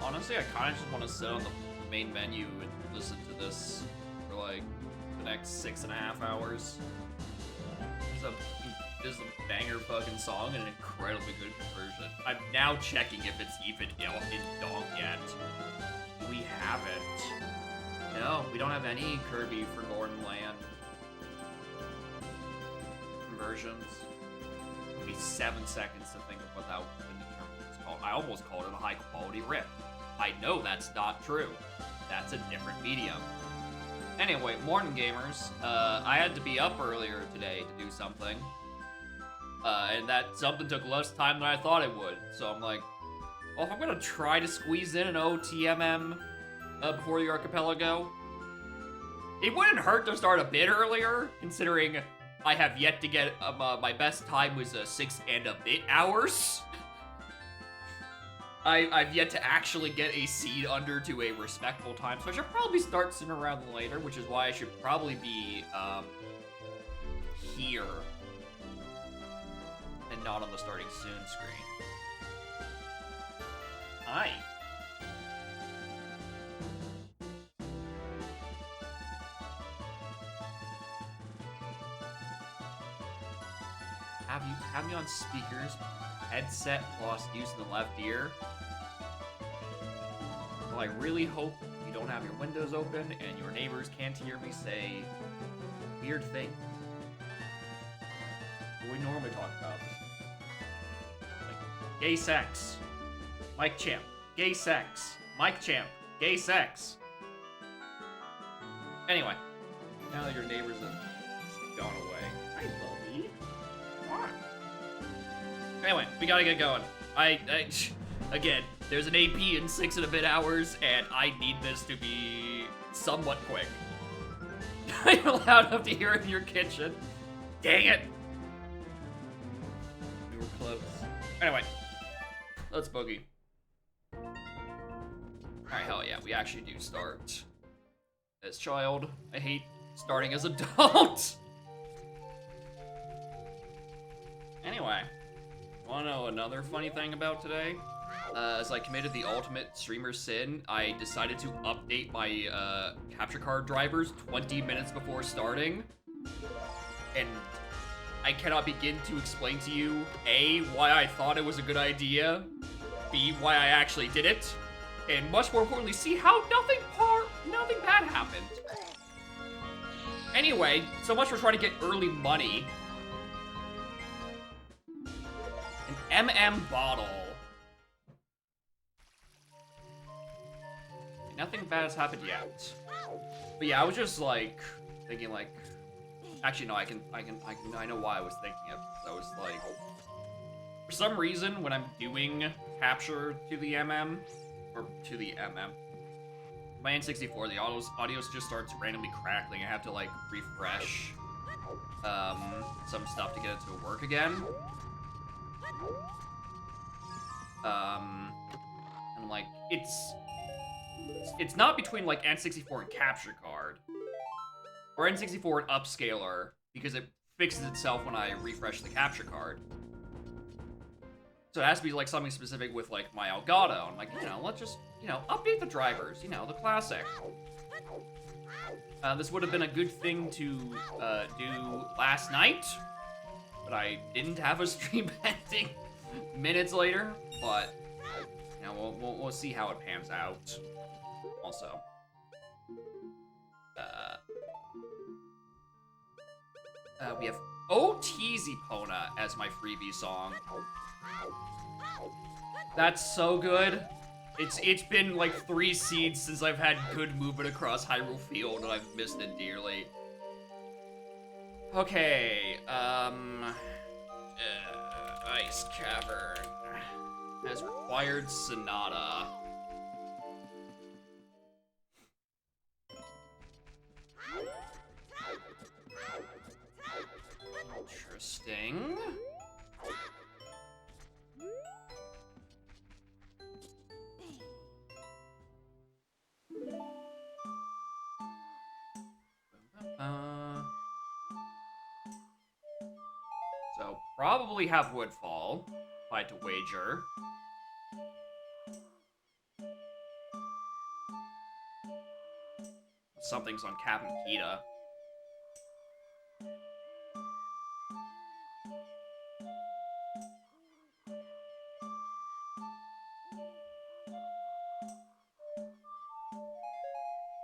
Honestly, I kind of just want to sit on the main menu and listen to this for like the next 6.5 hours. This is a banger fucking song and an incredibly good conversion. I'm now checking if it's even in dong yet. We haven't. No, we don't have any Kirby Forgotten Land conversions. It'll be 7 seconds to think of what that was called. I almost called it a high quality rip. I know that's not true. That's a different medium. Anyway, morning gamers. I had to be up earlier today to do something. And that something took less time than I thought it would. So I'm like, well, if I'm gonna try to squeeze in an OTMM before the archipelago, it wouldn't hurt to start a bit earlier, considering I have yet to get, my best time was 6 and a bit hours. I've yet to actually get a seed under to a respectful time, so I should probably start sooner rather than later, which is why I should probably be, here. And not on the starting soon screen. Hi. Have me on speakers, headset lost use in the left ear. Well, I really hope you don't have your windows open and your neighbors can't hear me say weird things. What we normally talk about. Like gay sex. Mike Champ. Gay sex. Mike Champ. Gay sex. Anyway. Now that your neighbors have gone away. Hi, Bobby. What? Anyway, we gotta get going. Again, there's an AP in 6 and a bit hours, and I need this to be somewhat quick. I'm loud enough to hear it in your kitchen. Dang it! We were close. Anyway, let's boogie. Alright, hell yeah, we actually do start as child. I hate starting as adult. Anyway, wanna know another funny thing about today? As I committed the ultimate streamer sin, I decided to update my capture card drivers 20 minutes before starting. And I cannot begin to explain to you, A, why I thought it was a good idea, B, why I actually did it, and much more importantly, see how nothing bad happened. Anyway, so much for trying to get early money. An MM bottle. Nothing bad has happened yet. But yeah, I was just like thinking like, actually no, I know why I was thinking it. I was like, for some reason when I'm doing capture to the MM, my N64, the audio just starts randomly crackling. I have to like refresh some stuff to get it to work again. And like it's not between like N64 and capture card or N64 and upscaler because it fixes itself when I refresh the capture card. So it has to be like something specific with like my Elgato. I'm like, let's just, update the drivers, the classic. This would have been a good thing to do last night, but I didn't have a stream ending minutes later, but we'll see how it pans out. Also, we have OTZ Pona as my freebie song. That's so good. It's been like 3 seeds since I've had good movement across Hyrule Field, and I've missed it dearly. Okay, Ice Cavern has required Sonata. Interesting. So probably have Woodfall, if I had to wager. Something's on Captain Kita.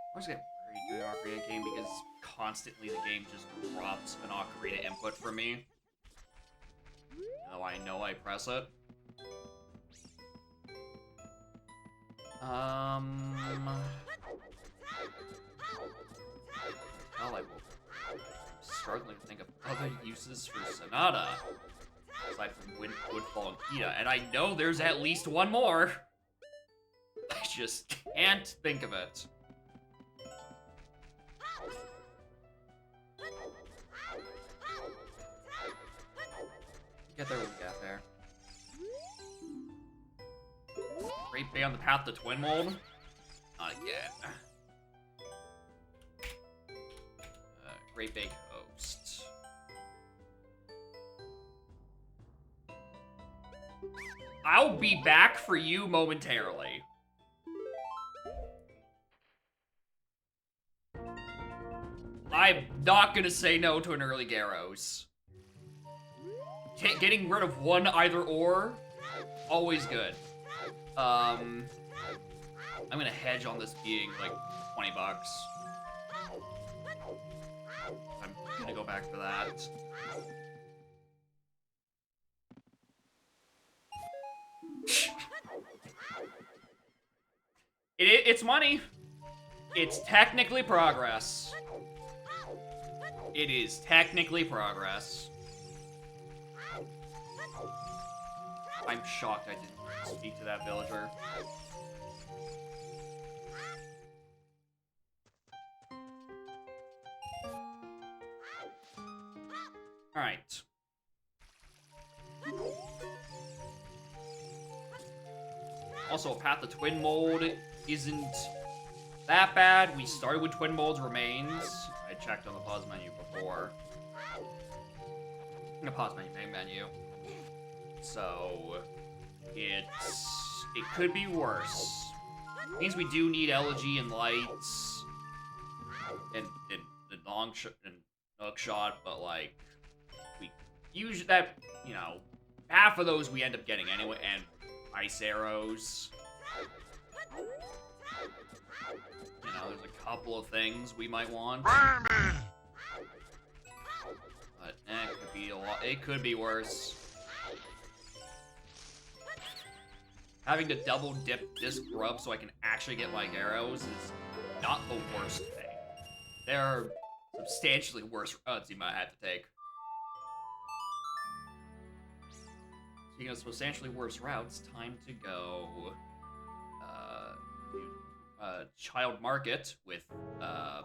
I always get worried doing an Ocarina game because constantly the game just drops an Ocarina input for me. Though I know I press it. Hell, I will. I'm struggling to think of other uses for Sonata. Aside from Woodfall and Kita. And I know there's at least one more. I just can't think of it. Get there when we get there. Great Bay on the path to Twin Mold? Not again. Great Bay Coast. I'll be back for you momentarily. I'm not gonna say no to an early Gyarados. Getting rid of one either or, always good. I'm gonna hedge on this being like 20 bucks. I'm gonna go back for that. It's money. It's technically progress. It is technically progress. I'm shocked I didn't speak to that villager. Alright. Also, Path to Twin Mold isn't that bad. We started with Twin Mold's remains. I checked on the pause menu before. The pause menu, main menu. So, it could be worse. It means we do need Elegy and Lights and long shot and hook shot, but like we usually that, you know, half of those we end up getting anyway, and ice arrows. You know, there's a couple of things we might want. But it could be a lot. It could be worse. Having to double dip this grub so I can actually get my arrows is not the worst thing. There are substantially worse routes you might have to take. Speaking of substantially worse routes, time to go to Child Market with no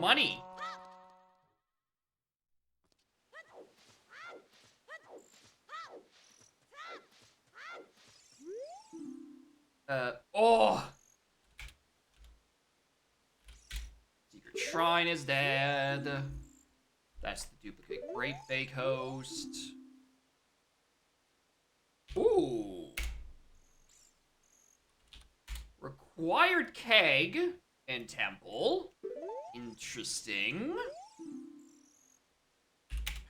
money. Oh! Secret Shrine is dead. That's the duplicate Great Bay Coast. Ooh. Required Keg and Temple. Interesting.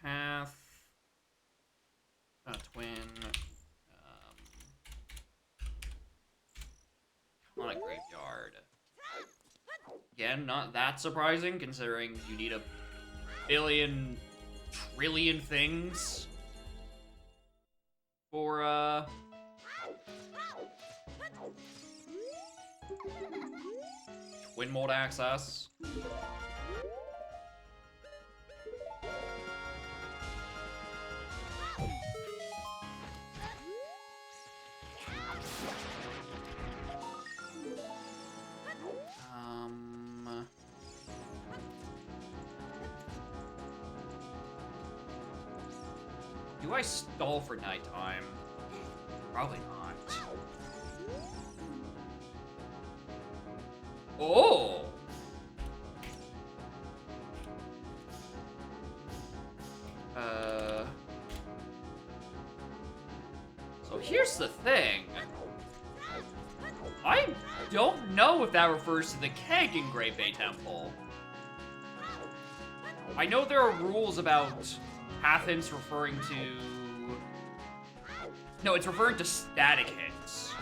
Path. Twin. On a graveyard. Again, not that surprising, considering you need a billion, trillion things for, Twin Mold access. Do I stall for nighttime? Probably not. Oh! So here's the thing. I don't know if that refers to the keg in Great Bay Temple. I know there are rules about half hints referring to... No, it's referring to static hits.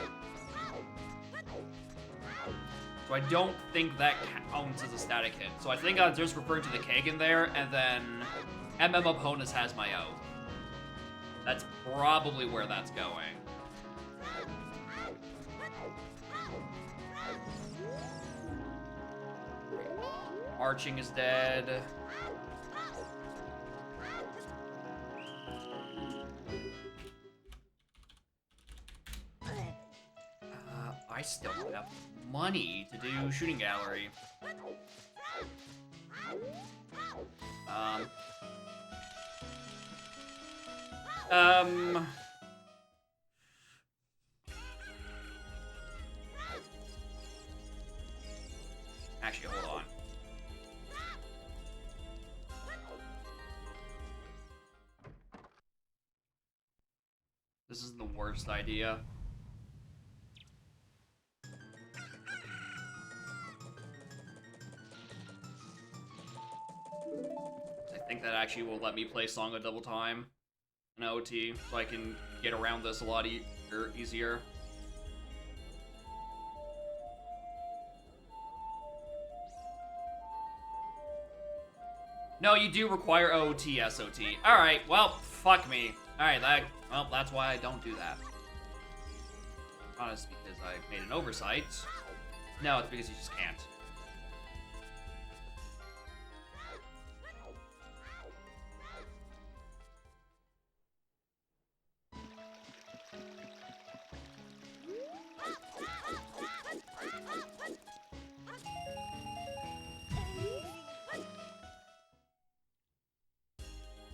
So I don't think that counts as a static hit. So I think I'm just referring to the keg in there, and then Opponents has my oath. That's probably where that's going. Arching is dead. I still don't have money to do shooting gallery. Actually, hold on. This is the worst idea. I think that actually will let me play Song of Double Time in OT, so I can get around this a lot easier. No, you do require OOT, SOT. Alright, well, fuck me. Alright, well, that's why I don't do that. Honest, because I made an oversight. No, it's because you just can't.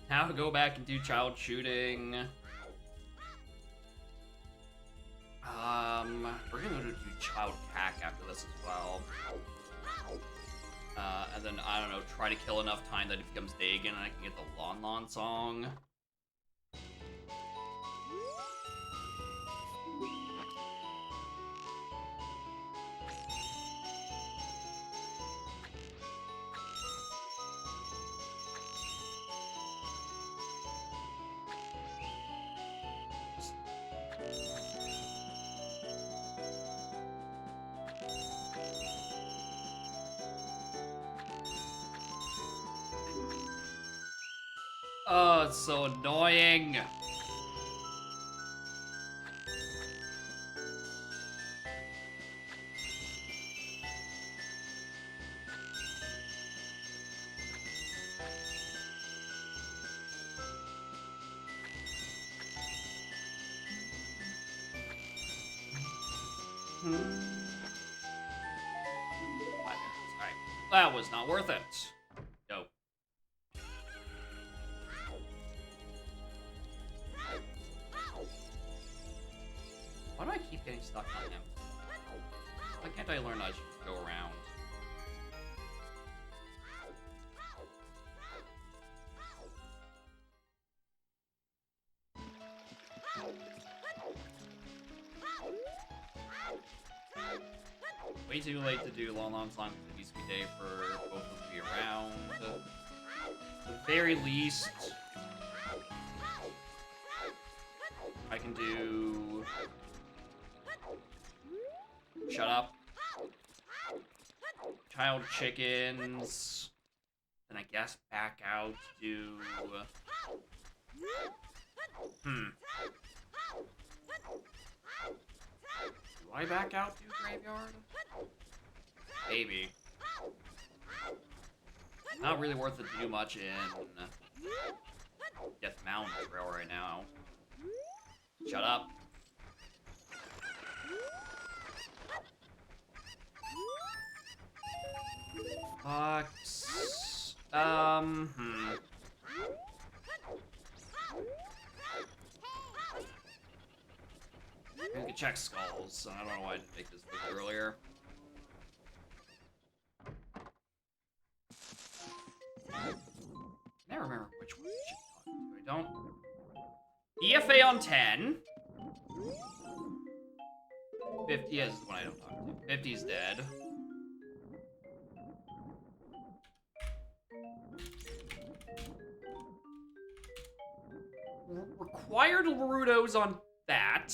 Now to go back and do child shooting. We're gonna do child cack after this as well. And then, I don't know, try to kill enough time that it becomes day again and I can get the Lon Lon song. Oh, it's so annoying. Alright, that was not worth it. Go. Why do I keep getting stuck on him? Why can't I learn I should just go around? Way too late to do Lon Lon Song for the VSP Day for both of them to be around. At the very least, I can do... Shut up. Child chickens. Then I guess back out to do... Do I back out to graveyard? Maybe. Not really worth it to do much in Death Mountain Trail right now. Shut up. Fox. We can check skulls. I don't know why I didn't make this earlier. I never remember which one I don't. EFA on 10. 50, yeah, this is the one I don't talk to. 50's dead. Required Larudos on that.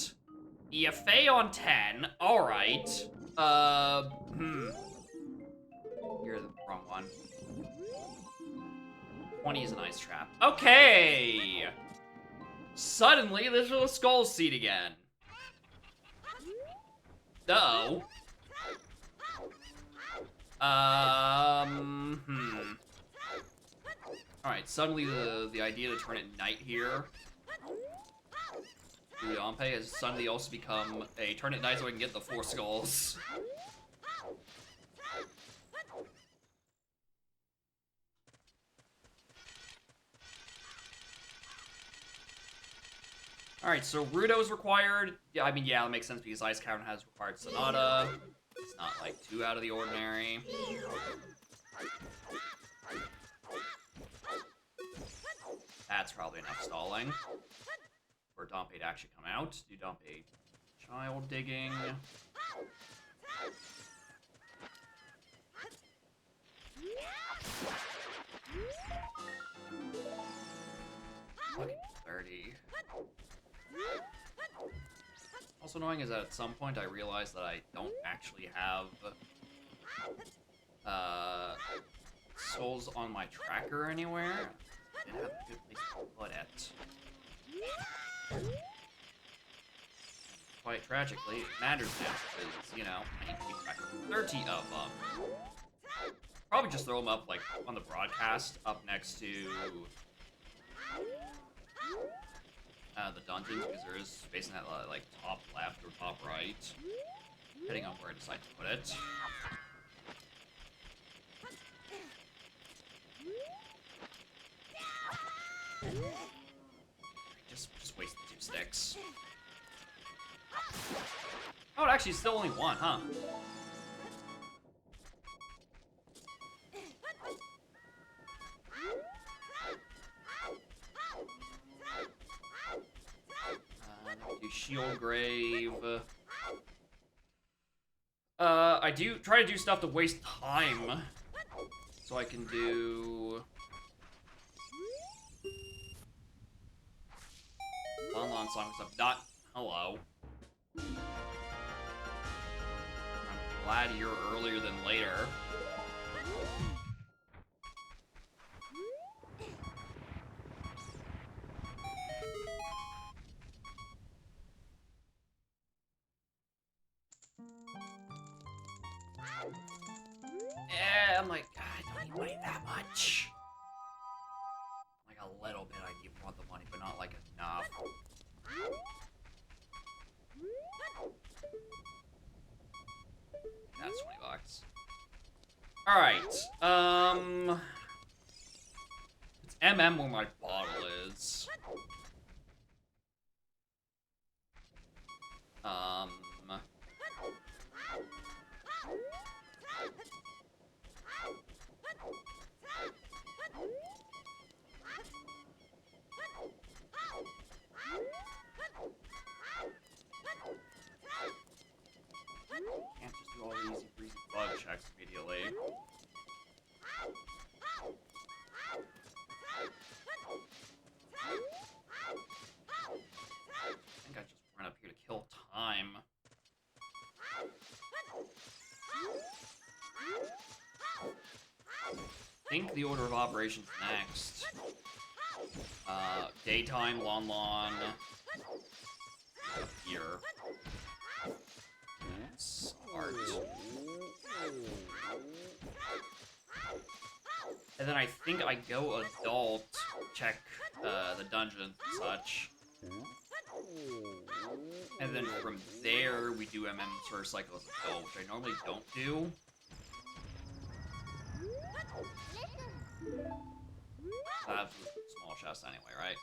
EFA on 10. Alright. You're the wrong one. 20 is an ice trap. Okay! Suddenly, there's a skull seat again. Uh-oh. Alright, suddenly the idea to turn it night here through Ampe has suddenly also become a turn it night so I can get the 4 skulls. Alright, so Rudo's required. Yeah, I mean, yeah, that makes sense because Ice Cavern has required Sonata. It's not, like, too out of the ordinary. That's probably enough stalling for Dompe to actually come out. Do Dompe child digging. Fucking 30. Also annoying is that at some point I realized that I don't actually have souls on my tracker anywhere. I didn't have a good place to put it. Quite tragically, it matters now because, you know, I need to keep track of 30 of them. Probably just throw them up, like, on the broadcast, up next to the dungeons, because there is space in that, like, top left or top right, depending on where I decide to put it. Just waste the 2 sticks. Oh, actually, it's still only 1, huh? Do Shield Grave. I do try to do stuff to waste time, so I can do Lon Song stuff. Not hello. I'm glad you're earlier than later. Yeah, I'm like, God, I don't need money that much. Like a little bit, I do want the money, but not like enough. That's 20 bucks. Alright, it's MM where my bottle is. Can't just do all the easy breezy bug checks immediately. I think I just ran up here to kill time. I think the order of operations next. Daytime, Lon, up here. Smart. And then I think I go adult, check the dungeons and such. And then from there, we do MM first cycle as adult, which I normally don't do. That's a small chest anyway, right?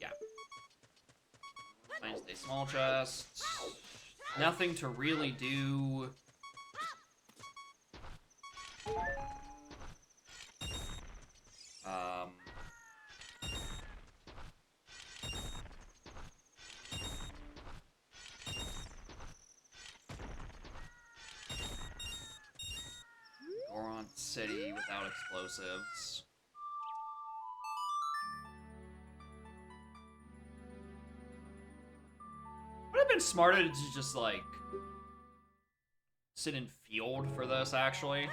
Yeah. Mainstay small chest. Nothing to really do. city without explosives. Would have been smarter to just, like, sit in field for this, actually.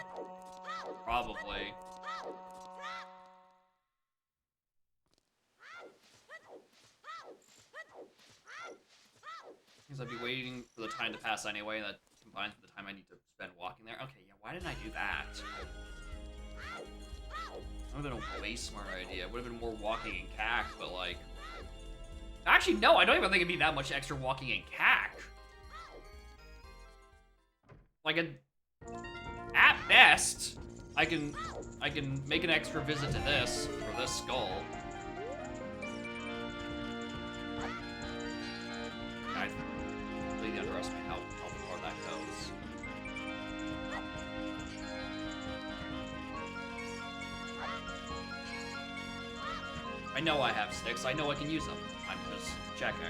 Probably. Because I'd be waiting for the time to pass anyway, and that combines with the time I need to spend walking there. Okay, yeah, why didn't I do that? That would have been a way smarter idea. It would have been more walking in CAC, but like... Actually, no, I don't even think it'd be that much extra walking in CAC. Like, at best, I can make an extra visit to this, for this skull. I completely underestimate how far that goes. I know I have sticks. I know I can use them. I'm just checking.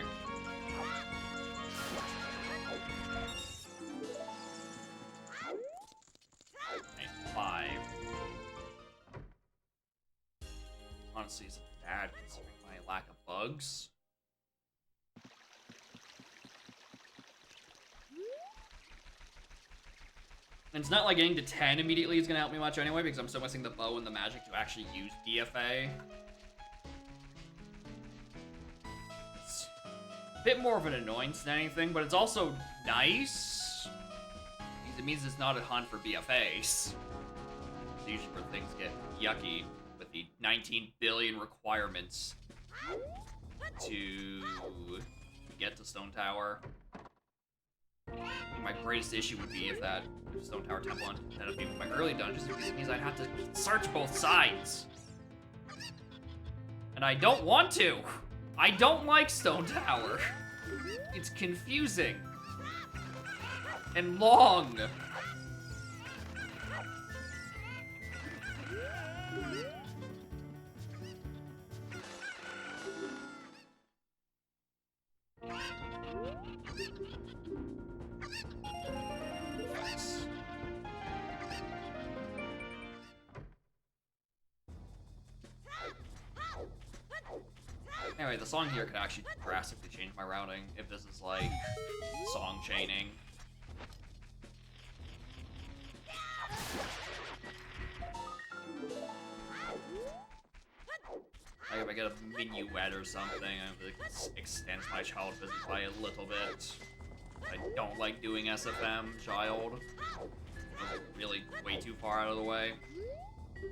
Okay, 5. Honestly, it's bad considering my lack of bugs. And it's not like getting to 10 immediately is going to help me much anyway, because I'm still missing the bow and the magic to actually use DFA. It's a bit more of an annoyance than anything, but it's also nice. Because it means it's not a hunt for BFAs. It's usually where things get yucky with the 19 billion requirements to get to Stone Tower. I think my greatest issue would be if that Stone Tower Temple ended up being my early dungeons, because it means I'd have to search both sides. And I don't want to. I don't like Stone Tower. It's confusing. And long. Anyway, the song here could actually drastically change my routing if this is like song chaining. Like if I get a minuet or something, it extends my child visit by a little bit. I don't like doing SFM, child. It was really way too far out of the way.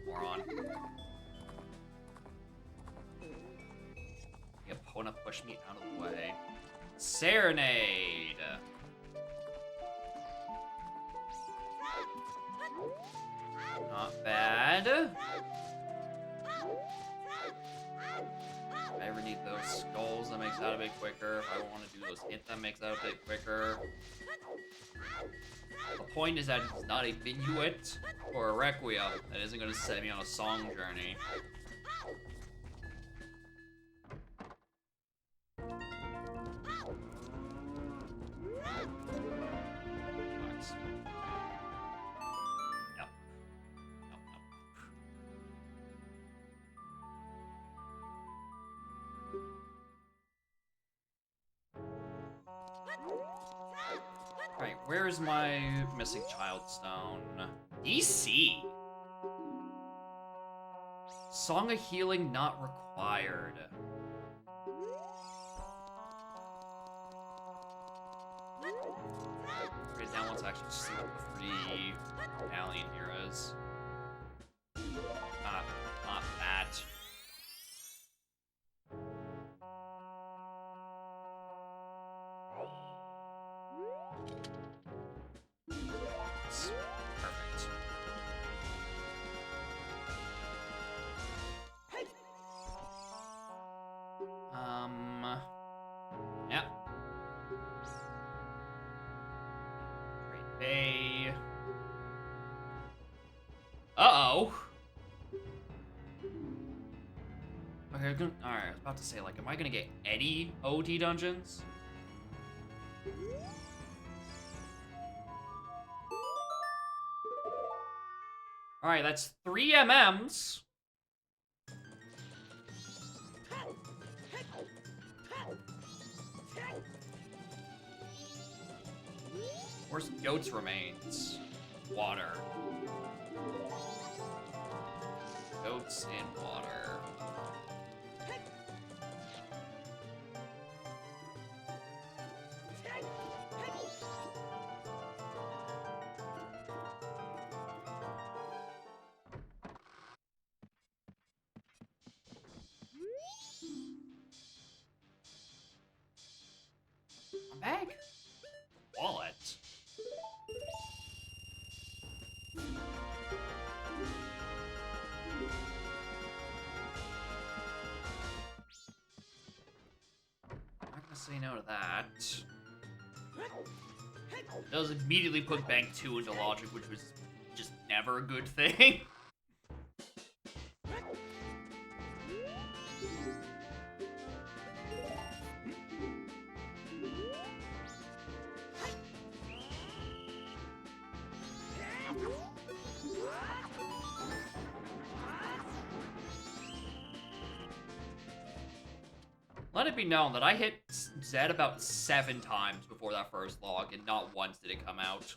Moron. The opponent pushed me out of the way. Serenade! Not bad. If I ever need those skulls, that makes that a bit quicker. If I want to do those hit, that makes that a bit quicker. The point is that it's not a minuet or a requiem that isn't going to set me on a song journey. Alright, where's my missing child stone? DC! Song of Healing not required. Right now, let's actually see what the 3 alien heroes. Not that. Perfect. Yep. Great Bay. Uh-oh. Okay, alright, I was about to say, like, am I gonna get any OT dungeons? Alright, that's 3 MMs. Where's goat's remains? Water. Goats in water. A bag? Wallet. I'm not gonna say no to that. It does immediately put Bank 2 into logic, which was just never a good thing. Let it be known that I hit Z about 7 times before that first log, and not once did it come out.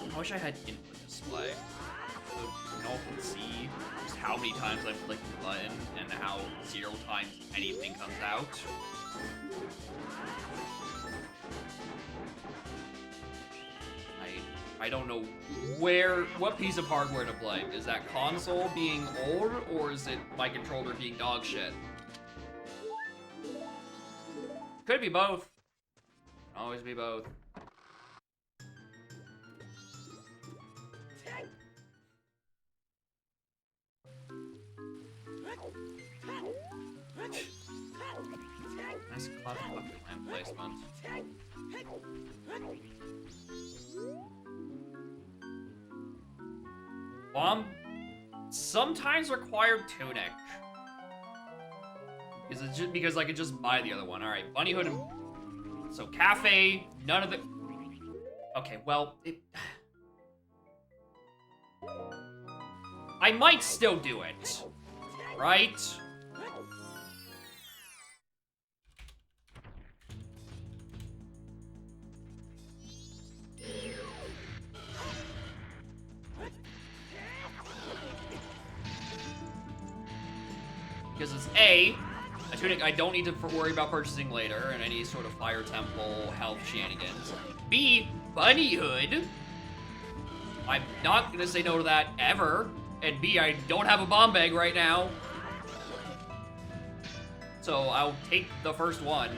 I wish I had input display, so you all can see just how many times I'm clicking the button and how 0 times anything comes out. I don't know what piece of hardware to blame. Is that console being old, or is it my controller being dog shit? Could be both. Always be both. Nice clever land placement. Bomb sometimes required tunic. Because I could just buy the other one. Alright, Bunny Hood and... So, cafe, none of the... Okay, well, I might still do it. Right? Because it's A tunic I don't need to worry about purchasing later, and any sort of fire temple health shenanigans. B, Bunny Hood. I'm not gonna say no to that ever. And B, I don't have a bomb bag right now. So I'll take the first one.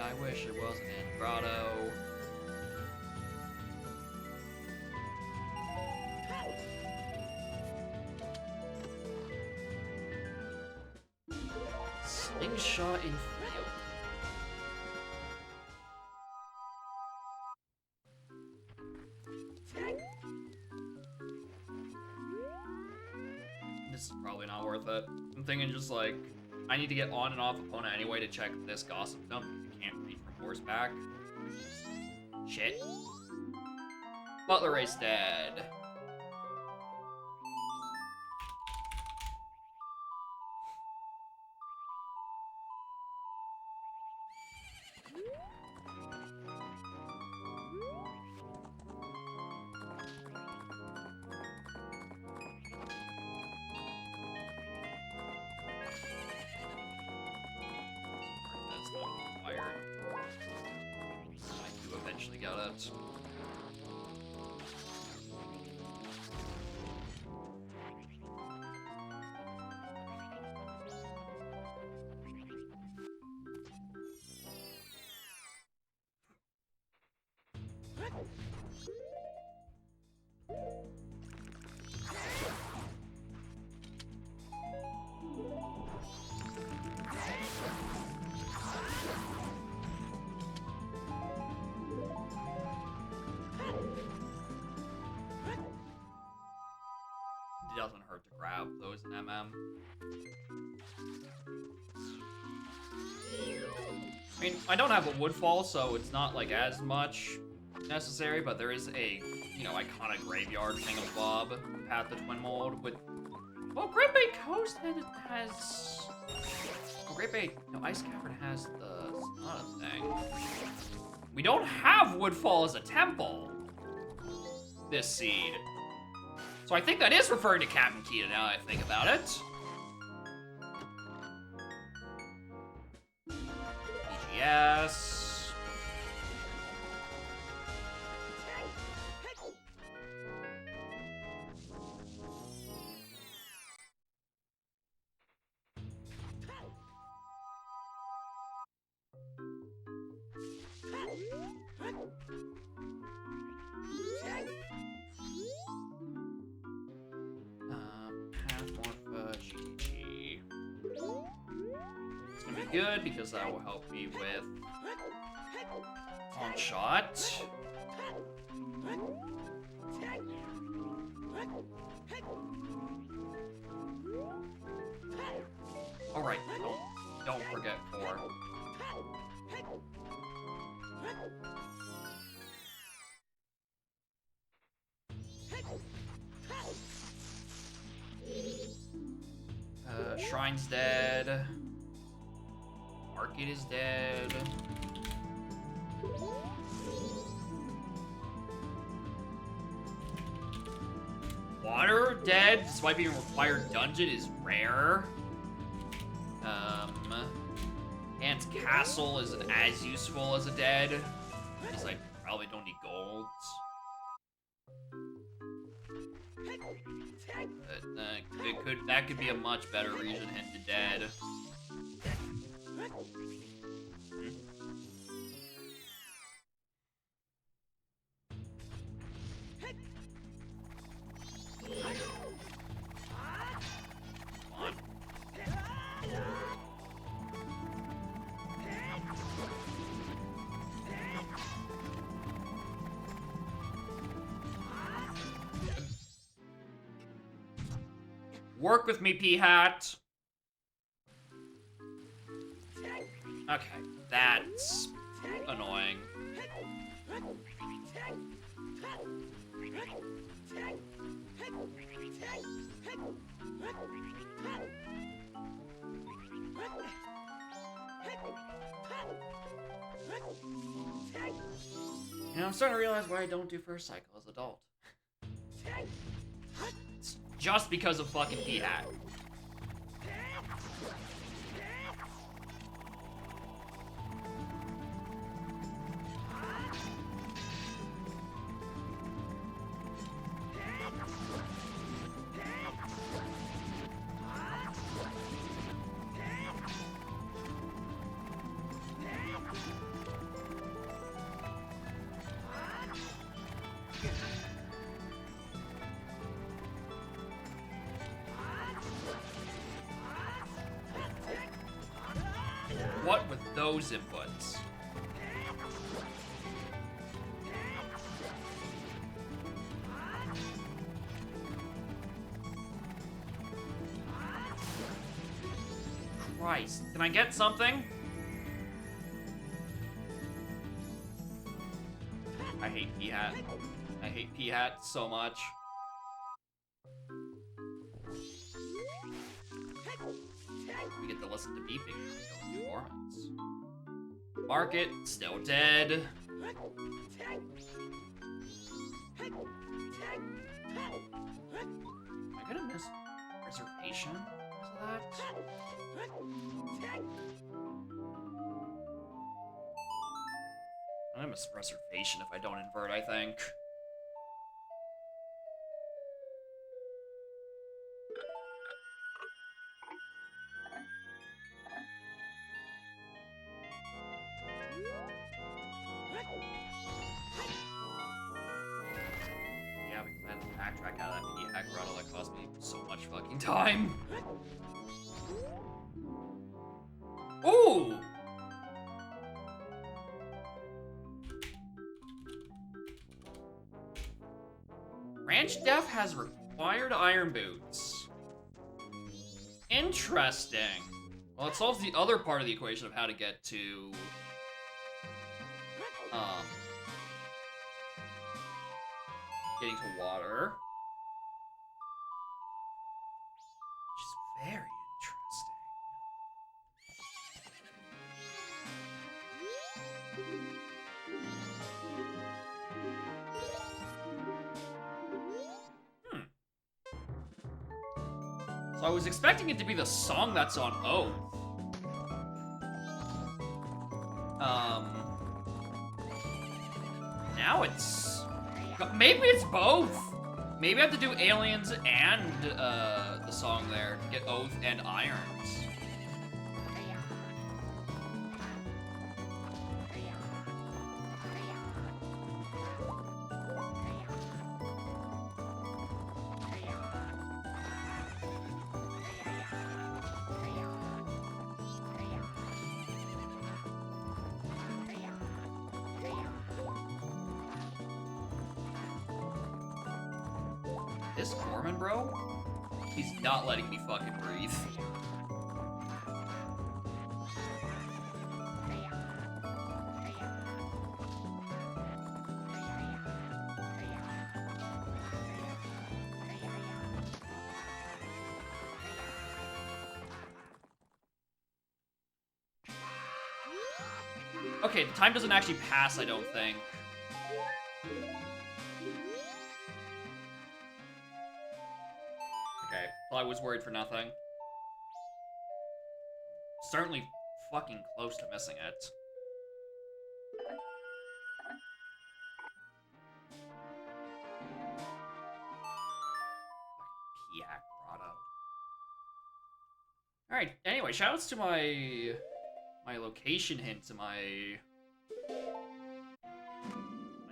I wish it wasn't in Grotto. Slingshot in field. This is probably not worth it. I'm thinking just like, I need to get on and off opponent anyway to check this gossip dump. You can't read from horseback. Shit. Butler Race dead. get it. It doesn't hurt to grab those in MM. I mean, I don't have a Woodfall, so it's not like as much necessary, but there is a, you know, iconic graveyard thingamabob, Path to Twin Mold with. Well, Great Bay Coast has. Oh, Great Bay. No, Ice Cavern has the Sonata thing. We don't have Woodfall as a temple this seed. So I think that is referring to Captain Kita now that I think about it. BGS. Pathmorpha, GG. It's gonna be good because that will help me with on shot. All right, don't forget 4. Shrine's dead. Market is dead. Water dead, despite being required dungeon, is rare. Ant's Castle isn't as useful as a dead, because I probably don't need golds. But that could be a much better region hint to dead. Work with me, P-Hat. Okay, that's annoying. You know, I'm starting to realize why I don't do first cycle as an adult. It's just because of fucking P-Hat. What with those inputs? Christ, can I get something? I hate P-Hat. I hate P-Hat so much. We get to listen to beeping. Performance. Market, still dead. Am I gonna miss reservation? Is that? I'm I'm a reservation if I don't invert, I think. Yeah, because I had to backtrack out of that mini hack grotto that cost me so much fucking time. Ooh! Ranch Def has required iron boots. Interesting. Well, it solves the other part of the equation of how to get to... getting to water. Which is very interesting. So I was expecting it to be the song that's on Oath. Now it's... Maybe it's both. Maybe I have to do Aliens and the song there to get Oath and Irons. This Gorman, bro? He's not letting me fucking breathe. Okay, the time doesn't actually pass, I don't think. Okay, well, I was worried for nothing. Certainly fucking close to missing it. Piak Grotto. Alright, anyway, shoutouts to my location hints and my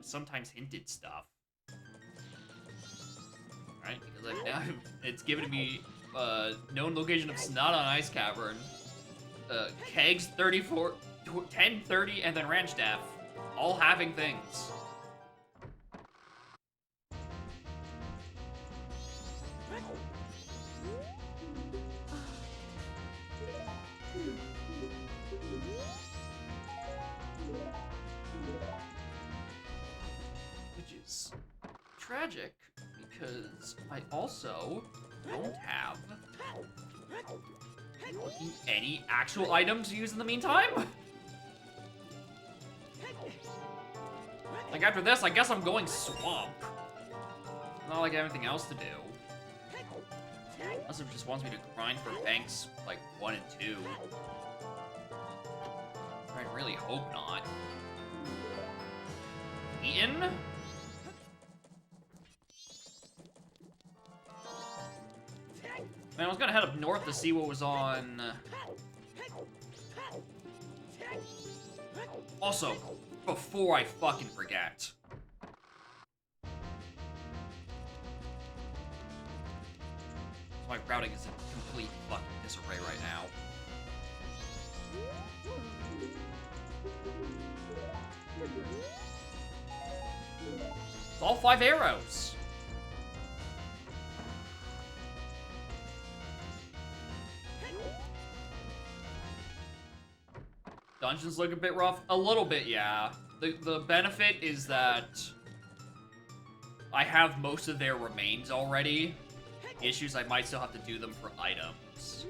sometimes hinted stuff. Right, because like now it's given me known location of Snot on Ice Cavern, Kegs 34, 10, 30, and then Ranch Def, all having things. Which is tragic, because I also don't have any actual items to use in the meantime. Like, after this, I guess I'm going swamp. Not like I have anything else to do. Unless it just wants me to grind for banks, like, 1 and 2. I really hope not. Eaton? Man, I was gonna head up north to see what was on... Also, before I fucking forget. My routing is in complete fucking disarray right now. It's all 5 arrows. Dungeons look a bit rough. A little bit, yeah. The benefit is that I have most of their remains already. The issue is I might still have to do them for items. Is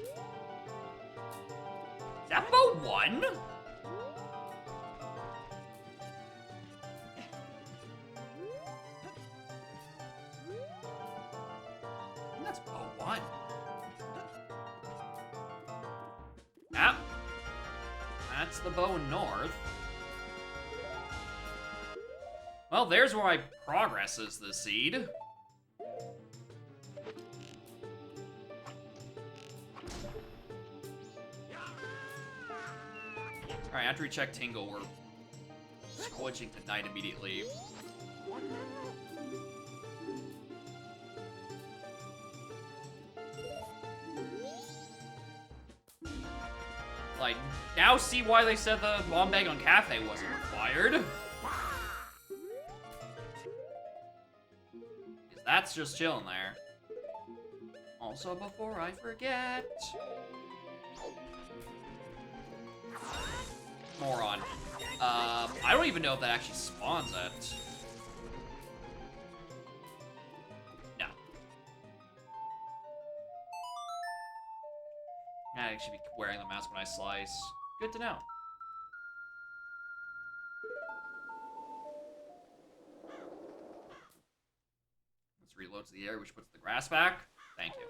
that bow 1? That's bow 1. Yep. That's the bow north. Well, there's where my progress is this seed. Alright, after we check Tingle, we're switching to Night immediately. Like, now see why they said the bomb bag on Cafe wasn't required. 'Cause that's just chilling there. Also, before I forget... Moron. I don't even know if that actually spawns it. No. I actually be wearing the mask when I slice. Good to know. Let's reload to the area which puts the grass back. Thank you.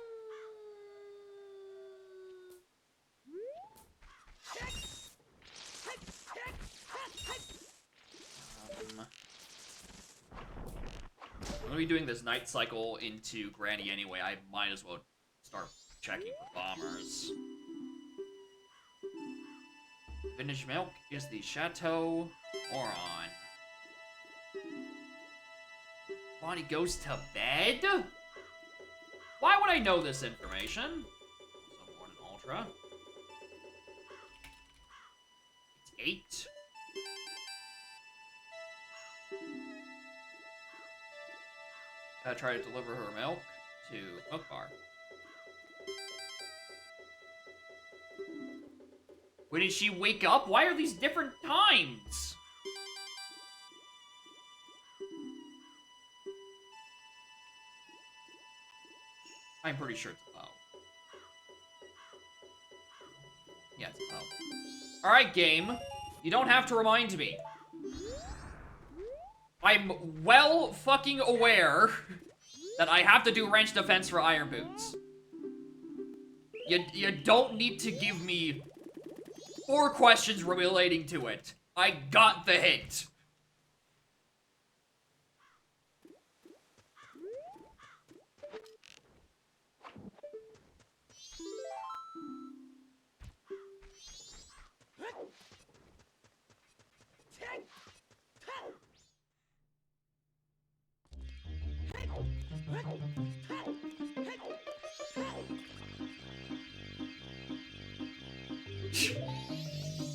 I'm gonna be doing this night cycle into Granny anyway. I might as well start checking for bombers. Vintage milk is the Chateau Moron. Bonnie goes to bed? Why would I know this information? So Morning Ultra. It's 8. Gotta try to deliver her milk to Milk Bar. When did she wake up? Why are these different times? I'm pretty sure it's about. Yeah, it's about. Alright, game. You don't have to remind me. I'm well fucking aware that I have to do range defense for Iron Boots. You don't need to give me 4 questions relating to it. I got the hint.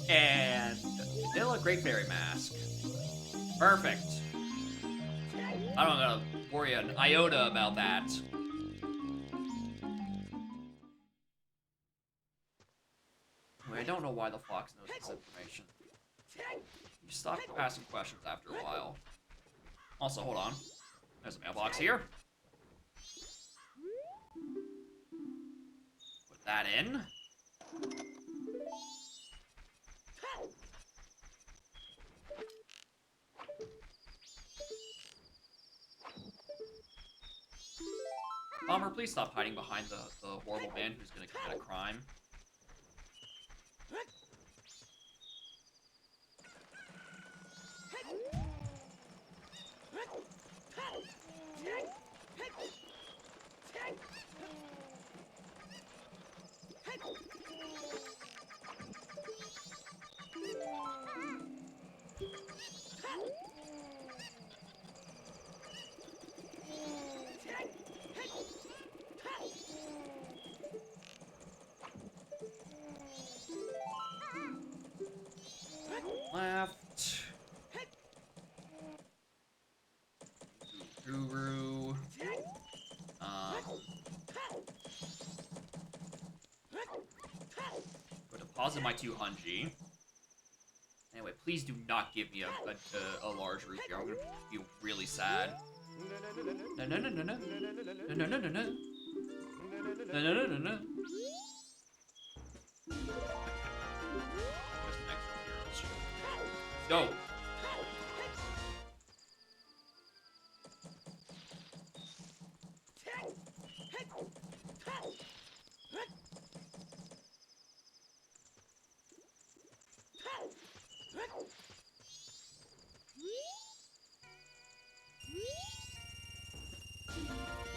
And still a Great Fairy Mask. Perfect. I don't gotta worry an iota about that. I don't know why the fox knows this information. You stop asking questions after a while. Also, hold on. There's a mailbox here. Put that in. Bomber, please stop hiding behind the horrible man who's gonna commit a crime. Left. Guru. Go deposit my 2 Hunji. Anyway, please do not give me a large root here. I'm gonna feel really sad. No, no, no, no, no. No, no, no, no, no. No, no, no, no, no. Go.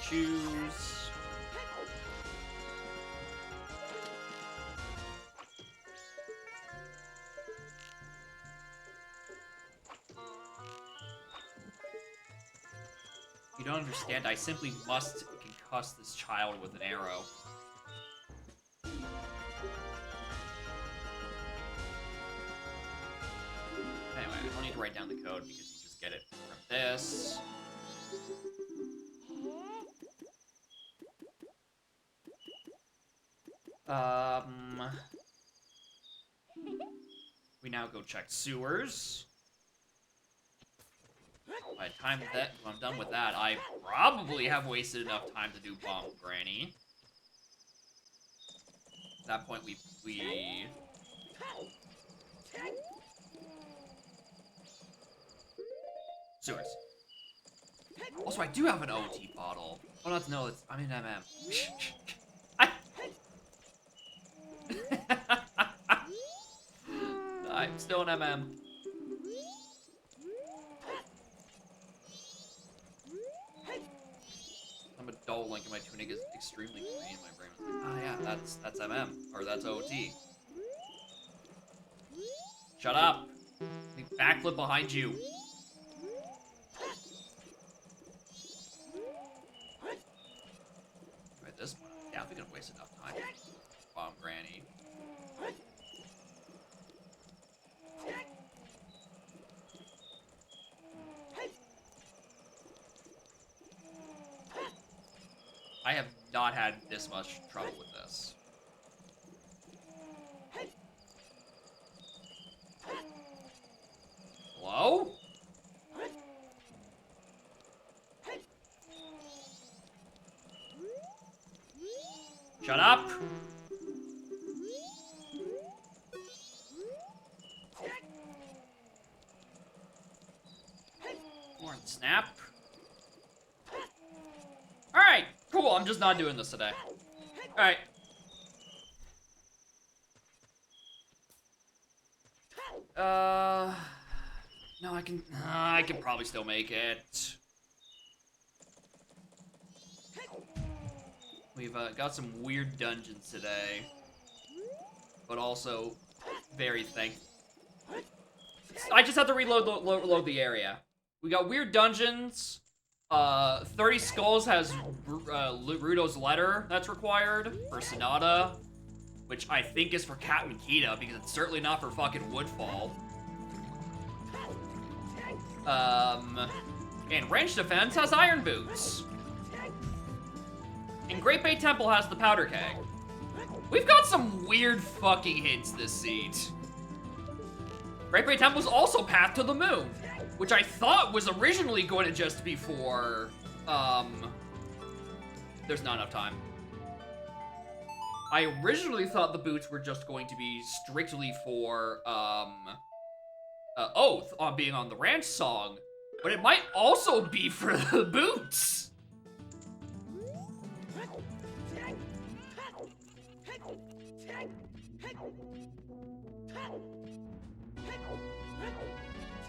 shoes. You don't understand. I simply must concuss this child with an arrow. Anyway, I don't need to write down the code because you just get it from this. We now go check sewers. By the time that I'm done with that, I probably have wasted enough time to do Bomb Granny. At that point, we sewers. Also, I do have an OT bottle. Oh, not to know that I'm in MM. I'm still in MM. I'm a dull link, and my tuning is extremely green. My brain was like, oh yeah, that's MM, or that's OT. Shut up! The backflip behind you. Right, this one, yeah, we're gonna waste enough time. Bomb Granny. I have not had this much trouble with this. Hello? Shut up! More snap. Alright, cool, I'm just not doing this today. Alright. No, I can probably still make it. We've got some weird dungeons today, but also very thankful. I just have to reload the area. We got weird dungeons. 30 Skulls has Rudo's letter that's required for Sonata, which I think is for Cat Makita because it's certainly not for fucking Woodfall. And Range Defense has Iron Boots. And Great Bay Temple has the Powder Keg. We've got some weird fucking hints this seed. Great Bay Temple's also Path to the Moon, which I thought was originally going to just be for, there's not enough time. I originally thought the boots were just going to be strictly for, Oath on being on the ranch song, but it might also be for the boots.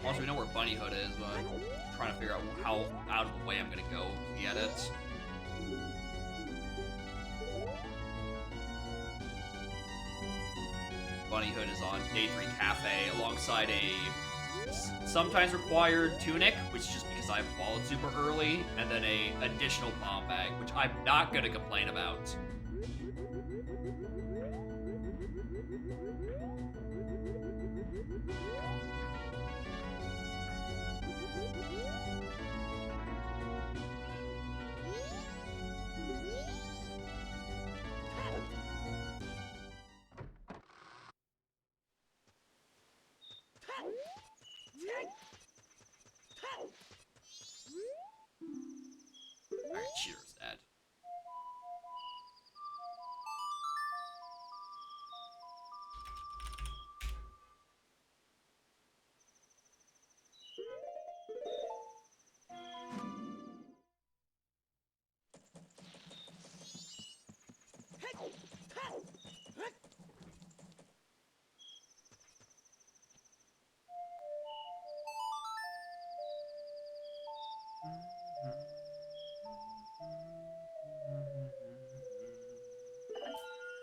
Also, we know where Bunny Hood is, but I'm trying to figure out how out of the way I'm gonna go to get it. Bunny Hood is on Day 3 Cafe alongside a sometimes required tunic, which is just because I followed super early, and then a additional bomb bag, which I'm not gonna complain about. Alright, cheers, Dad.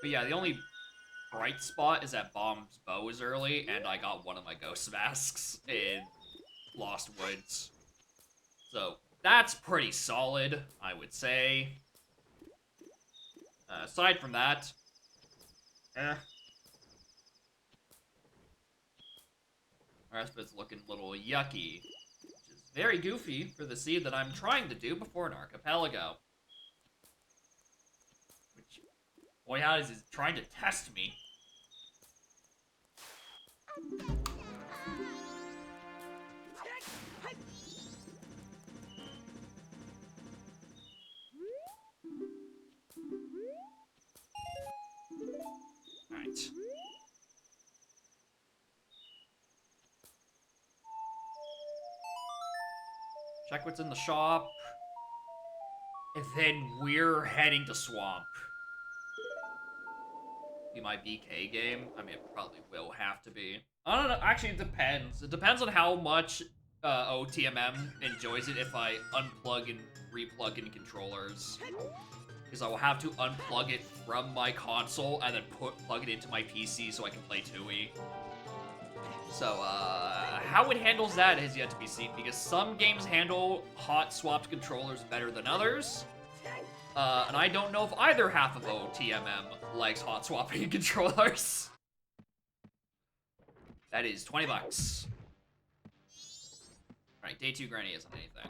But yeah, the only bright spot is that Bomb's bow is early, and I got one of my ghost masks in Lost Woods. So that's pretty solid, I would say. Aside from that, the rest of it's looking a little yucky, which is very goofy for the seed that I'm trying to do before an archipelago. Which, boy howdy, is trying to test me. Alright. Check what's in the shop. And then we're heading to Swamp. Be my BK game? I mean, it probably will have to be. I don't know. Actually, it depends. It depends on how much OTMM enjoys it if I unplug and replug in controllers. Because I will have to unplug it from my console and then plug it into my PC so I can play TUI. So, how it handles that has yet to be seen, because some games handle hot swapped controllers better than others. And I don't know if either half of OTMM likes hot swapping controllers. That is 20 bucks. Alright, day 2 granny isn't anything.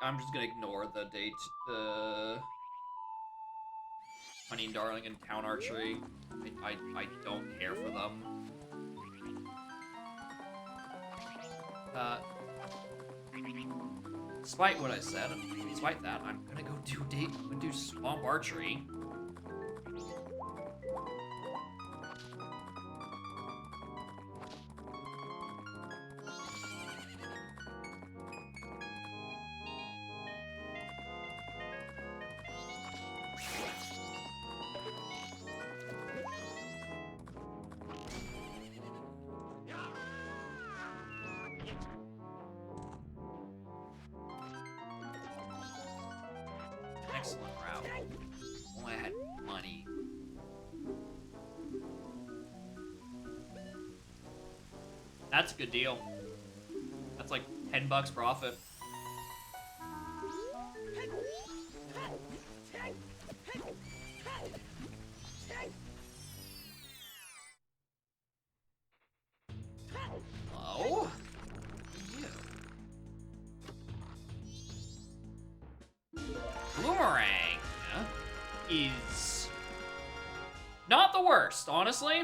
I'm just gonna ignore the date, the Honey and Darling and Town Archery. I don't care for them. Despite what I said, despite that, I'm gonna go do Swamp Archery. Excellent route. Only I had money. That's a good deal. That's like 10 bucks profit. Hello? Boomerang is not the worst, honestly,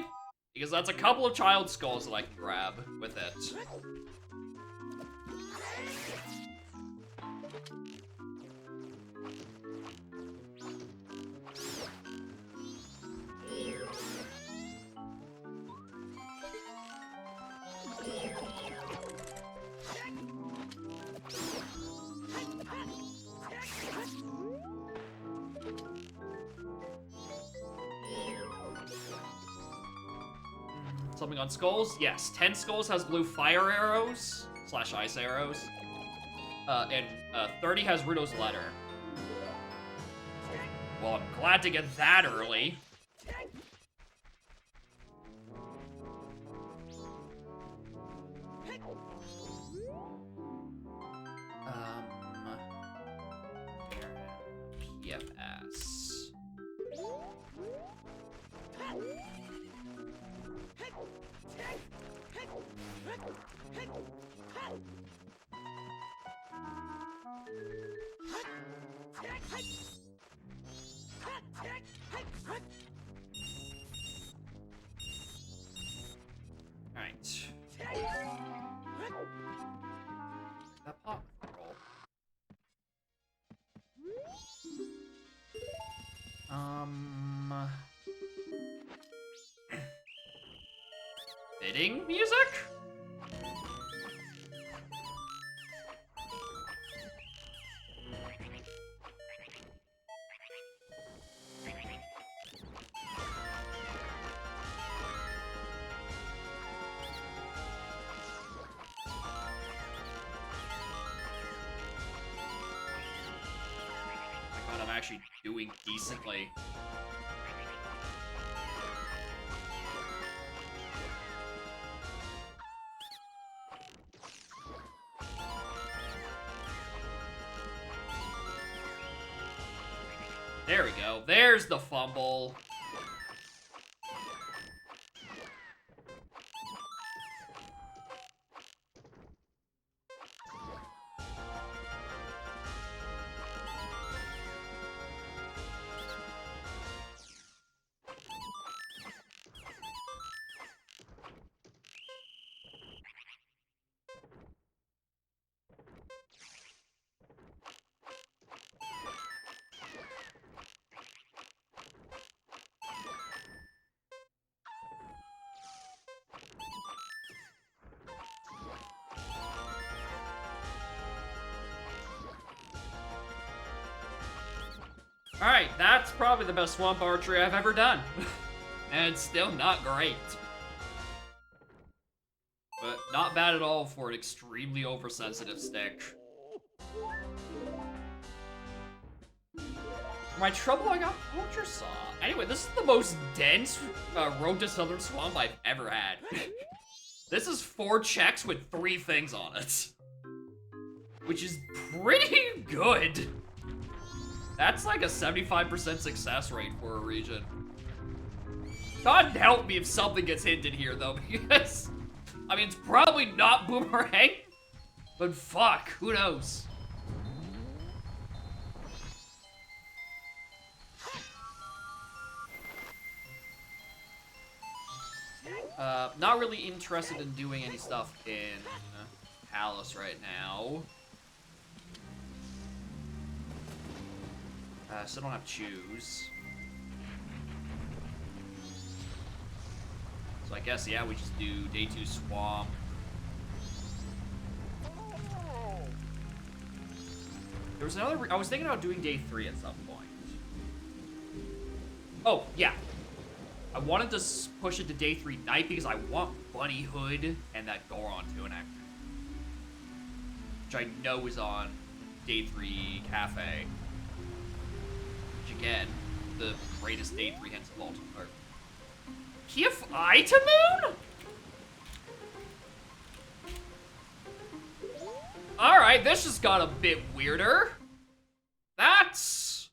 because that's a couple of child skulls that I can grab with it. Something on skulls? Yes. 10 skulls has blue fire arrows / ice arrows. And 30 has Rudo's letter. Well, I'm glad to get that early. PFS. Alright. That pop roll. Bidding music? doing decently. There we go. There's the fumble. Alright, that's probably the best swamp archery I've ever done. And it's still not great. But not bad at all for an extremely oversensitive stick. For my trouble, I got Poacher Saw. Anyway, this is the most dense Road to Southern Swamp I've ever had. This is 4 checks with 3 things on it. Which is pretty good. That's like a 75% success rate for a region. God help me if something gets hinted here, though, because... I mean, it's probably not Boomerang, but fuck, who knows? Not really interested in doing any stuff in Palace right now. Still don't have choose. So I guess, yeah, we just do day 2 swamp. There was another, I was thinking about doing day 3 at some point. Oh, yeah. I wanted to push it to day 3 night because I want Bunny Hood and that Goron tunic. Which I know is on day 3 cafe. Again, the greatest day 3 hints of all time. PFI to Moon? Alright, this just got a bit weirder. That's...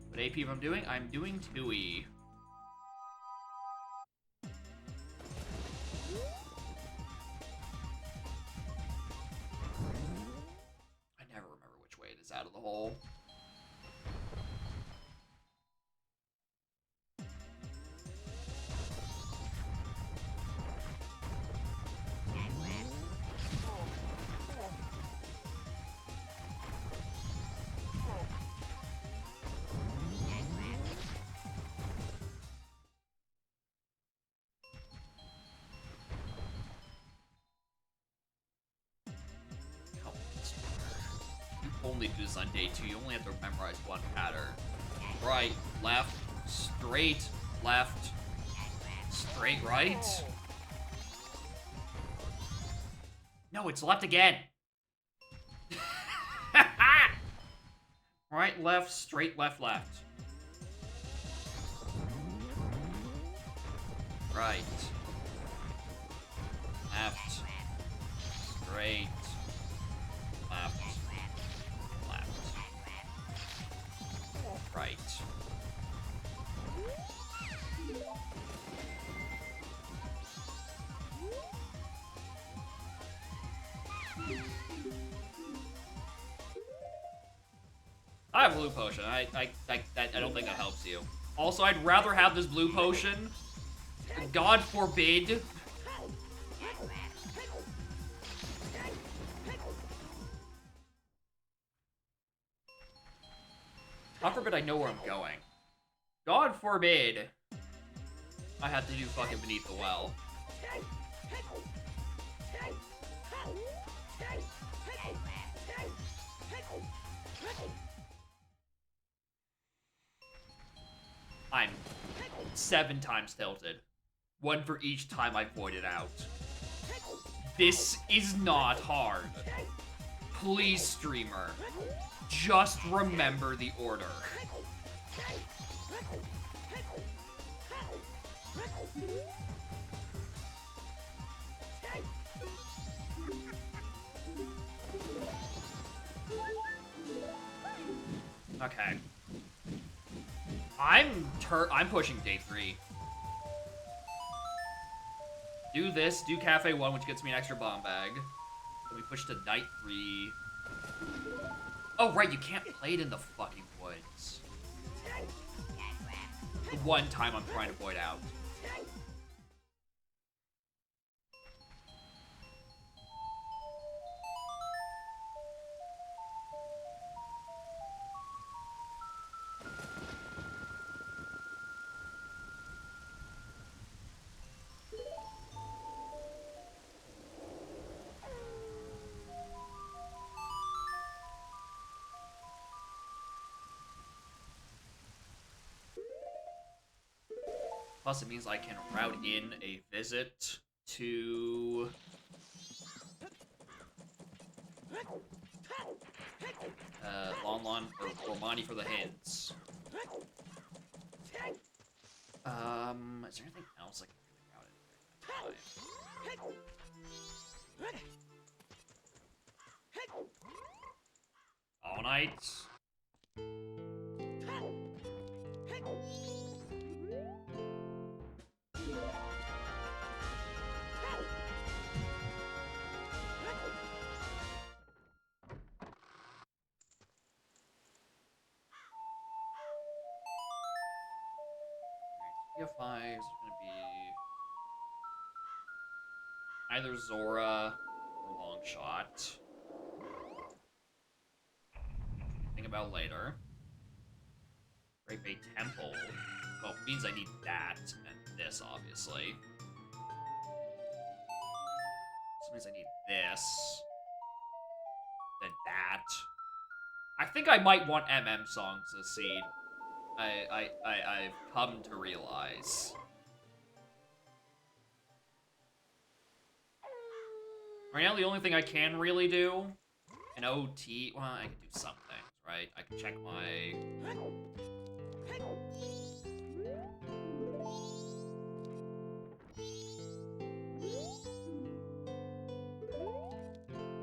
What AP am I doing? I'm doing Tui. Out of the hole. Only do this on day 2. You only have to memorize one pattern. Right, left, straight, left, straight, right. No, it's left again. Right, left, straight, left, left. Right. Left. Straight. Left. Right. I have blue potion. I don't think that helps you. Also, I'd rather have this blue potion. God forbid. God forbid I know where I'm going. God forbid I have to do fucking Beneath the Well. I'm 7 times tilted. One for each time I voided out. This is not hard. Please, streamer. Just remember the order. Okay. I'm pushing day 3. Do this, do Cafe 1, which gets me an extra bomb bag. Then we push to night 3. Oh, right, you can't play it in the fucking woods. The one time I'm trying to void out. Plus, it means I can route in a visit to... Lon or Monty for the hints. Is there anything else I can really route in? All night. BFI is going to be either Zora or Longshot. Think about later. Great Bay Temple. Well, it means I need that and this, obviously. This means I need this. Then that. I think I might want songs as seed. I've come to realize. Right now, the only thing I can really do, an OT, well, I can do some things, right? I can check my...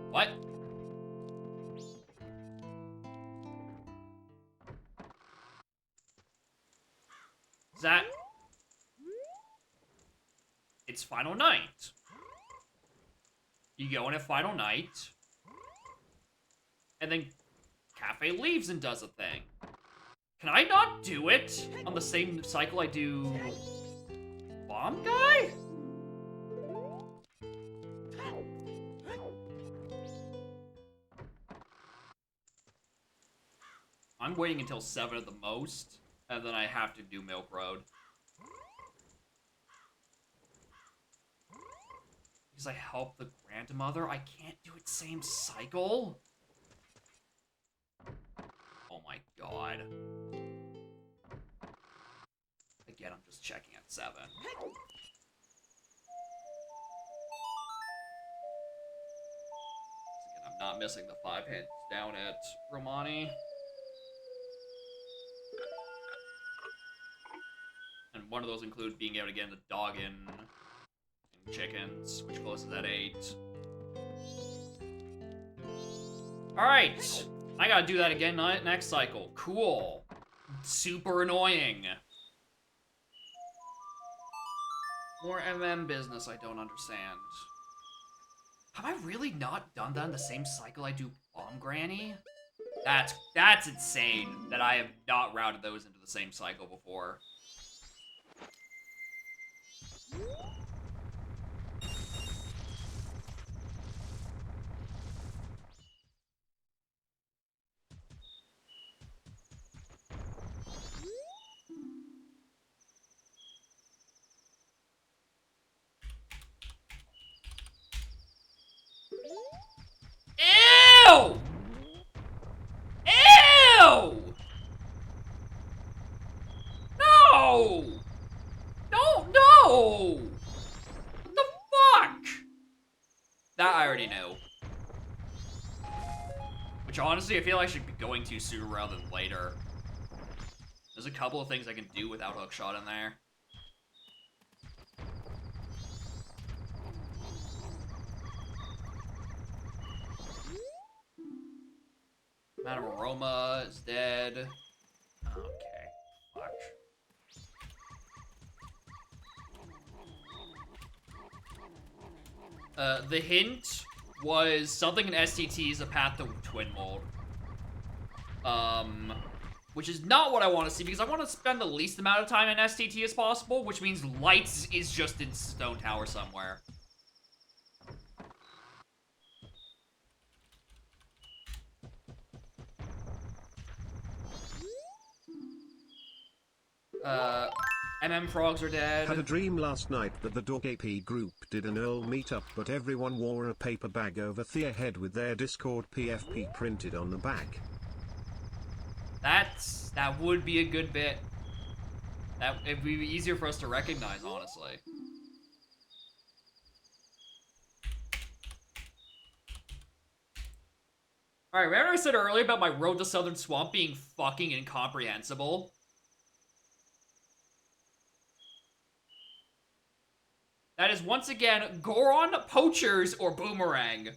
What? Is that... It's final night. You go in at final night, and then Cafe leaves and does a thing. Can I not do it on the same cycle I do Bomb Guy? I'm waiting until 7 at the most, and then I have to do Milk Road. Because I help the grandmother, I can't do it same cycle? Oh my god. Again, I'm just checking at 7. Again, I'm not missing the 5 hits down at Romani. And one of those include being able to get the dog in chickens, which closes at 8. Alright! I gotta do that again next cycle. Cool. Super annoying. More business I don't understand. Have I really not done that in the same cycle I do Bomb Granny? That's insane that I have not routed those into the same cycle before. Ew! Ew! No! No, no! Which, honestly, I feel I should be going to sooner rather than later. There's a couple of things I can do without hookshot in there. Madame Aroma is dead. Okay, fuck. The hint was something in STT is a path to twin mold. Which is not what I want to see, because I want to spend the least amount of time in STT as possible, which means Lights is just in Stone Tower somewhere. MM frogs are dead. Had a dream last night that the Dog AP group did an Earl meetup, but everyone wore a paper bag over their head with their Discord PFP printed on the back. That would be a good bit. It'd be easier for us to recognize, honestly. Alright, remember I said earlier about my Road to Southern Swamp being fucking incomprehensible? That is once again Goron, Poachers, or Boomerang.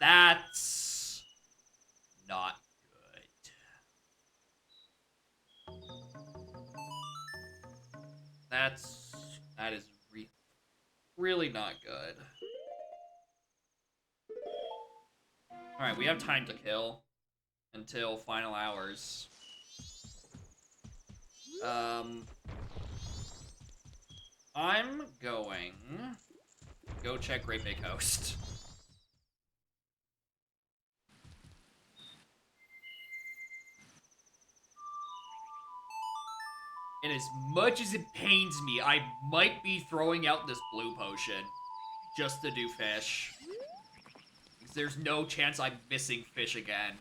That's not good. That is really not good. Alright, we have time to kill until final hours. I'm going go check Great Big Host. And as much as it pains me, I might be throwing out this blue potion just to do fish. Because there's no chance I'm missing fish again.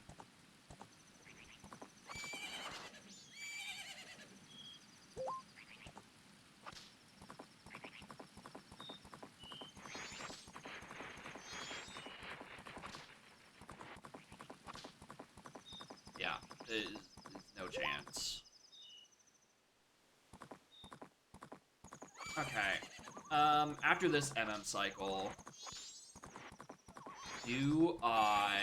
Yeah, there's no chance. Okay. After this MM cycle, do I...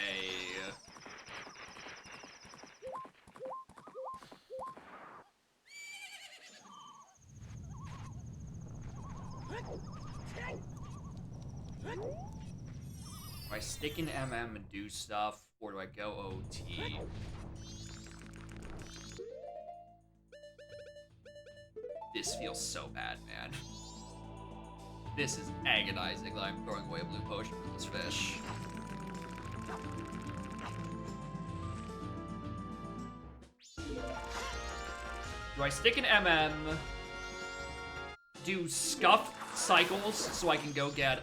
Do I stick in MM and do stuff, or do I go OT? This feels so bad, man. This is agonizing that I'm throwing away a blue potion for this fish. Do I stick in MM, do scuffed cycles so I can go get,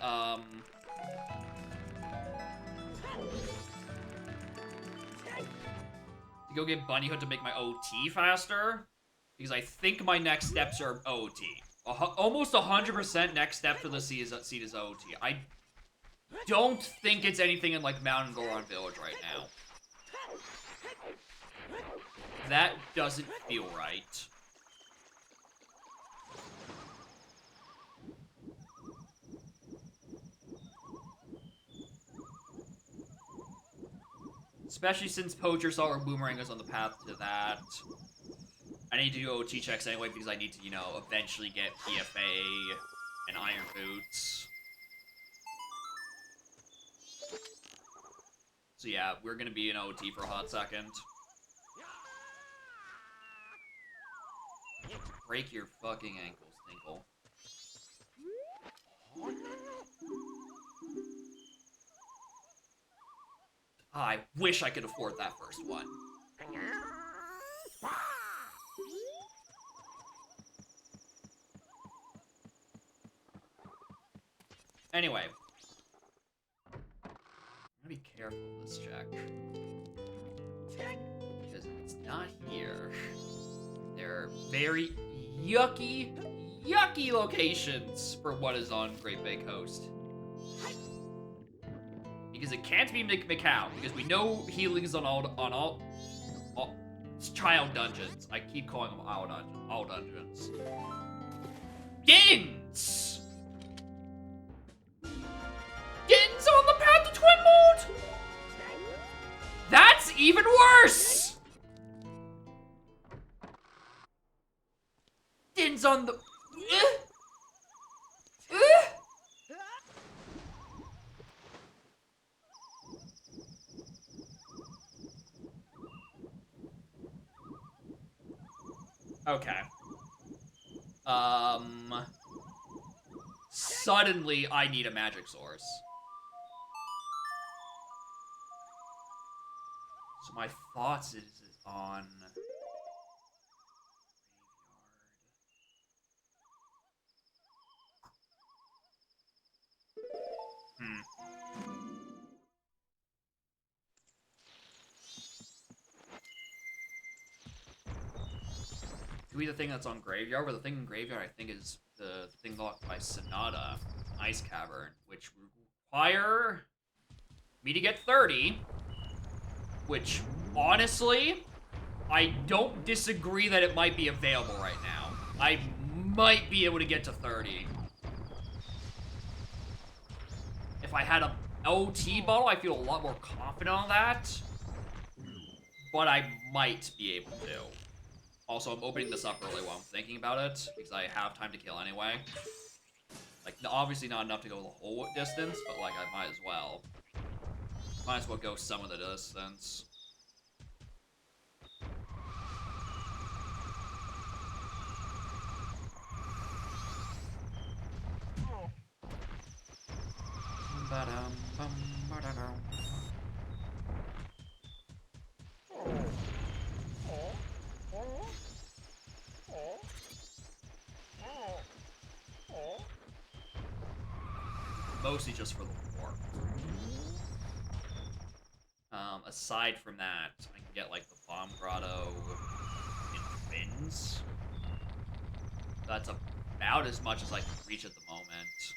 go get Bunny Hood to make my OT faster? Because I think my next steps are OT. Almost 100% next step for the seed is OT. I don't think it's anything in, like, Mountain Goron Village right now. That doesn't feel right. Especially since Poacher Saw or Boomerang is on the path to that. I need to do OT checks anyway because I need to, you know, eventually get PFA and Iron Boots. So yeah, we're gonna be in OT for a hot second. Break your fucking ankles, Tinkle. I wish I could afford that first one. Anyway. I'm gonna be careful with this check. Because are very yucky locations for what is on Great Bay Coast. Because it can't be Macau, because we know healings on all child dungeons. I keep calling them all dungeons. Gins! Gins on the path to Twin Mode! That's even worse! Gins on the... Okay. Suddenly, I need a magic source. So my thoughts is on... Do we the thing that's on Graveyard, but the thing in Graveyard I think is the thing locked by Sonata, Ice Cavern, which require me to get 30, which, honestly, I don't disagree that it might be available right now. I might be able to get to 30. If I had a OT bottle, I feel a lot more confident on that, but I might be able to. Also, I'm opening this up early while I'm thinking about it, because I have time to kill anyway. Like, obviously not enough to go the whole distance, but, like, I might as well. Might as well go some of the distance. Mostly just for the war. Aside from that, I can get, like, the Bomb Grotto in Fins. That's about as much as I can reach at the moment.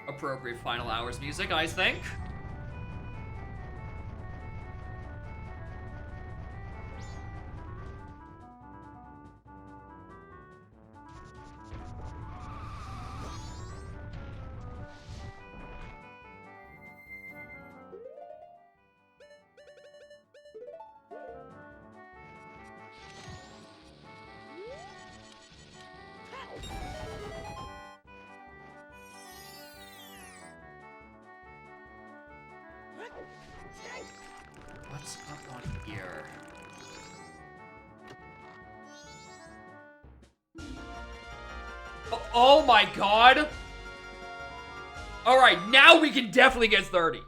Appropriate final hours music, I think. What's up on here? Oh my god! Alright, now we can definitely get 30.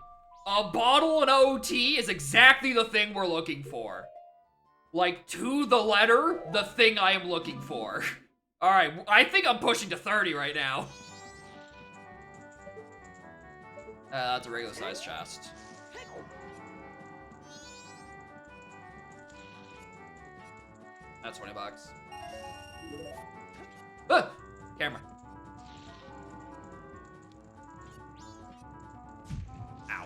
A bottle and OT is exactly the thing we're looking for. Like, to the letter, the thing I am looking for. Alright, I think I'm pushing to 30 right now. That's a regular size chest. That's 20 bucks. Ah! Camera. Ow.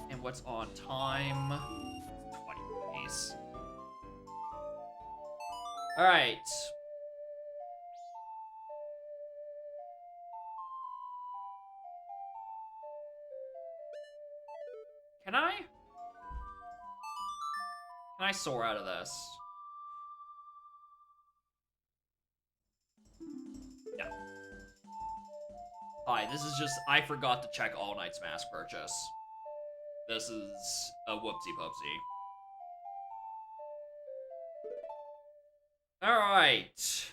And what's on time? 20 days. Alright. Can I soar out of this? No. Hi, this is just, I forgot to check All Knight's Mask purchase. This is a whoopsie-poopsie. Alright.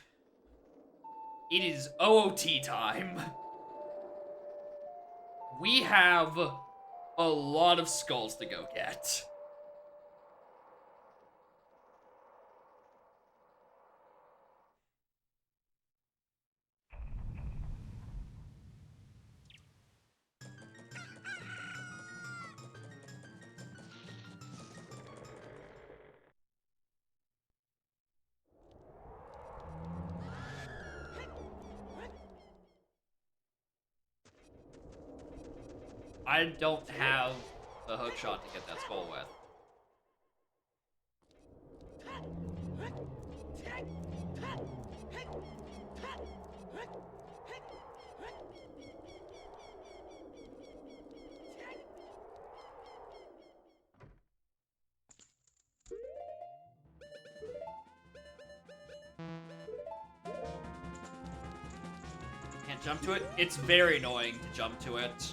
It is OOT time. We have a lot of skulls to go get. I don't have the hook shot to get that skull with. Can't jump to it? It's very annoying to jump to it.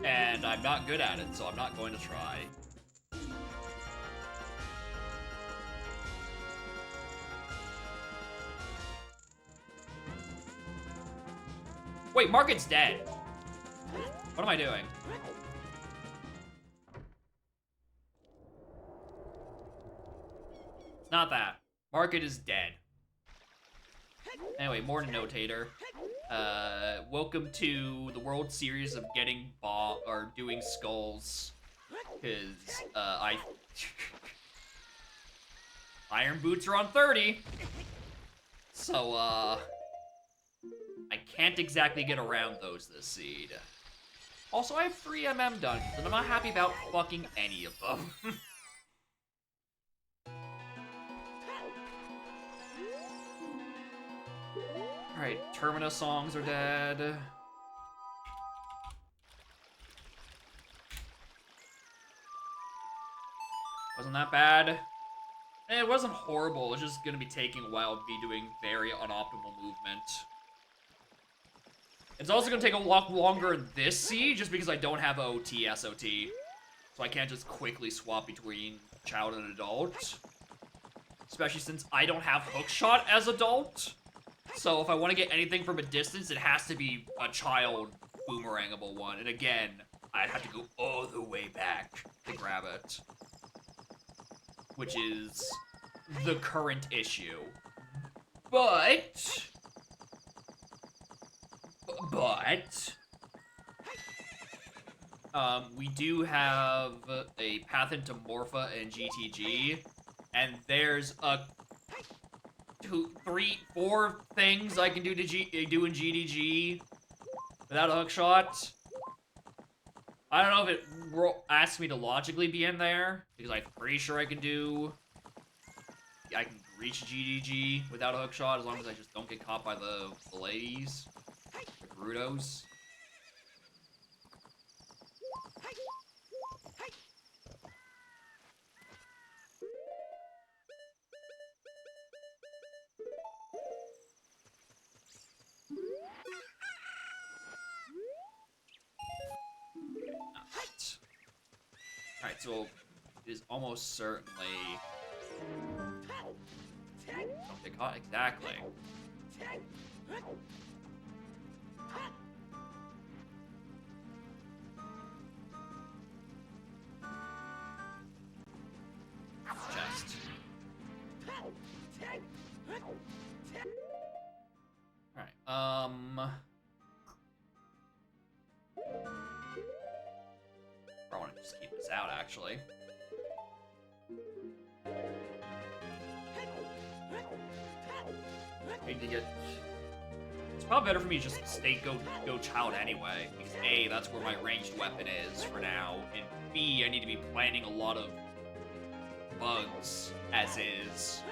And I'm not good at it, so I'm not going to try. Wait, Market's dead. What am I doing? It's not that. Market is dead. Anyway, morning notator. Welcome to the World Series of getting or doing skulls. Cause, Iron Boots are on 30. So, I can't exactly get around those this seed. Also, I have 3 dungeons, and I'm not happy about fucking any of them. Alright, Terminus songs are dead. Wasn't that bad. It wasn't horrible, it's just gonna be taking a while to be doing very unoptimal movement. It's also gonna take a lot longer in this seed, just because I don't have OT, SOT. So I can't just quickly swap between child and adult. Especially since I don't have hookshot as adult. So if I want to get anything from a distance, it has to be a child boomerangable one. And again, I'd have to go all the way back to grab it. Which is the current issue. But we do have a path into Morpha and GTG, and there's a 2, 3, 4 things I can do to do in GDG without a hookshot. I don't know if it asks me to logically be in there, because I'm pretty sure I can reach GDG without a hookshot as long as I just don't get caught by the ladies, the Gerudos. Alright, so it is almost certainly... Don't get caught, exactly. Chest. Alright, I want to just keep this out, actually. I need to get... It's probably better for me to just go child anyway, because A, that's where my ranged weapon is for now, and B, I need to be planning a lot of bugs as is.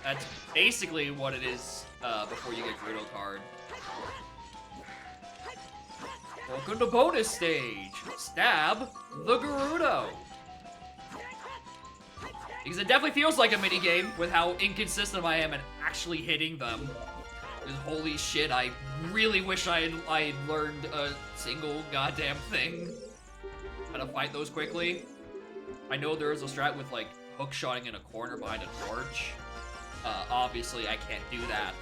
That's basically what it is before you get Gerudo card. Welcome to bonus stage. Stab the Gerudo. Because it definitely feels like a minigame with how inconsistent I am at actually hitting them. Because holy shit, I really wish I had learned a single goddamn thing. How to fight those quickly. I know there is a strat with like hookshotting in a corner behind a torch. Obviously, I can't do that.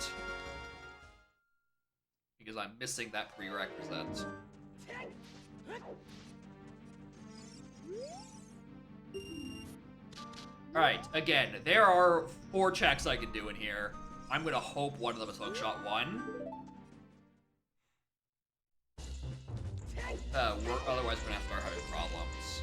Because I'm missing that prerequisite. Alright, again, there are 4 checks I can do in here. I'm gonna hope one of them is hookshot 1. Otherwise we're gonna have to start having problems.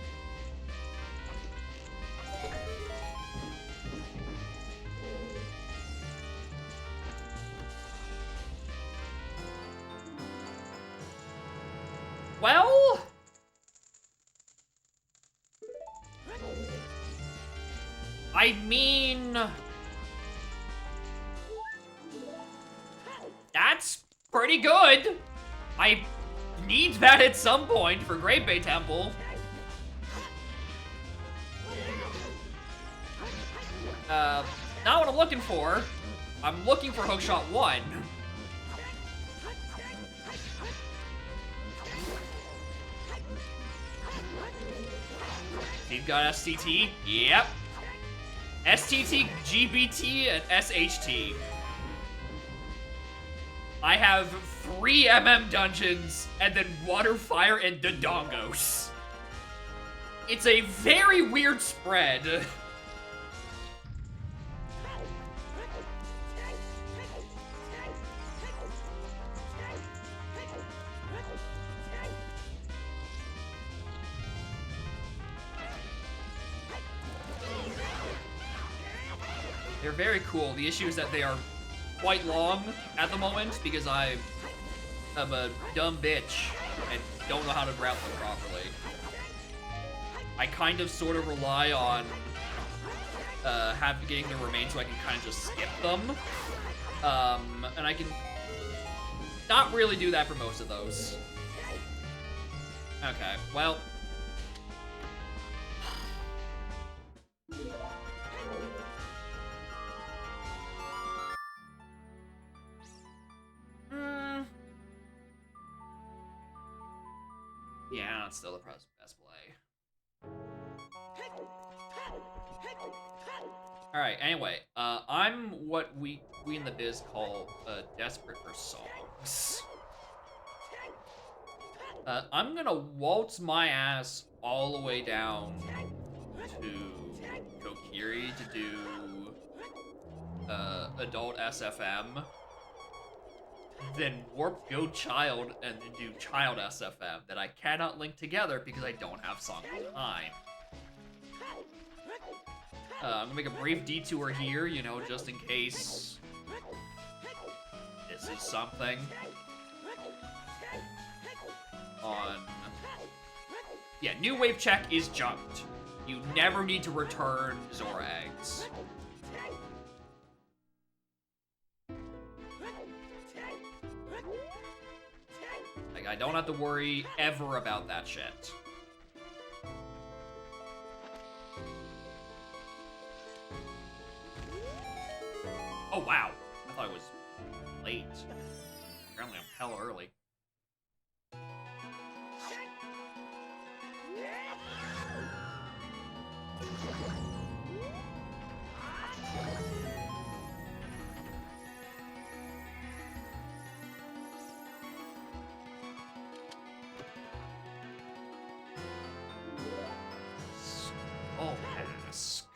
Well... I mean... That's pretty good. I need that at some point for Great Bay Temple. Not what I'm looking for. I'm looking for hookshot 1. You've got STT? Yep. STT, GBT, and SHT. I have 3 MM dungeons, and then Water, Fire, and Dodongos. It's a very weird spread. They're very cool. The issue is that they are quite long at the moment because I am a dumb bitch and don't know how to route them properly. I kind of sort of rely on getting the remain so I can kind of just skip them. And I can not really do that for most of those. Okay, well. Yeah, it's still the best play. Alright, anyway, I'm what we in the biz call desperate for songs. I'm gonna waltz my ass all the way down to Kokiri to do adult SFM. Then warp Go Child and then do Child SFM that I cannot link together because I don't have song time. I'm gonna make a brief detour here, you know, just in case this is something. Yeah, new wave check is jumped. You never need to return Zora eggs. I don't have to worry ever about that shit. Oh, wow. I thought it was late. Apparently I'm hella early. Oh, mask.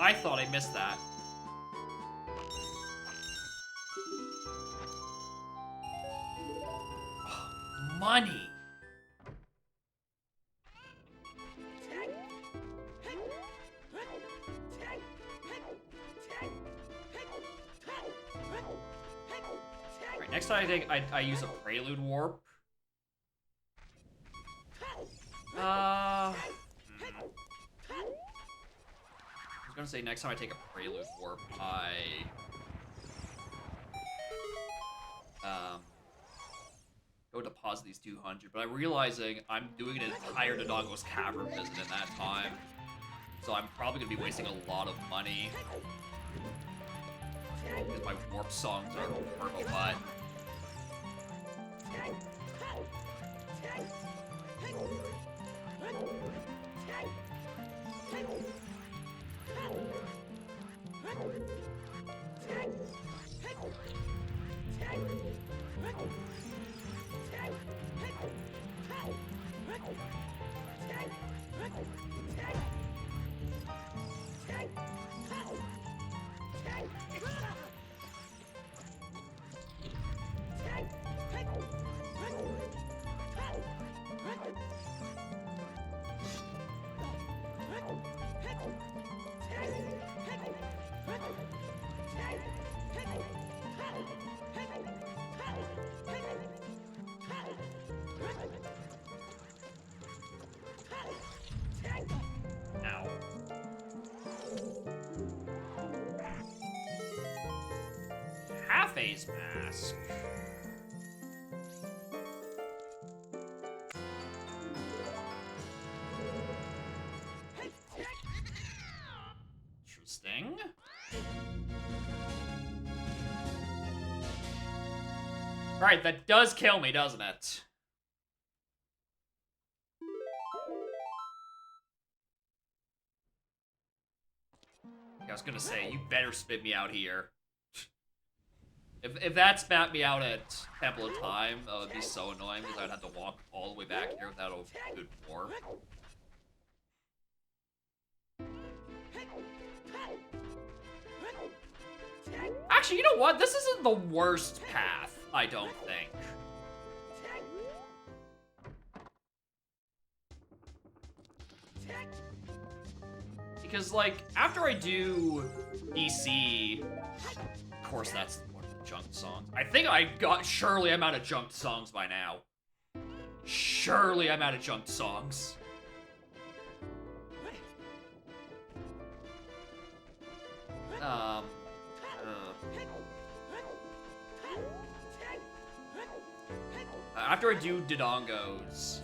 I thought I missed that. Money! Alright, next time I think I use a Prelude Warp. I was gonna say next time I take a Prelude Warp, go deposit these 200, but I'm realizing I'm doing an entire Dodongo's Cavern visit in that time. So I'm probably gonna be wasting a lot of money. Because my warp songs are purple butt. Face mask. Interesting. Right, that does kill me, doesn't it? I was gonna say, you better spit me out here. If that spat me out at Temple of Time, that would be so annoying because I'd have to walk all the way back here without a good warp. Actually, you know what? This isn't the worst path, I don't think. Because, like, after I do DC, of course that's one of the junked songs. I think surely I'm out of junked songs by now. Surely I'm out of junked songs. After I do Dodongos,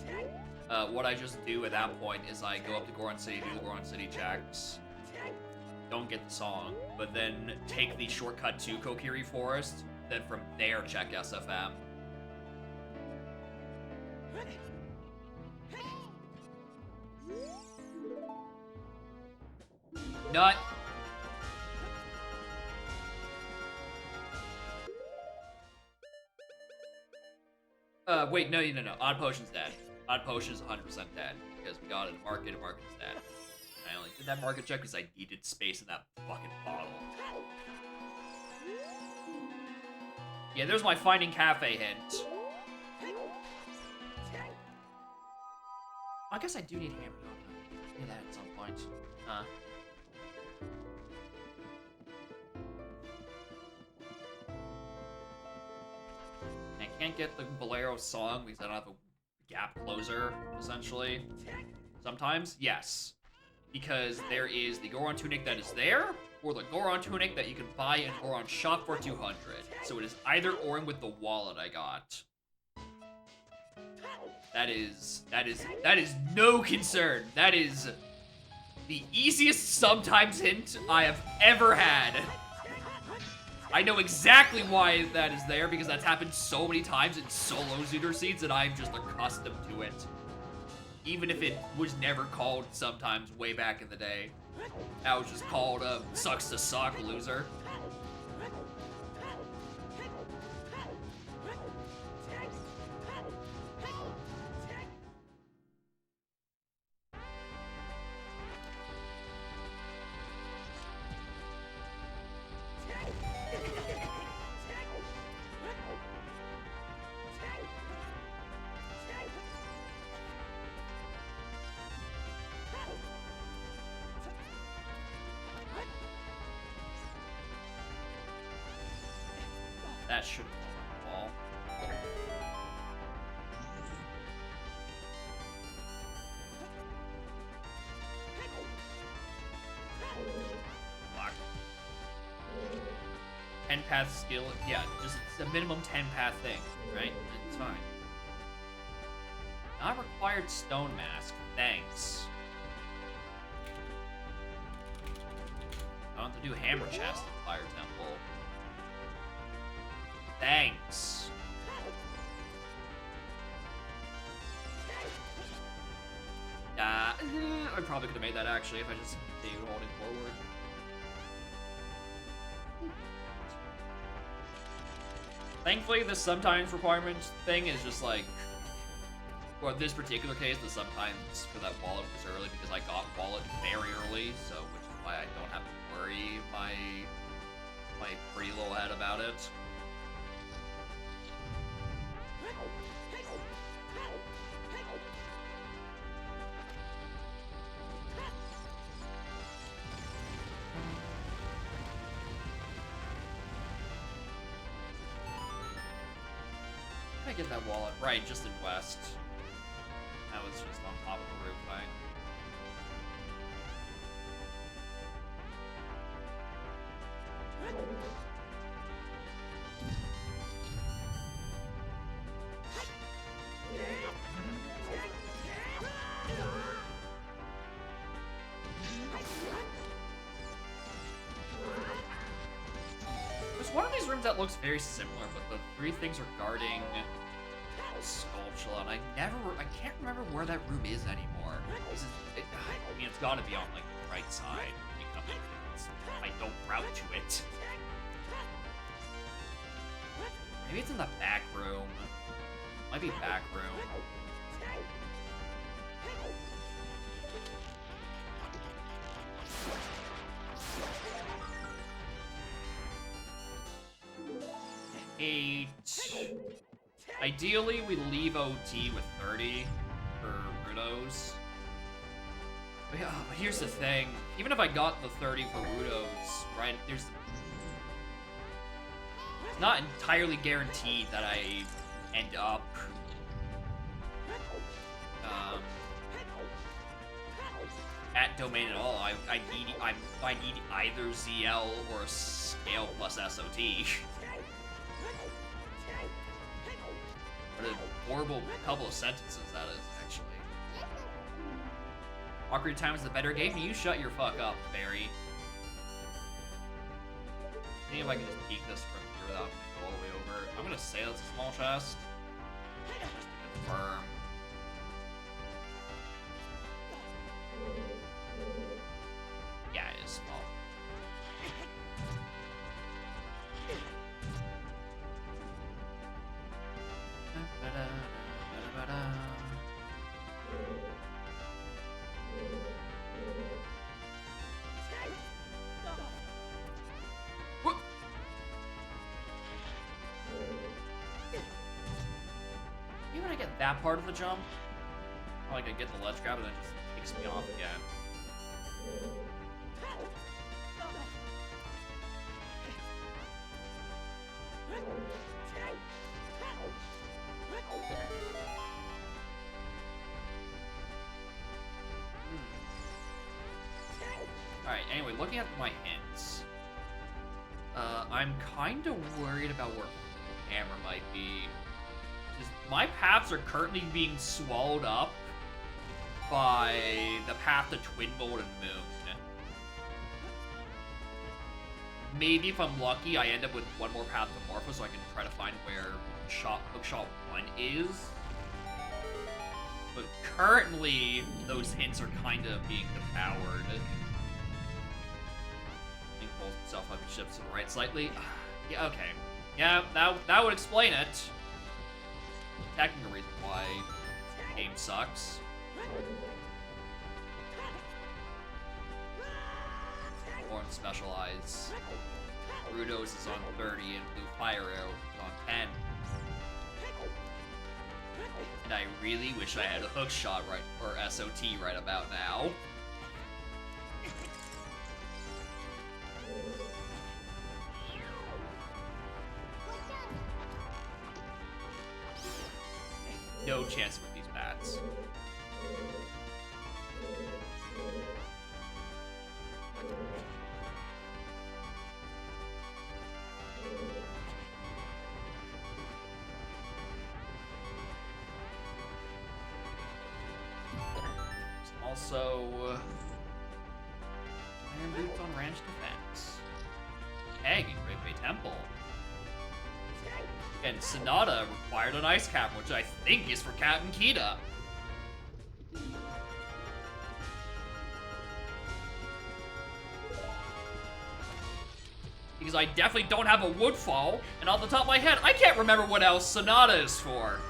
what I just do at that point is I go up to Goron City, do the Goron City checks, don't get the song, but then take the shortcut to Kokiri Forest, then from there check SFM. Nut. Wait, no. Odd Potion's dead. Odd Potion's 100% dead, because we got it at market, and market's dead. And I only did that market check because I needed space in that fucking bottle. Yeah, there's my Finding Cafe hint. I guess I do need Hammer, don't I? Need that at some point. I can't get the Bolero song because I don't have a gap closer, essentially. Sometimes, yes. Because there is the Goron tunic that is there, or the Goron tunic that you can buy in Goron shop for 200. So it is either or with the wallet I got. That is no concern. That is the easiest sometimes hint I have ever had. I know exactly why that is there, because that's happened so many times in solo Zooter seeds that I'm just accustomed to it. Even if it was never called sometimes way back in the day. That was just called sucks to suck, loser. that should have blown up the wall. Fuck. 10-path skill, yeah, just it's a minimum 10-path thing, right? It's fine. Not required stone mask, thanks. I don't have to do hammer chest in Fire Temple. Thanks. I probably could have made that actually if I just continued holding forward. Thankfully, the sometimes requirement thing is just like, well, in this particular case, the sometimes for that wallet was early because I got wallet very early, so which is why I don't have to worry my pretty little head about it. I get that wallet right, just in west. That was just on top of the roof thing. There's one of these rooms that looks very similar, but the three things are guarding Sculptula, and I can't remember where that room is anymore. I mean, it's gotta be on, like, the right side. I don't route to it. Maybe it's in the back room. Might be back room. Eight. Ideally, we leave OT with 30 for Rudos. But, yeah, but here's the thing. Even if I got the 30 for Rudos, right, it's not entirely guaranteed that I end up at Domain at all. I need either ZL or Scale plus SOT. What a horrible couple of sentences that is, actually. Ocarina of Time is the better game. You shut your fuck up, Barry. See if I can just peek this from here without having to go all the way over. I'm gonna say that's a small chest. Just to confirm. Yeah, it is small. Maybe when I get that part of the jump, like I get the ledge grab and then it just takes me off again. Alright, anyway, looking at my hints, I'm kind of worried about where Hammer might be. Just, my paths are currently being swallowed up by the path to Twin Mold and Moon. Maybe if I'm lucky, I end up with one more path to Morpho, so I can try to find where Hookshot 1 is. But currently, those hints are kind of being devoured. He pulls himself up and shifts to the right slightly. Yeah, okay. Yeah, that would explain it. Technical reason why the game sucks. Or in Specialize. Rudos is on 30 and Blue Fire Arrow is on 10. And I really wish I had a hook shot right or SOT right about now. chances with these bats. Also, Iron Boots on Ranch Defense. Egg in Great Bay Temple. And Sonata required an ice cap, which I think is for Captain Kita. Because I definitely don't have a Woodfall, and off the top of my head, I can't remember what else Sonata is for.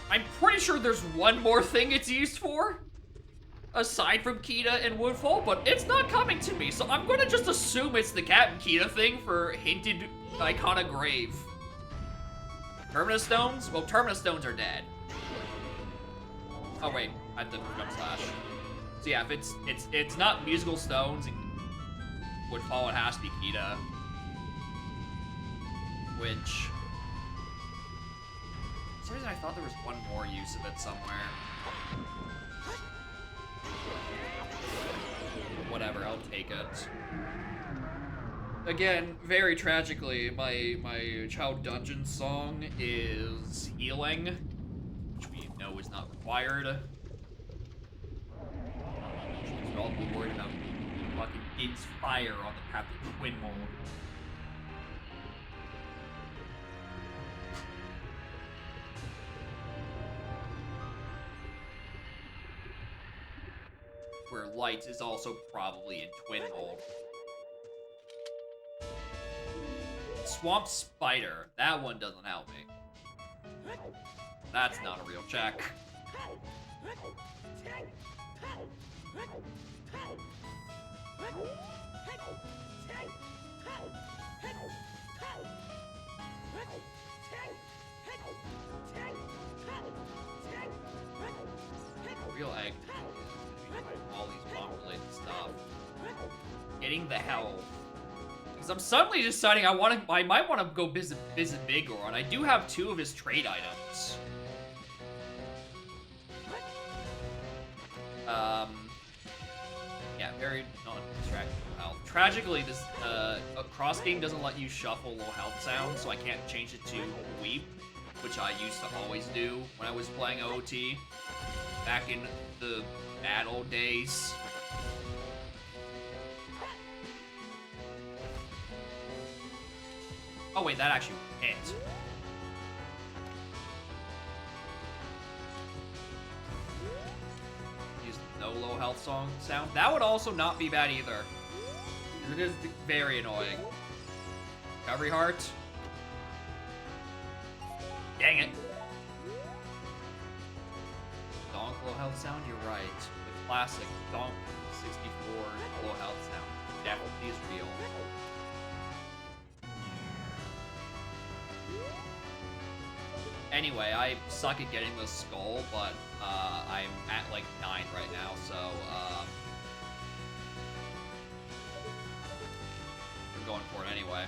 I'm pretty sure there's one more thing it's used for, aside from Kita and Woodfall, but it's not coming to me, so I'm gonna just assume it's the Captain Kita thing for hinted Icona Grave. Terminus Stones? Well, Terminus Stones are dead. Oh wait, I have to jump slash. So yeah, if it's not musical stones and Woodfall, it has to be Kita. Which, for some reason I thought there was one more use of it somewhere. Whatever, I'll take it. Again, very tragically, my Child Dungeon song is healing, which we know is not required. We're all worried about fucking Id's fire on the path of Twin Mold. Where Light is also probably in Twin Mold. Swamp Spider. That one doesn't help me. That's not a real check. Real egg. All these bomb-related stuff. Getting the hell. Because I'm suddenly deciding I might want to go visit Vigor, and I do have 2 of his trade items. Yeah, very non-distracting health. Tragically, this cross game doesn't let you shuffle low health sounds, so I can't change it to Weep, which I used to always do when I was playing OOT back in the bad old days. Oh wait, that actually hit. Use no low health sound. That would also not be bad either. It is very annoying. Recovery heart. Dang it. Donk low health sound, you're right. The classic Donk 64 low health sound definitely is real. Anyway, I suck at getting the skull, but I'm at like 9 right now, so we're going for it anyway.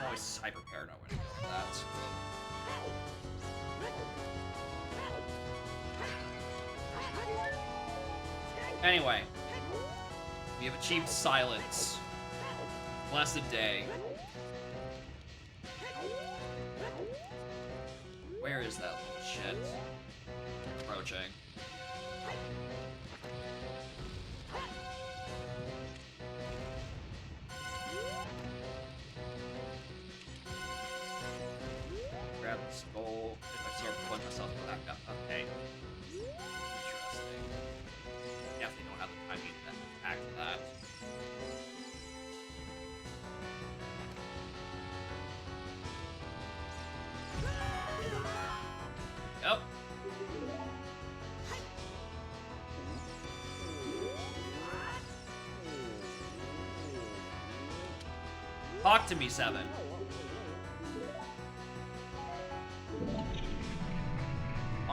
I'm always hyper paranoid when it comes to that. Anyway, we have achieved silence. Blessed day. Where is that little shit? Approaching. Grab the skull. If I start pulling myself back up. Okay. Interesting. Definitely don't have the time to act for that. Yep. Talk to me, 7.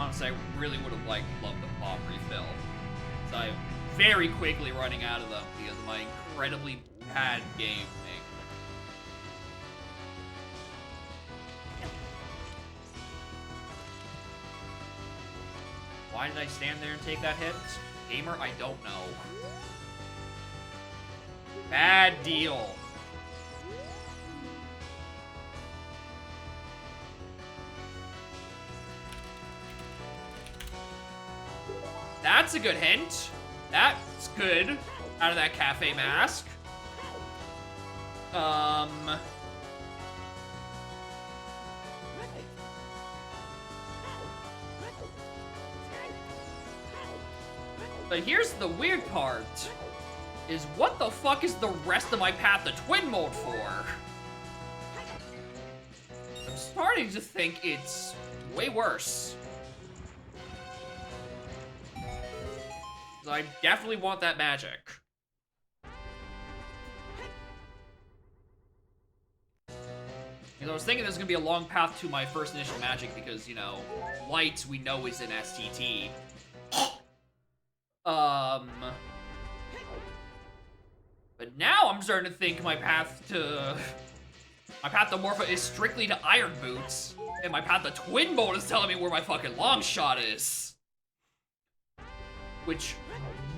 honestly, I really would have loved a bomb refill. So I'm very quickly running out of them because of my incredibly bad game. Why did I stand there and take that hit? Gamer, I don't know. Bad deal. That's a good hint. That's good. Out of that cafe mask. But here's the weird part, is what the fuck is the rest of my path to twin mode for? I'm starting to think it's way worse. So I definitely want that magic. Because I was thinking there's gonna be a long path to my first initial magic because, you know, light we know is an STT. But now I'm starting to think my path to Morpha is strictly to Iron Boots, and my path to Twin Mode is telling me where my fucking long shot is. Which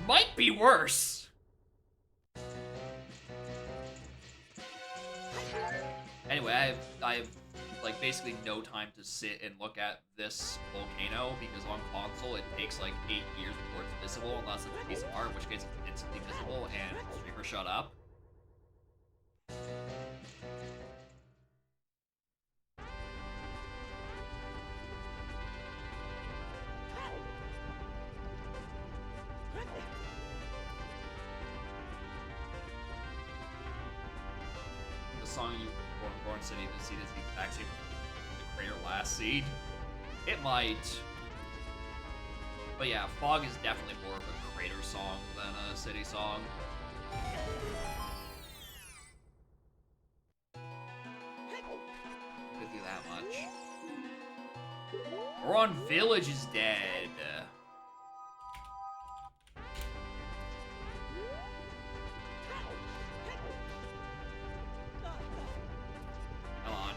might be worse. Anyway, I have like basically no time to sit and look at this volcano because on console it takes like 8 years before it's visible unless it's a piece of art, in which case it's instantly visible and streamer shut up. The song you Born City to see this exact same the Crater Last Seed. It might. But yeah, Fog is definitely more of a Crater song than a City song. With you that much. Oron Village is dead. Come on.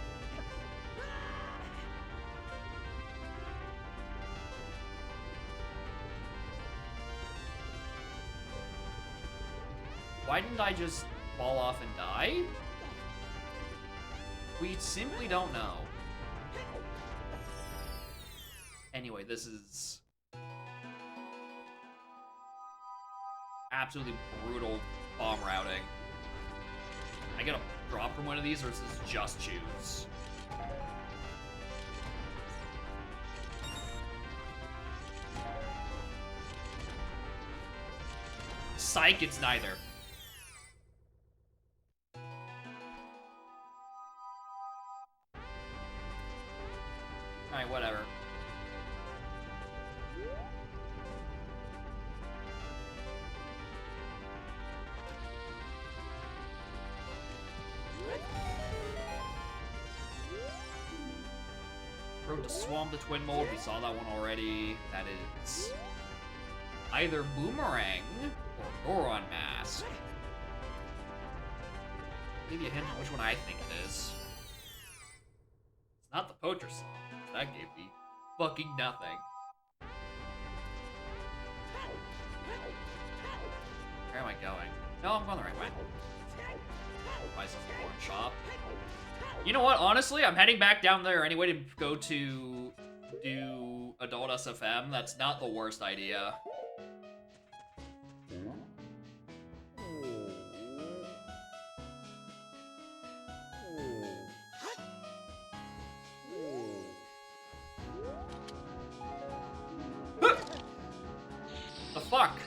Why didn't I just fall off and die? We simply don't know. Anyway, this is absolutely brutal bomb routing. I get a drop from one of these, or is this just choose? Psych, it's neither. Alright, whatever. Road to Swamp the Twin Mold, we saw that one already. That is either Boomerang or Goron Mask. Give you a hint on which one I think it is. It's not the Poacher song. That gave me fucking nothing. Where am I going? No, I'm going the right way. Buy some corn shop. You know what? Honestly, I'm heading back down there anyway to go to do Adult SFM. That's not the worst idea. The fuck?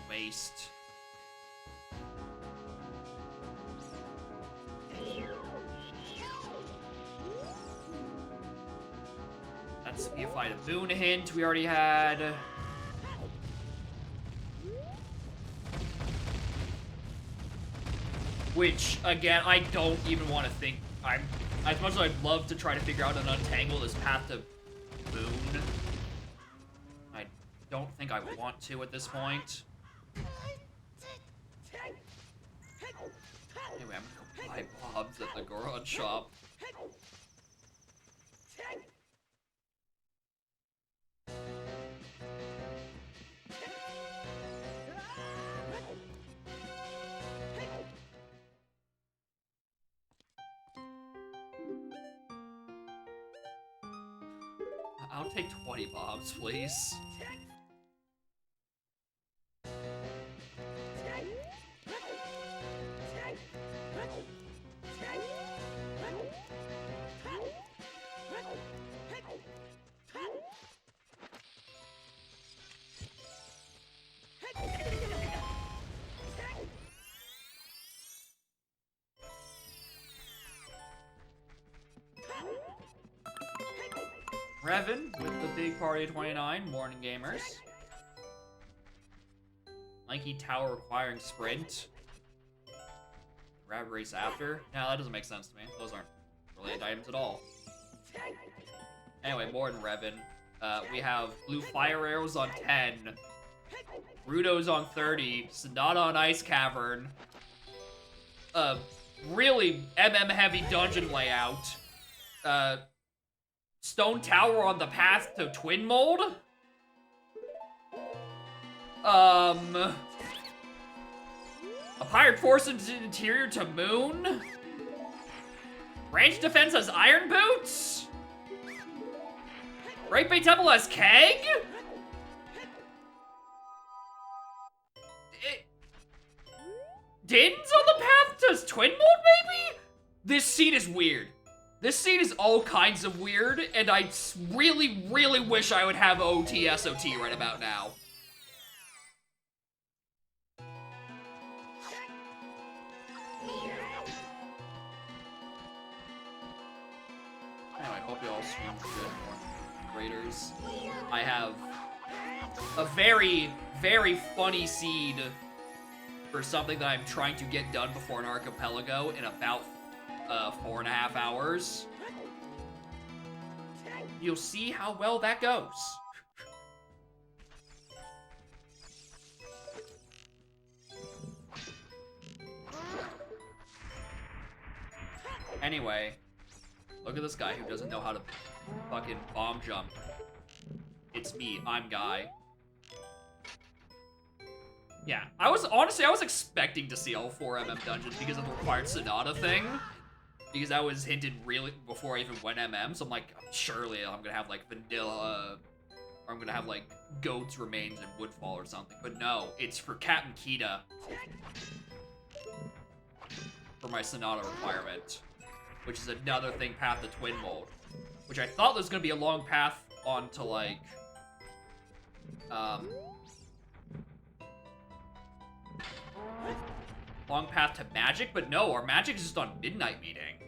Waste. Maybe if I had a boon hint we already had. Which, again, I don't even want to think. As much as I'd love to try to figure out and untangle this path to boon, I don't think I want to at this point. Anyway, I'm gonna go buy bobs at the garage shop. I'll take 20 bobs, please. Revan with the big party of 29, morning gamers. Lanky tower requiring sprint. Grab race after. No, that doesn't make sense to me. Those aren't related items at all. Anyway, more than Revan. We have blue fire arrows on 10. Rudo's on 30. Sonata on Ice Cavern. Really MM heavy dungeon layout. Stone Tower on the path to Twin Mold? A Pirate Force interior to Moon? Range Defense has Iron Boots? Great Bay Temple has Keg? Din's on the path to Twin Mold, maybe? This scene is weird. This scene is all kinds of weird, and I really, really wish I would have OTSOT right about now. Anyway, I hope you all swim good graders. I have a very, very funny seed for something that I'm trying to get done before an archipelago in about 4.5 hours. You'll see how well that goes. Anyway, look at this guy who doesn't know how to fucking bomb jump. It's me, I'm Guy. Yeah, I was expecting to see all 4 MM dungeons because of the required Sonata thing. Because that was hinted really before I even went MM, so I'm like, surely I'm gonna have like vanilla, or I'm gonna have like goat's remains and woodfall or something. But no, it's for Captain Kita for my Sonata requirement, which is another thing path to Twin Mold, which I thought was gonna be a long path onto like, long path to magic, but no, our magic is just on Midnight Meeting.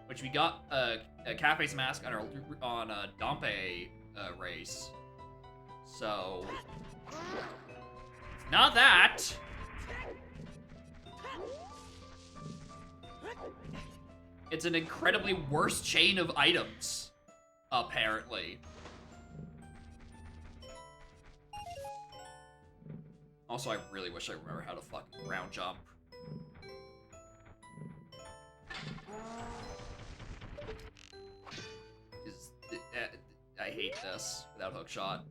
Which we got a Cafe's Mask on a Dompe race. So, not that. It's an incredibly worse chain of items, apparently. Also, I really wish I remember how to fucking ground jump. I hate this without hookshot.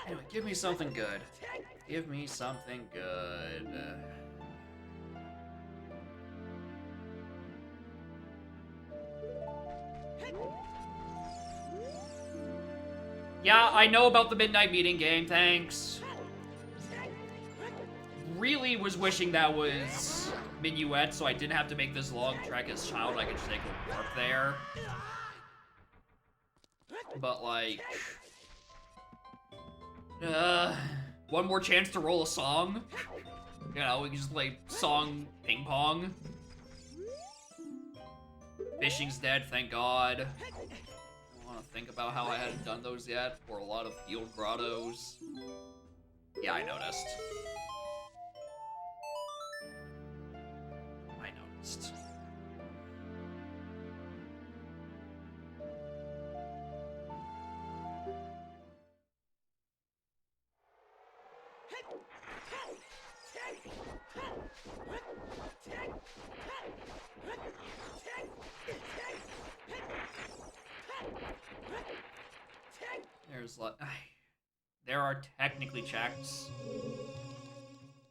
Anyway, give me something good. Give me something good. Yeah, I know about the Midnight Meeting game, thanks. Really was wishing that was minuet, so I didn't have to make this long trek as child. I could just take a warp there. But, like... one more chance to roll a song. You know, we can just play song ping pong. Fishing's dead, thank God. I don't want to think about how I hadn't done those yet, or a lot of field grottos. Yeah, I noticed. I noticed. There's like, there are technically checks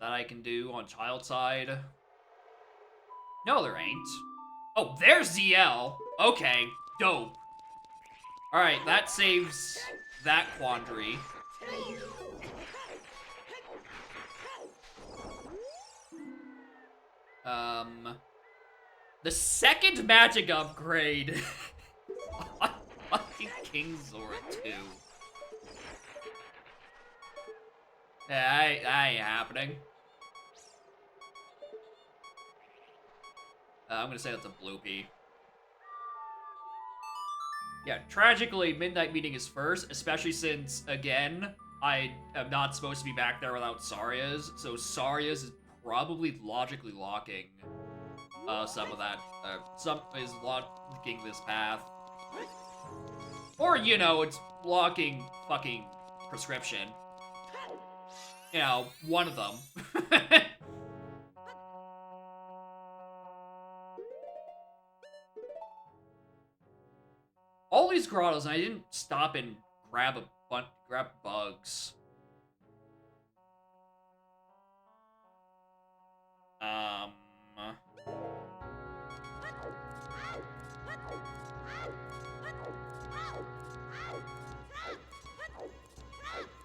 that I can do on child side. No, there ain't. Oh, there's ZL. Okay, dope. All right, that saves that quandary. The second magic upgrade on fucking King Zora 2. Yeah, that ain't happening. I'm gonna say that's a bloopy. Yeah, tragically, Midnight Meeting is first, especially since, again, I am not supposed to be back there without Sarya's, so Sarya's is probably logically locking some of that, some is locking this path. Or, you know, it's locking fucking prescription. You know, one of them. All these grottos, and I didn't stop and grab bugs.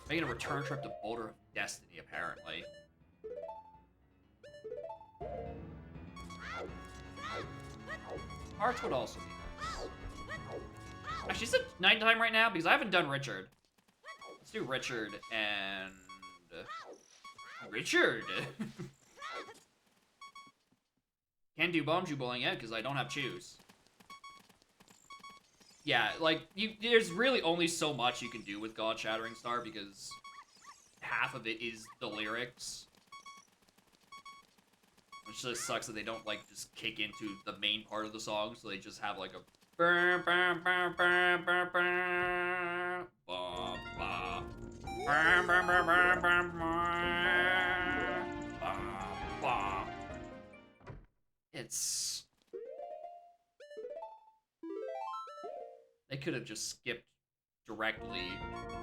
Making a return trip to Boulder of Destiny, apparently. Hearts would also be nice. Actually, is it nighttime right now? Because I haven't done Richard. Let's do Richard and... Richard! Can't do Bombju Bowling yet because I don't have Choose. Yeah, like, there's really only so much you can do with God Shattering Star because half of it is the lyrics. Which just sucks that they don't, like, just kick into the main part of the song, so they just have, like, a... It's... They could have just skipped directly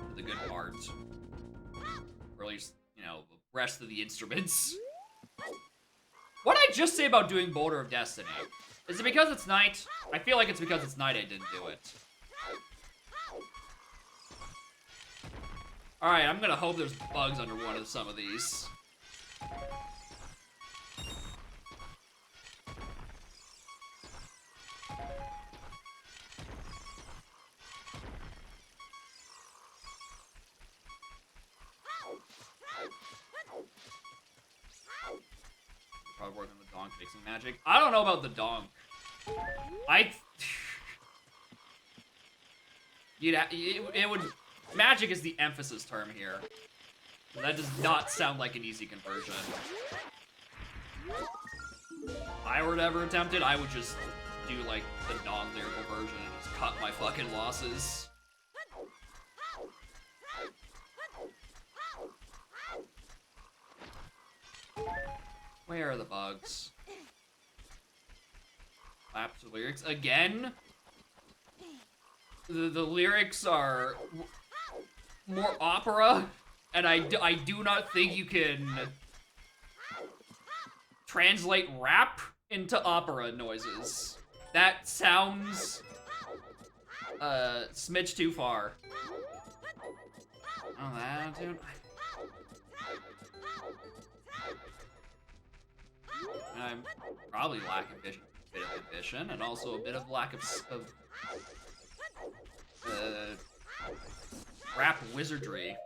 to the good part. Or at least, you know, the rest of the instruments. What did I just say about doing Boulder of Destiny? Is it because it's night? I feel like it's because it's night I didn't do it. Alright, I'm gonna hope there's bugs under one of some of these. Probably working on the donk fixing magic. I don't know about the donk. It would... Magic is the emphasis term here. So that does not sound like an easy conversion. If I were to ever attempt it, I would just do, like, the non-lyrical version and just cut my fucking losses. Where are the bugs? Laps of lyrics. Again? The lyrics are more opera, and I do not think you can translate rap into opera noises. That sounds smidge too far. Oh, that, dude. I'm probably lack a bit of ambition, and also a bit of lack of rap wizardry.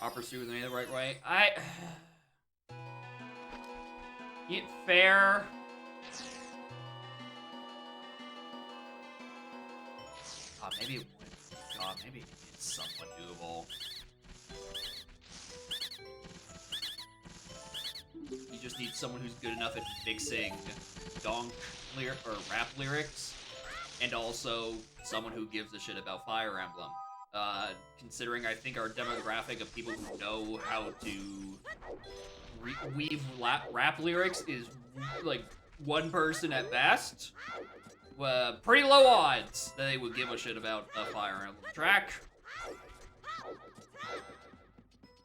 I'll pursue me the right way. Fair. Maybe it would. God, maybe it's somewhat doable. You just need someone who's good enough at mixing rap lyrics, and also someone who gives a shit about Fire Emblem. Considering I think our demographic of people who know how to weave rap lyrics is like one person at best, pretty low odds that they would give a shit about a Fire Emblem track.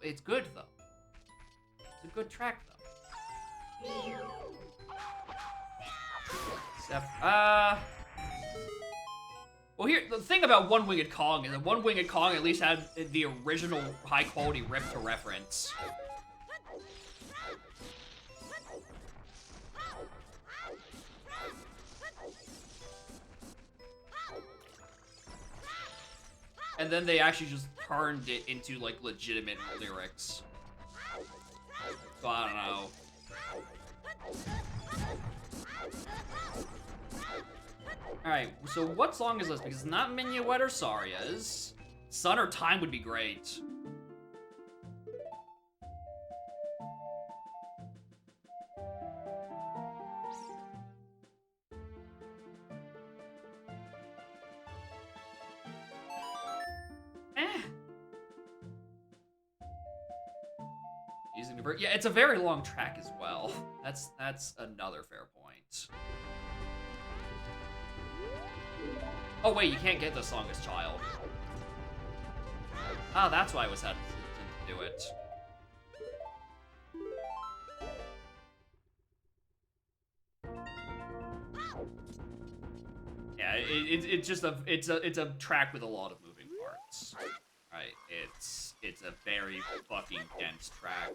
It's good though. It's a good track though. Well, here, the thing about One-Winged Kong is that One-Winged Kong at least had the original high-quality rip to reference. And then they actually just turned it into, like, legitimate lyrics. So, I don't know. Alright, so what song is this? Because it's not Minuet or Saria's. Sun or Time would be great. Using the bird. Yeah, it's a very long track as well. That's another fair point. Oh wait, you can't get the song as child. Ah, that's why I was hesitant to do it. Yeah, it's just it's a track with a lot of moving parts. Right, it's a very fucking dense track.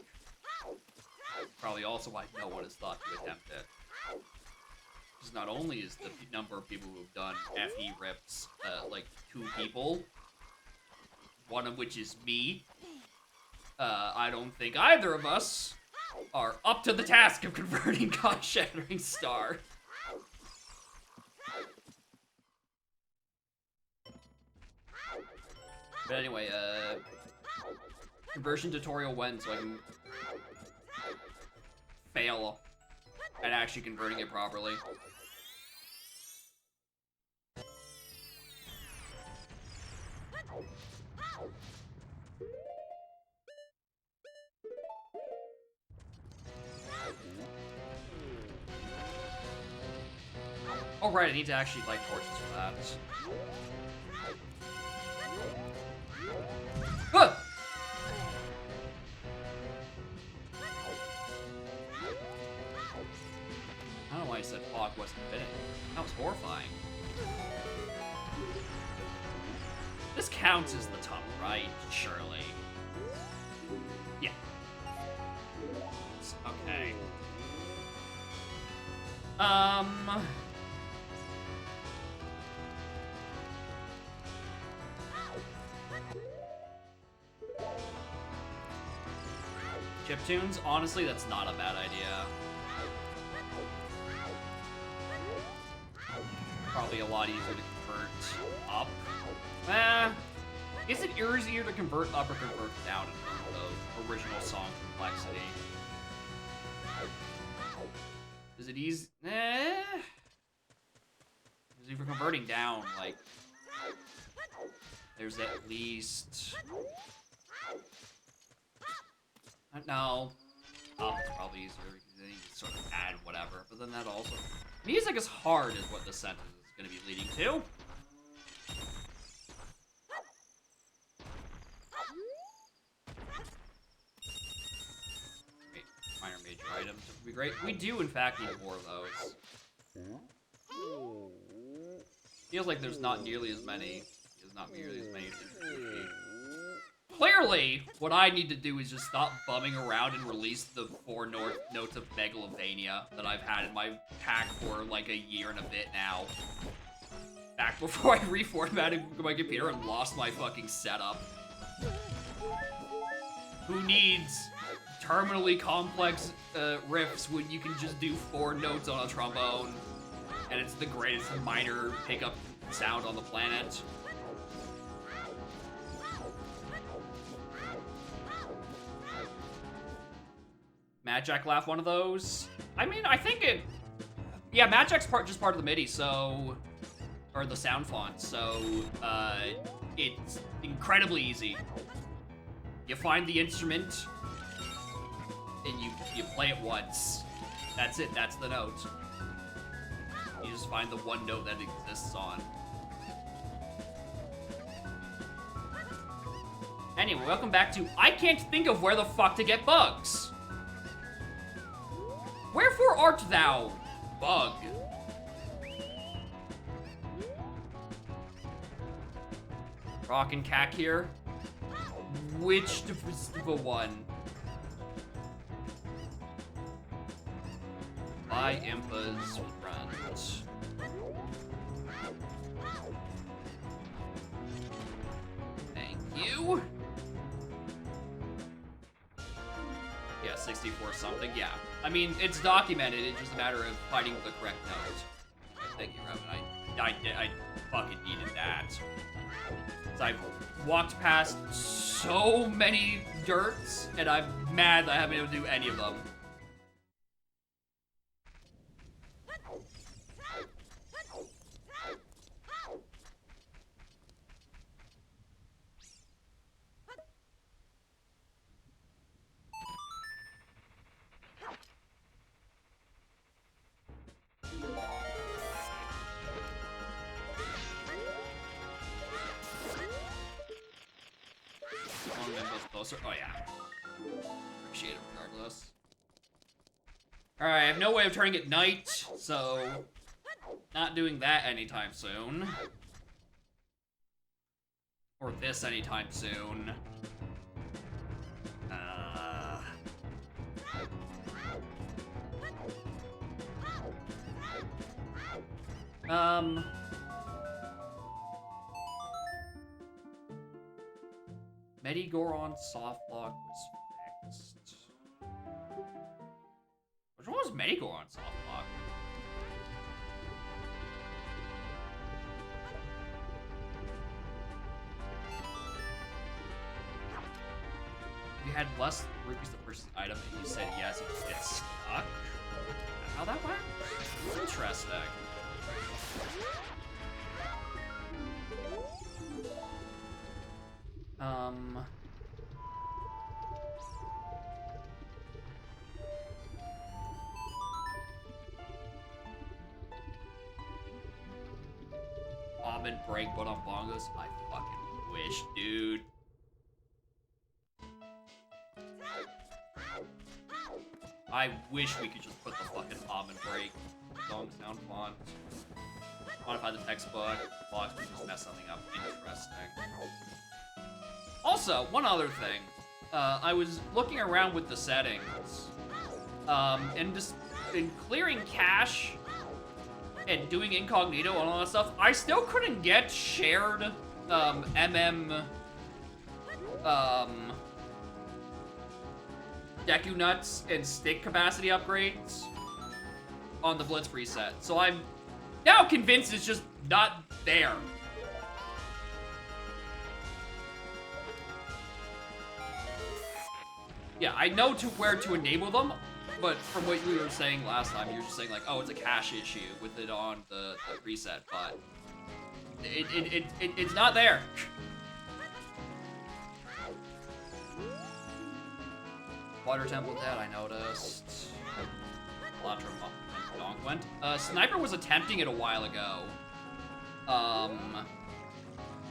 Probably also why no one has thought to attempt it. Because not only is the number of people who have done FE rips, like 2 people, one of which is me, I don't think either of us are up to the task of converting God-Shattering Star. But anyway, conversion tutorial when, so I can fail at actually converting it properly. Oh right, I need to actually light torches for that. Huh! I don't know why I said fog wasn't fitting. That was horrifying. This counts as the tunnel, right? Surely. Yeah. Okay. Chiptunes? Honestly, that's not a bad idea. Probably a lot easier to convert up. Is it easier to convert up or convert down in terms of original song complexity? Is it easy? Because if you're converting down, like, there's at least... No. Up is probably easier because then you can sort of add whatever. But then that also... Music is hard is what the sentence is going to be leading to. Minor major items would be great. We do, in fact, need more of those. Feels like there's not nearly as many. There's not nearly as many as there should be. clearly, what I need to do is just stop bumming around and release the 4 notes of Megalovania that I've had in my pack for like a year and a bit now. Back before I reformatted my computer and lost my fucking setup. Who needs terminally complex riffs when you can just do 4 notes on a trombone and it's the greatest minor pickup sound on the planet? Mad Jack laugh one of those? I mean, I think it... Yeah, Mad Jack's just part of the MIDI, so... Or the sound font, so... It's incredibly easy. You find the instrument, and you play it once. That's it, that's the note. You just find the one note that exists on. Anyway, welcome back to I can't think of where the fuck to get bugs. Wherefore art thou, bug? Rock and Cack here. Which the one? By Impa's friend. Thank you. Yeah, 64 something, yeah. I mean, it's documented, it's just a matter of finding the correct note. Thank you, Robin. I fucking needed that. So I've walked past so many dirts, and I'm mad that I haven't been able to do any of them. Closer. Oh yeah. Appreciate it regardless. Alright, I have no way of turning it night, so not doing that anytime soon. Or this anytime soon. Medigoron soft lock was fixed. Which one was Medigoron soft lock? If you had less rupees to purchase the item and you said yes, you just get stuck? How that works? Interesting. Almond break, but on bongos? I fucking wish, dude. I wish we could just put the fucking almond break song sound font. Modify the textbook. Blocks, we just mess something up. Interesting. Also, one other thing. I was looking around with the settings. And just in clearing cache and doing incognito and all that stuff, I still couldn't get shared Deku Nuts and stick capacity upgrades on the Blitz reset. So I'm now convinced it's just not there. Yeah, I know where to enable them, but from what we were saying last time, you were just saying like, oh, it's a cache issue with it on the reset, but it's not there. Water Temple dead, I noticed. Elantra and Donk went. Sniper was attempting it a while ago. And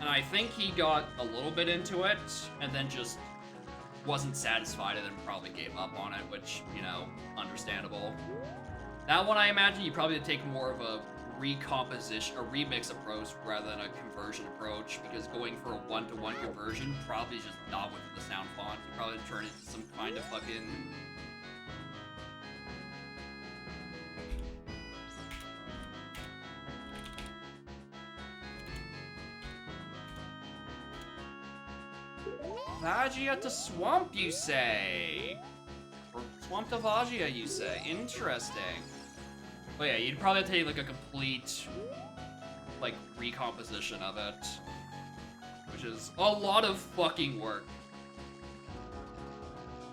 I think he got a little bit into it, and then just wasn't satisfied and then probably gave up on it, which, you know, understandable. That one, I imagine, you probably take more of a recomposition, a remix approach rather than a conversion approach, because going for a one-to-one conversion probably just not within the sound font. You probably turn it into some kind of fucking... Vagia to Swamp, you say? Or Swamp to Vagia, you say? Interesting. But yeah, you'd probably take like a complete, like, recomposition of it. Which is a lot of fucking work.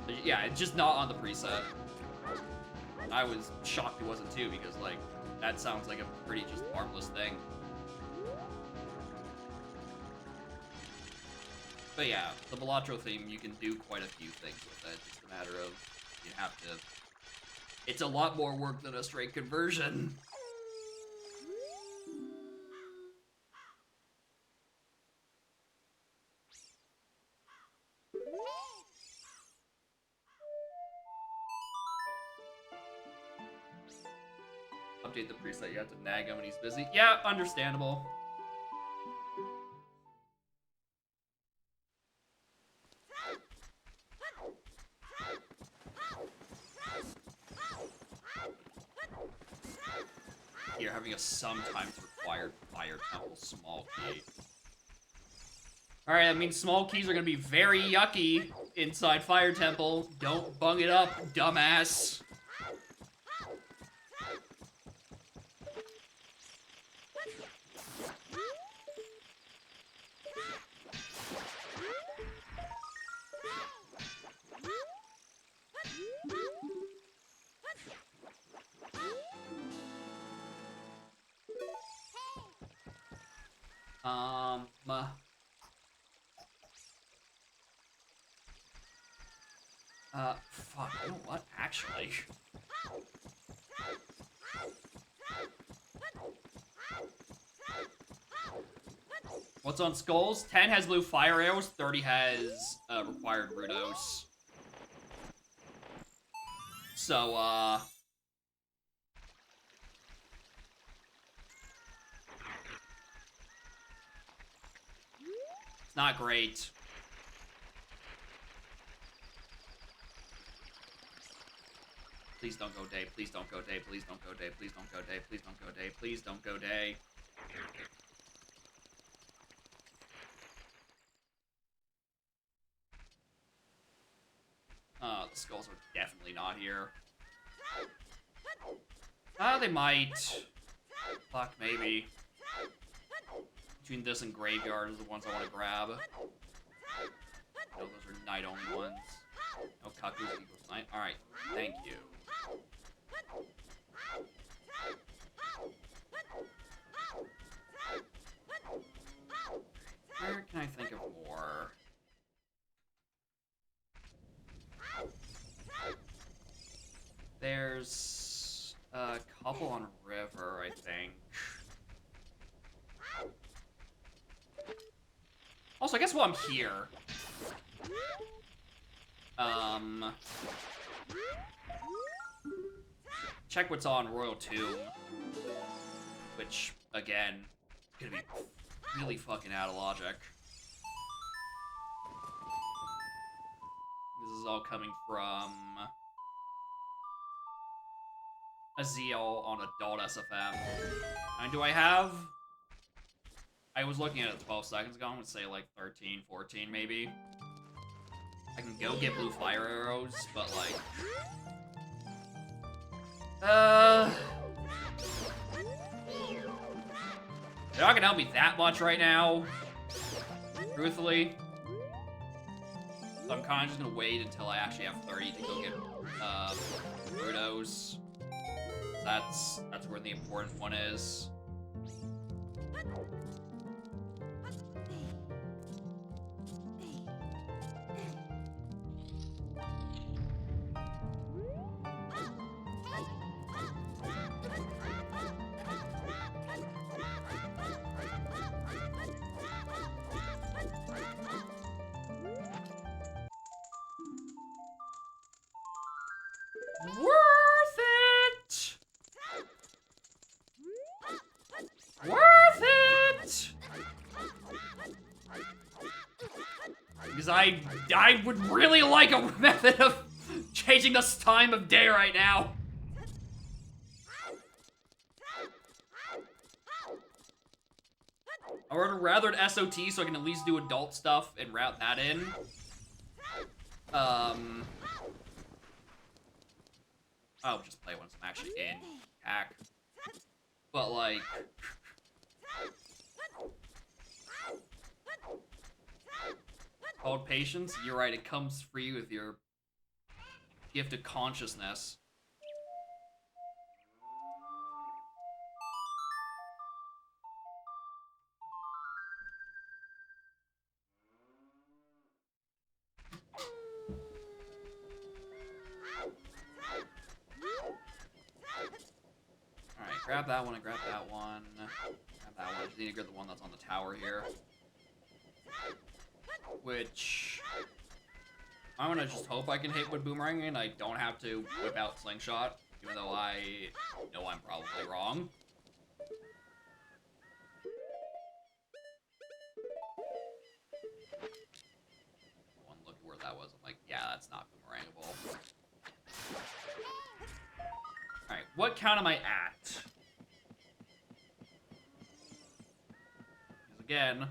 But yeah, it's just not on the preset. I was shocked it wasn't too, because, like, that sounds like a pretty just harmless thing. But yeah, the Balatro theme, you can do quite a few things with it. It's a matter of, you have to... It's a lot more work than a straight conversion. Update the preset, you have to nag him when he's busy. Yeah, understandable. You're having a sometimes required fire temple small key. Alright, that means small keys are gonna be very yucky inside fire temple. Don't bung it up, dumbass. Fuck, you know what, actually? What's on skulls? 10 has blue fire arrows, 30 has, required Rudos. So, it's not great. Please don't go day, please don't go day, please don't go day, please don't go day, please don't go day, please don't go day. The skulls are definitely not here. They might. Fuck, maybe. Between this and Graveyard is the ones I want to grab. No, those are night-only ones. No Kaku's equals night. Alright, thank you. Where can I think of more? There's a couple on River, I think. Also, I guess while I'm here, check what's on Royal Tomb, which, again, is gonna be really fucking out of logic. This is all coming from Aziel on Adult SFM. And do I have... I was looking at it 12 seconds ago, I would say like 13, 14 maybe. I can go get blue fire arrows, but like... They're not gonna help me that much right now, truthfully. So I'm kind of just gonna wait until I actually have 30 to go get, Rudos. That's where the important one is. Worth it! Because I would really like a method of changing the time of day right now. I would rather an SOT so I can at least do adult stuff and route that in. I'll just play once I'm actually in hack. But like, called patience. You're right. It comes free with your gift of consciousness. Alright, grab that one and grab that one. Grab that one. I just need to grab the one that's on the tower here. Which I'm gonna just hope I can hit with boomerang and I don't have to whip out slingshot, even though I know I'm probably wrong. One look at where that was, I'm like, yeah, that's not boomerangable. Alright, what count am I at? Because again,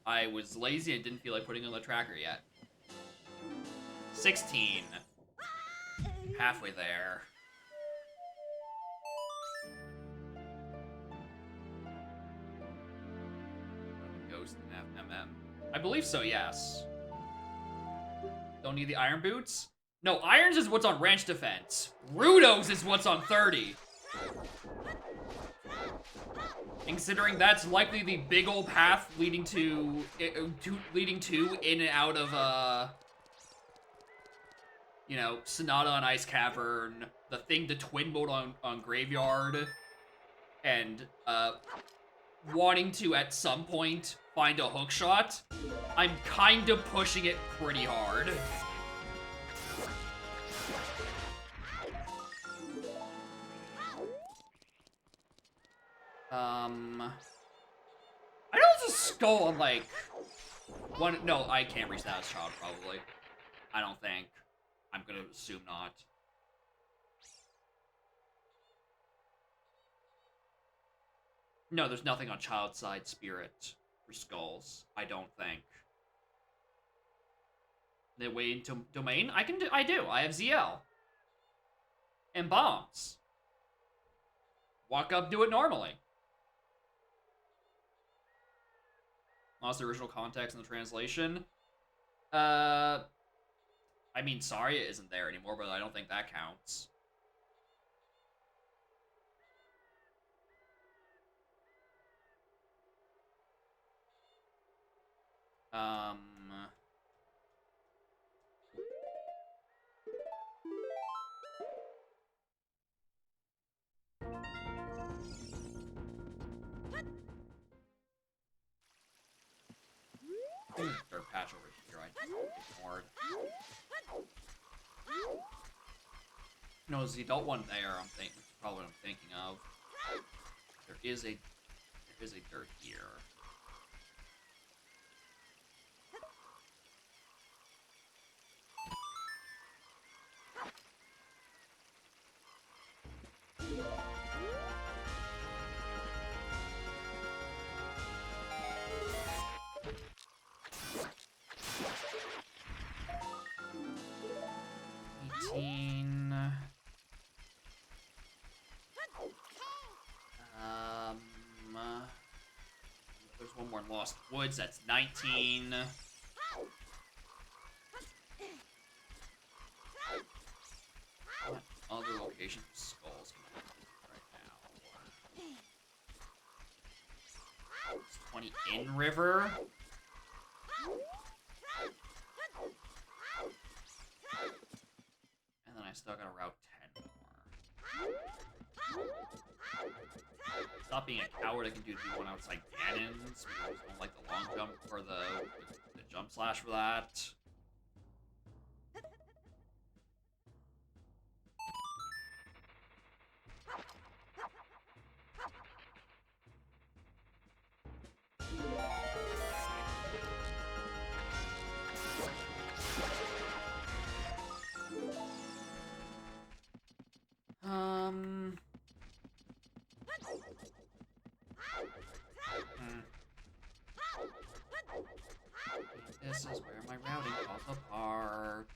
I was lazy and didn't feel like putting on the tracker yet. 16. Halfway there. Ghost and FMM. I believe so, yes. Don't need the iron boots? No, irons is what's on ranch defense. Rudos is what's on 30. Considering that's likely the big old path leading to in and out of you know, Sonata on Ice Cavern, the twin mode on Graveyard, and wanting to at some point find a hook shot, I'm kind of pushing it pretty hard. I know it's a skull on like one. No, I can't reach that as child probably. I don't think. I'm gonna assume not. No, there's nothing on child side spirit for skulls. I don't think. The way into domain, I can do. I do. I have ZL and bombs. Walk up, do it normally. Lost the original context in the translation. I mean, sorry it isn't there anymore, but I don't think that counts. There's a patch over here I ignored. No, it's the adult one there. I'm thinking probably what I'm thinking of. There is a dirt here. There's one more in Lost Woods. That's 19. What other location for skulls can I do right now? It's 20 in river. And then I still gotta route 10 more. Stop being a coward, I can do one outside cannons. I don't like the long jump or the jump slash for that. This is where my routing falls apart.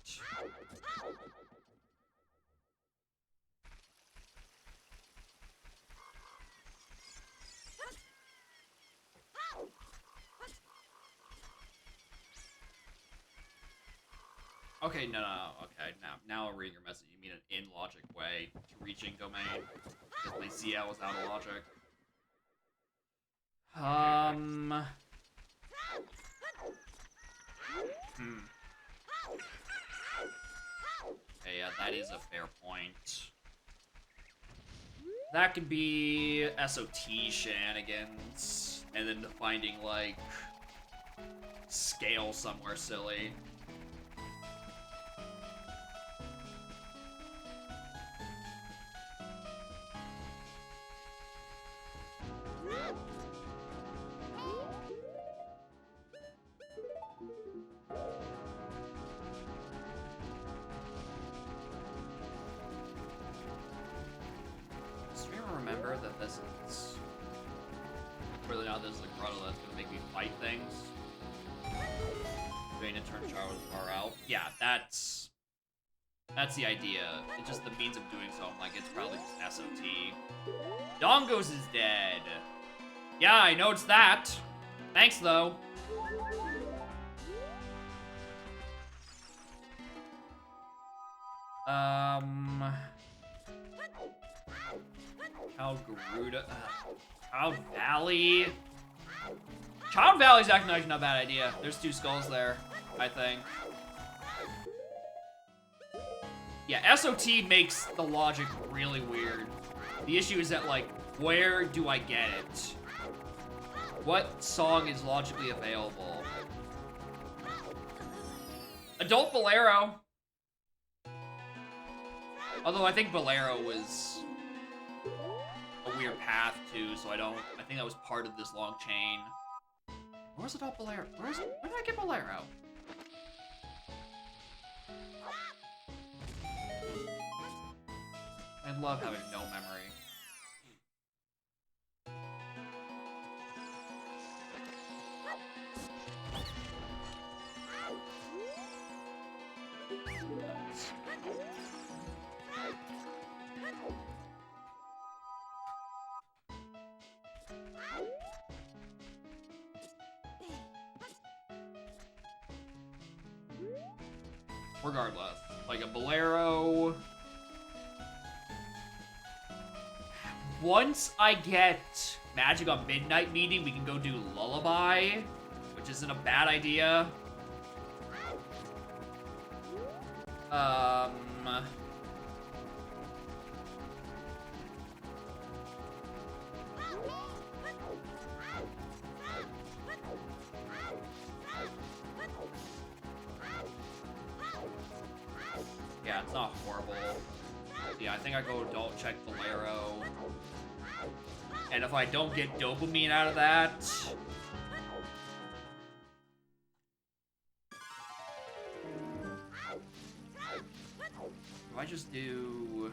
Okay, no. Okay, now I'll read your message. You mean an in-logic way to reaching domain? Because my CL was out of logic. Okay, yeah, that is a fair point. That could be SOT shenanigans, and then finding, like, scale somewhere silly. Remember that this is really not this is the grotto that's gonna make me fight things. Going to turn Charles far out. Yeah, that's the idea. It's just the means of doing so. I'm like, it's probably just SOT. Dongos is dead. Yeah, I know it's that. Thanks though. Child Garuda. Child Valley. Child Valley's actually not a bad idea. There's 2 skulls there, I think. Yeah, SOT makes the logic really weird. The issue is that, like, where do I get it? What song is logically available? Adult Bolero. Although I think Bolero was a weird path too, so I think that was part of this long chain. Where's Adult Bolero? Where did I get Bolero? I love having no memory. Regardless, like a Bolero. Once I get Magic on Midnight Meeting, we can go do Lullaby, which isn't a bad idea. Yeah, it's not horrible. Yeah, I think I go Adult check Bolero. And if I don't get dopamine out of that... do I just do...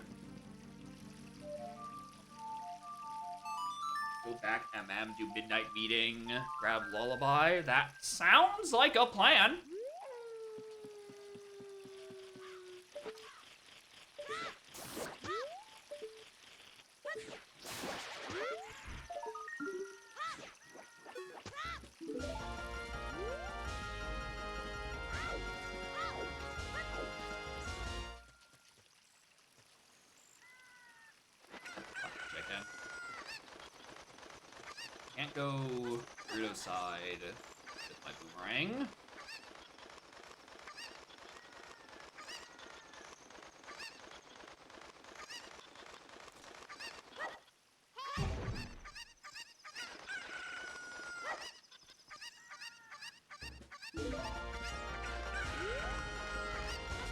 go back MM, do Midnight Meeting, grab Lullaby? That sounds like a plan. Can't go Gerudo side with my boomerang.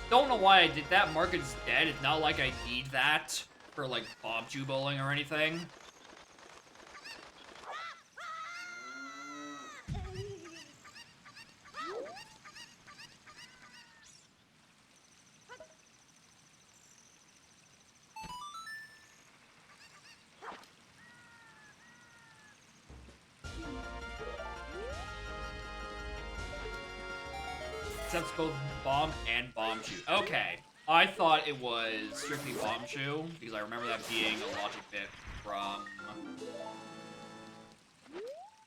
Don't know why I did that. Market's dead. It's not like I need that for, like, Bob Chew bowling or anything. Except both bomb and bomb shoot. Okay. I thought it was strictly bomb shoe, because I remember that being a logic bit from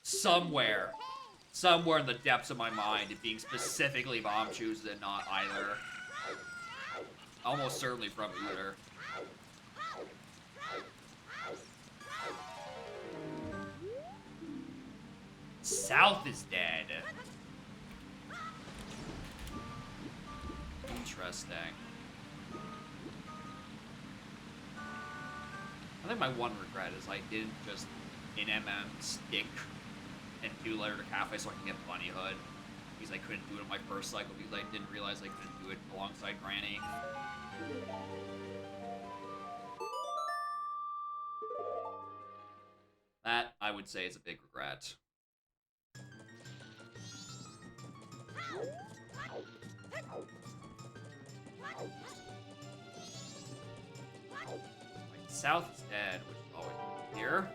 somewhere in the depths of my mind, it being specifically bomb shoes and not either. Almost certainly from either. South is dead. Interesting. I think my one regret is I didn't just in MM stick and do Laird Cafe so I can get Bunny Hood. Because I couldn't do it on my first cycle because I didn't realize I couldn't do it alongside Granny. That, I would say, is a big regret. South is dead, which is always here.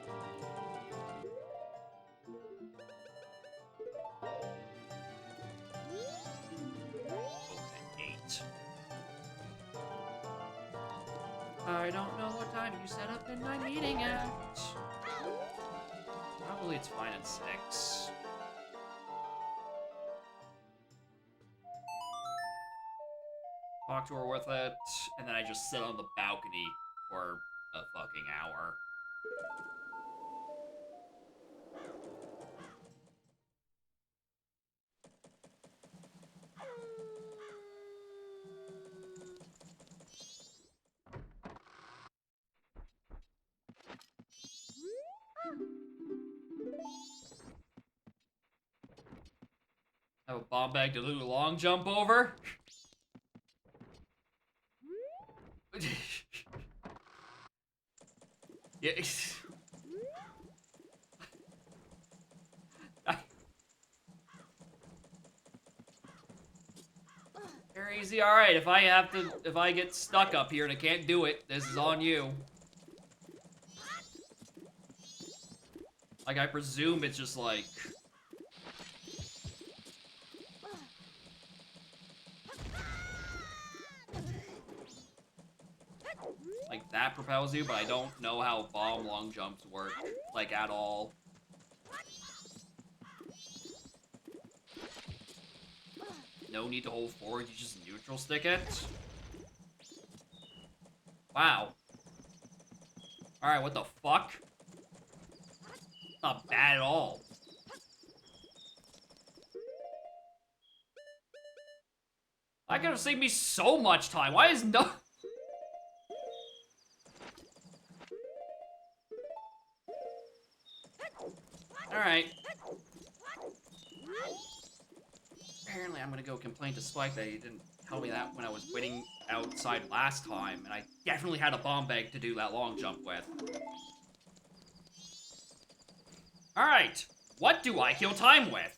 Okay, 8. I don't know what time you set up in my meeting at. Probably it's fine at 6. Talk to her with it, and then I just sit on the balcony for a fucking hour. Have a bomb bag to do a long jump over? Yeah. Very easy. All right. If I get stuck up here and I can't do it, this is on you. Like, I presume it's just like. Like, that propels you, but I don't know how bomb long jumps work, like, at all. No need to hold forward, you just neutral stick it. Wow. Alright, what the fuck? Not bad at all. That could have saved me so much time. Why is no... Alright. Apparently I'm gonna go complain to Spike that he didn't tell me that when I was waiting outside last time, and I definitely had a bomb bag to do that long jump with. Alright, what do I kill time with?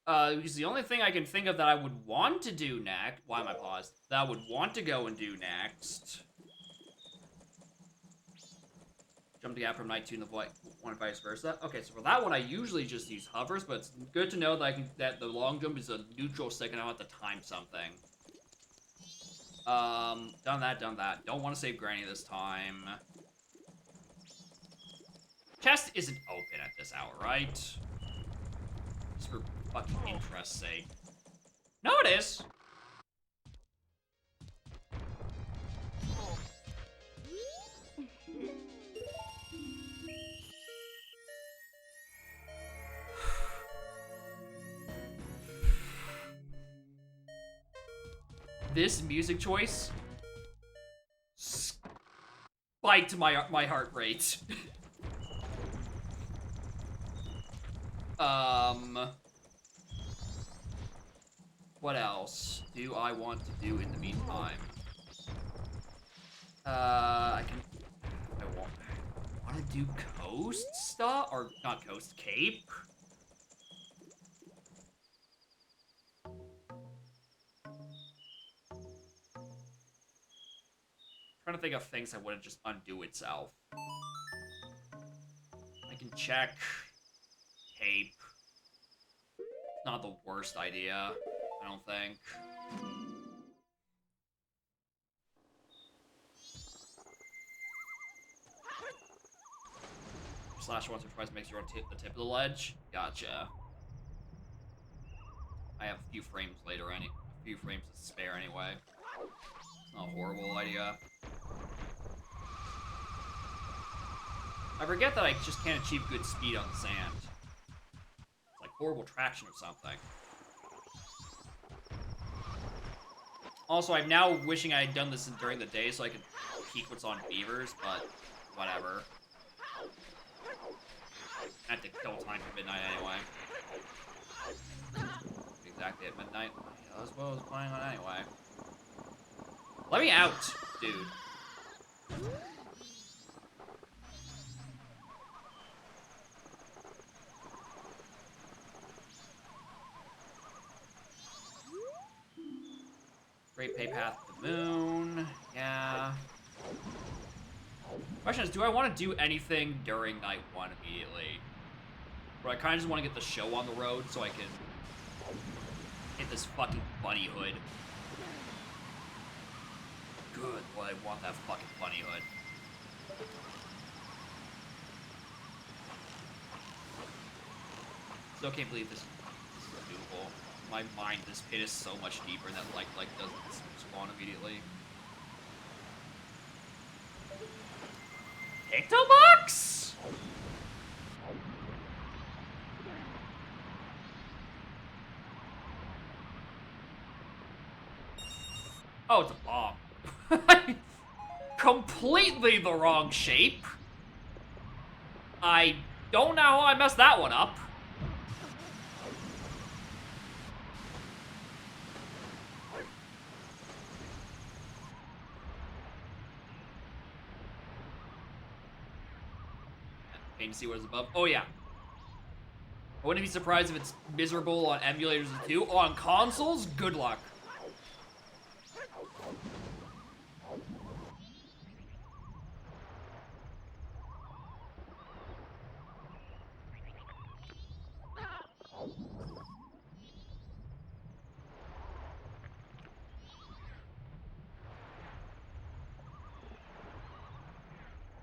Because the only thing I can think of that I would want to do next... Why am I paused? That I would want to go and do next... Jump the gap from night 2 in the void, one and vice versa. Okay, so for that one, I usually just use hovers, but it's good to know that that the long jump is a neutral stick and I don't have to time something. Done that, done that. Don't want to save Granny this time. Chest isn't open at this hour, right? Just for fucking interest's sake. No, it is! This music choice spiked my heart rate. What else do I want to do in the meantime? I want to do coast stuff, or not coast, cape. Trying to think of things that wouldn't just undo itself. I can check cape. Not the worst idea, I don't think. Slash once or twice makes you on the tip of the ledge. Gotcha. I have a few frames to spare anyway. It's not a horrible idea. I forget that I just can't achieve good speed on the sand. It's like horrible traction or something. Also, I'm now wishing I had done this during the day so I could peek what's on beavers, but whatever. I had to kill time for midnight anyway. Exactly at midnight. Yeah, that's what I was planning on anyway. Let me out, dude. Great pay path to the moon. Yeah. Question is, do I want to do anything during night 1 immediately? Or I kind of just want to get the show on the road so I can hit this fucking bunny hood. Good, boy, I want that fucking bunny hood. Still can't believe this is doable. My mind, this pit is so much deeper that like doesn't spawn immediately. Pictobox? Oh, it's a bomb. Completely the wrong shape. I don't know how I messed that one up. Pain to see what is above. Oh, yeah. I wouldn't be surprised if it's miserable on emulators too. On consoles, good luck.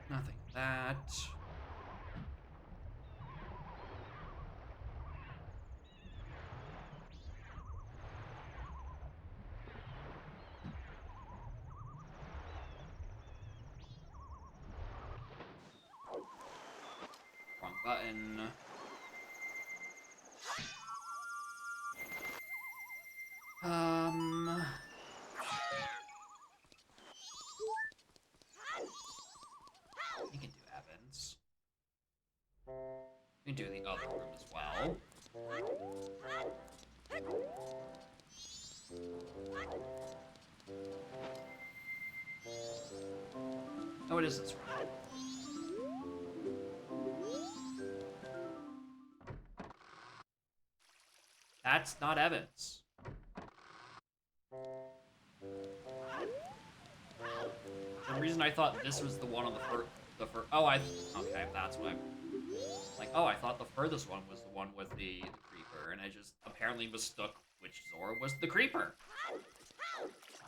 Nothing that. Wrong button. We can do Evans. We can do the other room as well. Oh, it is this room. That's not Evans. For some reason I thought this was the one on the first. Okay, that's what I'm. Like, oh, I thought the furthest one was the one with the creeper, and I just apparently mistook which Zora was the creeper.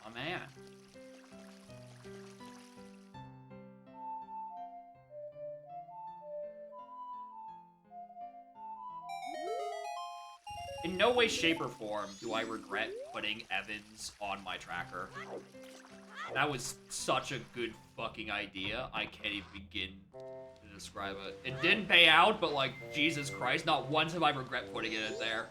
Oh man. In no way, shape, or form do I regret putting Evans on my tracker. That was such a good fucking idea. I can't even begin to describe it. It didn't pay out, but like, Jesus Christ, not once have I regret putting it in there.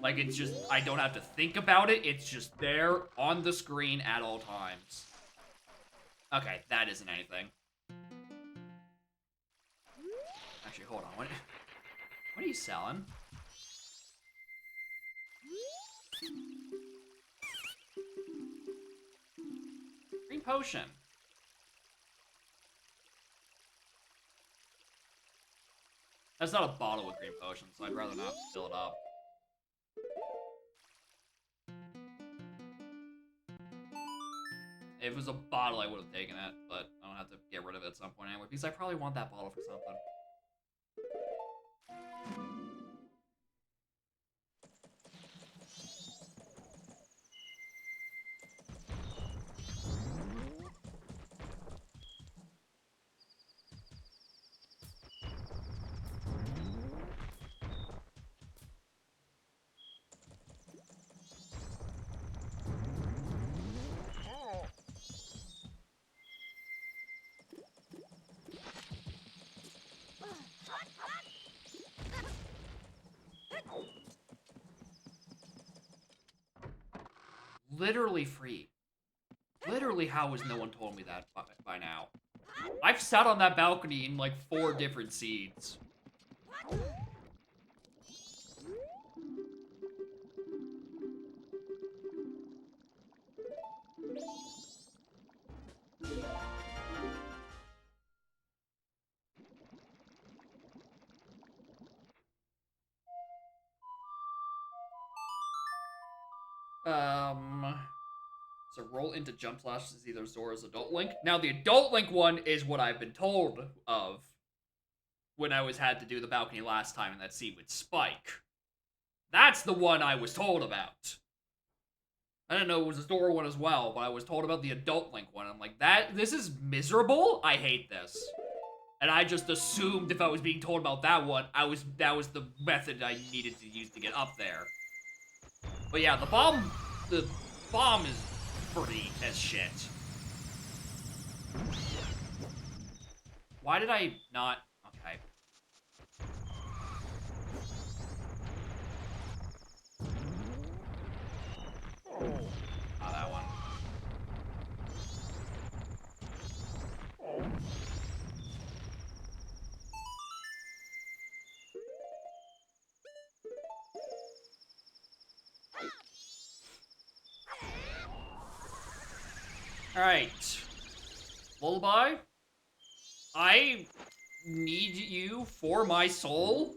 Like, it's just, I don't have to think about it. It's just there on the screen at all times. Okay, that isn't anything. Actually, hold on. What are you selling? Green potion. That's not a bottle with green potion, so I'd rather not fill it up. If it was a bottle, I would have taken it, but I don't have to get rid of it at some point anyway, because I probably want that bottle for something. Literally free. Literally, how has no one told me that by now? I've sat on that balcony in like 4 different seeds. So roll into jump slash is either Zora's Adult Link. Now the Adult Link one is what I've been told of when I had to do the balcony last time in that scene with Spike. That's the one I was told about. I didn't know it was a Zora one as well, but I was told about the Adult Link one. I'm like, this is miserable? I hate this. And I just assumed if I was being told about that one, that was the method I needed to use to get up there. But yeah, the bomb is free as shit. Why did I not? Okay. Oh, that one. Alright. Lullaby, I need you, for my soul,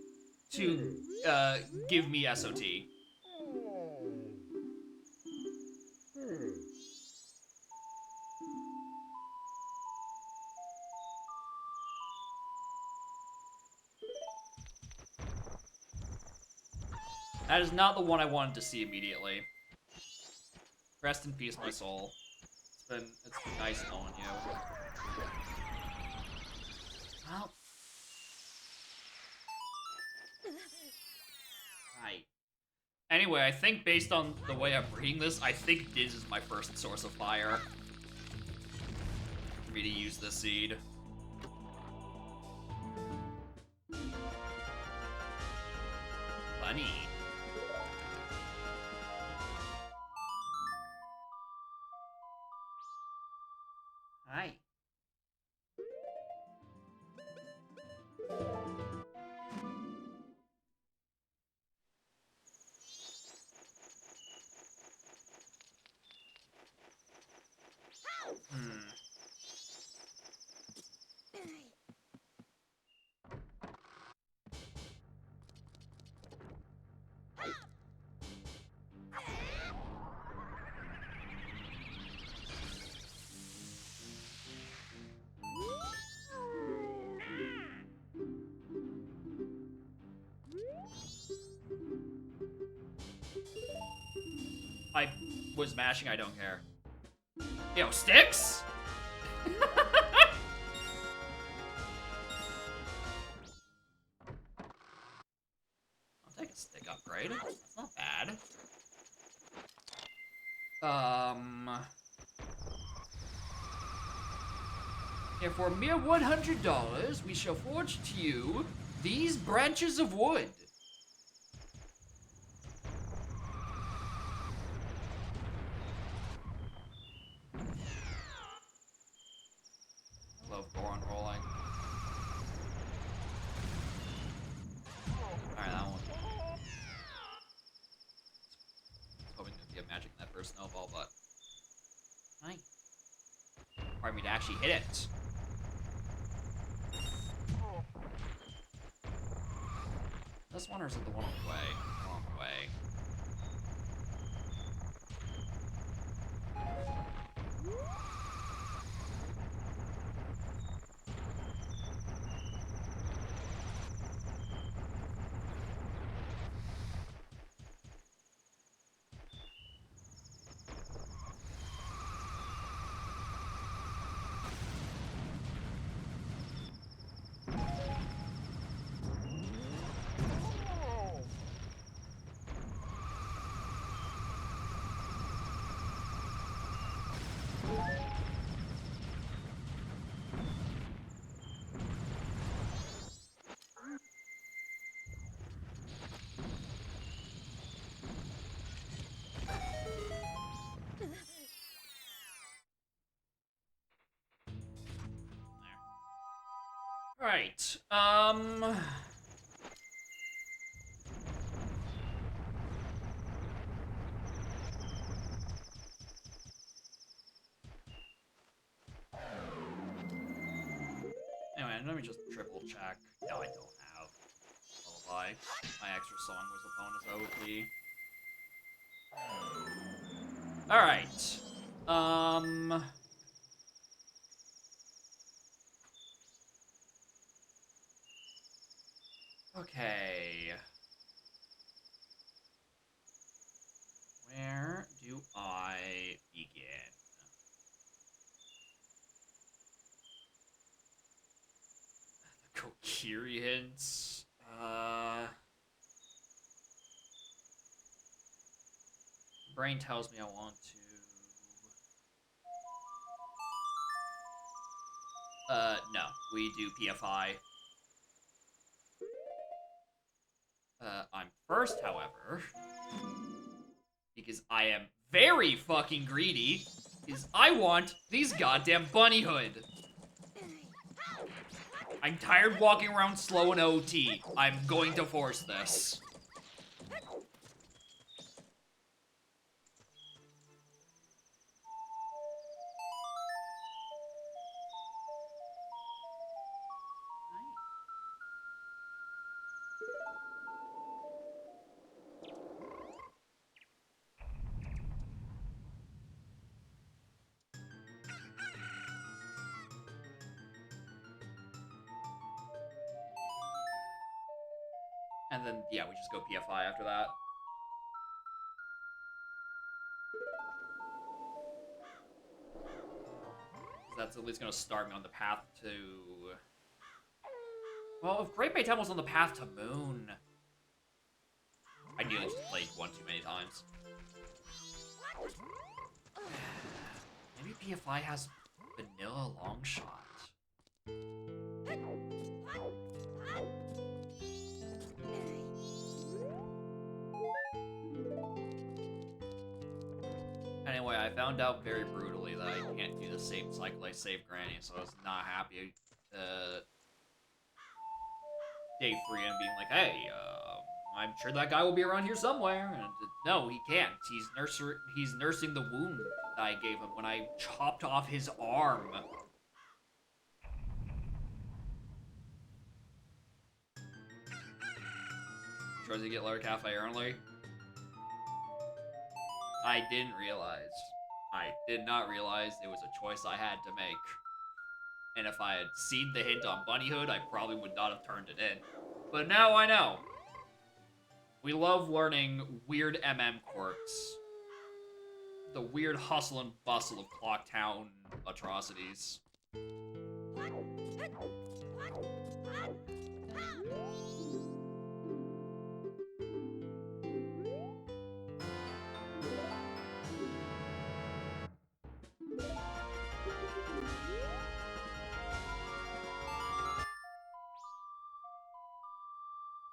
to give me SOT. That is not the one I wanted to see immediately. Rest in peace, my soul. It's been nice knowing you. Well. Right. Anyway, I think based on the way I'm reading this, I think Diz is my first source of fire. For me to use this seed. Bunny. Hi. I was mashing, I don't care. Yo, sticks? I'll take a stick upgrade. That's not bad. Yeah, for a mere $100, we shall forge to you these branches of wood. Love Goron rolling. Alright, that one. Hoping to be a magic in that first snowball, but. Nice. Required me to actually hit it. This one, or is it the one on the way? Wrong way. Right. Anyway, let me just triple check. No, I don't have Lullaby. My extra song was opponent's OP. Alright. Okay. Where do I begin? The Kokirians. Brain tells me I want to. No. We do PFI. I'm first, however, because I am very fucking greedy, is I want these goddamn bunny hood. I'm tired walking around slow in OT. I'm going to force this. And then, yeah, we just go PFI after that. That's at least gonna start me on the path to... Well, if Great Bay Temple's on the path to Moon... I nearly just played one too many times. Maybe PFI has vanilla long shot. Anyway, I found out very brutally that I can't do the same cycle I saved Granny, so I was not happy. Day 3 and being like, hey, I'm sure that guy will be around here somewhere. And no, he can't. He's nursing the wound that I gave him when I chopped off his arm. Tries to get Lark Cafe early. I didn't realize. I did not realize it was a choice I had to make. And if I had seen the hint on Bunnyhood, I probably would not have turned it in. But now I know. We love learning weird MM quirks. The weird hustle and bustle of Clocktown atrocities.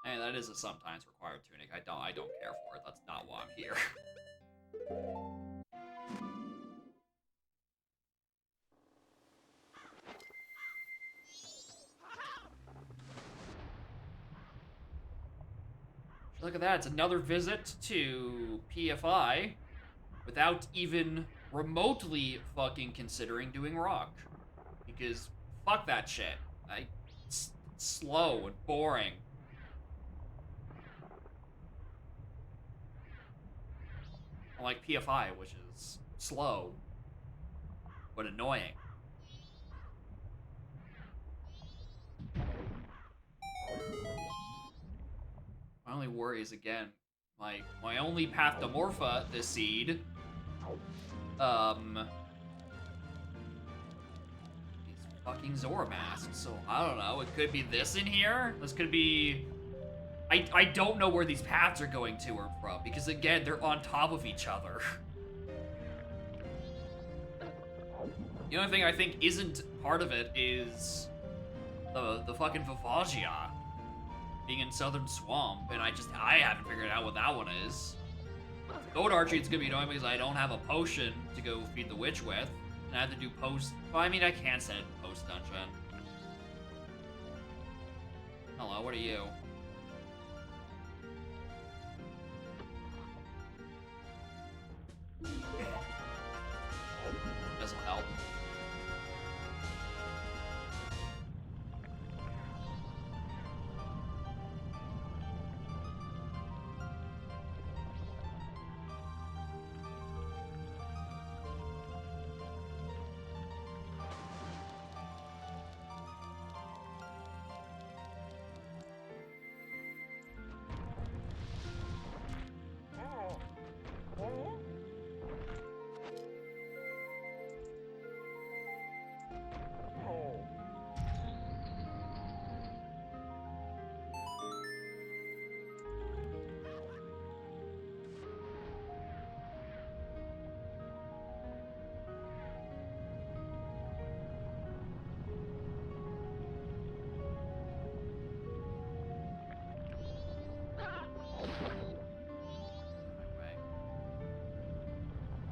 Hey, that is a sometimes required tunic. I don't care for it. That's not why I'm here. Look at that. It's another visit to PFI without even remotely fucking considering doing rock. Because fuck that shit. It's slow and boring. Unlike PFI, which is slow, but annoying. My only worry is, again, my only path to Morpha this seed, is fucking Zora Mask. So, I don't know, it could be this in here? This could be... I don't know where these paths are going to or from, because again, they're on top of each other. The only thing I think isn't part of it is the fucking Vivagia being in Southern Swamp, and I haven't figured out what that one is. Goat Archery, it's gonna be annoying because I don't have a potion to go feed the witch with, and I have to do post. Well, I mean, I can set it post dungeon. what are you? Doesn't help.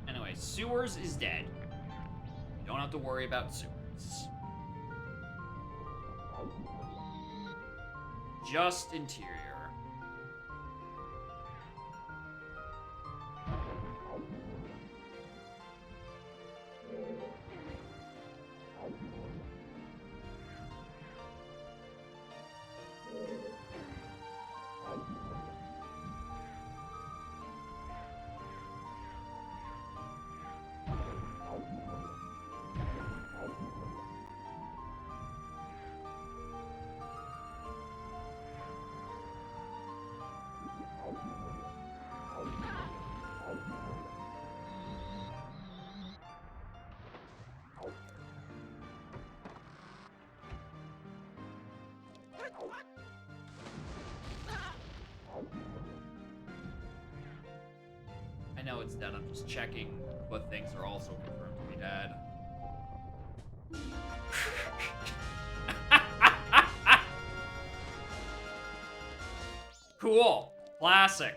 Anyway, sewers is dead. You don't have to worry about sewers. Just interior. I know it's dead, I'm just checking what things are also confirmed to be dead. Cool. Classic.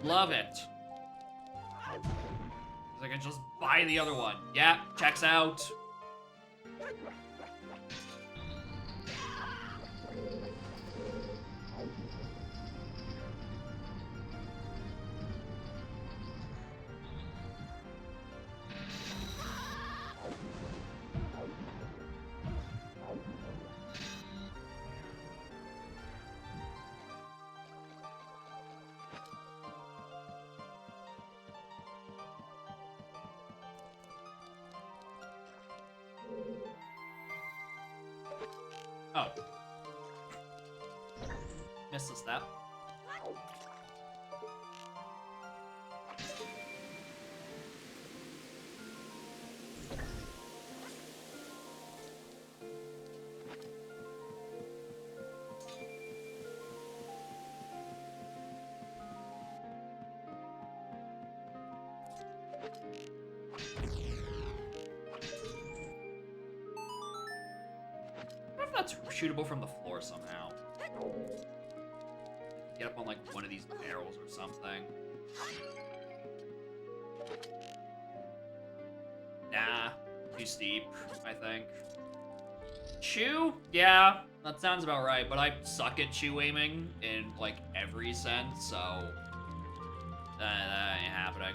Love it. I can just buy the other one. Yeah, checks out. Oh. Missed a step. I wonder if that's shootable from the floor somehow. Get up on like one of these barrels or something. Nah, too steep, I think. Chew? Yeah, that sounds about right, but I suck at chew aiming in like every sense, so that ain't happening.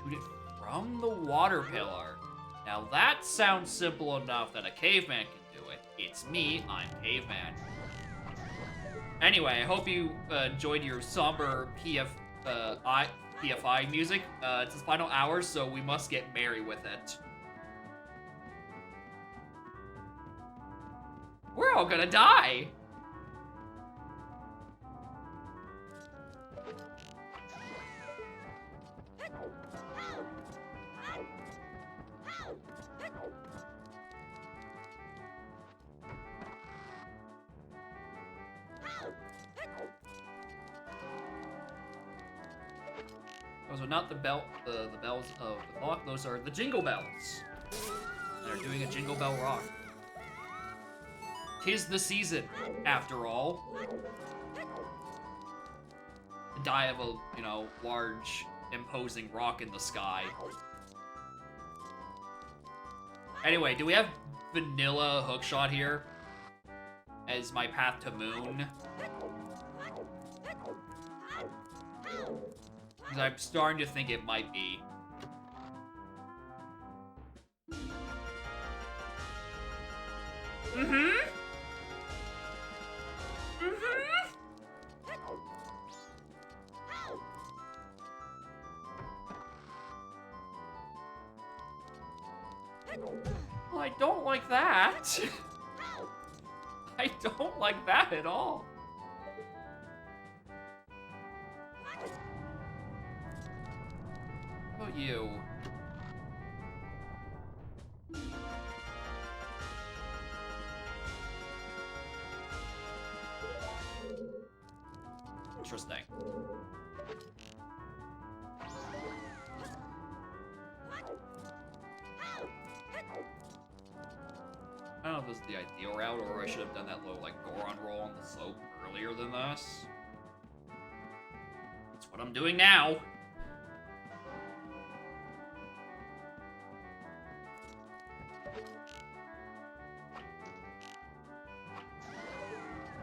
Shoot it from the water pillar. Now that sounds simple enough that a caveman can do it. It's me, I'm Caveman. Anyway, I hope you enjoyed your somber PFI music. It's the final hour, so we must get merry with it. We're all gonna die! Those are not the bells of the clock, those are the jingle bells. They're doing a Jingle Bell Rock. 'Tis the season, after all. To die of a, you know, large, imposing rock in the sky. Anyway, do we have vanilla hookshot here? as my path to moon. Because I'm starting to think it might be. Mm-hmm. Mm-hmm. Well, I don't like that. I don't like that at all. How about you? Interesting. I don't know if this is the ideal route, or I should have done that little, like, Goron roll on the slope earlier than this. That's what I'm doing now.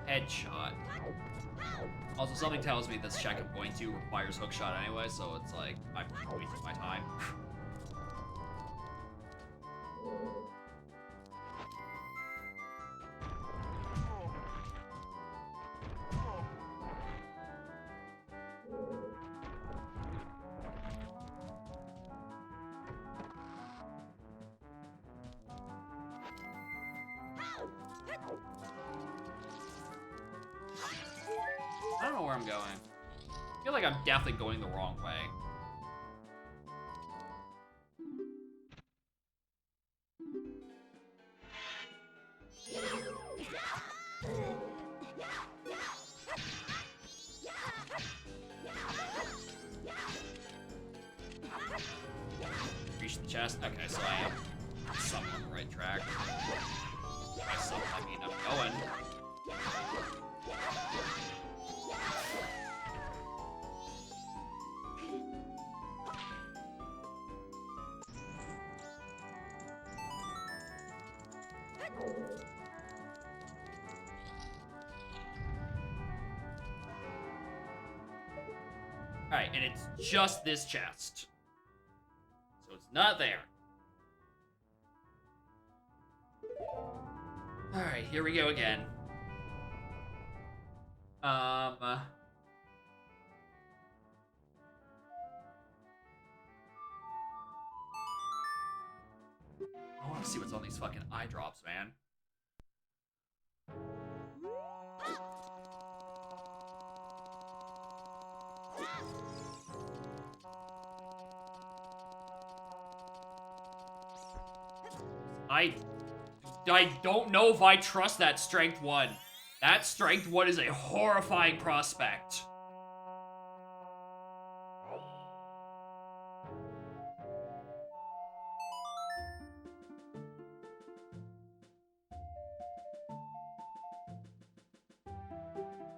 Headshot. Also, something tells me this check I'm going to requires hookshot anyway, so it's like, I'm wasting my time. I don't know where I'm going. I feel like I'm definitely going the wrong way. Reach the chest. Okay, so I am somewhat on the right track. By some, I mean I'm going. Alright, and it's just this chest. So it's not there. Alright, here we go again. I want to see what's on these fucking eye drops, man. I don't know if I trust that strength 1. That strength 1 is a horrifying prospect.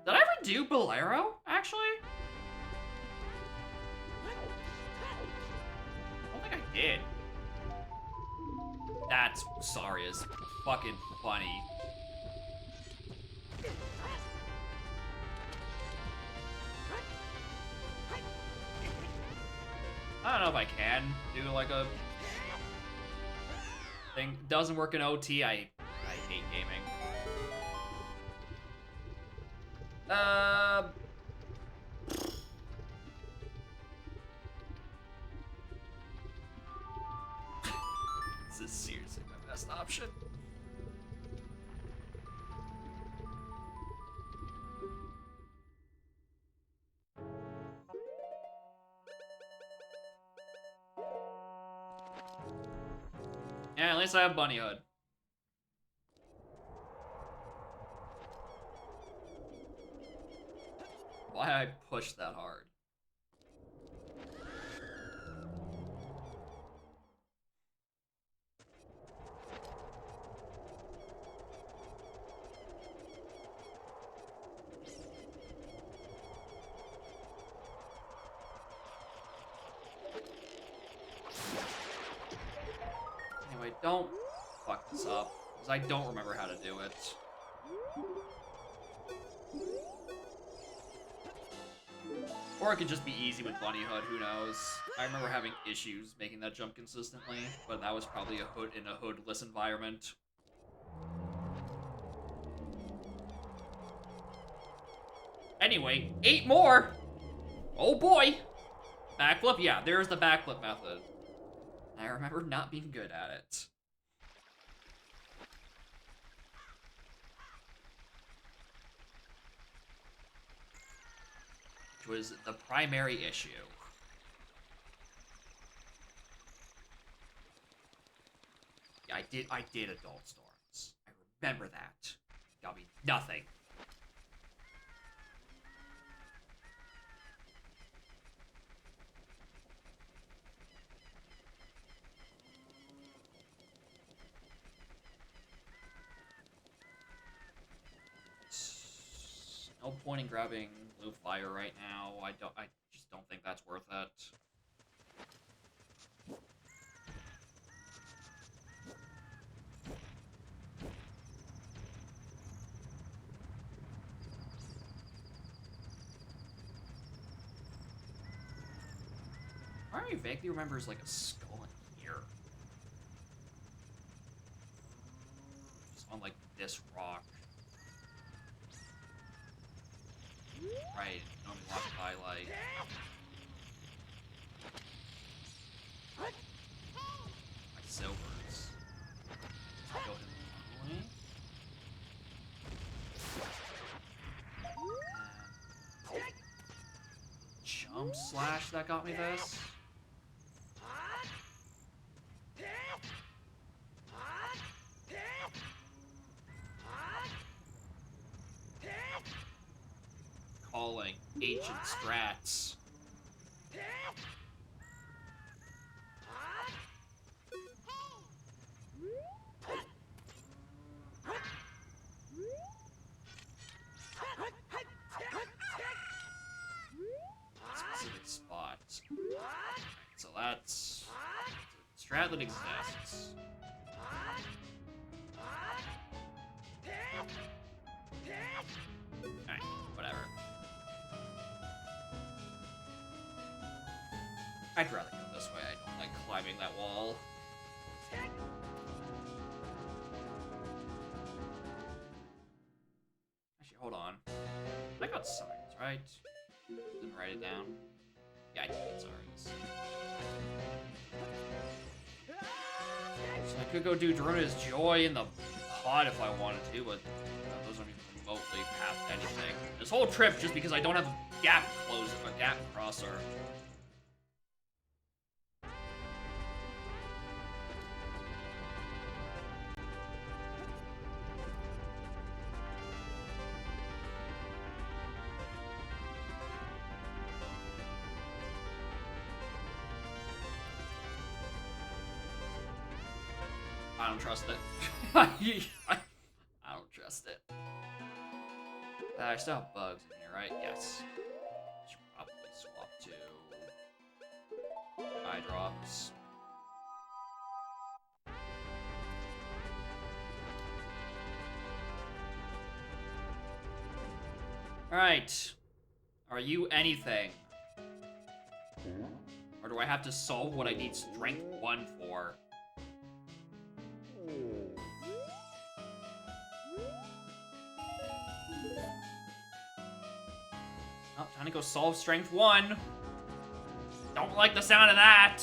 Did I ever do Bolero, actually? I don't think I did. That's, sorry, is fucking funny. I don't know if I can do like a thing. Doesn't work in OT. I hate gaming. This is seriously my best option. Yeah, at least I have Bunny Hood. Why I pushed that hard? Anyway, don't fuck this up, because I don't remember how to do it. Or it could just be easy with Bunny Hood, who knows? I remember having issues making that jump consistently, but that was probably a hood in a hoodless environment. Anyway, 8 more! Oh boy! Backflip? Yeah, there's the backflip method. I remember not being good at it. Which was the primary issue. Yeah, I did Adult Storms. I remember that. Got me nothing. No point in grabbing blue fire right now. I just don't think that's worth it. Part of me vaguely remembers like a skull in here. Just on like this rock. Right, only locked by like my silvers. Go ahead and jump slash that got me this. Calling ancient strats. Specific spots. Right, so that's a strat that exists. Alright, whatever. I'd rather go this way. I don't like climbing that wall. Actually, hold on. I got signs, right? Didn't write it down. Yeah, I did get signs. So I could go do Daruna's Joy in the pod if I wanted to, but those aren't even remotely past anything. This whole trip just because I don't have a gap crosser. I don't trust it. I don't trust it. I still have bugs in here, right? Yes. Should probably swap to eye drops. Alright. Are you anything? Or do I have to solve what I need strength 1 for? Oh, time to go solve strength 1. Don't like the sound of that.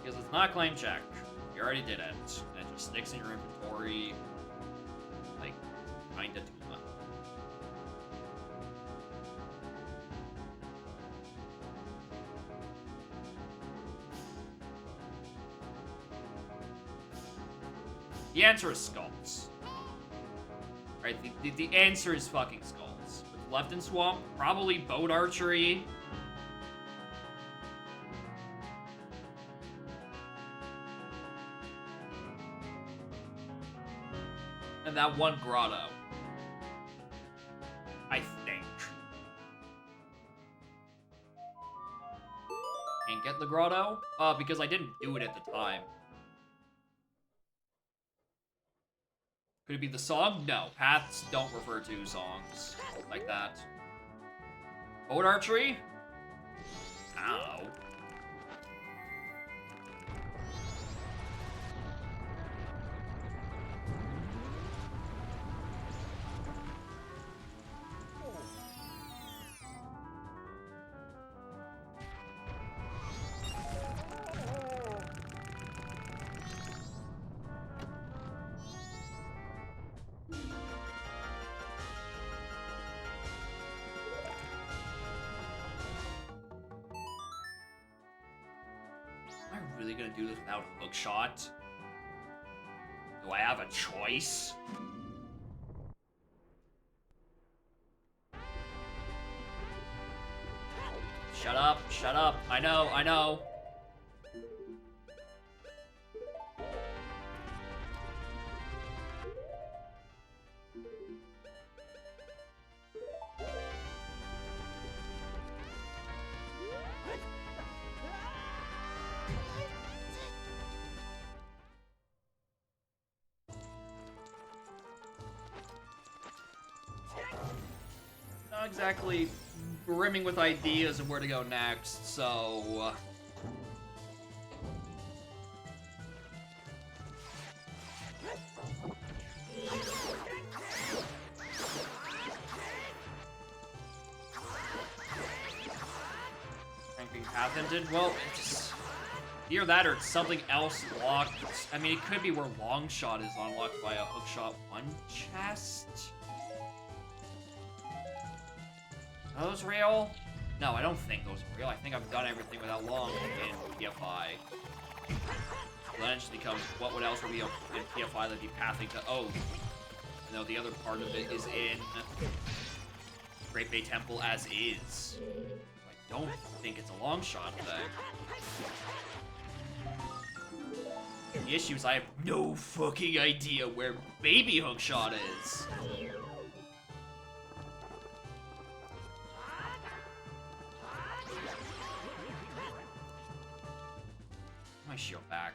Because it's not a claim check. You already did it. And it just sticks in your inventory. Like, kinda Tuma. The answer is skulls. Right, the answer is fucking skulls. With left and swamp, probably boat archery. And that one grotto. I think. Can't get the grotto? Because I didn't do it at the time. Could it be the song? No. Paths don't refer to songs like that. Boat archery? Ow. Am I really gonna do this without hook shot? Do I have a choice? Shut up, shut up. I know, I know. Not exactly brimming with ideas of where to go next, so... Ranking path ended? Well, it's... Either that or it's something else locked. I mean, it could be where long shot is unlocked by a hookshot 1 chest? Are those real? No, I don't think those are real. I think I've done everything without long in PFI. Then it just becomes, what else would be in PFI that'd be pathing to Oath? You know, the other part of it is in Great Bay Temple as is. I don't think it's a long shot thing. The issue is I have no fucking idea where Baby Hookshot is. My shield back.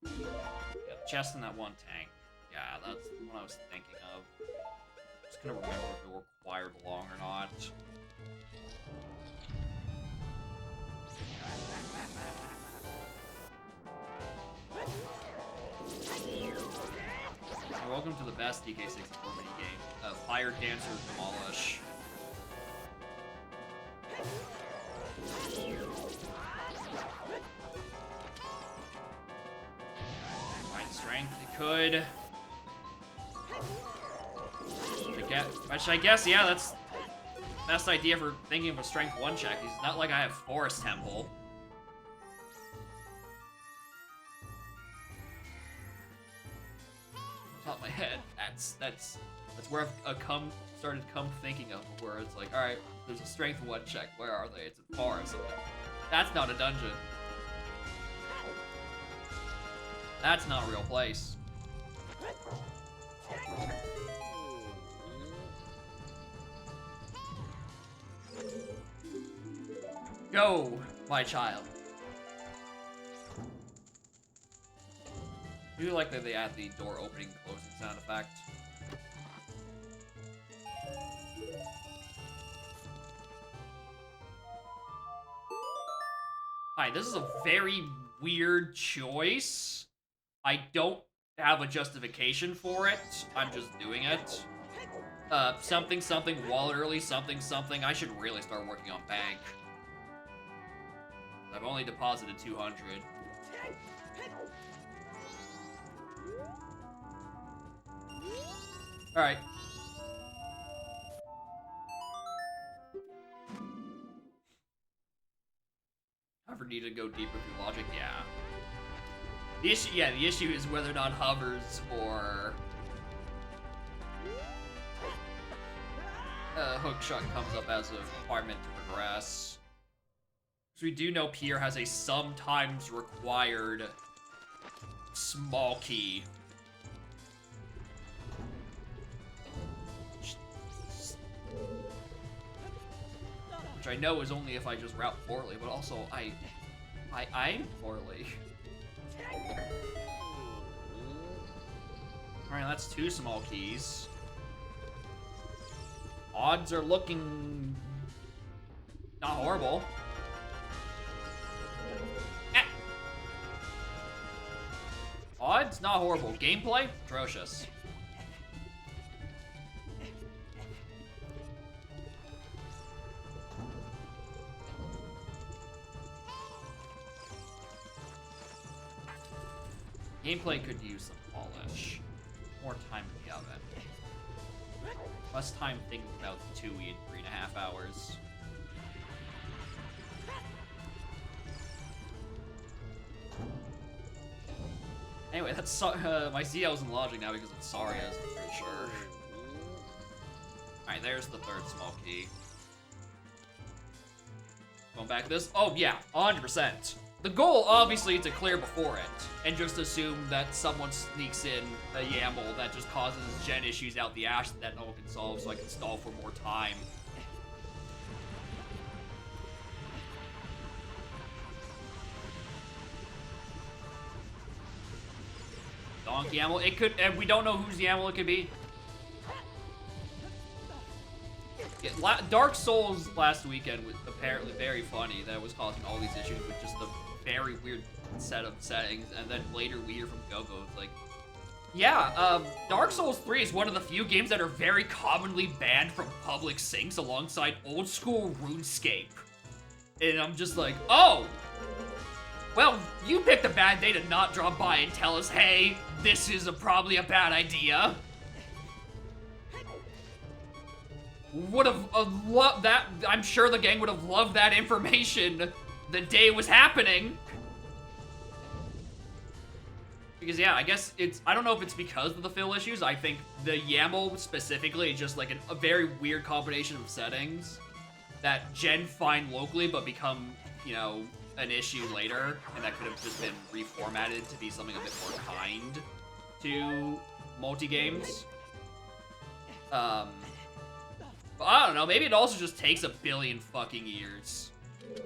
Yeah, the chest in that one tank. Yeah, that's what I was thinking of. Just gonna remember if it required long or not. Welcome to the best DK64 minigame. Fire Dancer Demolish. Find strength, it could. Which I guess, yeah, that's the best idea for thinking of a strength 1 check. It's not like I have Forest Temple. Top of my head. That's where I've started thinking of, where it's like, all right, there's a strength 1 check. Where are they? It's a forest. That's not a dungeon. That's not a real place. Go, my child. I do like that they add the door opening and closing sound effect. Hi, this is a very weird choice. I don't have a justification for it. I'm just doing it. Something, wallet early, something. I should really start working on bank. I've only deposited 200. Alright. Hover need to go deeper through logic, yeah. The issue is whether or not hovers or hookshot comes up as a requirement to progress. So we do know Pierre has a sometimes required small key. Which I know is only if I just route poorly, but also I aim poorly. Alright, that's 2 small keys. Odds are looking... not horrible. Eh. Odds? Not horrible. Gameplay? Atrocious. Gameplay could use some polish. More time in the oven. Less time thinking about the 2E in 3.5 hours. Anyway, that's my ZL is in logic now because it's Saria's, I'm pretty sure. Alright, there's the 3rd small key. Going back to this. Oh, yeah, 100%. The goal, obviously, is to clear before it, and just assume that someone sneaks in a YAML that just causes gen issues out the ass that no one can solve, so I can stall for more time. Donk YAML, it could, and we don't know whose YAML it could be. Yeah, Dark Souls last weekend was apparently very funny. That was causing all these issues with just the very weird set of settings, and then later we hear from Gogo, it's like, yeah, Dark Souls 3 is one of the few games that are very commonly banned from public sinks alongside old school RuneScape. And I'm just like, oh! Well, you picked a bad day to not drop by and tell us, hey, this is probably a bad idea. Would have loved that. I'm sure the gang would have loved that information the day it was happening. Because, yeah, I guess it's... I don't know if it's because of the fill issues. I think the YAML specifically is just like a very weird combination of settings that gen find locally but become, you know, an issue later. And that could have just been reformatted to be something a bit more kind to multi-games. But I don't know. Maybe it also just takes a billion fucking years.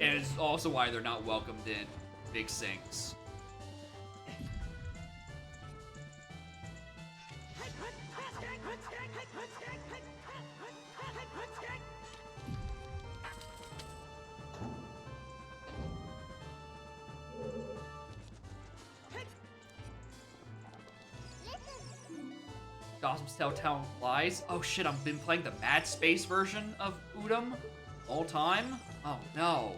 And it's also why they're not welcomed in big sinks. Gossips tell town lies. Oh shit, I've been playing the Mad Space version of Udom all time? Oh no.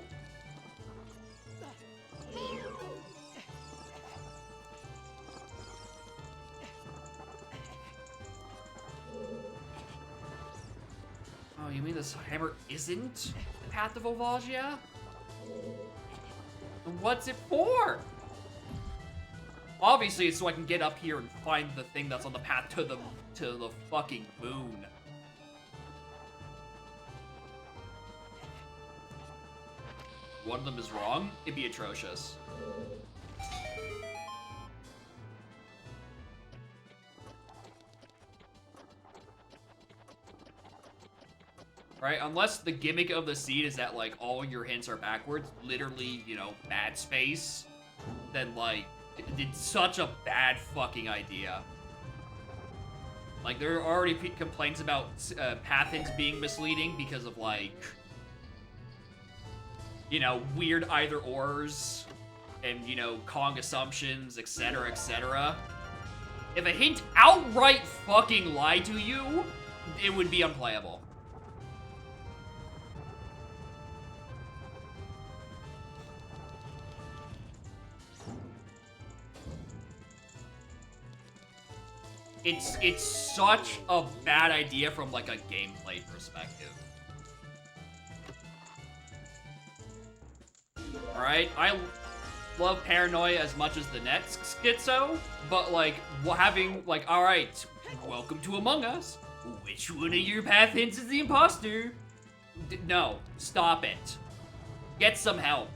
Oh, you mean this hammer isn't the Path of Volvagia? Then what's it for? Obviously, it's so I can get up here and find the thing that's on the path to the fucking moon. One of them is wrong? It'd be atrocious. Right? Unless the gimmick of the seed is that, like, all your hints are backwards, literally, you know, Mad Space, then, like, it's such a bad fucking idea. Like, there are already complaints about path hints being misleading because of, like, you know, weird either-ors and, you know, Kong assumptions, etc., etc. If a hint outright fucking lied to you, it would be unplayable. It's such a bad idea from, like, a gameplay perspective. Alright, I love Paranoia as much as the next schizo, but, like, having, like, alright, welcome to Among Us. Which one of your path hints is the imposter? No, stop it. Get some help.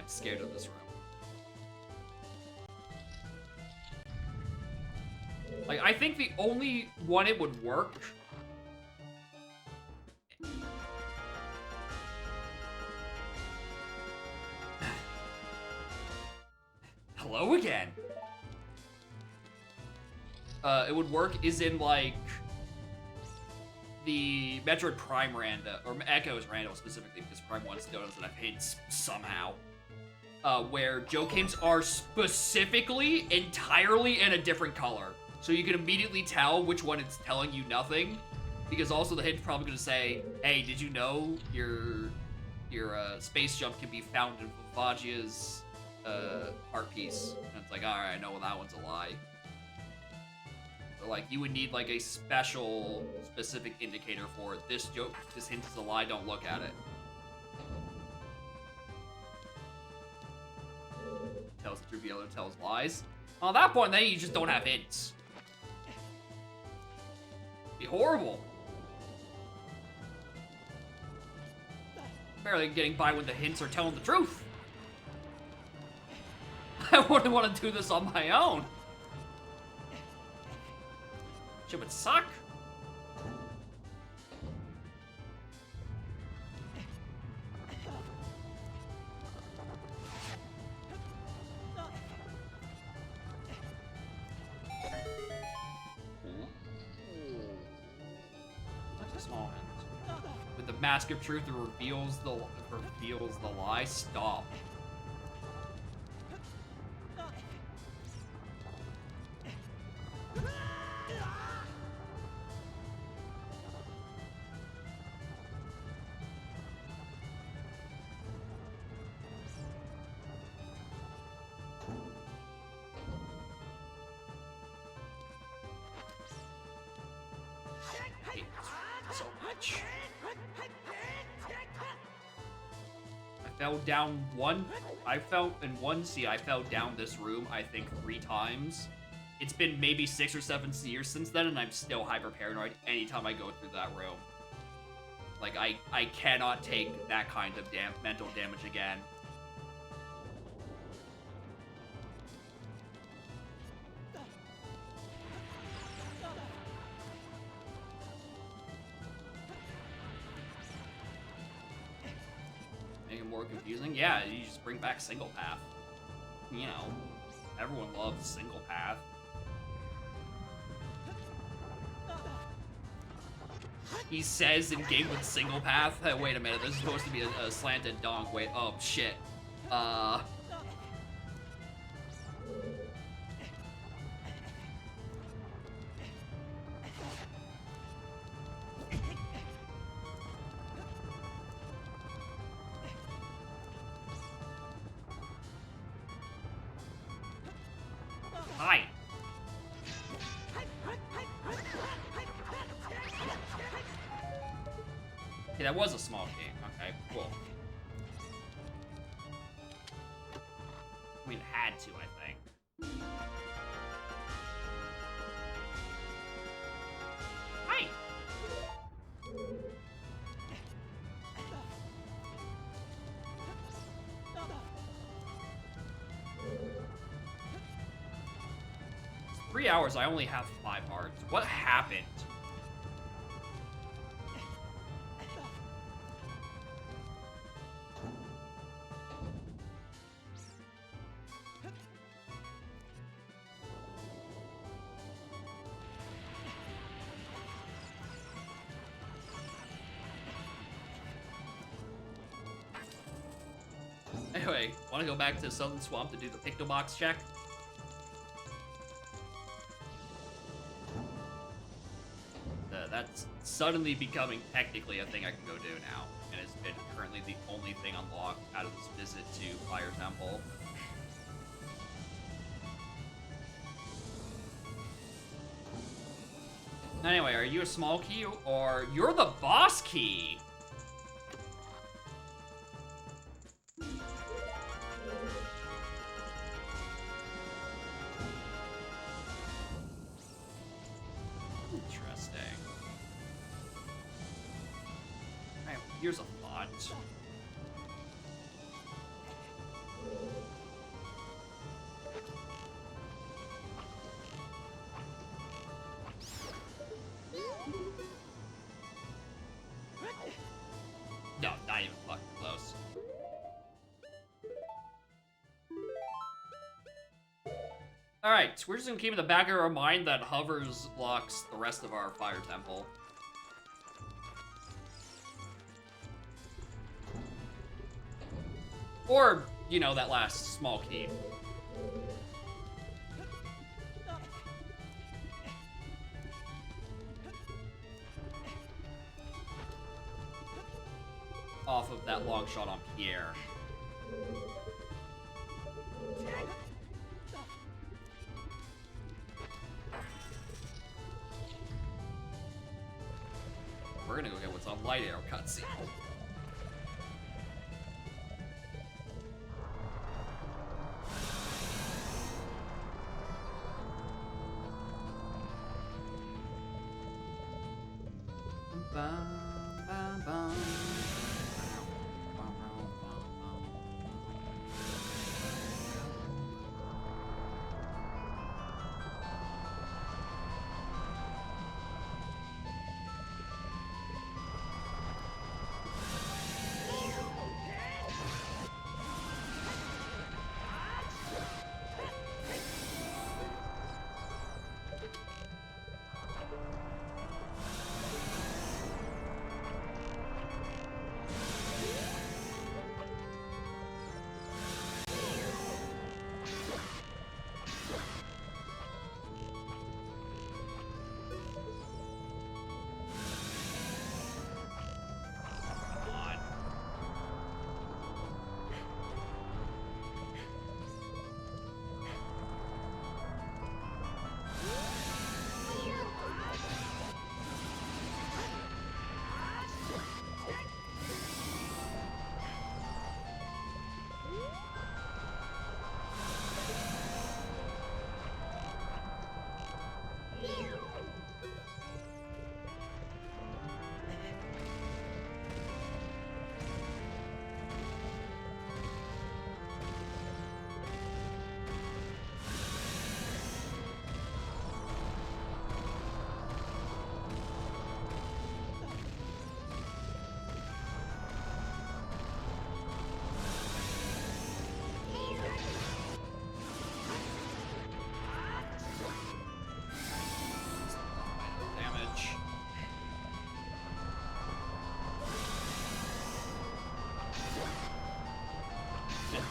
scared of this room. Like, I think the only one it would work... Hello again. It would work is in, like, the Metroid Prime Randa, or Echoes Randa specifically, because Prime 1 still doesn't have hints somehow. Where Joe-Games are specifically entirely in a different color. So you can immediately tell which one it's telling you nothing. Because also the hint's probably going to say, hey, did you know your space jump can be found in Vavagia's art piece? And it's like, alright, I know that one's a lie. But like, you would need like a special, specific indicator for it. This hint is a lie, don't look at it. Tells the truth, the other tells lies. Well, at that point, then you just don't have hints. It'd be horrible. Barely getting by when the hints are telling the truth. I wouldn't want to do this on my own. Shit would suck. That's a small hint. With the mask of truth, it reveals the lie. Stop. So much. I fell down I fell down this room, I think 3 times. It's been maybe 6 or 7 years since then, and I'm still hyper paranoid anytime I go through that room. Like, I cannot take that kind of mental damage again. Make it more confusing? Yeah, you just bring back single path. You know, everyone loves single path. He says in game with single path. Wait a minute, this is supposed to be a slanted donk. Wait, oh shit. Hi. Okay, that was a small game. Okay, cool. I mean, it had to, I think. Hi! 3 hours, I only have 5 hearts. What happened? Anyway, want to go back to Southern Swamp to do the Pictobox check? That's suddenly becoming technically a thing I can go do now, and it's been currently the only thing unlocked out of this visit to Fire Temple. Anyway, are you a small key, or you're the boss key? Interesting. Alright, here's a thought. Not even fucking close. Alright, we're just gonna keep in the back of our mind that hovers blocks the rest of our fire temple. Or, you know, that last small key. Off of that long shot on Pierre. We're gonna go get what's on Light Arrow cutscene.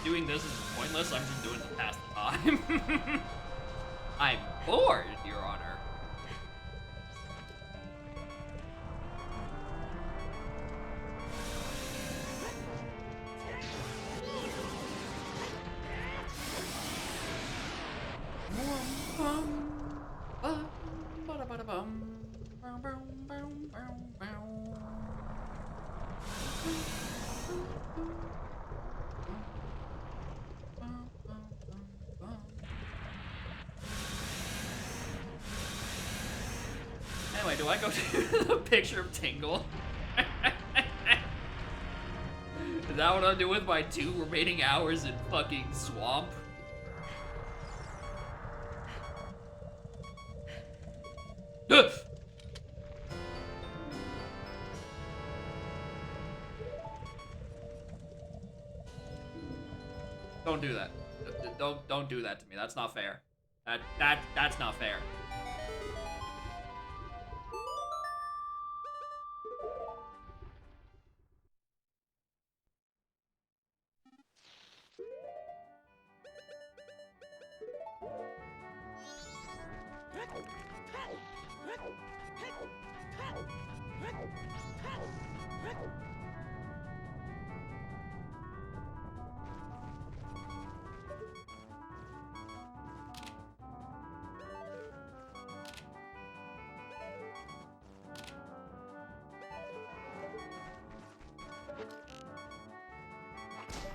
Doing this is pointless. I'm just doing it to pass the time. I'm bored, Your Honor. Anyway, do I go to the picture of Tingle? Is that what I'm doing with my 2 remaining hours in fucking swamp? Don't do that. Don't do that to me. That's not fair. That's not fair.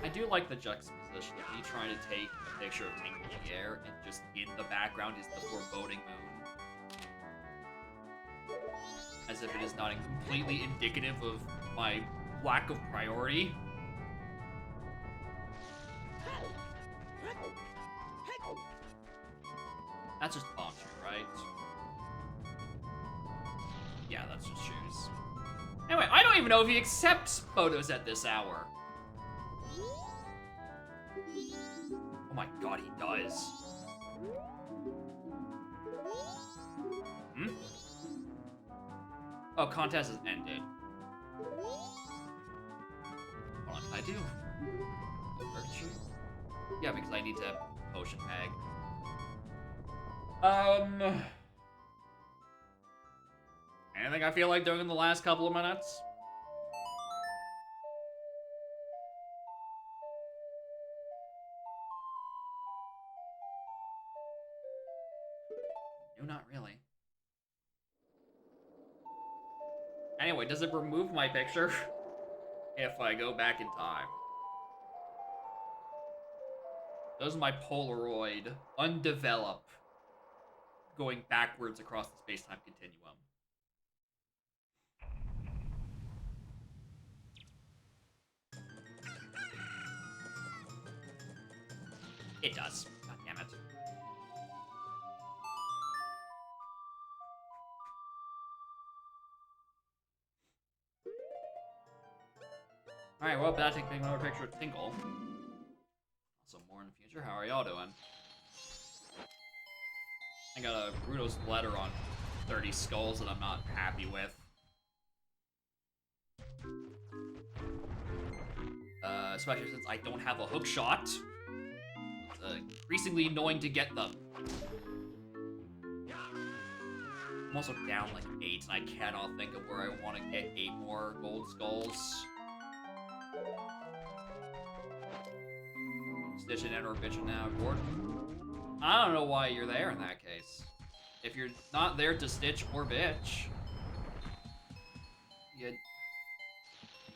I do like the juxtaposition of me trying to take a picture of Tingle in the air, and just in the background is the foreboding moon. As if it is not completely indicative of my lack of priority. That's just bomb shoot, right? Yeah, that's just shoes. Anyway, I don't even know if he accepts photos at this hour. Oh my god, he does. Hmm? Oh, contest has ended. Hold on, can I do virtue? Yeah, because I need to potion bag. Anything I feel like doing in the last couple of minutes? No, not really. Anyway, does it remove my picture if I go back in time? Does my Polaroid undevelop going backwards across the space-time continuum? It does. God damn it. Alright, well, that's taking another picture of Tinkle. Also, more in the future. How are y'all doing? I got a Bruto splatter on 30 skulls that I'm not happy with. Especially since I don't have a hook shot. It's increasingly annoying to get them. I'm also down like 8, and I cannot think of where I want to get 8 more gold skulls. Stitching in or bitching now, Gord. I don't know why you're there in that case. If you're not there to stitch or bitch, you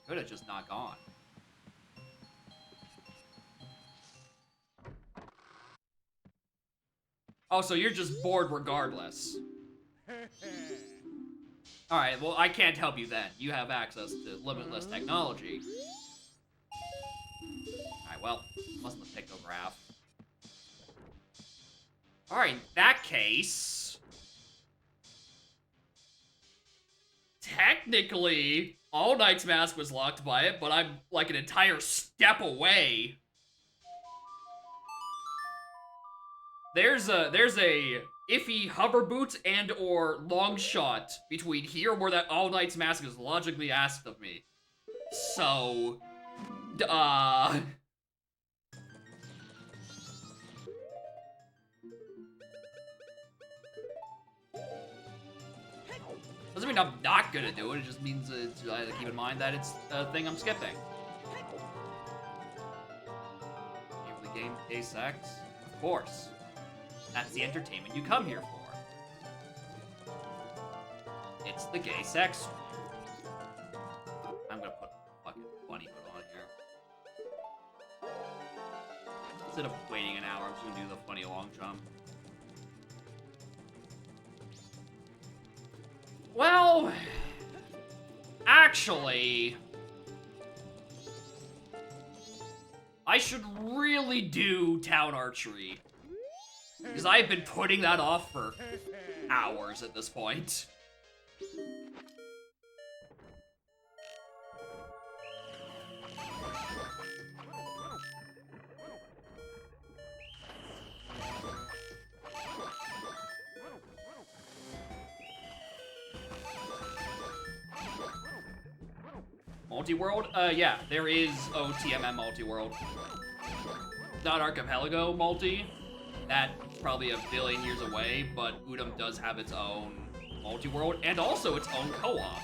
could have just not gone. Oh, so you're just bored regardless. Alright, well, I can't help you then. You have access to limitless technology. Alright, well, wasn't the pictograph. Alright, in that case... Technically, All Knight's Mask was locked by it, but I'm like an entire step away. There's a iffy hover boot and or long shot between here where that All Knight's Mask is logically asked of me. So, doesn't mean I'm not gonna do it, it just means I have to keep in mind that it's a thing I'm skipping. Game for the game, gay sex? Of course. That's the entertainment you come here for. It's the gay sex. I'm gonna put fucking bunny hood on here. Instead of waiting an hour, I'm just gonna do the funny long jump. Well, actually, I should really do town archery. Because I've been putting that off for hours at this point. Multi-world? Yeah, there is OTMM multi-world. Not archipelago multi. That's probably a billion years away, but Udom does have its own multi-world and also its own co-op.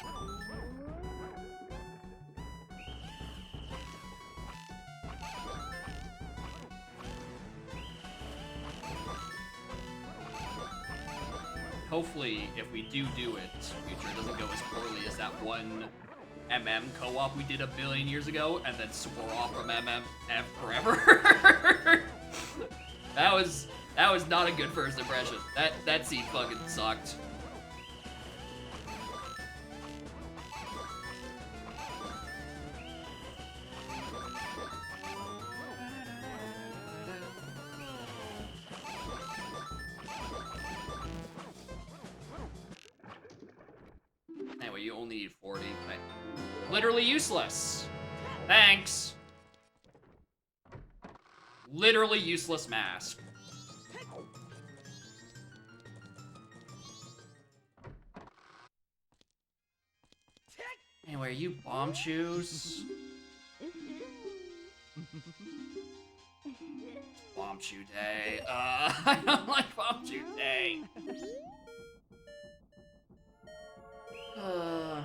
Hopefully, if we do it in the future, it doesn't go as poorly as that one MM co-op we did a billion years ago and then swore off from MMF forever. That was not a good first impression. That scene fucking sucked. Anyway, you only need 40, but Literally useless. Thanks. Literally useless mask. Anyway, are you bomb shoes? Bomb shoe day. I don't like bomb shoe day. I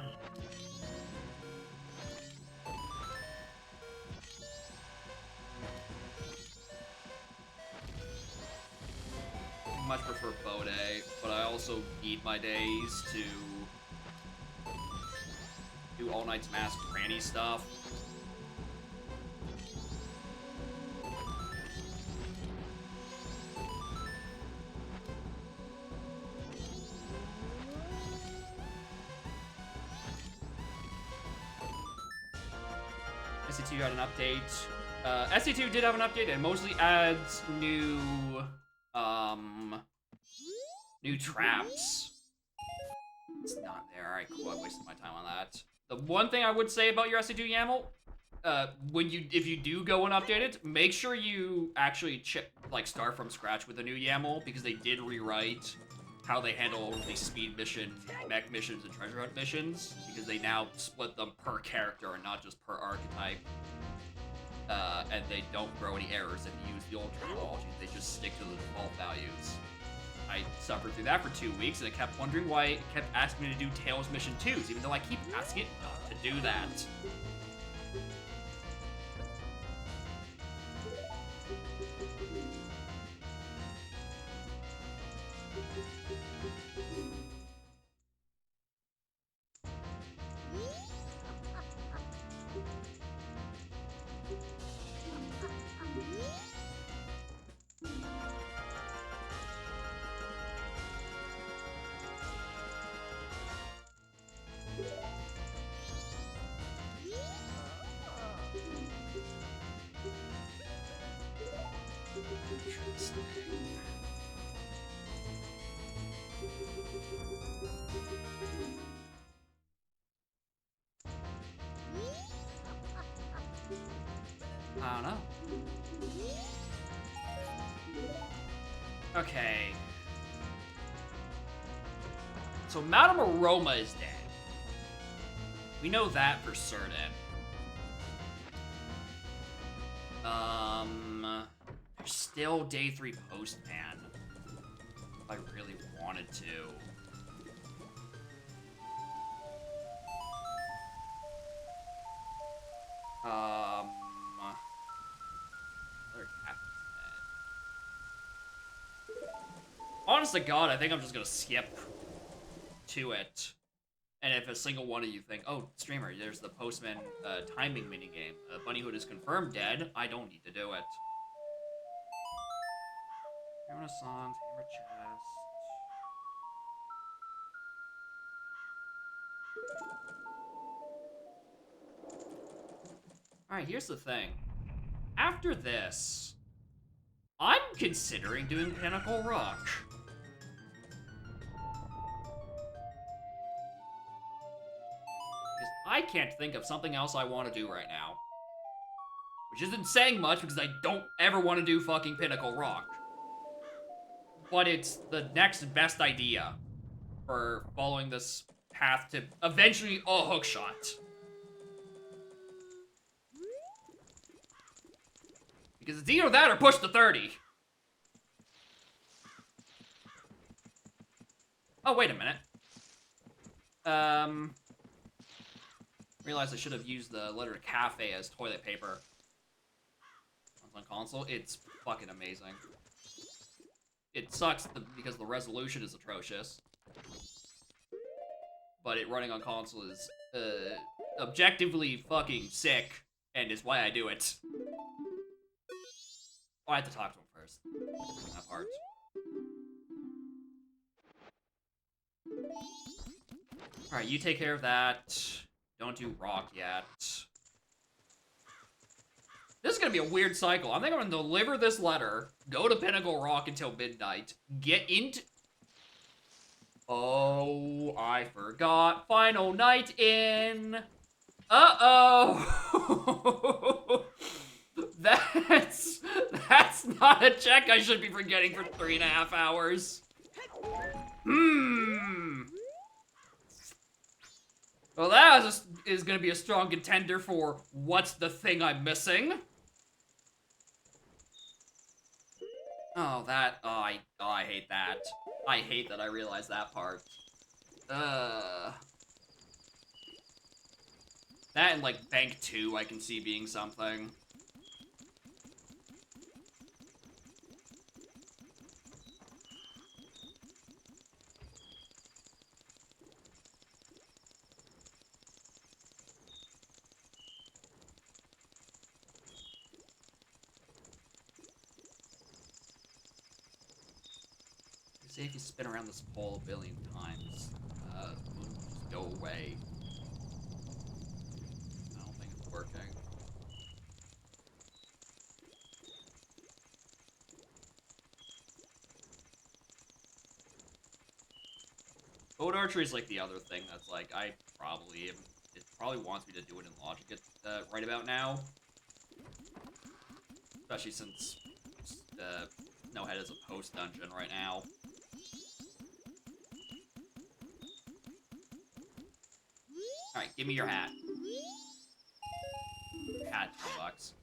much prefer bow day, but I also need my days to do All Night's Mask granny stuff. SC2 had an update. SC2 did have an update and mostly adds new traps. It's not there. Alright, cool. I wasted my time on that. The one thing I would say about your SC2 YAML, if you do go and update it, make sure you actually start from scratch with a new YAML, because they did rewrite how they handle the speed mission, mech missions, and treasure hunt missions, because they now split them per character and not just per archetype. And they don't throw any errors if you use the old terminology. They just stick to the default values. I suffered through that for 2 weeks, and I kept wondering why it kept asking me to do Tails Mission 2s, even though I keep asking it not to do that. I don't know. Okay. So Madame Aroma is dead. We know that for certain. There's still Day 3 Postman. If I really wanted to. Honest to God, I think I'm just gonna skip to it. And if a single one of you think, oh, streamer, there's the Postman timing minigame. Bunnyhood is confirmed dead. I don't need to do it. Hammer songs, hammer chest. Alright, here's the thing. After this, I'm considering doing Pinnacle Rock. Because I can't think of something else I want to do right now. Which isn't saying much because I don't ever want to do fucking Pinnacle Rock. But it's the next best idea for following this path to eventually a hookshot. Because it's either that or push to 30. Oh, wait a minute. Realized I should have used the letter cafe as toilet paper. On console, it's fucking amazing. It sucks because the resolution is atrocious. But it running on console is objectively fucking sick, and is why I do it. Oh, I have to talk to him first. That part. Alright, you take care of that. Don't do rock yet. This is gonna be a weird cycle. I think I'm gonna deliver this letter, go to Pinnacle Rock until midnight, get into... Oh, I forgot. Final night in... Uh-oh! That's not a check I should be forgetting for 3.5 hours. Well, that is gonna be a strong contender for what's the thing I'm missing. Oh, I hate that. I hate that I realized that part. That and, like, Bank 2 I can see being something. Say if you spin around this pole a billion times, it'll just go away. I don't think it's working. Boat archery is like the other thing that's like, it probably wants me to do it in Logic right about now. Especially since No Head is a post dungeon right now. Alright, give me your hat. Hat, $2.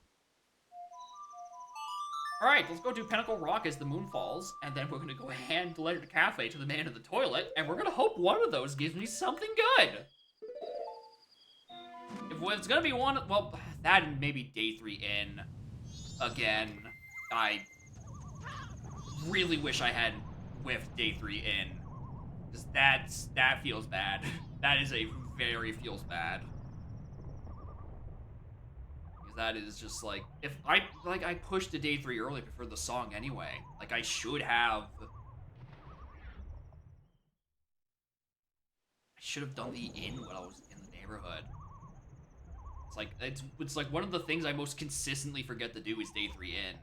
Alright, let's go do Pinnacle Rock as the moon falls, and then we're gonna go hand deliver the cafe to the man in the toilet, and we're gonna hope one of those gives me something good! If it's gonna be one, well, that and maybe Day 3 in. Again, I really wish I had whiffed Day 3 in. Because that feels bad. That is a very feels bad. That is just like, if I pushed to Day 3 early for the song anyway. Like, I should have done the inn when I was in the neighborhood. It's like one of the things I most consistently forget to do is Day 3 in.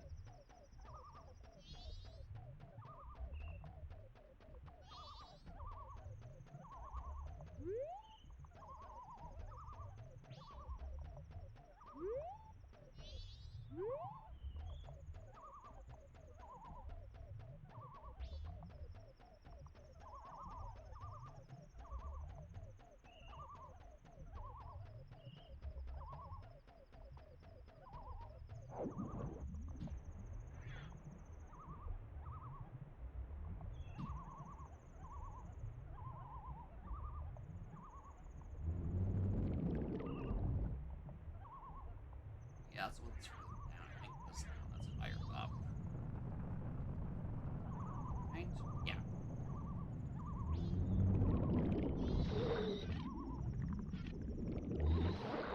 Yeah, that's what's down. I think this now, that's an higher up. Right? Yeah.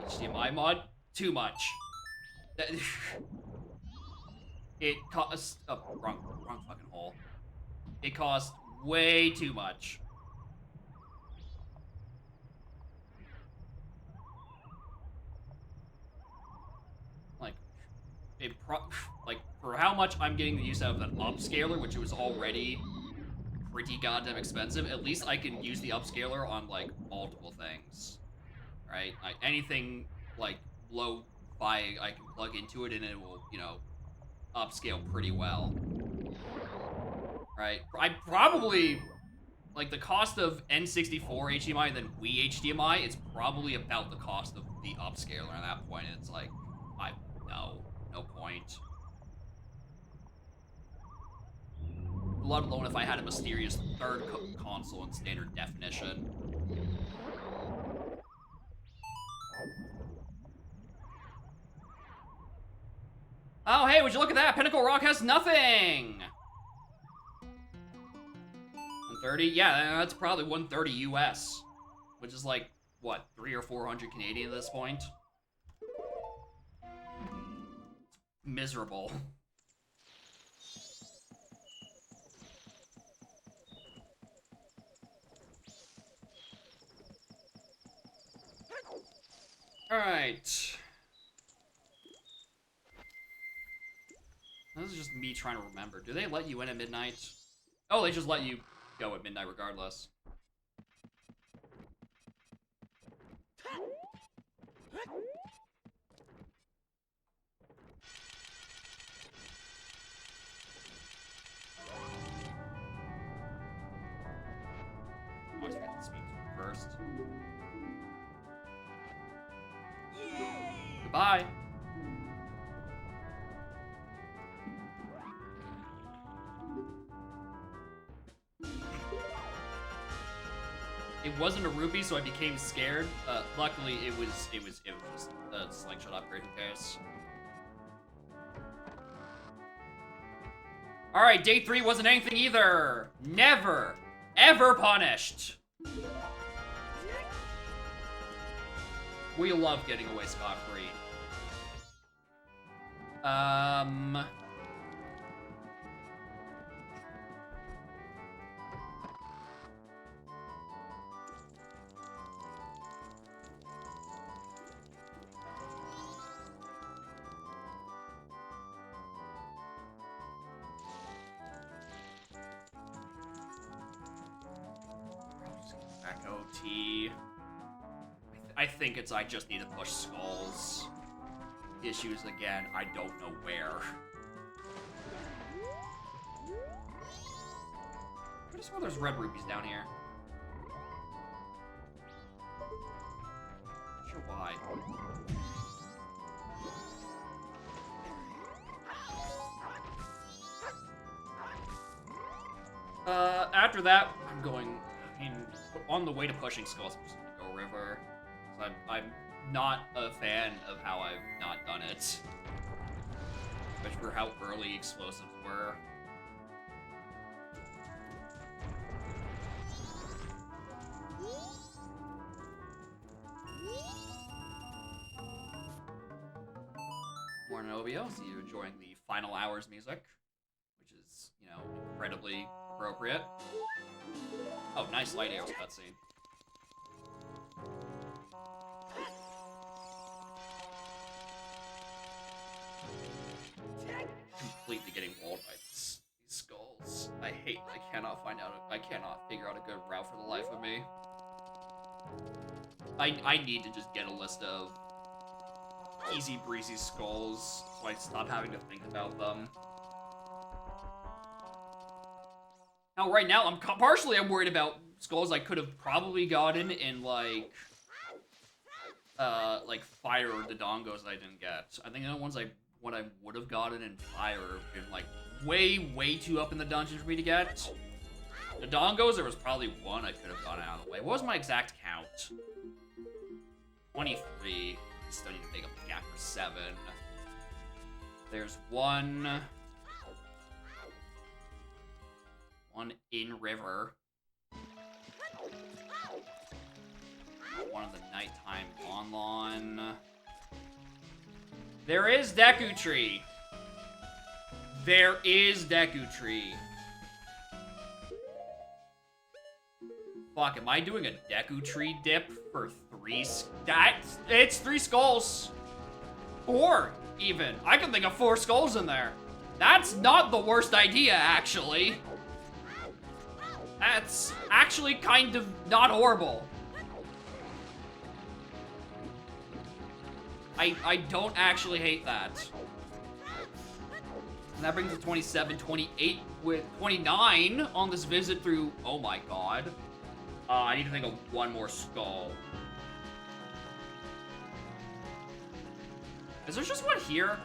HDMI mod? Too much. It costs... Oh, wrong fucking hole. It costs way too much. Like, for how much I'm getting the use out of an upscaler, which was already pretty goddamn expensive, at least I can use the upscaler on, like, multiple things. Right? Like, anything, like, low-fi I can plug into it and it will, you know, upscale pretty well. Right? I probably... Like, the cost of N64 HDMI and then Wii HDMI, it's probably about the cost of the upscaler at that point, and it's like, no point. Let alone if I had a mysterious third console in standard definition. Oh, hey, would you look at that? Pinnacle Rock has nothing! 130? Yeah, that's probably 130 US. Which is like, what, 300 or 400 Canadian at this point? Miserable. Alright. This is just me trying to remember. Do they let you in at midnight? Oh, they just let you go at midnight regardless. Always forget the speed first. Goodbye. It wasn't a rupee, so I became scared. Luckily, it was just a slingshot upgrade. Who cares? All right, day 3 wasn't anything either. Never, ever punished. We love getting away scot-free. Back OT. I think it's I just need to push skulls. Issues again, I don't know where. I just swear there's red rupees down here. Not sure why. After that, I'm going, on the way to pushing skulls, I'm just gonna go river. So I'm not a fan of how I've not done it. Especially for how early explosives were. Morning, OBL. See you enjoying the final hours music, which is, you know, incredibly appropriate. Oh, nice light arrows cutscene. Completely getting walled by these skulls. I cannot figure out a good route for the life of me. I need to just get a list of easy breezy skulls so I stop having to think about them. Now, right now, I'm worried about skulls I could have probably gotten in, like Fire or the Dongos that I didn't get. I think the ones what I would have gotten in Fire have been, like, way too up in the dungeon for me to get. The Dongos, there was probably one I could have gotten out of the way. What was my exact count? 23. Still need to make up the gap for 7. There's one in river. One of the nighttime Lon. There is Deku Tree. There is Deku Tree. Fuck, am I doing a Deku Tree dip for 3 it's 3 skulls. 4, even. I can think of 4 skulls in there. That's not the worst idea, actually. That's actually kind of not horrible. I don't actually hate that. And that brings it 27, 28 with 29 on this visit through, oh my god. I need to think of one more skull. Is there just one here?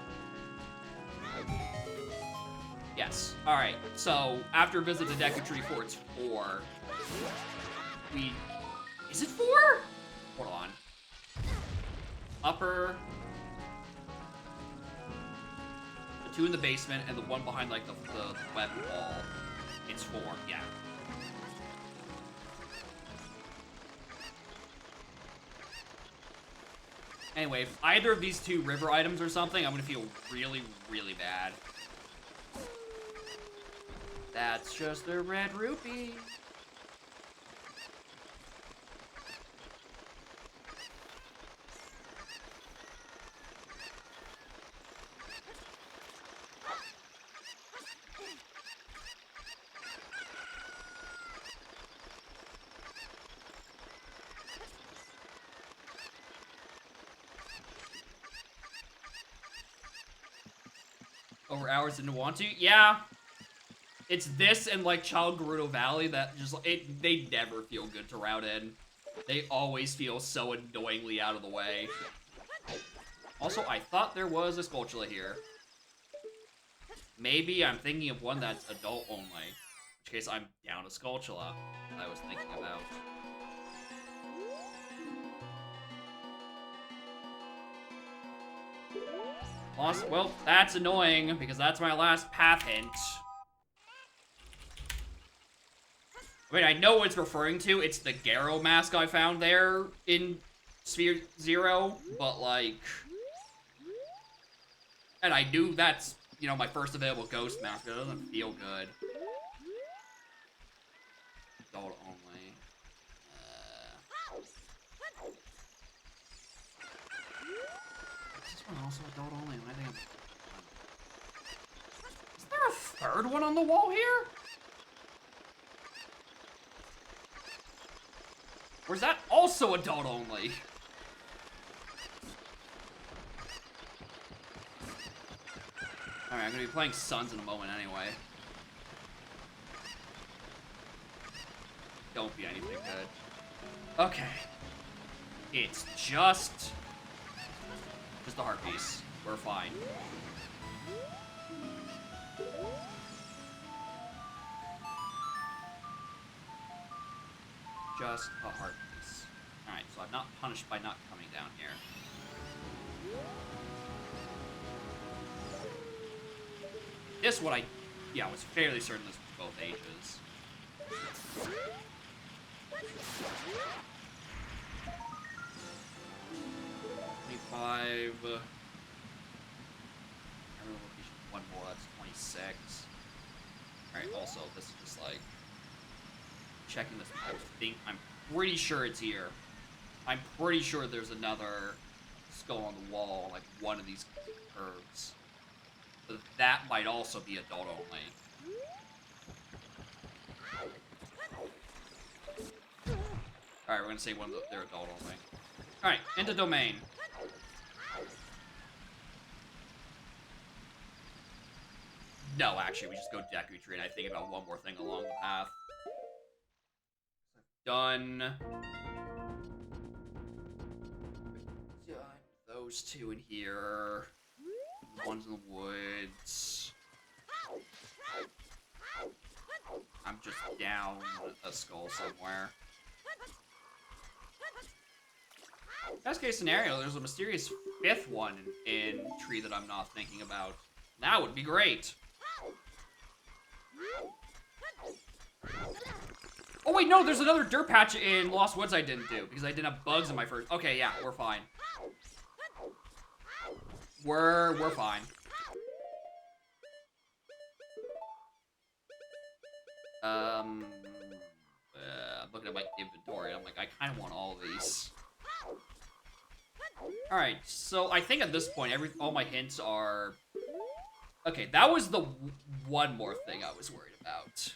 Yes. Alright, so after visit the Deku Tree 4, it's 4. Is it 4? Hold on. Upper. The 2 in the basement, and the one behind, like, the web wall. It's 4, yeah. Anyway, if either of these 2 river items or something, I'm gonna feel really, really bad. That's just a red rupee. over hours didn't want to. Yeah. It's this and, like, Child Gerudo Valley that just, they never feel good to route in. They always feel so annoyingly out of the way. Also, I thought there was a Skulltula here. Maybe I'm thinking of one that's adult only. In which case, I'm down a Skulltula I was thinking about. Lost, well, that's annoying, because that's my last path hint. I mean, I know what it's referring to. It's the Garo mask I found there in Sphere Zero, but, like... And I knew that's, you know, my first available ghost mask, but it doesn't feel good. Adult only. Is this one also adult only? I think is there a third one on the wall here? Or is that also adult only? Alright, I'm gonna be playing Suns in a moment anyway. Don't be anything good. Okay. It's just the heart piece. We're fine. Just a heart piece. Alright, so I'm not punished by not coming down here. This one I was fairly certain this was both ages. $25. One more, that's 26. Alright, also, this is just like checking this. I'm pretty sure it's here. I'm pretty sure there's another skull on the wall, like one of these curves. But that might also be adult only. Alright, we're gonna say one of they're adult only. Alright, into domain. No, actually, we just go Deku Tree, and I think about one more thing along the path. Done. Done. Those two in here. One's in the woods. I'm just down a skull somewhere. Best case scenario, there's a mysterious fifth one in tree that I'm not thinking about. That would be great. Oh wait, no, there's another dirt patch in Lost Woods I didn't do because I didn't have bugs in my first. Okay, yeah, we're fine. We're fine. I'm looking at my inventory. I'm like, I kind of want all of these. All right, so I think at this point, all my hints are. Okay, that was the one more thing I was worried about.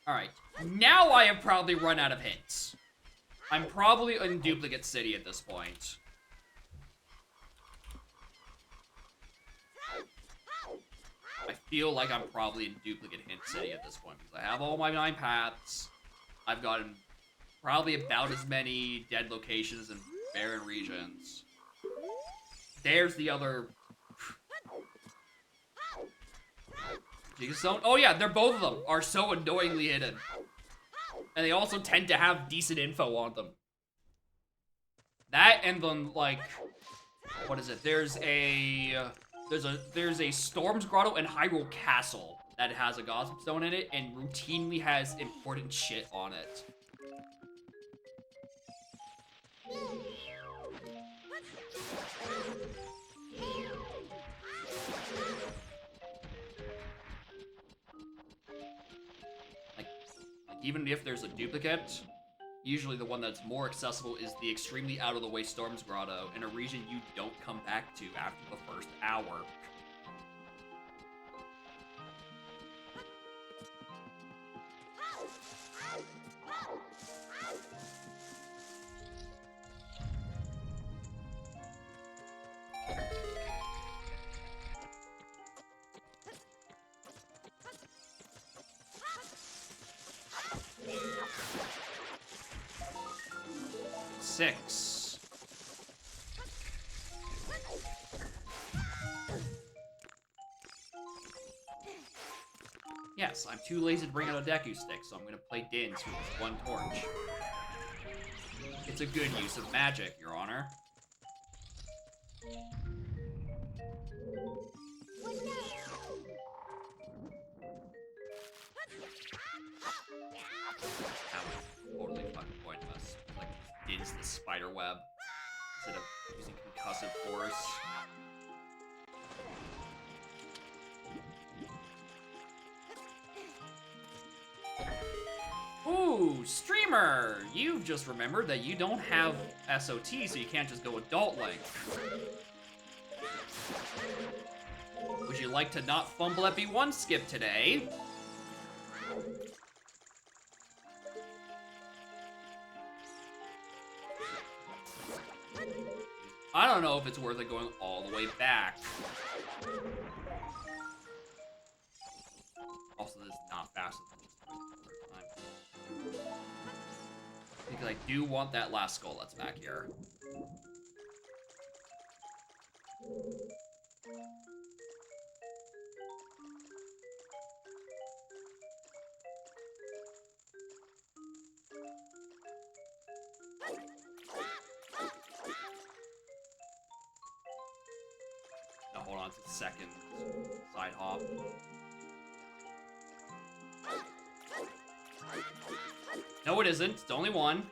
Alright, now I have probably run out of hints. I'm probably in Duplicate City at this point. I feel like I'm probably in Duplicate Hint City at this point, because I have all my 9 paths. I've gotten probably about as many dead locations and barren regions. There's the other... Zone. Oh yeah, they're both of them are so annoyingly hidden. And they also tend to have decent info on them. That and then, like... What is it? There's a Storm's Grotto and Hyrule Castle that has a Gossip Stone in it and routinely has important shit on it. Even if there's a duplicate, usually the one that's more accessible is the extremely out-of-the-way Storm's Grotto in a region you don't come back to after the first hour. 6. Yes, I'm too lazy to bring out a Deku stick, so I'm gonna play Dins with this one torch. It's a good use of magic, Your Honor. That was totally fucking pointless. Like, Dins the spider web instead of using concussive force. Ooh, streamer! You've just remembered that you don't have SOT, so you can't just go adult length. Would you like to not fumble at B1 skip today? I don't know if it's worth it going all the way back. Also, this is not faster than just the third time. Because I do want that last skull that's back here. Now hold on to the second side hop. No, it isn't. It's only one.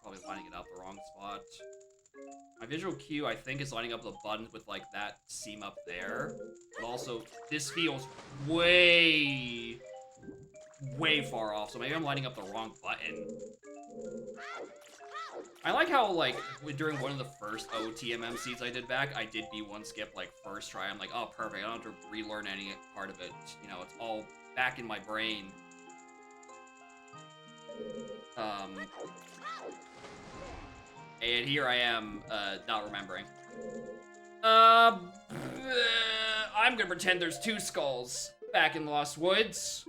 Probably lining it up the wrong spot. My visual cue, I think, is lining up the buttons with, like, that seam up there. But also, this feels way far off, so maybe I'm lining up the wrong button. I like how, like, during one of the first OTMM seeds I did back, I did B1 skip, like, first try. I'm like, oh, perfect, I don't have to relearn any part of it. You know, it's all back in my brain. And here I am, not remembering. I'm gonna pretend there's 2 skulls back in Lost Woods.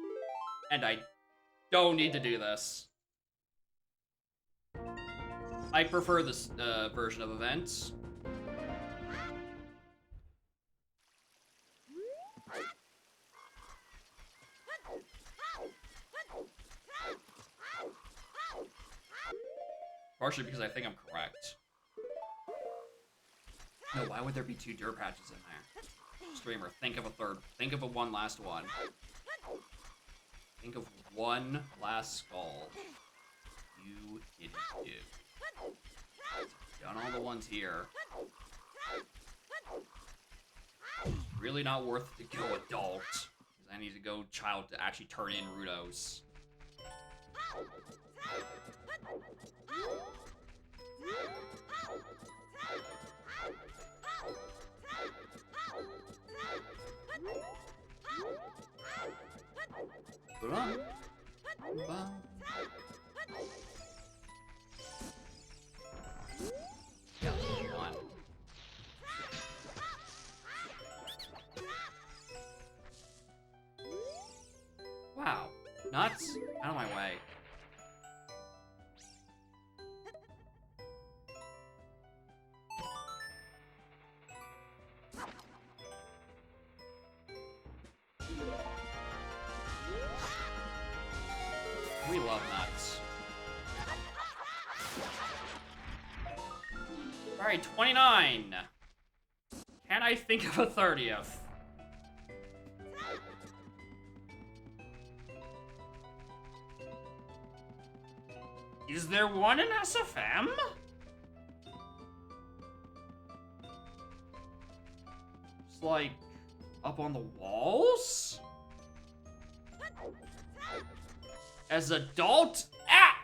And I don't need to do this. I prefer this version of events. Partially because I think I'm correct. No, why would there be 2 dirt patches in there? Streamer, think of a third. Think of a one last one. Think of one last skull. You didn't do. Done all the ones here. Really not worth it to go adult. Because I need to go child to actually turn in Rudos. Yeah, one. Wow. Nuts. Out of my way. We love nuts. Alright, 29. Can I think of a 30th? Is there one in SFM? It's like up on the walls? As adult? Ah!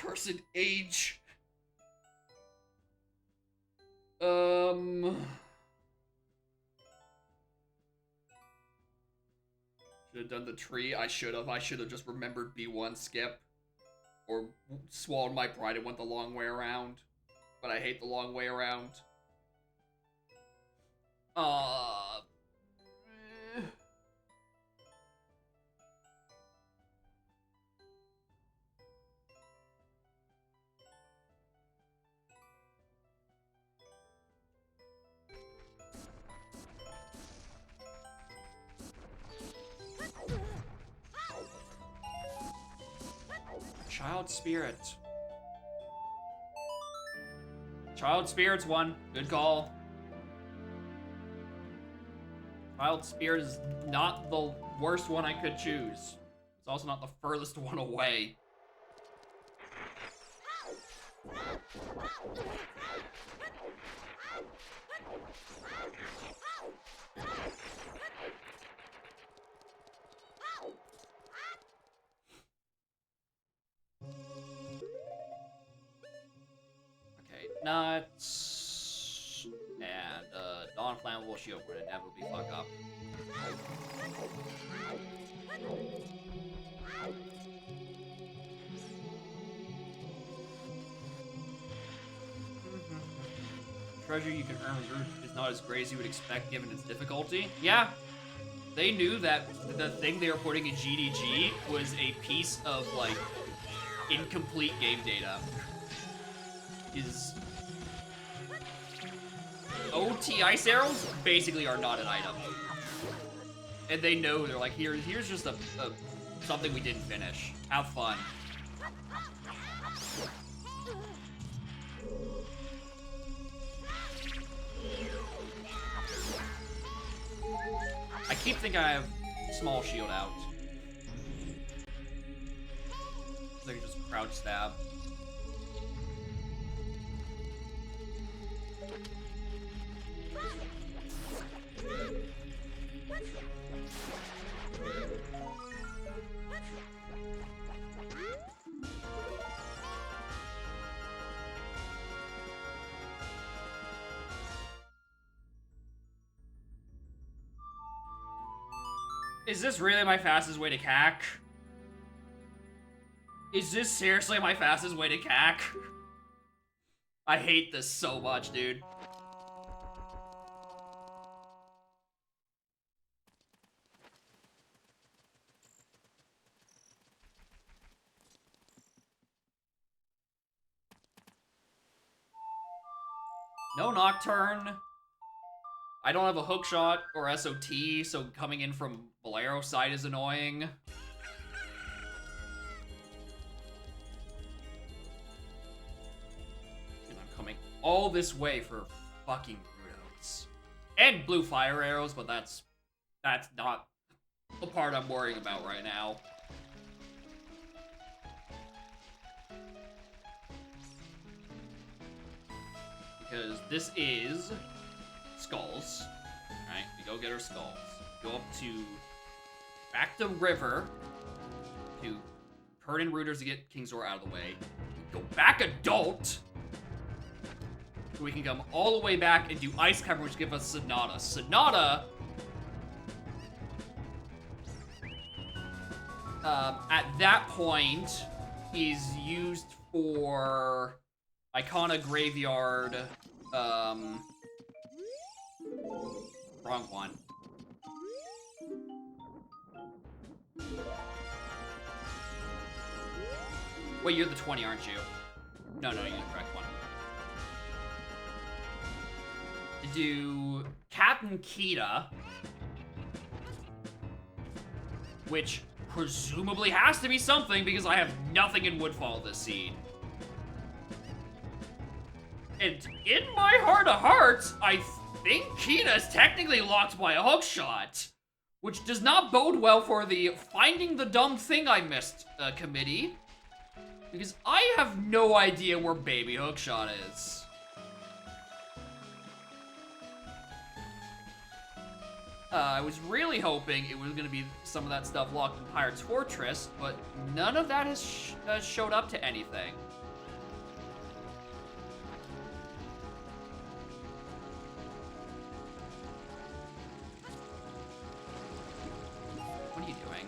person age. Should have done the tree. I should have. I should have just remembered B1 skip. Or swallowed my pride and went the long way around. But I hate the long way around. Child Spirit. Child Spirit's one. Good call. Child Spirit is not the worst one I could choose. It's also not the furthest one away. Okay, nuts. And, non-flammable shield would inevitably fuck up. Treasure you can earn with root is not as great as you would expect given its difficulty. Yeah, they knew that the thing they were putting in GDG was a piece of, like, incomplete game data. OT ice arrows basically are not an item. And they know, they're like, here's just a something we didn't finish. Have fun. I keep thinking I have small shield out. So I can just crouch stab. Is this really my fastest way to CAC? Is this seriously my fastest way to CAC? I hate this so much, dude. No Nocturne. I don't have a hook shot or SOT, so coming in from Bolero side is annoying. And I'm coming all this way for fucking Rudos. And blue fire arrows, but that's not the part I'm worrying about right now. Because this is skulls. Alright, we go get our skulls. Go up to back to river to turn in rooters to get Kingzor out of the way. Go back adult. So we can come all the way back and do ice cover, which give us Sonata. Sonata at that point is used for Icona Graveyard. Wrong one. Wait, you're the 20, aren't you? No, you're the correct one. To do Captain Kita, which presumably has to be something because I have nothing in Woodfall this seed. And in my heart of hearts, I think Kita is technically locked by a hookshot, which does not bode well for the finding the dumb thing I missed committee, because I have no idea where baby hookshot is. I was really hoping it was going to be some of that stuff locked in Pirate's Fortress, but none of that has showed up to anything. What are you doing?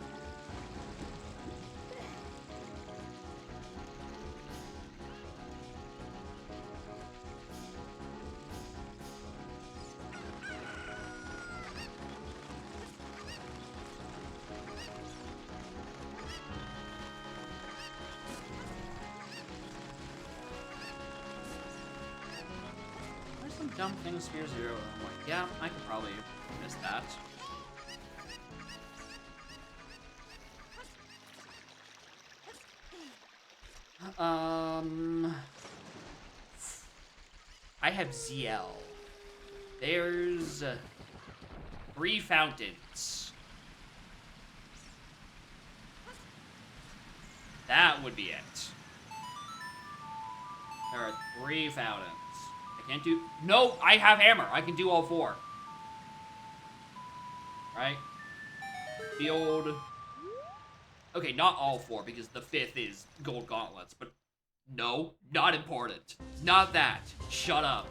Some dumb thing with Sphere Zero. I'm like, yeah, I could probably miss that. I have ZL. There's 3 fountains. That would be it. There are 3 fountains. Can't do... No, I have hammer. I can do all 4. Right? Field... Okay, not all 4, because the 5th is gold gauntlets, but... No, not important. Not that. Shut up.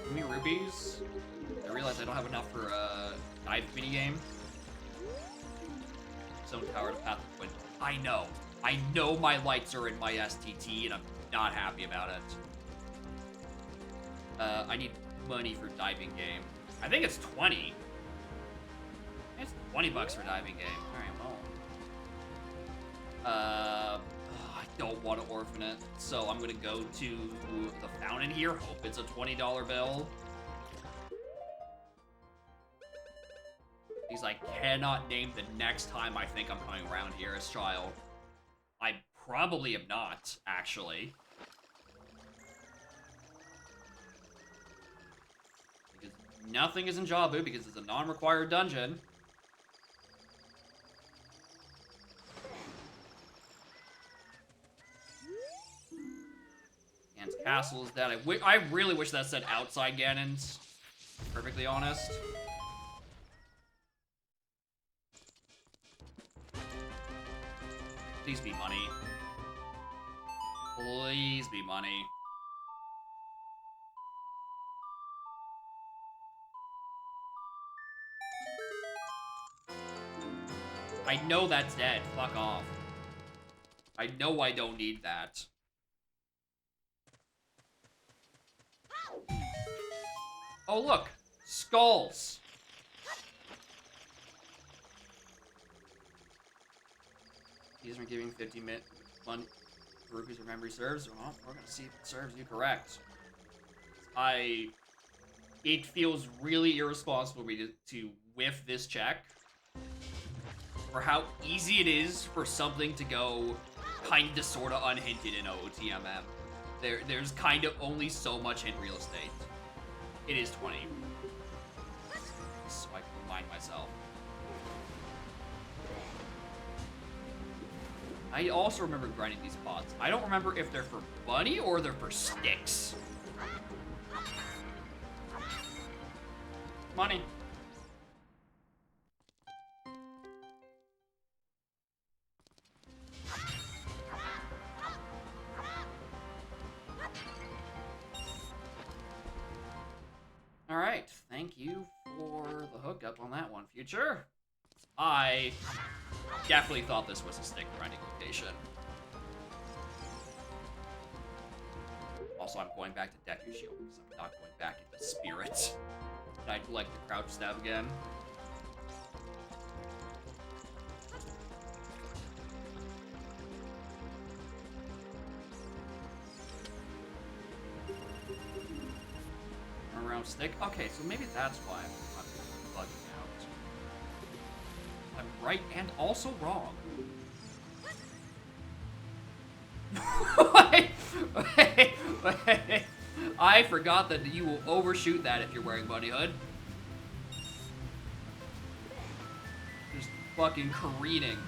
Give me rupees. I realize I don't have enough for a dive minigame. Zone tower to path of wind. I know. I know my lights are in my STT and I'm not happy about it. I need money for diving game. I think it's 20. It's 20 bucks for diving game. Alright, well. I don't want to orphan it, so I'm gonna go to the fountain here. Hope it's a $20 bill. Because I cannot name the next time I think I'm coming around here as child. I probably am not, actually. Because nothing is in Jabu because it's a non-required dungeon. Ganon's castle is dead. I really wish that said outside Ganon's. Perfectly honest. Please be money. Please be money. I know that's dead. Fuck off. I know I don't need that. Oh, look. Skulls. These are giving 50 rupees of memory serves. Well, we're gonna see if it serves you correct. It feels really irresponsible to whiff this check for how easy it is for something to go kinda sorta unhinted in OOTMM. There's kind of only so much hint real estate. It is 20. So I can remind myself. I also remember grinding these pots. I don't remember if they're for money or they're for sticks. Money. Alright, thank you for the hookup on that one, Future. I definitely thought this was a stick grinding location. Also, I'm going back to Deku Shield because I'm not going back into Spirit. I'd like the crouch stab again. Around stick? Okay, so maybe that's why I'm bugging out. I'm right and also wrong. wait. I forgot that you will overshoot that if you're wearing bunny hood. Just fucking careening.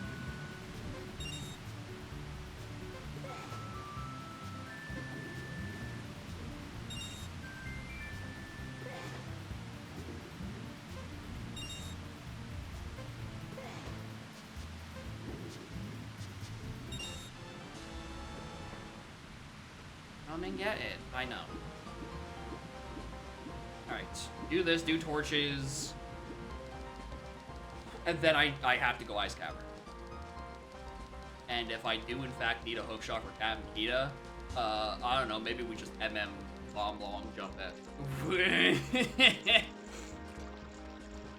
Come and get it. I know. Alright. Do this, do torches. And then I have to go Ice Cavern. And if I do in fact need a hookshot for Cat and Kita, I don't know, maybe we just MM bomb long jump it.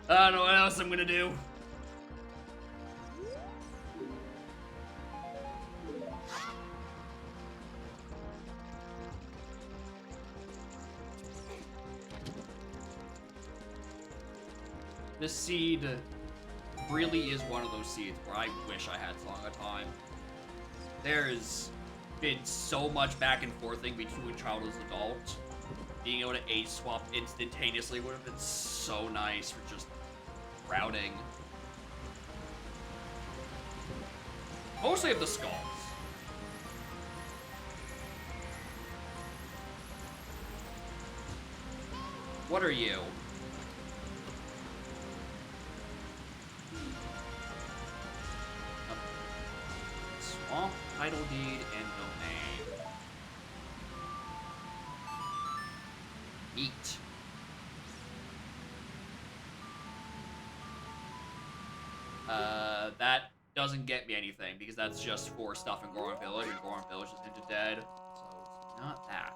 I don't know what else I'm gonna do. This seed really is one of those seeds where I wish I had Song of Time. There's been so much back and forthing between child and adult. Being able to age swap instantaneously would have been so nice for just routing. Mostly of the skulls. What are you? Swamp, title deed, and domain. Eat. That doesn't get me anything because that's just for stuff in Goron Village, and Goron Village is into dead, so it's not that.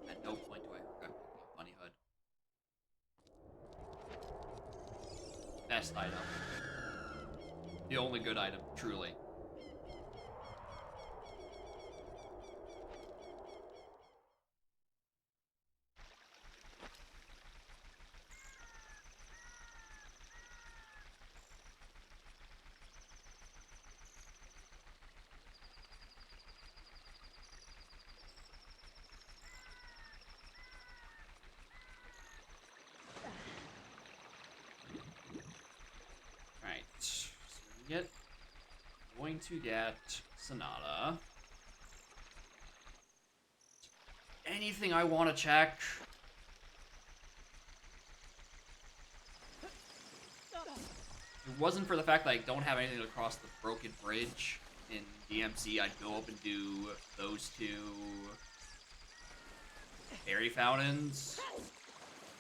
At no point do I regret Bunny Hood. Best item. The only good item, truly. Alright, so going to get Sonata. Anything I want to check? If it wasn't for the fact that I don't have anything to cross the broken bridge in DMC, I'd go up and do those two fairy fountains.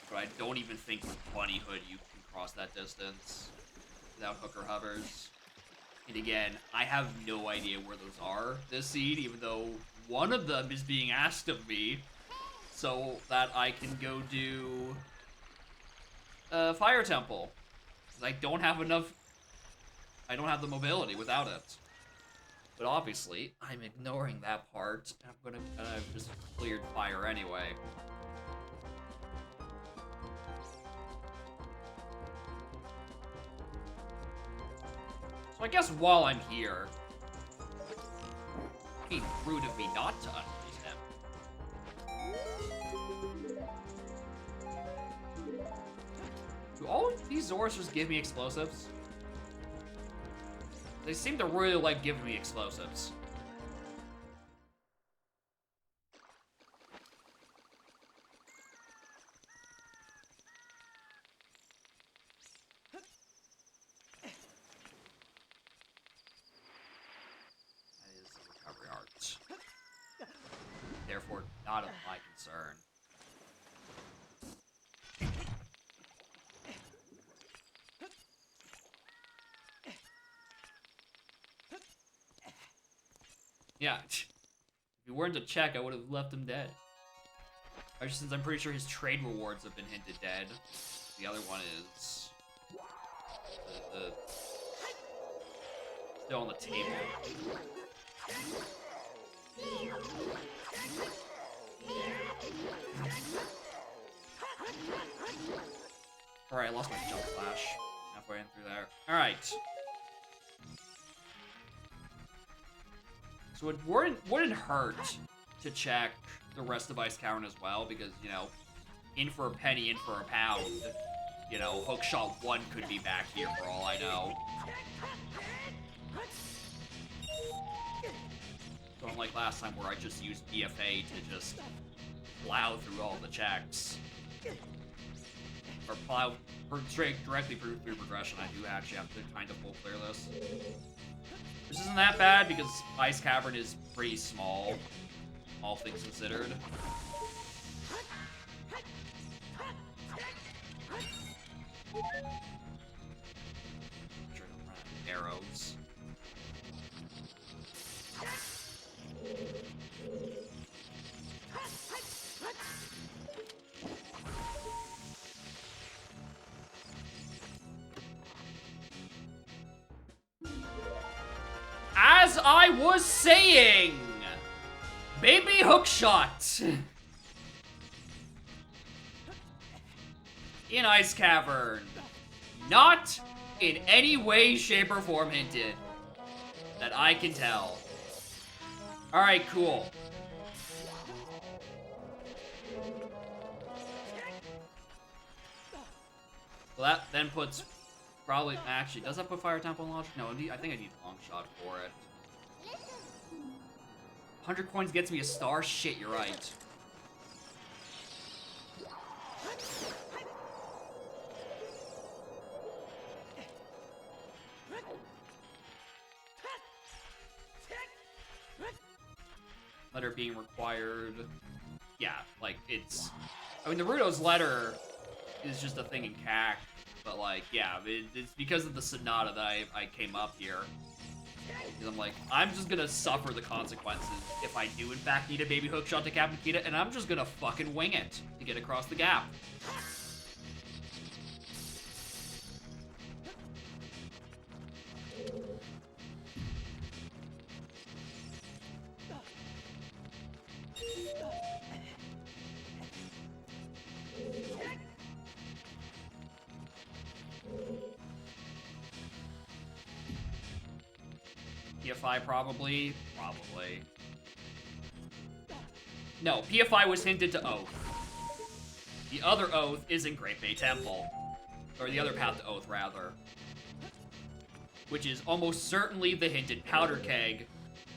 But I don't even think with Bunny Hood you can cross that distance without hooker hovers. And again, I have no idea where those are this seed, even though one of them is being asked of me, so that I can go do Fire Temple. I don't have enough. I don't have the mobility without it. But obviously, I'm ignoring that part. I've just cleared fire anyway. So I guess while I'm here, it'd be rude of me not to unleash them. Do all of these Zoroarsters give me explosives? They seem to really like giving me explosives. Therefore, not of my concern. Yeah, if you weren't to check, I would have left him dead. Since I'm pretty sure his trade rewards have been hinted dead. The other one is... still on the table. Alright, I lost my jump flash halfway in through there. Alright. So it wouldn't hurt to check the rest of Ice Cavern as well, because, you know, in for a penny, in for a pound. You know, Hookshot 1 could be back here for all I know. So unlike last time where I just used BFA to just plow through all the checks. Or plow directly through progression, I do actually have to kind of full clear this. This isn't that bad because Ice Cavern is pretty small, all things considered. Sure, don't run out of arrows. As I was saying, baby Hookshot in Ice Cavern, not in any way, shape, or form hinted that I can tell. All right, cool. Well, that then puts probably actually does that put Fire Temple on Logic? No, I think I need Long Shot for it. 100 coins gets me a star? Shit, you're right. Letter being required. Yeah, like, it's... I mean, Naruto's letter is just a thing in CAC, but, like, yeah, it's because of the Sonata that I came up here. Because I'm like, I'm just gonna suffer the consequences if I do in fact need a baby Hookshot to Captain Kita, and I'm just gonna fucking wing it to get across the gap. PFI probably. No, PFI was hinted to Oath. The other Oath is in Great Bay Temple. Or the other path to Oath, rather. Which is almost certainly the hinted Powder Keg,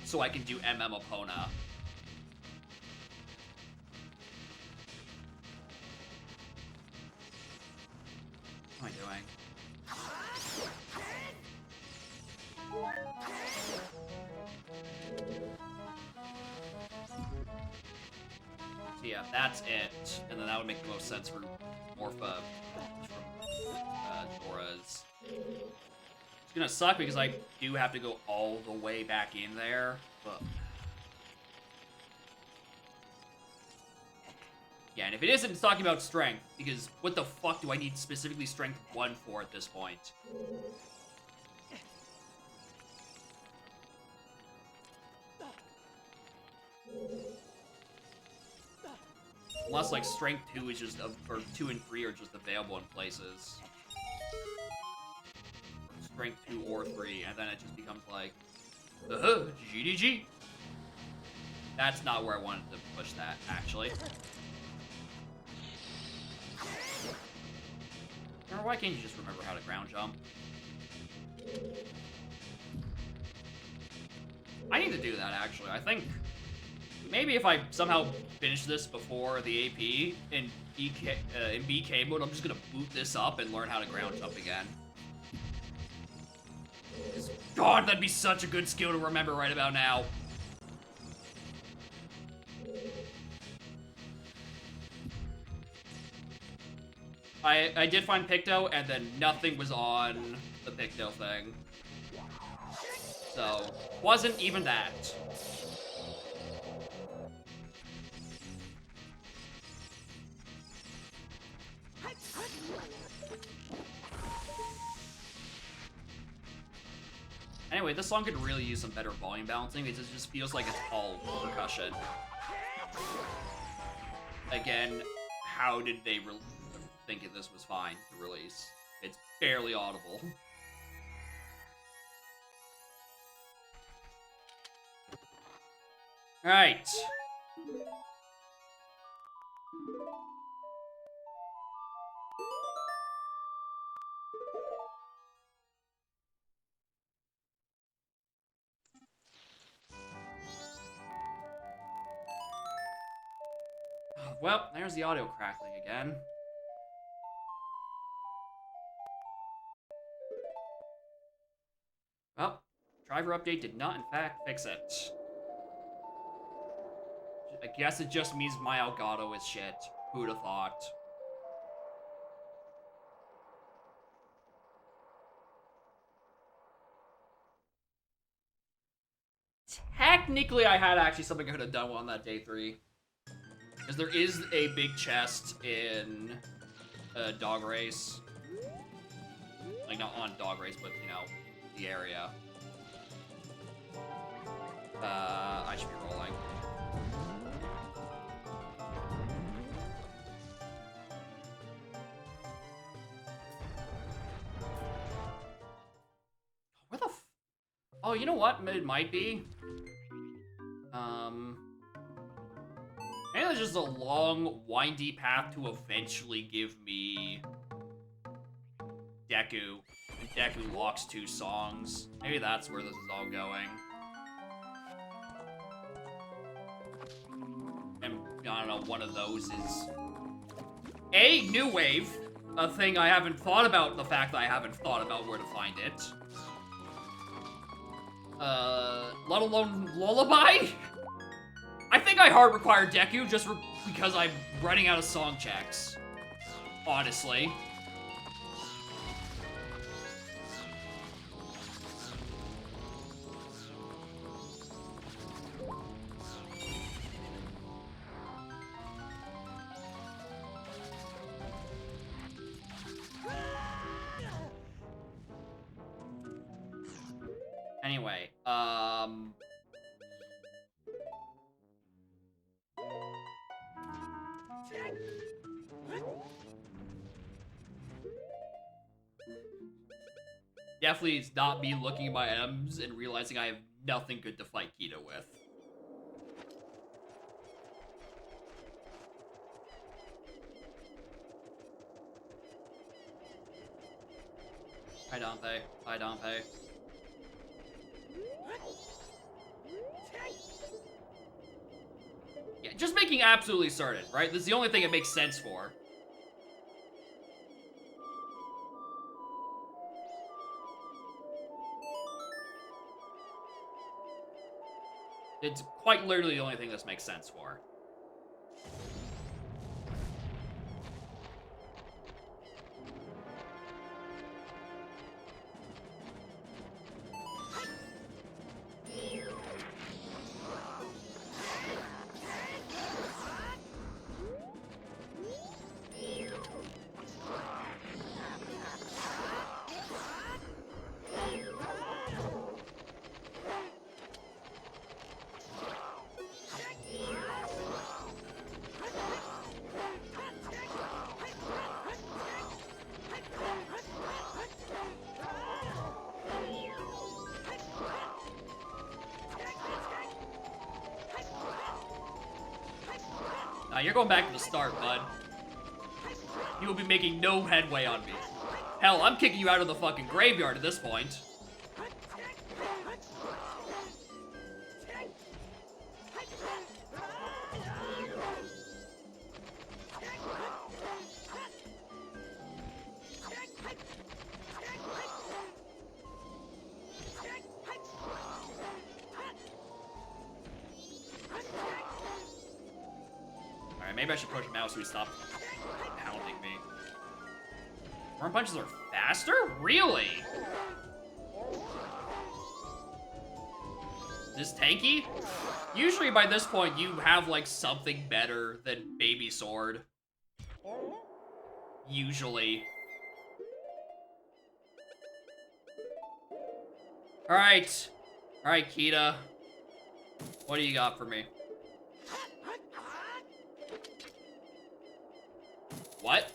so I can do MM Epona. What am I doing? So yeah, that's it. And then that would make the most sense for Morpha from Dora's. It's gonna suck because I do have to go all the way back in there, but... Yeah, and if it isn't, it's talking about strength, because what the fuck do I need specifically strength 1 for at this point? Unless, like, strength 2 is just, or 2 and 3 are just available in places. Strength 2 or 3, and then it just becomes like, GDG. That's not where I wanted to push that, actually. Or why can't you just remember how to ground jump? I need to do that, actually. I think maybe if I somehow finish this before the AP in BK mode, I'm just gonna boot this up and learn how to ground jump again. God, that'd be such a good skill to remember right about now. I did find Picto, and then nothing was on the Picto thing. So, wasn't even that. Anyway, this song could really use some better volume balancing because it just feels like it's all percussion. Again, how did they think this was fine to release? It's barely audible. Alright. Well, there's the audio crackling again. Well, driver update did not in fact fix it. I guess it just means my Elgato is shit. Who'd have thought? Technically, I had actually something I could have done on that day 3. Because there is a big chest in Dog Race. Like, not on Dog Race, but, you know, the area. I should be rolling. Where the f... Oh, you know what? It might be. Maybe there's just a long, windy path to eventually give me Deku. And Deku locks 2 songs. Maybe that's where this is all going. And, I don't know, one of those is... A, New Wave. A thing I haven't thought about, the fact that I haven't thought about where to find it. Let alone Lullaby? I think I hard require Deku just because I'm running out of song checks. Honestly. Anyway, definitely it's not me looking at my items and realizing I have nothing good to fight Kita with. Hi, Dante. Hi, Dante. Yeah, just making absolutely certain, right? This is the only thing it makes sense for. It's quite literally the only thing this makes sense for. You're going back to the start, bud. You will be making no headway on me. Hell, I'm kicking you out of the fucking graveyard at this point. Maybe I should push him out so he stops pounding me. Worm punches are faster? Really? Is this tanky? Usually by this point you have like something better than Baby Sword. Usually. Alright. Alright, Kita. What do you got for me? What?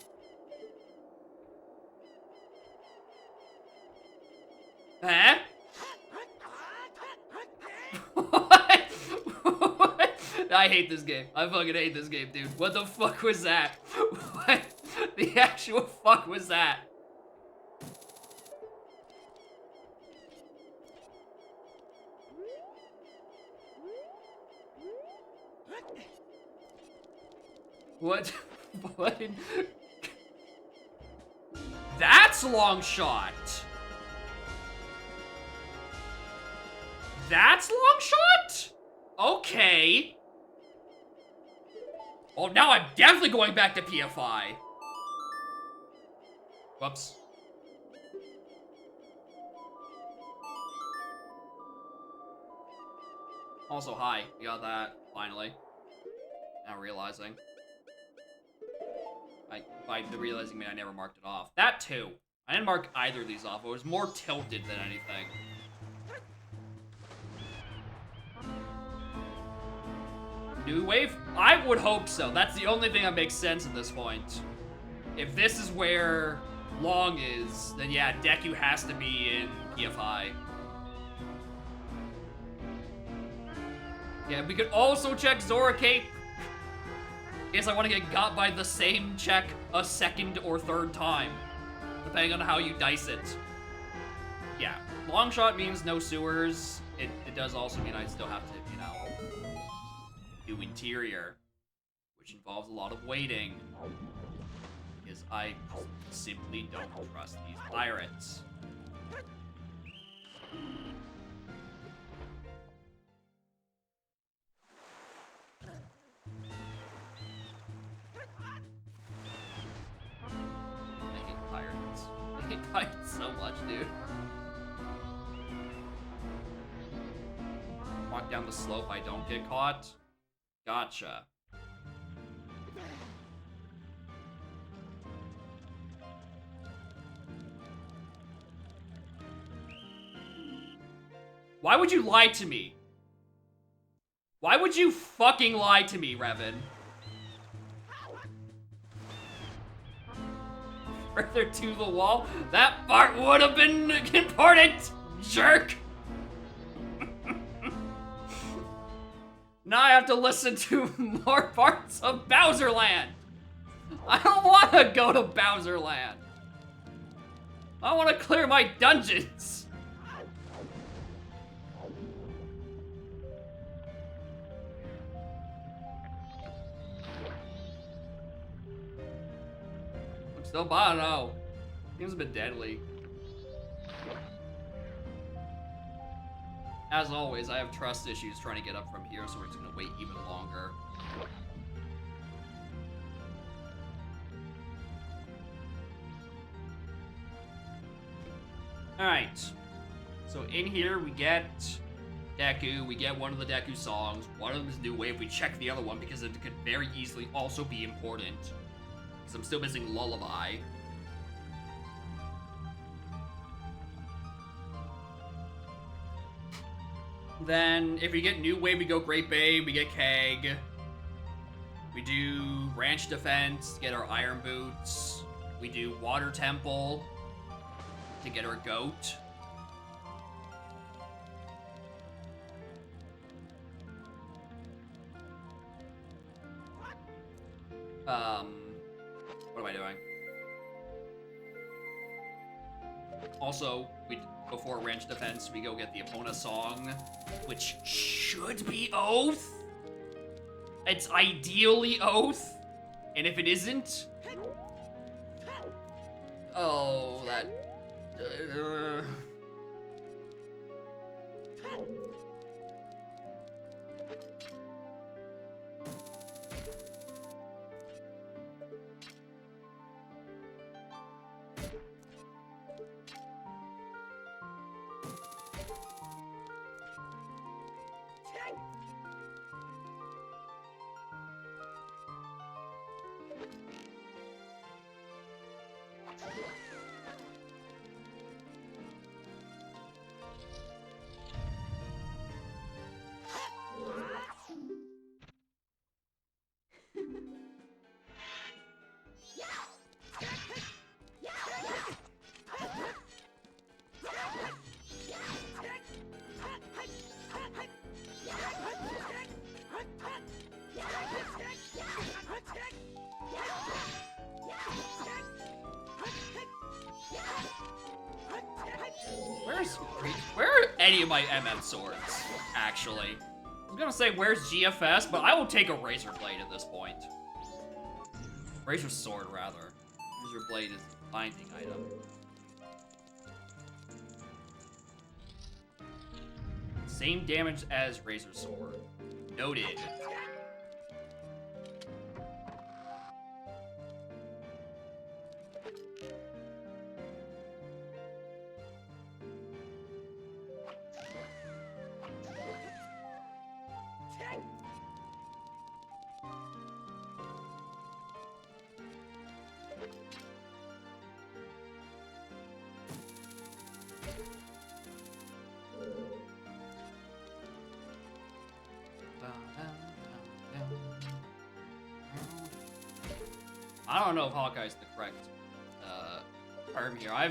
Huh? What? What? I hate this game. I fucking hate this game, dude. What the fuck was that? What the actual fuck was that? What? What? That's long shot. That's long shot? Okay. Well, now I'm definitely going back to PFI. Whoops. Also, hi. You got that, finally. Now realizing. By the realizing me, I never marked it off. That too. I didn't mark either of these off. It was more tilted than anything. New wave? I would hope so. That's the only thing that makes sense at this point. If this is where Long is, then yeah, Deku has to be in PFI. Yeah, we could also check Zora Cape. Guess I want to get got by the same check a second or third time, depending on how you dice it. Yeah, long shot means no sewers. It does also mean I still have to, you know, do interior, which involves a lot of waiting, because I simply don't trust these pirates. I hate pirates so much, dude. Walk down the slope, I don't get caught. Gotcha. Why would you lie to me? Why would you fucking lie to me, Revan? Further to the wall? That part would have been important, jerk! Now I have to listen to more parts of Bowser Land. I don't want to go to Bowser Land. I want to clear my dungeons. I'm still, I don't know. Seems a bit deadly. As always, I have trust issues trying to get up from here, so we're just gonna wait even longer. Alright. So in here, we get Deku. We get one of the Deku songs. One of them is New Wave. We check the other one because it could very easily also be important. Because I'm still missing Lullaby. Then, if we get New Wave, we go Great Bay, we get Keg. We do Ranch Defense to get our Iron Boots. We do Water Temple to get our Goat. What am I doing? Also, before Ranch Defense, we go get the Epona song, which should be Oath. It's ideally Oath, and if it isn't, oh, that. Where are any of my MM swords, actually? I'm gonna say, where's GFS, but I will take a Razor Blade at this point. Razor Sword, rather. Razor Blade is a binding item. Same damage as Razor Sword. Noted. I don't know if Hawkeye's the correct term here. I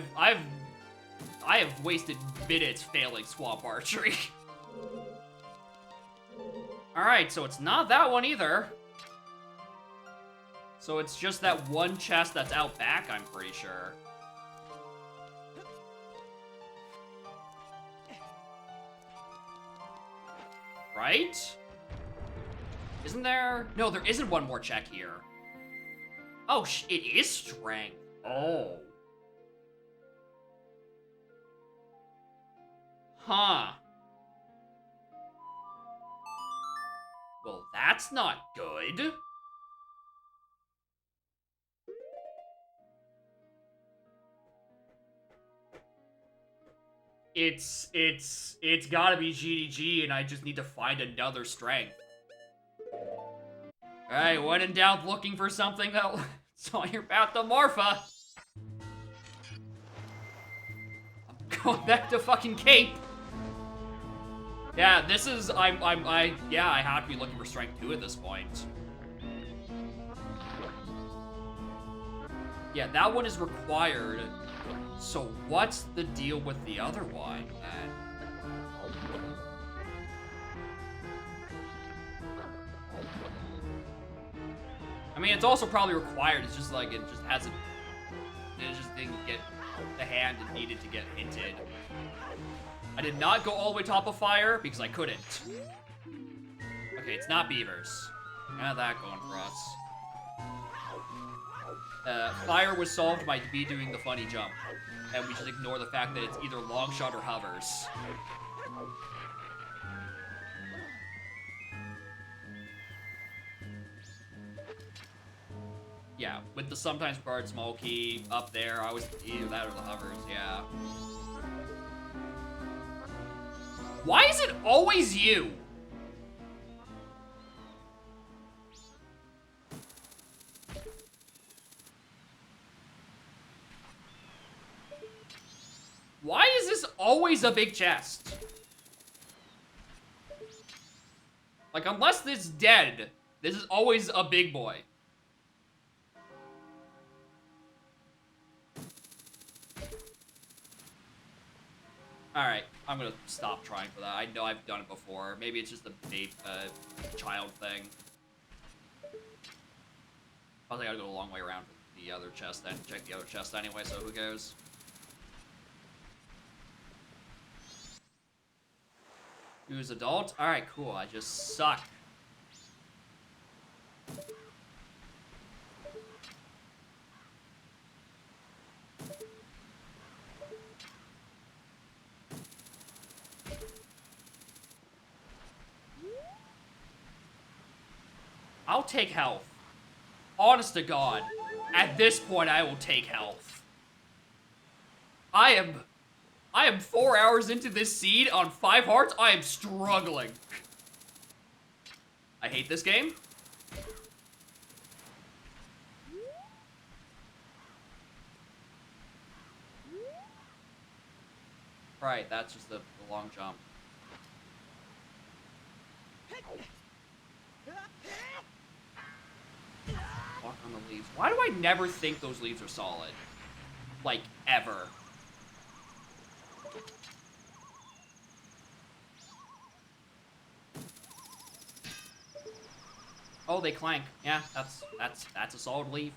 have wasted minutes failing swamp archery. All right, so it's not that one either. So it's just that one chest that's out back, I'm pretty sure. Right? Isn't there? No, there isn't one more check here. Oh, it is strength. Oh. Huh. Well, that's not good. It's gotta be GDG, and I just need to find another strength. Alright, when in doubt, looking for something that's on your path to Morpha. I'm going back to fucking Cape. Yeah, this is, I have to be looking for strength 2 at this point. Yeah, that one is required. So what's the deal with the other one, then? I mean, it's also probably required. It's just like, it just hasn't... It just didn't get the hand it needed to get hinted. I did not go all the way top of fire because I couldn't. Okay, it's not beavers. Got that going for us. Fire was solved by B doing the funny jump. And we just ignore the fact that it's either long shot or hovers. Yeah, with the sometimes bird small key up there, I was either that or the hovers, yeah. Why is it always you? Why is this always a big chest? Like, unless this is dead, this is always a big boy. Alright, I'm gonna stop trying for that. I know I've done it before. Maybe it's just a child thing. I think I gotta go a long way around for the other chest then. Check the other chest anyway, so who cares? Who's adult? Alright, cool. I just suck. I'll take health. Honest to God. At this point, I will take health. I am 4 hours into this seed on 5 hearts. I am struggling. I hate this game. Right, that's just the long jump. Walk on the leaves. Why do I never think those leaves are solid? Like, ever. Oh, they clank. Yeah, that's a solid leaf.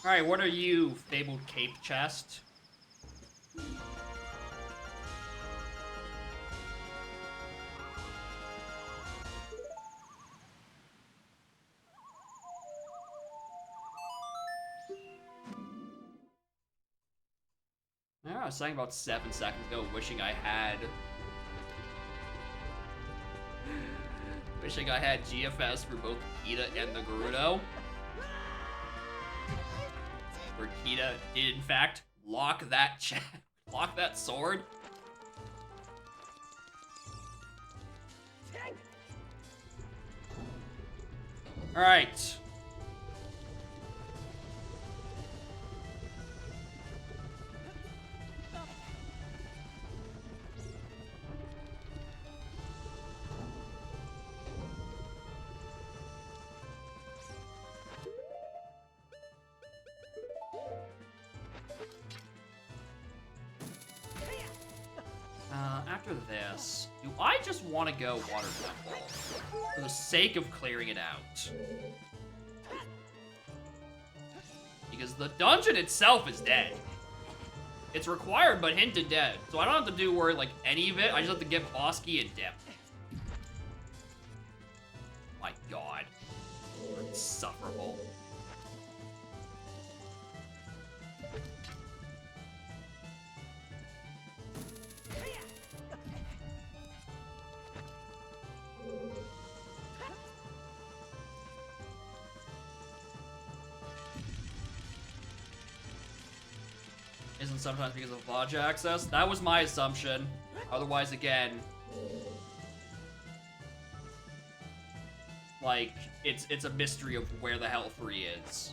Alright, what are you, Fabled Cape Chest? I was saying about 7 seconds ago, wishing I had GFS for both Kita and the Gerudo. Where Kita did, in fact, lock that sword. All right. After this, do I just want to go Water Temple for the sake of clearing it out? Because the dungeon itself is dead. It's required but hinted dead, so I don't have to do worry like any of it. I just have to get boss key and dip. My God, insufferable. Isn't sometimes because of lodge access? That was my assumption. Otherwise, again, like, it's a mystery of where the hell 3 is.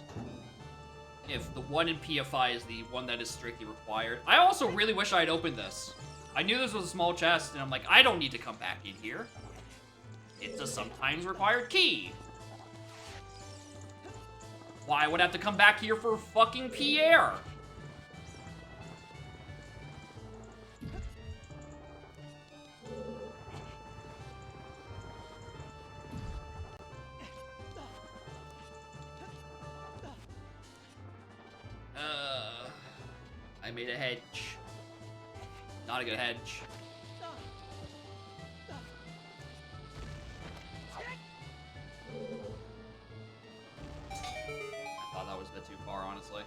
If the one in PFI is the one that is strictly required. I also really wish I had opened this. I knew this was a small chest, and I'm like, I don't need to come back in here. It's a sometimes required key. Why would I have to come back here for fucking Pierre? I made a hedge. Not a good hedge. I thought that was a bit too far, honestly.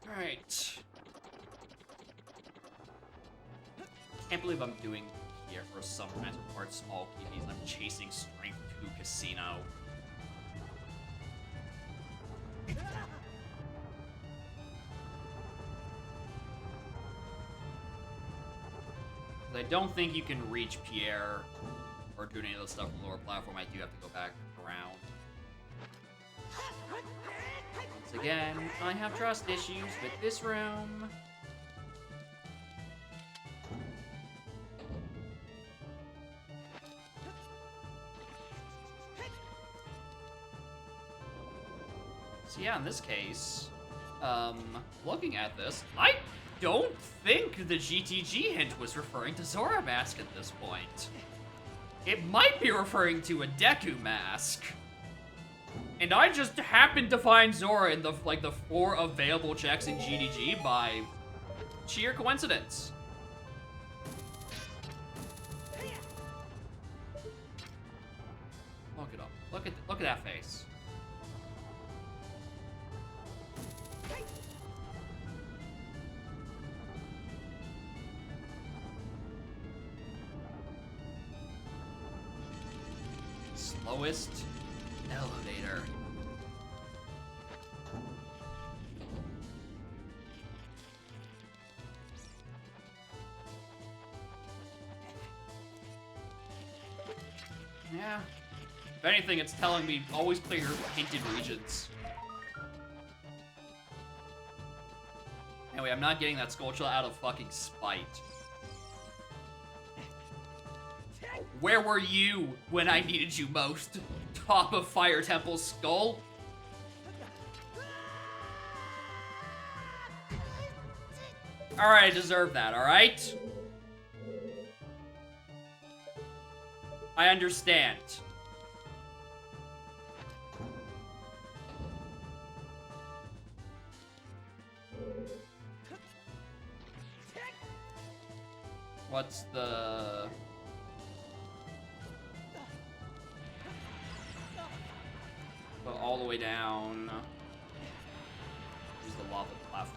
Alright. Can't believe I'm doing here for a summer match required small PVs and I'm chasing Strength 2 Casino. I don't think you can reach Pierre or do any of the stuff on the lower platform. I do have to go back around. Once again, I have trust issues with this room. So yeah, in this case, looking at this, I don't think the GTG hint was referring to Zora Mask at this point. It might be referring to a Deku Mask. And I just happened to find Zora in the 4 available checks in GTG by sheer coincidence. Look it up. Look at that face. Slowest elevator. Yeah. If anything, it's telling me always clear hinted regions. Anyway, I'm not getting that Skull Shell out of fucking spite. Where were you when I needed you most? Top of Fire Temple's skull? Alright, I deserve that, alright? I understand. What's the... Go all the way down. Use the lava platform.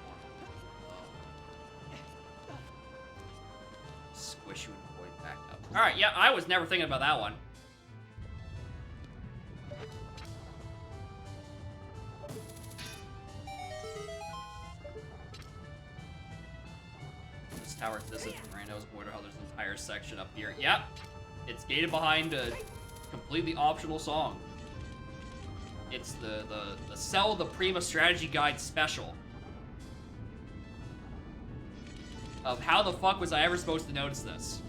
Squish you and avoid back up. Alright, yeah, I was never thinking about that one. This tower this is randos. Wonder how there's an entire section up here. Yep. It's gated behind a completely optional song. It's the Sell the Prima Strategy Guide special. Of how the fuck was I ever supposed to notice this?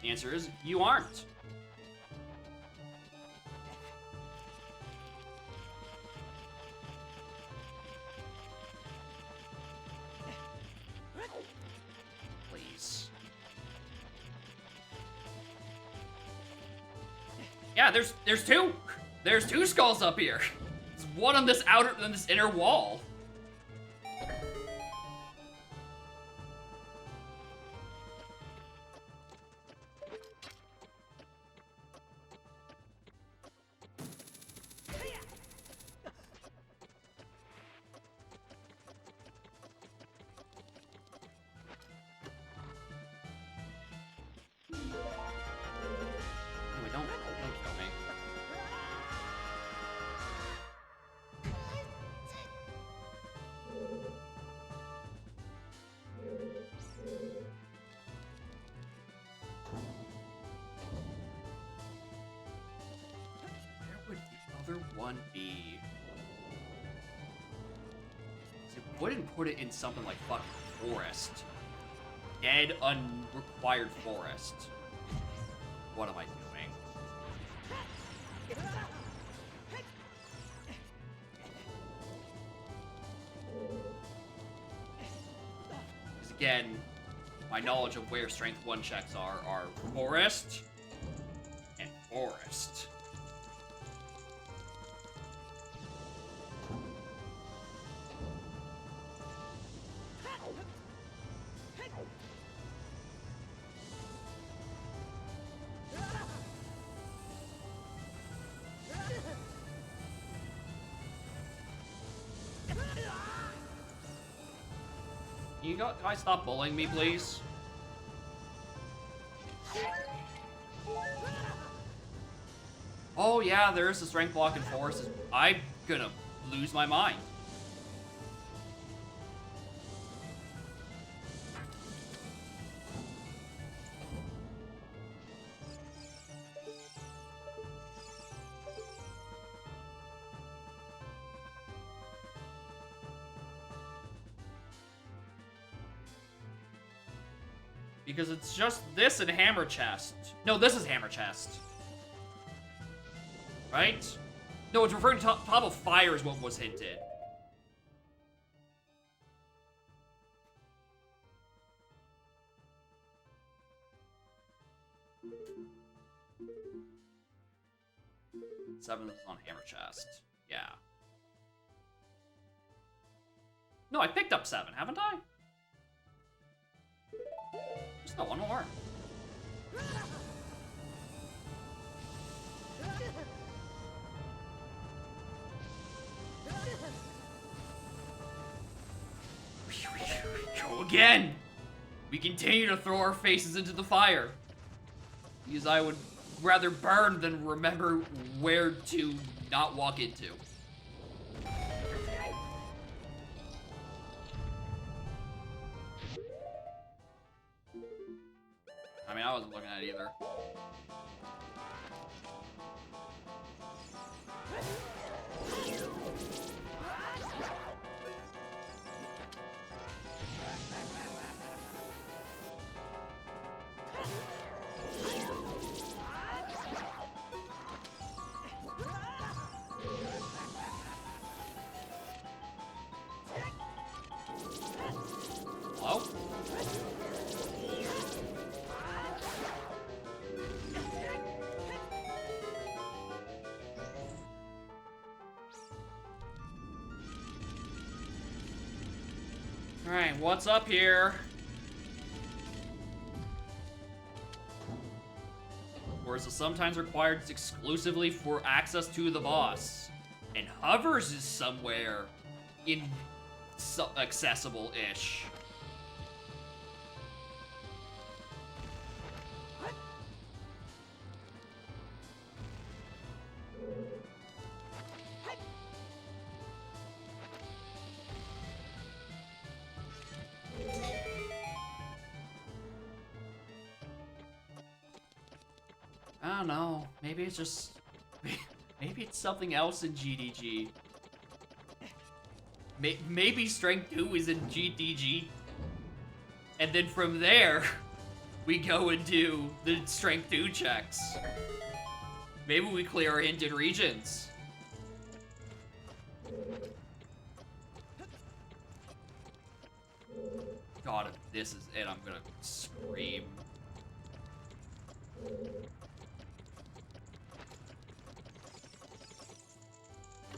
The answer is, you aren't. Please. Yeah, there's two. There's two skulls up here. There's one on this inner wall. Anyway, don't kill me. Where would the other one be? 'Cause it wouldn't put it in something like fucking forest. Dead, unrequired forest. What am I doing? Because again, my knowledge of where strength 1 checks are forest and forest. Can I stop bullying me, please? Oh yeah, there is a strength block in forest. I'm gonna lose my mind. Because it's just this and hammer chest. No, this is hammer chest. Right? No, it's referring to top of fire is what was hinted. Seven is on hammer chest. Yeah. No, I picked up 7, haven't I? There's no one more. Go again! We continue to throw our faces into the fire. Because I would rather burn than remember where to not walk into. I mean, I wasn't looking at it either. Hello? Alright, what's up here? Course is sometimes required exclusively for access to the boss. And hovers is somewhere in accessible-ish. I don't know. Maybe it's just... Maybe it's something else in GDG. Maybe Strength 2 is in GDG. And then from there, we go and do the Strength 2 checks. Maybe we clear hinted regions. God, if this is it, I'm gonna scream.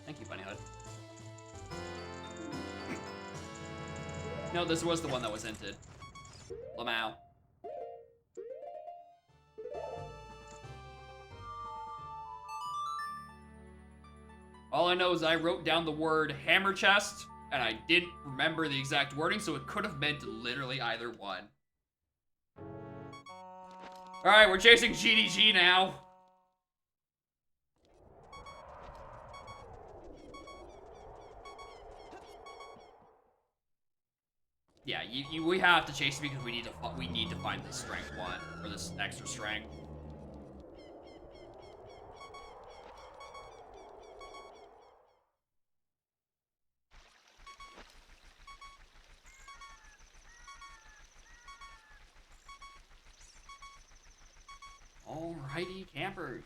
Thank you, Bunny Hood. No, this was the one that was hinted. Lamau. All I know is I wrote down the word hammer chest, and I didn't remember the exact wording, so it could have meant literally either one. Alright, we're chasing GDG now. Yeah, we have to chase it because we need to find this strength one, or this extra strength. Alrighty, campers.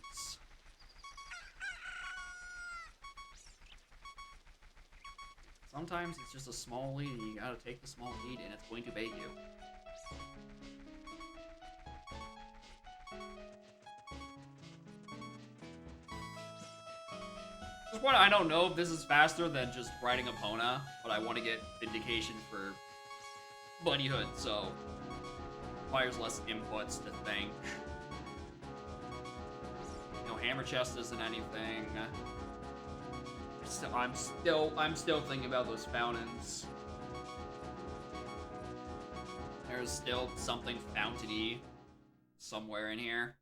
Sometimes it's just a small lead and you gotta take the small lead and it's going to bait you. Just what I don't know if this is faster than just riding Epona, but I want to get Vindication for Bunny Hood, so requires less inputs to think. You know, Hammer Chest isn't anything. I'm still thinking about those fountains. There's still something fountainy somewhere in here.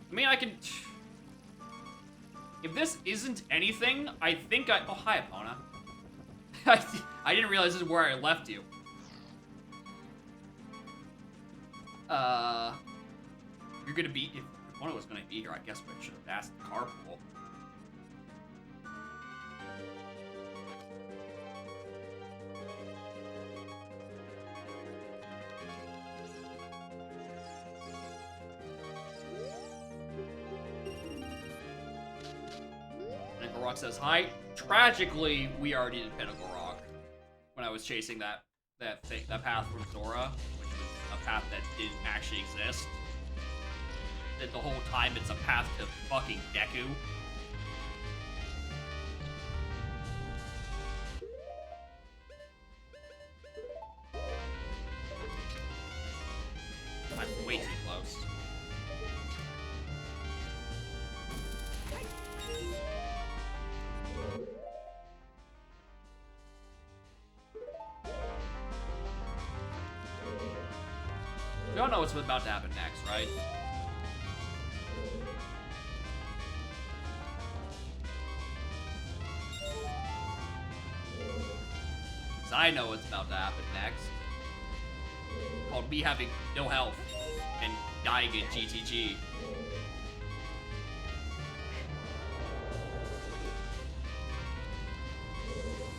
I mean, I can... If this isn't anything, I think I... Oh, hi, Epona. I didn't realize this is where I left you. You're gonna be... If Epona was gonna be here, I guess we should have asked the carpool. Pinnacle Rock says hi. Tragically, we already did Pinnacle Rock when I was chasing that path from Zora, which was a path that didn't actually exist. That the whole time it's a path to fucking Deku. I'm way too close. We all know what's about to happen next, right? I know what's about to happen next. Called me having no health and dying in GTG.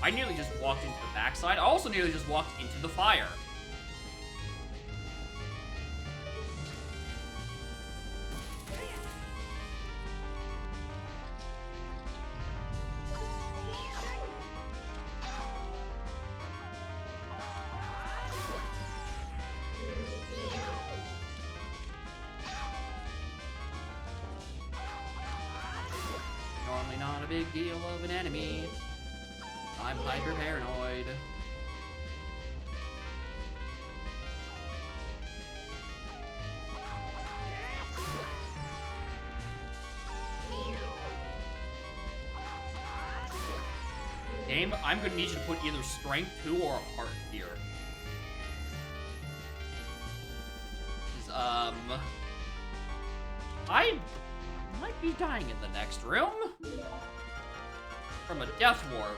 I nearly just walked into the backside. I also nearly just walked into the fire. big deal of an enemy. I'm hyper paranoid. Game, I'm gonna need you to put either strength 2 or a heart here. I might be dying in the next room from a death warp.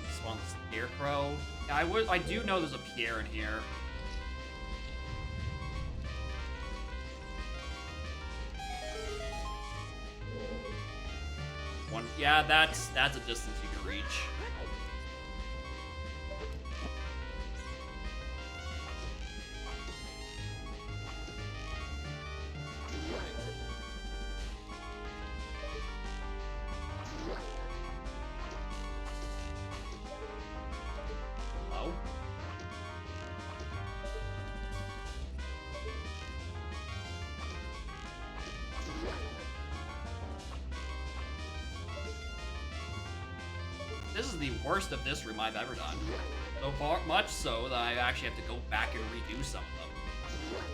This one's Scarecrow. Yeah, I do know there's a Pierre in here. Yeah, that's a distance you can reach. Hello? This is the worst of this room I've ever done. So far, much so that I actually have to go back and redo some of them.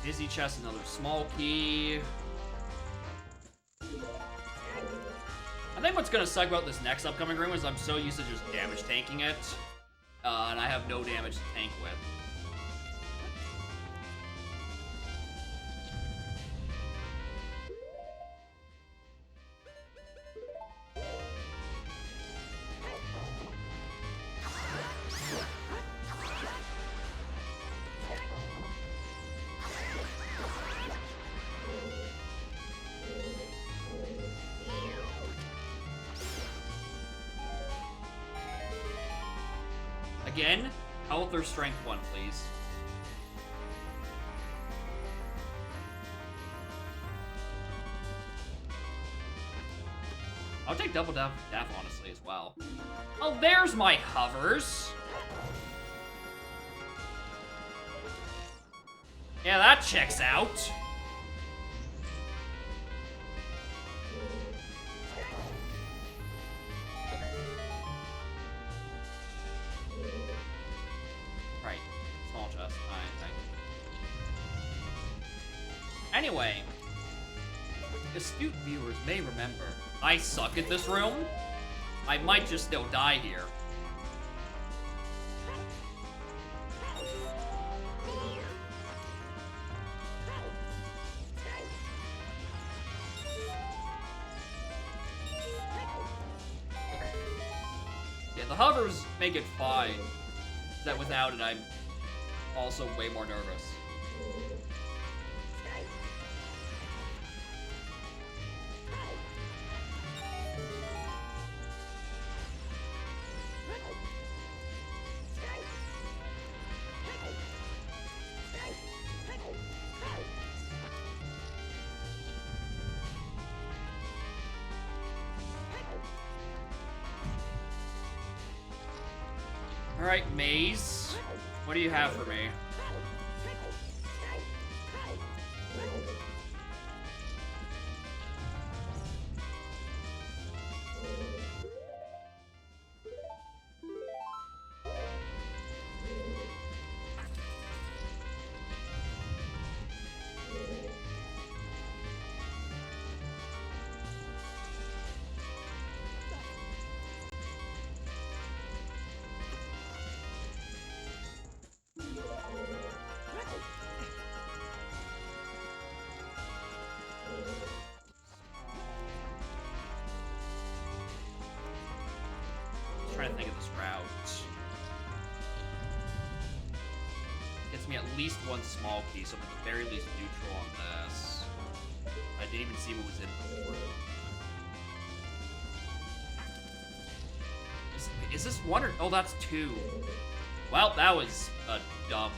Dizzy chest, another small key. I think what's gonna suck about this next upcoming room is I'm so used to just damage tanking it, and I have no damage to tank with. Again, health or strength 1, please. I'll take double death, honestly, as well. Oh, there's my hovers. Yeah, that checks out. Right, small chest. Anyway, astute viewers may remember, I suck at this room. I might just still die here. Yeah, the hovers make it fine. That without it, I'm also way more nervous. Alright, Maze. What do you have for me? Trying to think of this route. Gets me at least one small key, so I'm at the very least neutral on this. I didn't even see what was in before. Is this one or... Oh, that's two. Well, that was a dumb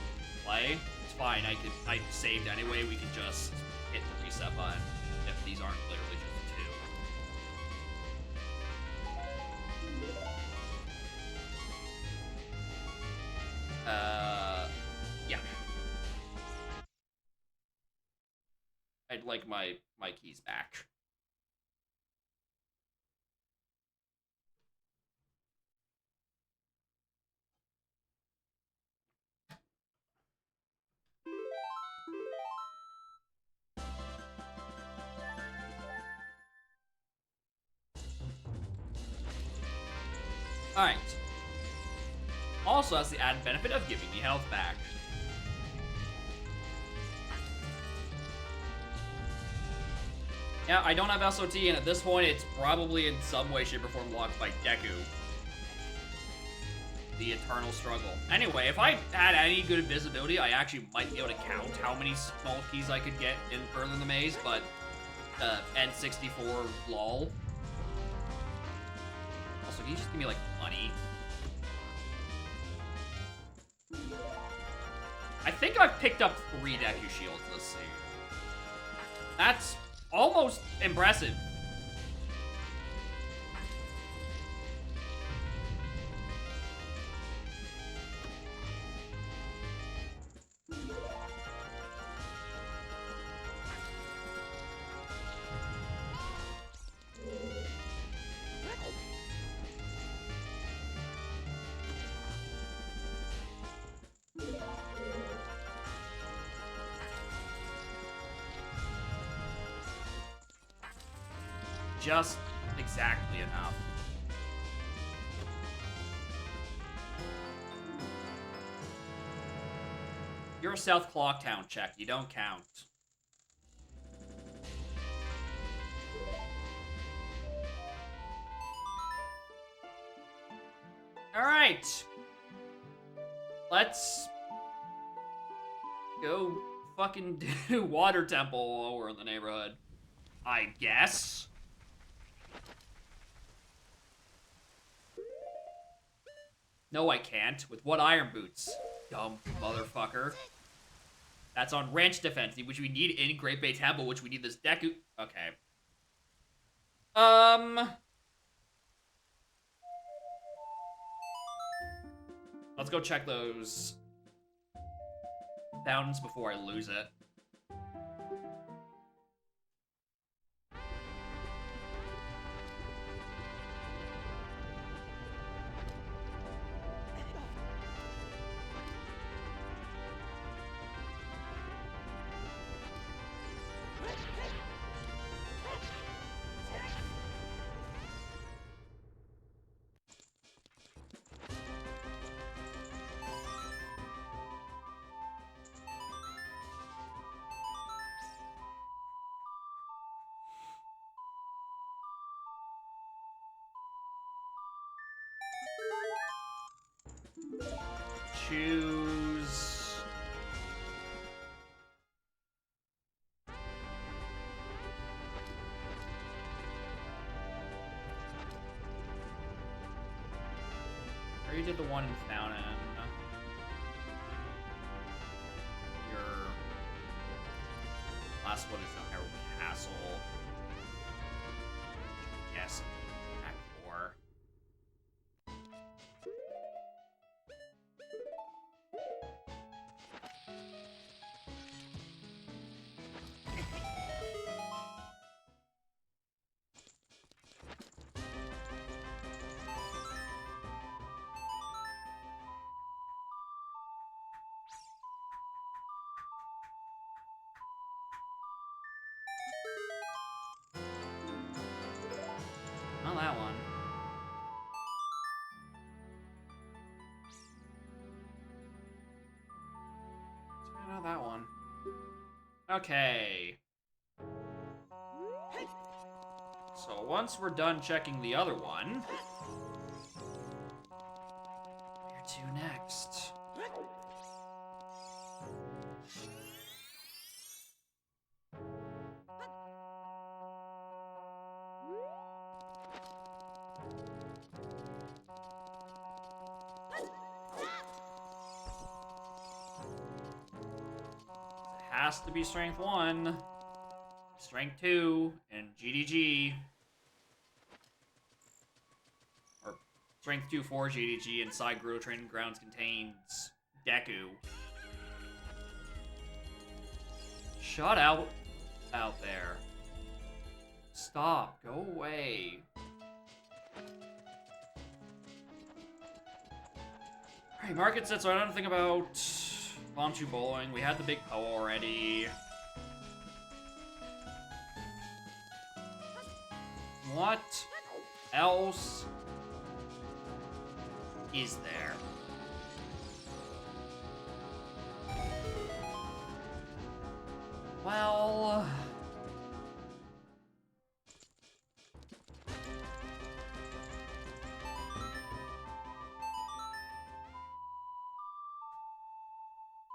play. It's fine. I saved anyway. We can just hit the reset button if these aren't literally just two. Yeah. I'd like my keys back. Alright. Also has the added benefit of giving me health back. Yeah, I don't have SOT, and at this point, it's probably in some way, shape, or form blocked by Deku. The eternal struggle. Anyway, if I had any good visibility, I actually might be able to count how many small keys I could get in further in the maze, but N64 lol. Also, can you just give me, like, money? I think I've picked up 3 Deku shields this scene. That's almost impressive. Just exactly enough. You're a South Clocktown check. You don't count. Alright. Let's go fucking do Water Temple while we're in the neighborhood. I guess. No, I can't. With what iron boots? Dumb motherfucker. That's on ranch defense, which we need in Great Bay Temple, which we need this Deku... Okay. Let's go check those fountains before I lose it. Choose... I already did the one in Fountain. Your last one is the Herald Castle. Yes, Act 4. Not that one. Not that one. Okay. So once we're done checking the other one, where to next? has to be strength 1, strength 2, and GDG. Or strength 2 for GDG, inside Gerudo Training Grounds contains Deku. Shut out there. Stop. Go away. Alright, market set, so I don't think about Bombchu Bowling. We had the big Poe already. What else is there? Well...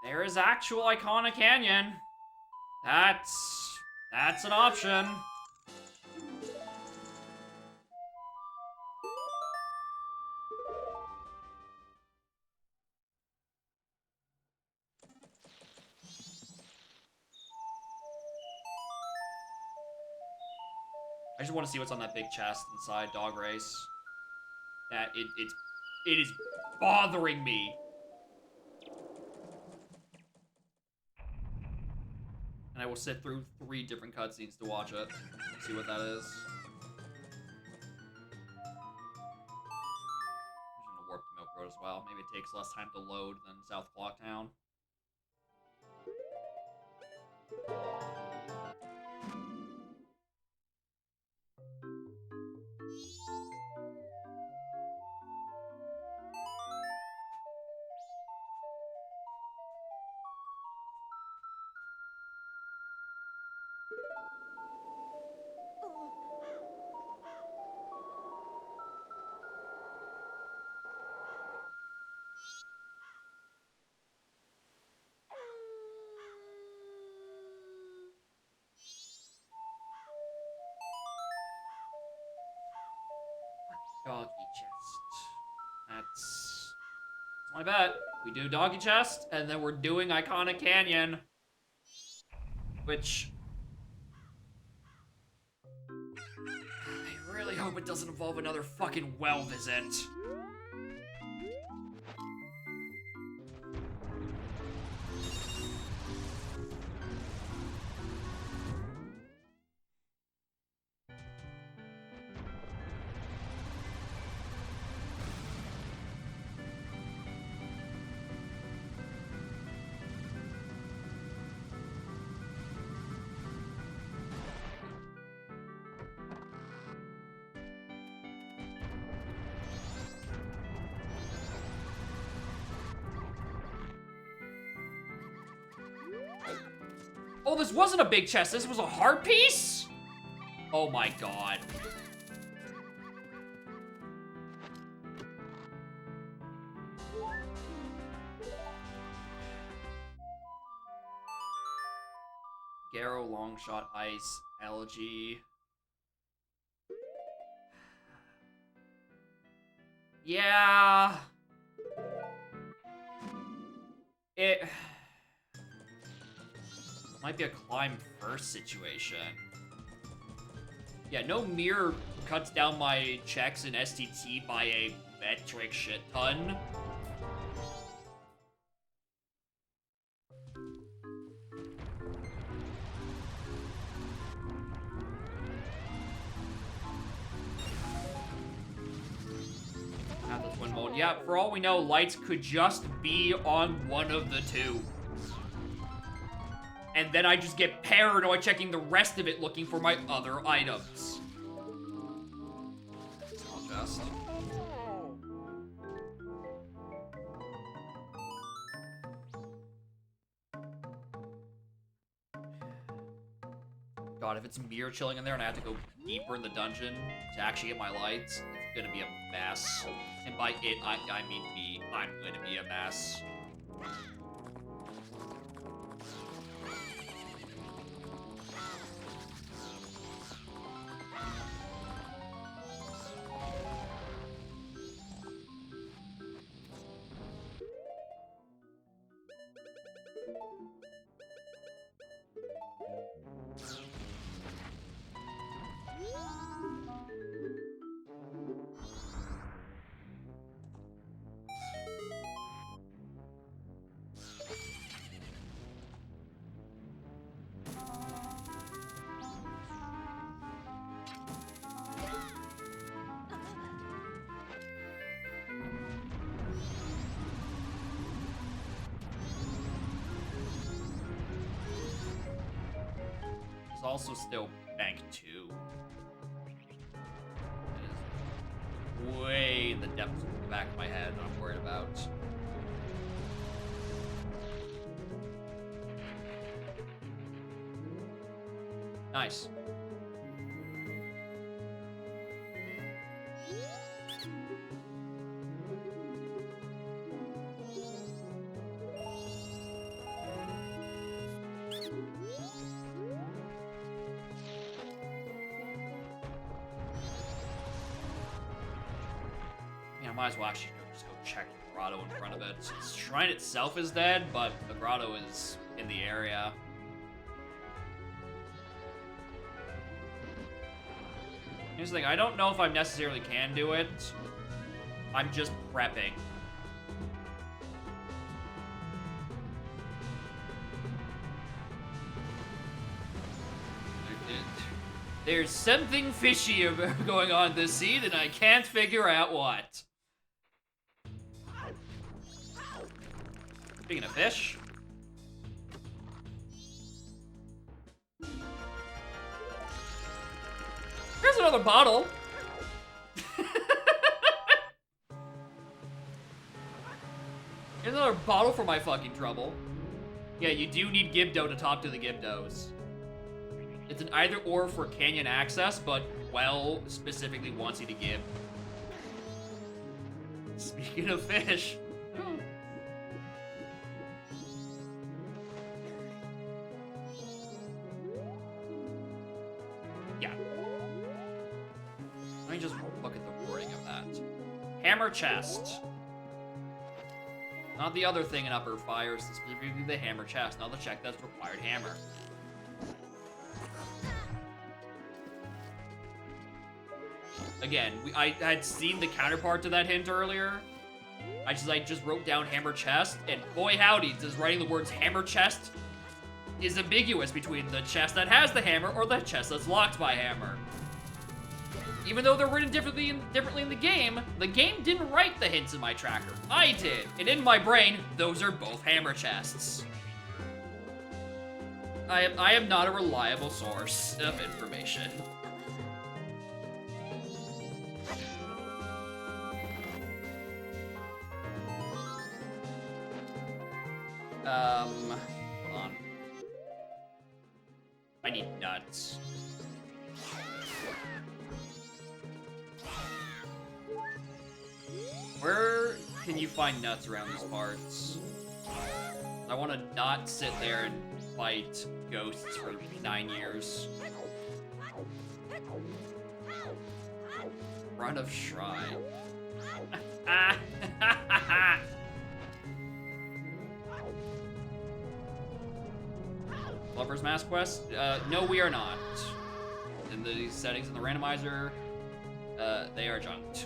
there is actual Iconic Canyon. That's an option. I just want to see what's on that big chest inside Dog Race. That it is bothering me. And I will sit through 3 different cutscenes to watch it. See what that is. I'm just gonna warp to Milk Road as well. Maybe it takes less time to load than South Clocktown. Doggy chest. That's my bet. We do Doggy Chest, and then we're doing Iconic Canyon. Which... I really hope it doesn't involve another fucking well visit. Oh, this wasn't a big chest. This was a heart piece? Oh my god. Garrow, Longshot, Ice, Elegy. Yeah. It might be a climb first situation. Yeah, no mirror cuts down my checks in STT by a metric shit ton. Not the twin mode. Yeah, for all we know, lights could just be on one of the two. And then I just get paranoid checking the rest of it looking for my other items. Small chest. God, if it's mirror chilling in there and I have to go deeper in the dungeon to actually get my lights, it's gonna be a mess. And by it, I mean me. I'm gonna be a mess. also still Bank 2. It is way in the depths of the back of my head that I'm worried about. Nice. I might as well actually just go check the grotto in front of it. The shrine itself is dead, but the grotto is in the area. Here's the thing, I don't know if I necessarily can do it. I'm just prepping. There's something fishy going on this scene, and I can't figure out what. Speaking of fish. Here's another bottle. Here's another bottle for my fucking trouble. Yeah, you do need Gibdo to talk to the Gibdos. It's an either or for canyon access, but well specifically wants you to give. Speaking of fish. Yeah. Let me just look at the wording of that. Hammer chest. Not the other thing in Upper Fires, specifically the hammer chest. Not the check that's required hammer. Again, I had seen the counterpart to that hint earlier. I just wrote down hammer chest, and boy howdy, does writing the words hammer chest is ambiguous between the chest that has the hammer or the chest that's locked by hammer. Even though they're written differently in the game didn't write the hints in my tracker. I did, and in my brain, those are both hammer chests. I am not a reliable source of information. Hold on. I need nuts. Where can you find nuts around these parts? I want to not sit there and fight ghosts for 9 years. Front of shrine. Lover's Mask quest? No, we are not. In the settings in the randomizer, they are junked.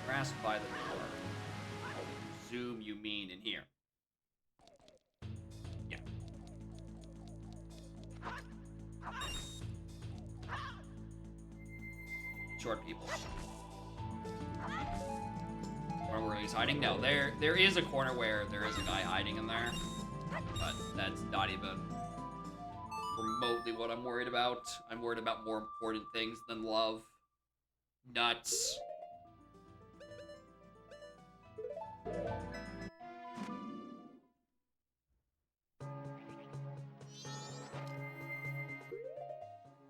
Grasp by the door. Zoom, you mean in here? Yeah. Short people. Corner where he's hiding? No, there is a corner where there is a guy hiding in there, but that's not even remotely what I'm worried about. I'm worried about more important things than love. Nuts.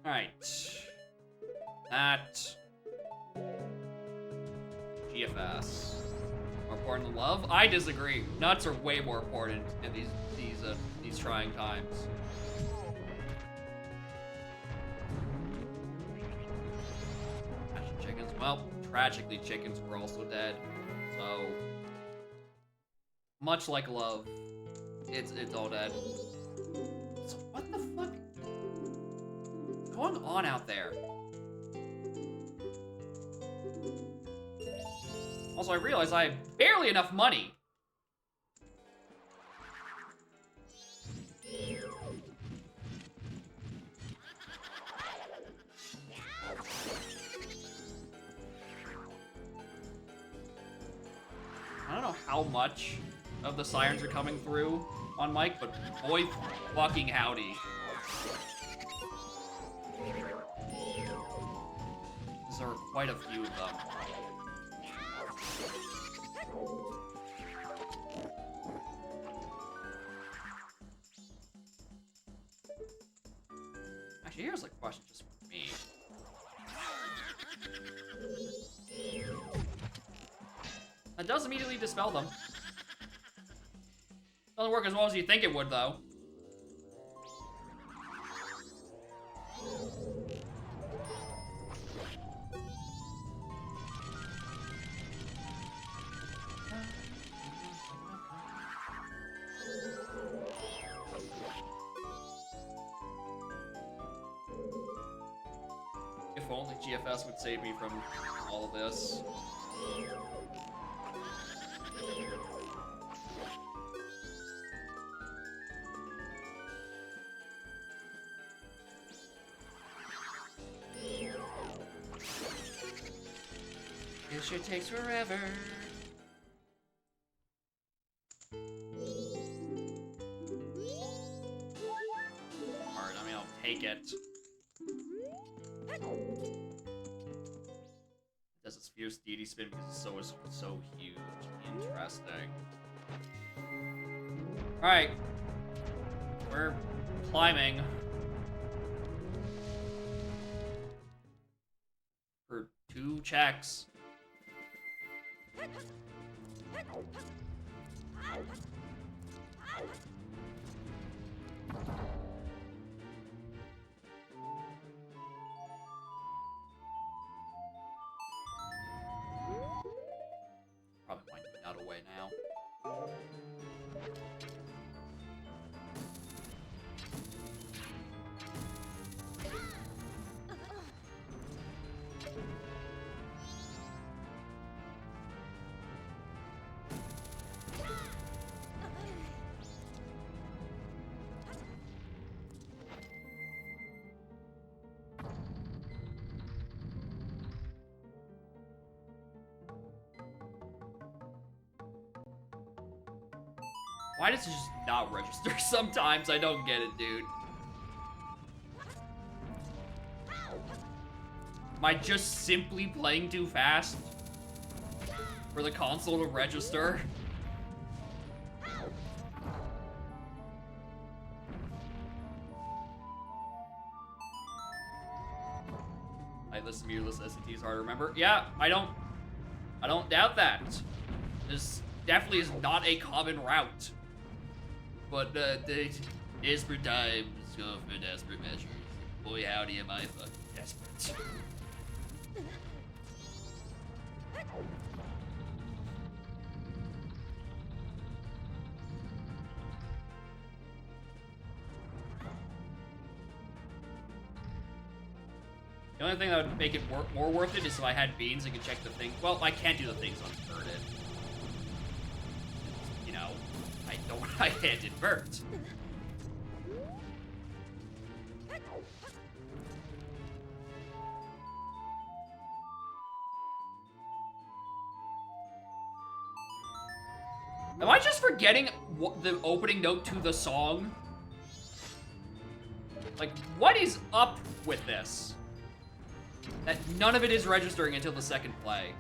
Alright. That. GFS. More important than love? I disagree. Nuts are way more important in these trying times. Chickens. Well, tragically, chickens were also dead. So, much like love, it's all dead. So what the fuck is going on out there? Also, I realize I have barely enough money. how much of the sirens are coming through on mic, but boy fucking howdy. There are quite a few of them. Actually, here's a question just for me. That does immediately dispel them. Doesn't work as well as you think it would, though. If only GFS would save me from all of this. This shit takes forever. Alright, I mean, I'll take it. Does its fierce deity spin because it's so huge. Interesting. Alright. We're climbing. For 2 checks. Probably might get out of the way now. Why does it just not register sometimes? I don't get it, dude. Am I just simply playing too fast for the console to register? I listen to your list SCT is hard to remember. Yeah, I don't doubt that. This definitely is not a common route. But, desperate times go for desperate measures. Boy, howdy am I fucking desperate. The only thing that would make it more worth it is if I had beans and could check the thing. Well, I can't do the things uninverted. You know, I can't invert. Am I just forgetting the opening note to the song? Like, what is up with this? That none of it is registering until the second play.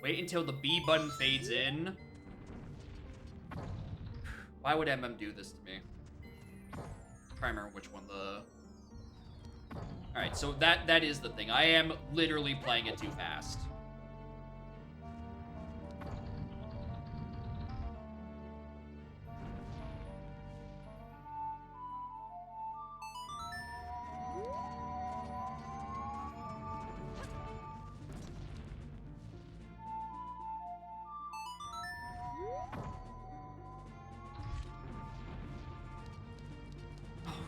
Wait until the B button fades in. Why would MM do this to me? I'm trying to remember which one the... Alright, so that is the thing. I am literally playing it too fast.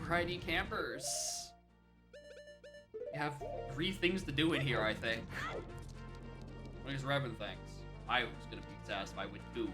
Alrighty, campers. We have 3 things to do in here, I think. What is Revan things? I was gonna be satisfied with 2.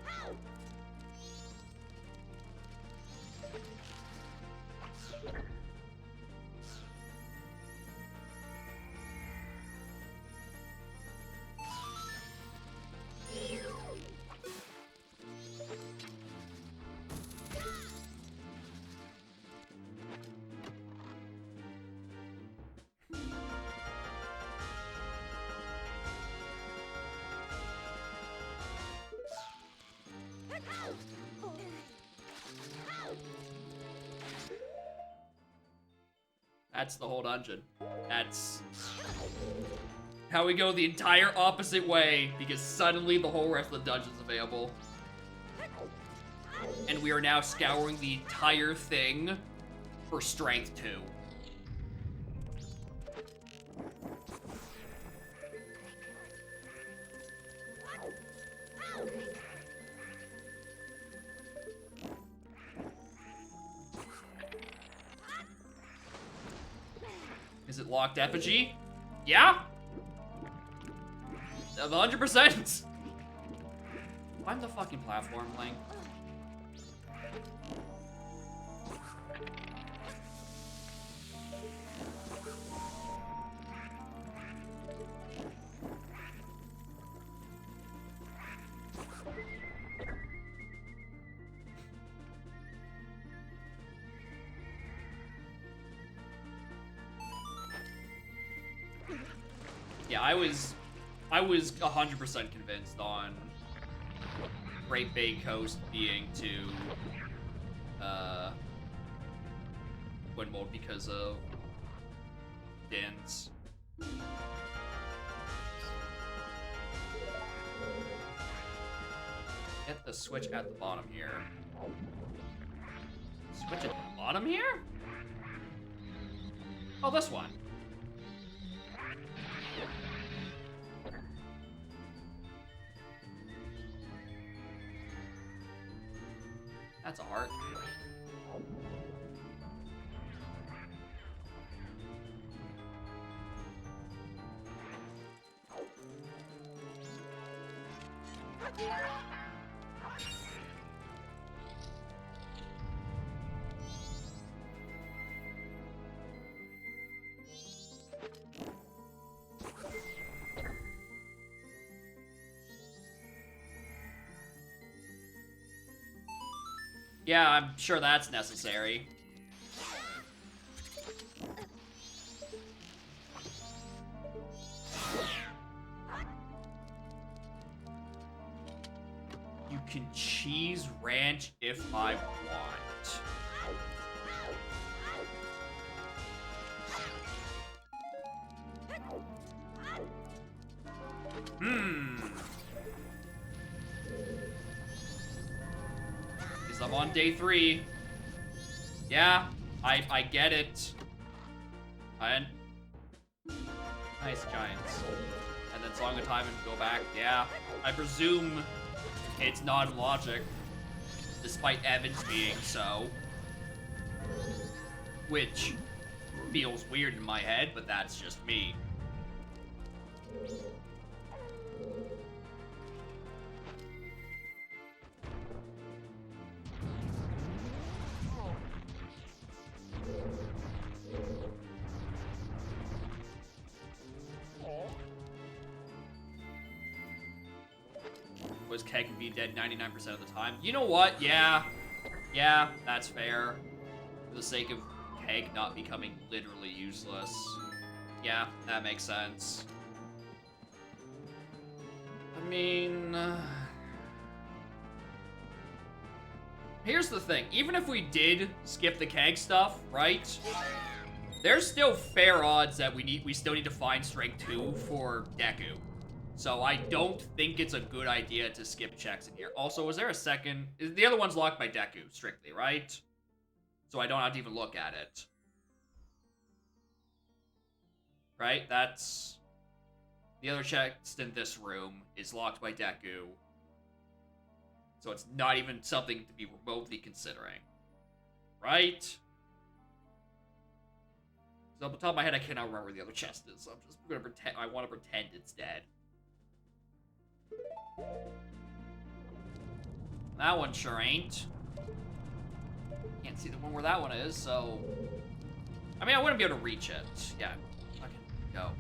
That's the whole dungeon. That's how we go the entire opposite way, because suddenly the whole rest of the dungeon's available. And we are now scouring the entire thing for strength 2. Is it locked effigy? Yeah? 100%! Find the fucking platform, Link. Yeah, I was 100% convinced on Great Bay Coast being to win mode because of Din's. Hit the switch at the bottom here. Switch at the bottom here? Oh, this one. That's a heart. Yeah, I'm sure that's necessary. You can cheese ranch if I want. I'm on day 3. Yeah, I get it. And nice giants. And then Song of Time and go back. Yeah, I presume it's non-logic, despite Evans being so. Which feels weird in my head, but that's just me. Was Keg be dead 99% of the time? You know what? Yeah, that's fair. For the sake of Keg not becoming literally useless. Yeah, that makes sense. I mean... here's the thing. Even if we did skip the Keg stuff, right? There's still fair odds that we still need to find Strength 2 for Deku. So I don't think it's a good idea to skip checks in here. Also, was there a second? The other one's locked by Deku, strictly, right? So I don't have to even look at it. Right? That's... the other chest in this room is locked by Deku. So it's not even something to be remotely considering. Right? So off the top of my head, I cannot remember where the other chest is. So I'm just gonna pretend... I want to pretend it's dead. That one sure ain't. Can't see the one where that one is, so... I mean, I wouldn't be able to reach it. Yeah, I can go.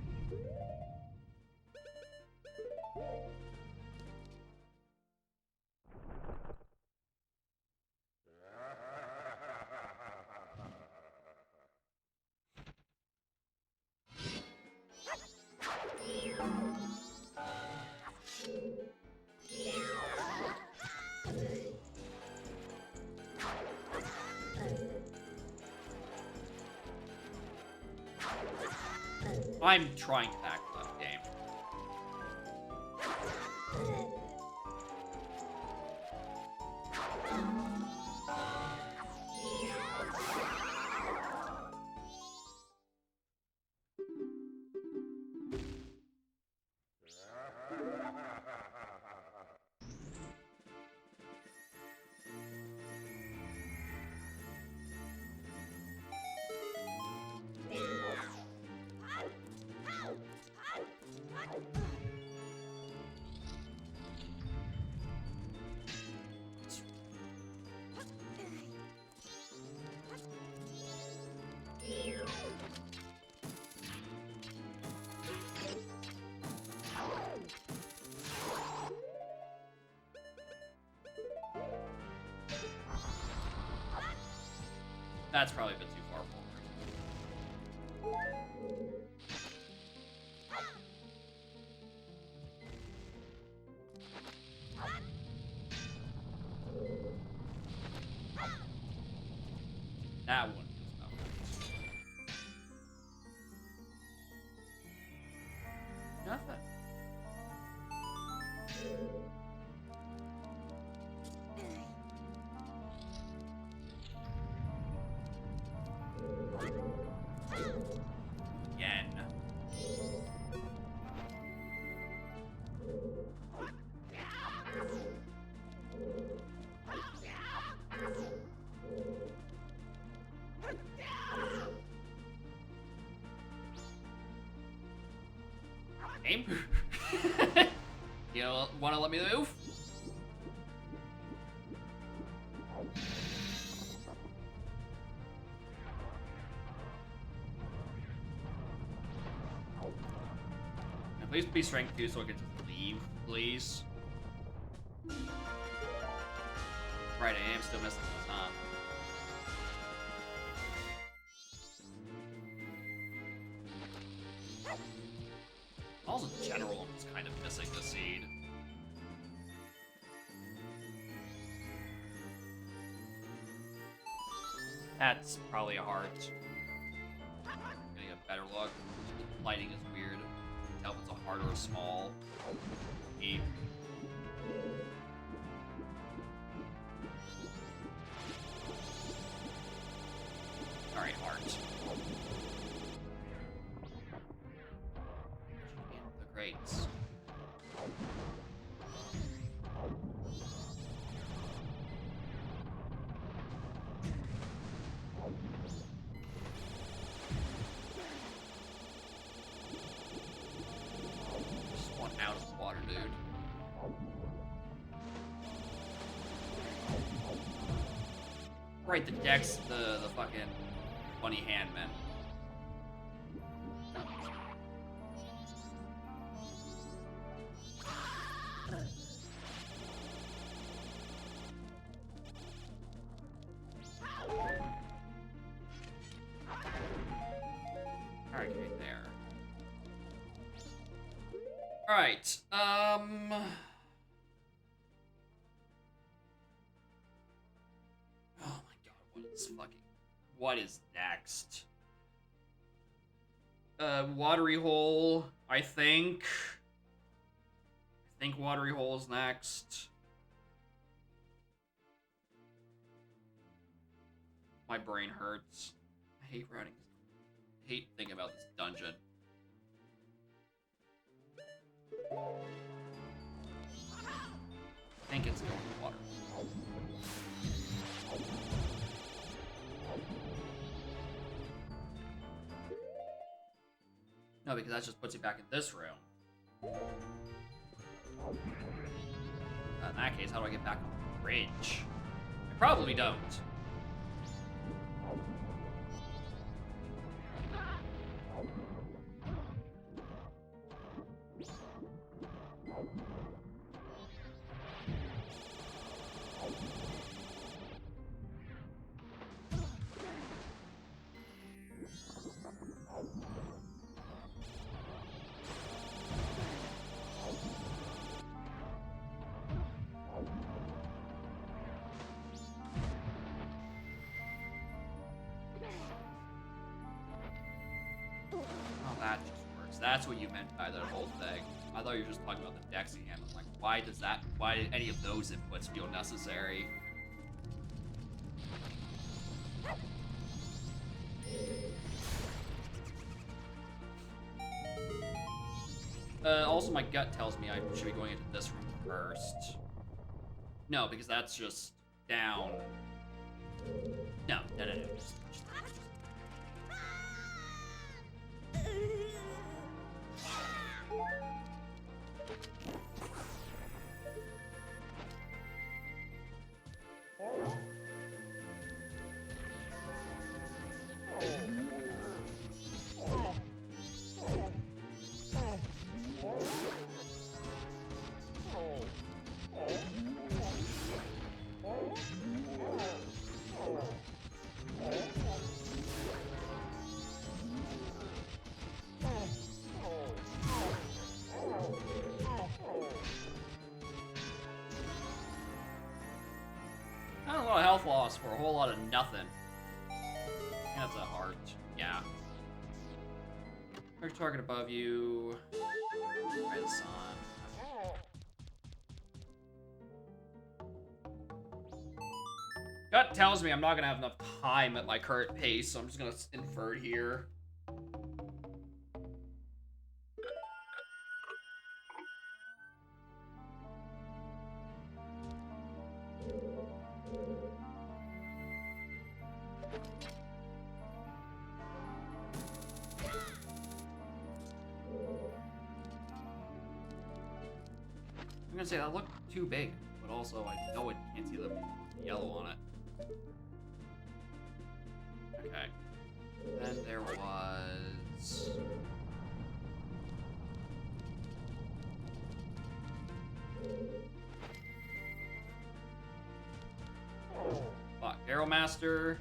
I'm trying to tackle that game. That's probably a bit too far forward. That one feels about right. Nothing. Again. Aim? You don't want to let me move? And please be strength 2 so I can just leave, please. Right, I am still missing this, huh? Also, in general, I'm just kind of missing the seed. That's probably a heart. Getting a better look. Lighting is weird. Tell if it's a heart or a small. E. Alright, heart. The crates. Just want out of the water, dude. Right, the deck's the fucking funny handman. Alright, right there. Alright, Oh my god, what is next? Watery Hole, I think. I think Watery Hole is next. My brain hurts. I hate writing. I hate thinking about this dungeon. I think it's going to water. No, because that just puts you back in this room. In that case, how do I get back on the bridge? I probably don't. So that's what you meant by that whole thing. I thought you were just talking about the Dexy hand. I'm like, why did any of those inputs feel necessary? Also, my gut tells me I should be going into this room first. No, because that's just down. No. Not a lot of health loss for a whole lot of nothing. That's a heart. Yeah. Target target above you. Red sun. Gut tells me I'm not gonna have enough time at my current pace, so I'm just gonna infer it here. I'm gonna say that looked too big, but also I know it can't see the yellow on it. Okay. Then there was... Fuck, Arrow Master.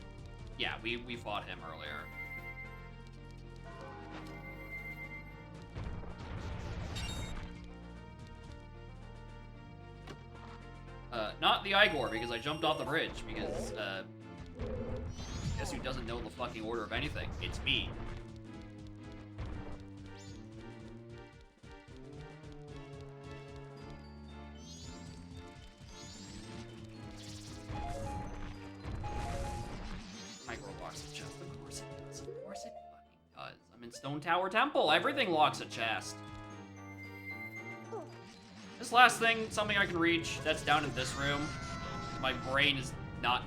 Yeah, we fought him earlier. Not the Igor, because I jumped off the bridge, because, guess who doesn't know the fucking order of anything? It's me. Micro locks a chest. Of course it does. Of course it fucking does. I'm in Stone Tower Temple. Everything locks a chest. This last thing, something I can reach, that's down in this room. My brain is not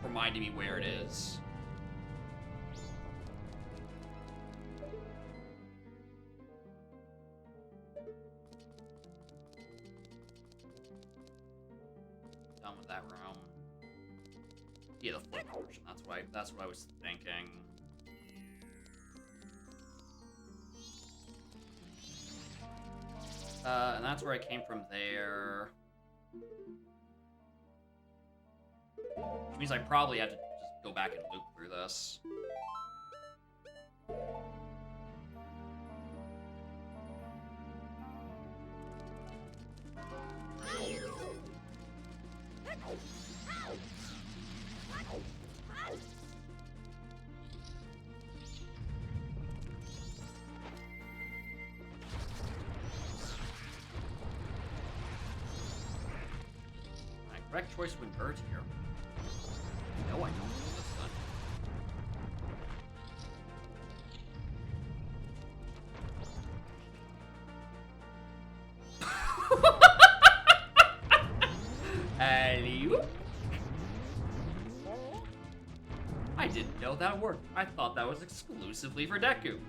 reminding me where it is. Done with that room. Yeah, the flip portion. That's what I was thinking. And that's where I came from there. Which means I probably have to just go back and loop through this. Correct choice to invert here. No, I don't know this done. Hello? I didn't know that worked. I thought that was exclusively for Deku.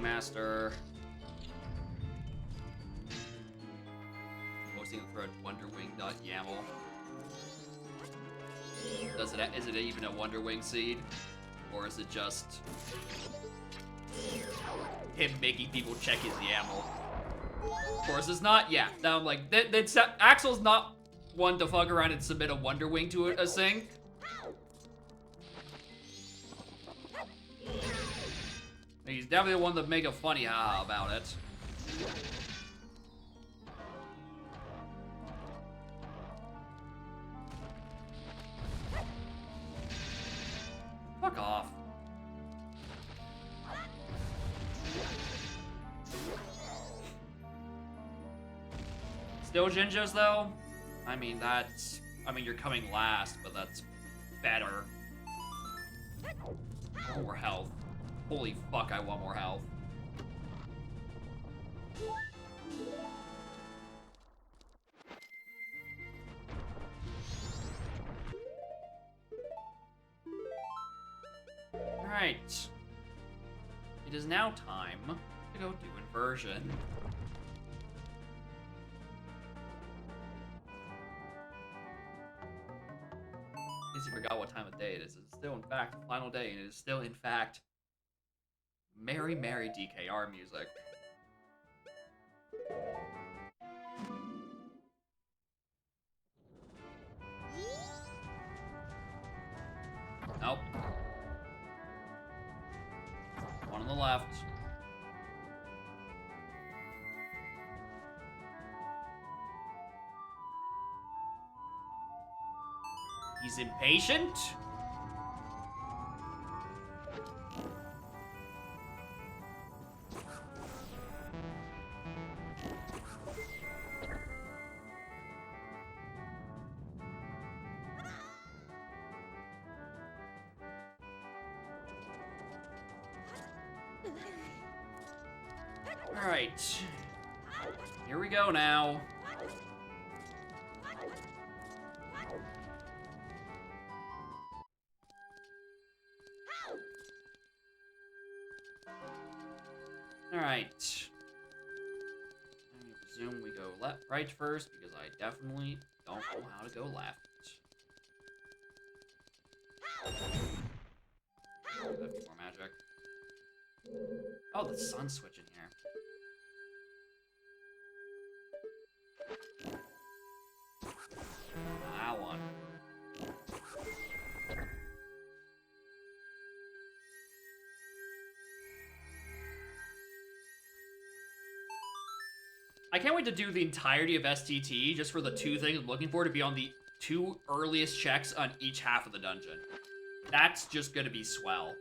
Master. Posting the thread wonderwing.yaml. Is it even a Wonderwing seed? Or is it just him making people check his YAML? Of course it's not. Yeah. Now I'm like, Axel's not one to fuck around and submit a Wonderwing to a sync. He's definitely the one to make a funny haha about it. Still Jinjos, though? I mean, that's... I mean, you're coming last, but that's better. More health. Holy fuck, I want more health. Alright. It is now time to go do inversion. I guess you forgot what time of day it is. It's still, in fact, the final day, and it is still, in fact, Merry, Merry DKR music. Nope. One on the left. He's impatient? Alright. Here we go now. Alright. I'm gonna presume we go right first, because I definitely don't know how to go left. That'd be more magic. Oh, the sun's switching here. That one. I can't wait to do the entirety of STT just for the two things I'm looking for to be on the two earliest checks on each half of the dungeon. That's just gonna be swell.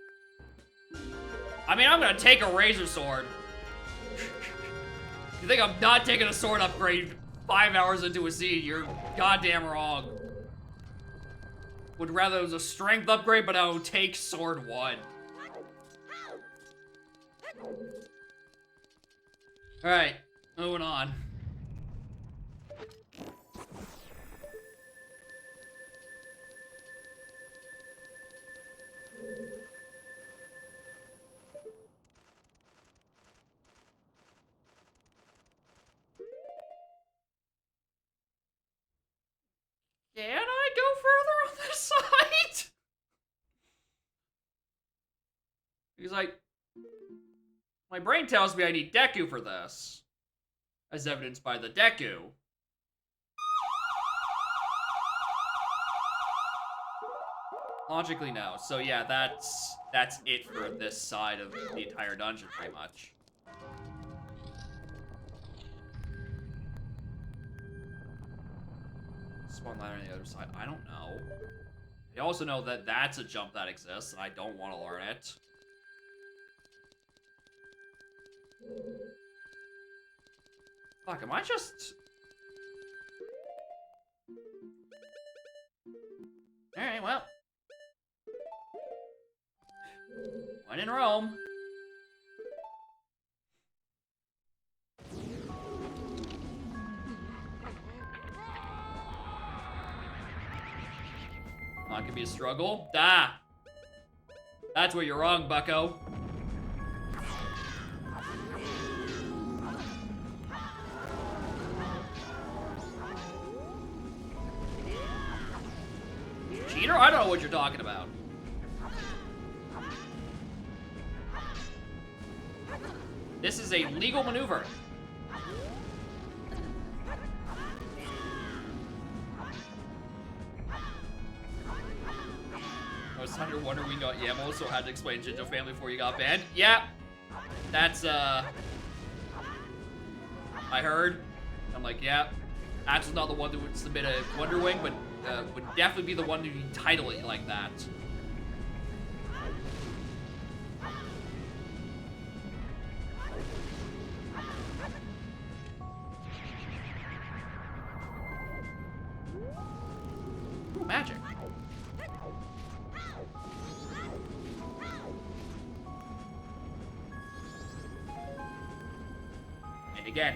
I mean, I'm gonna take a razor sword. You think I'm not taking a sword upgrade 5 hours into a siege? You're goddamn wrong. Would rather it was a strength upgrade, but I would take sword 1. Alright, moving on. Can I go further on this side? He's like, my brain tells me I need Deku for this, as evidenced by the Deku. Logically, no. So yeah, that's it for this side of the entire dungeon, pretty much. Spawn ladder on the other side. I don't know. I also know that that's a jump that exists, and I don't want to learn it. Fuck, am I just... Alright, well. When in Rome. Not gonna be a struggle. Ah! That's where you're wrong, bucko. Cheater? I don't know what you're talking about. This is a legal maneuver. I was under wondering we got Yamo, so I had to explain Jinjo family before you got banned. Yeah, that's, I heard. I'm like, yeah, Axe is not the one that would submit a Wonder Wing, but would definitely be the one to title it like that. magic. And again.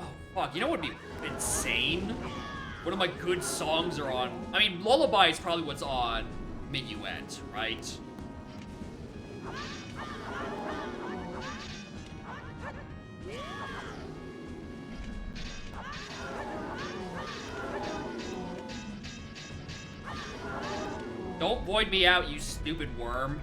Oh, fuck. You know what would be insane? One of my good songs are on... I mean, Lullaby is probably what's on Minuet, right? Don't void me out, you stupid worm.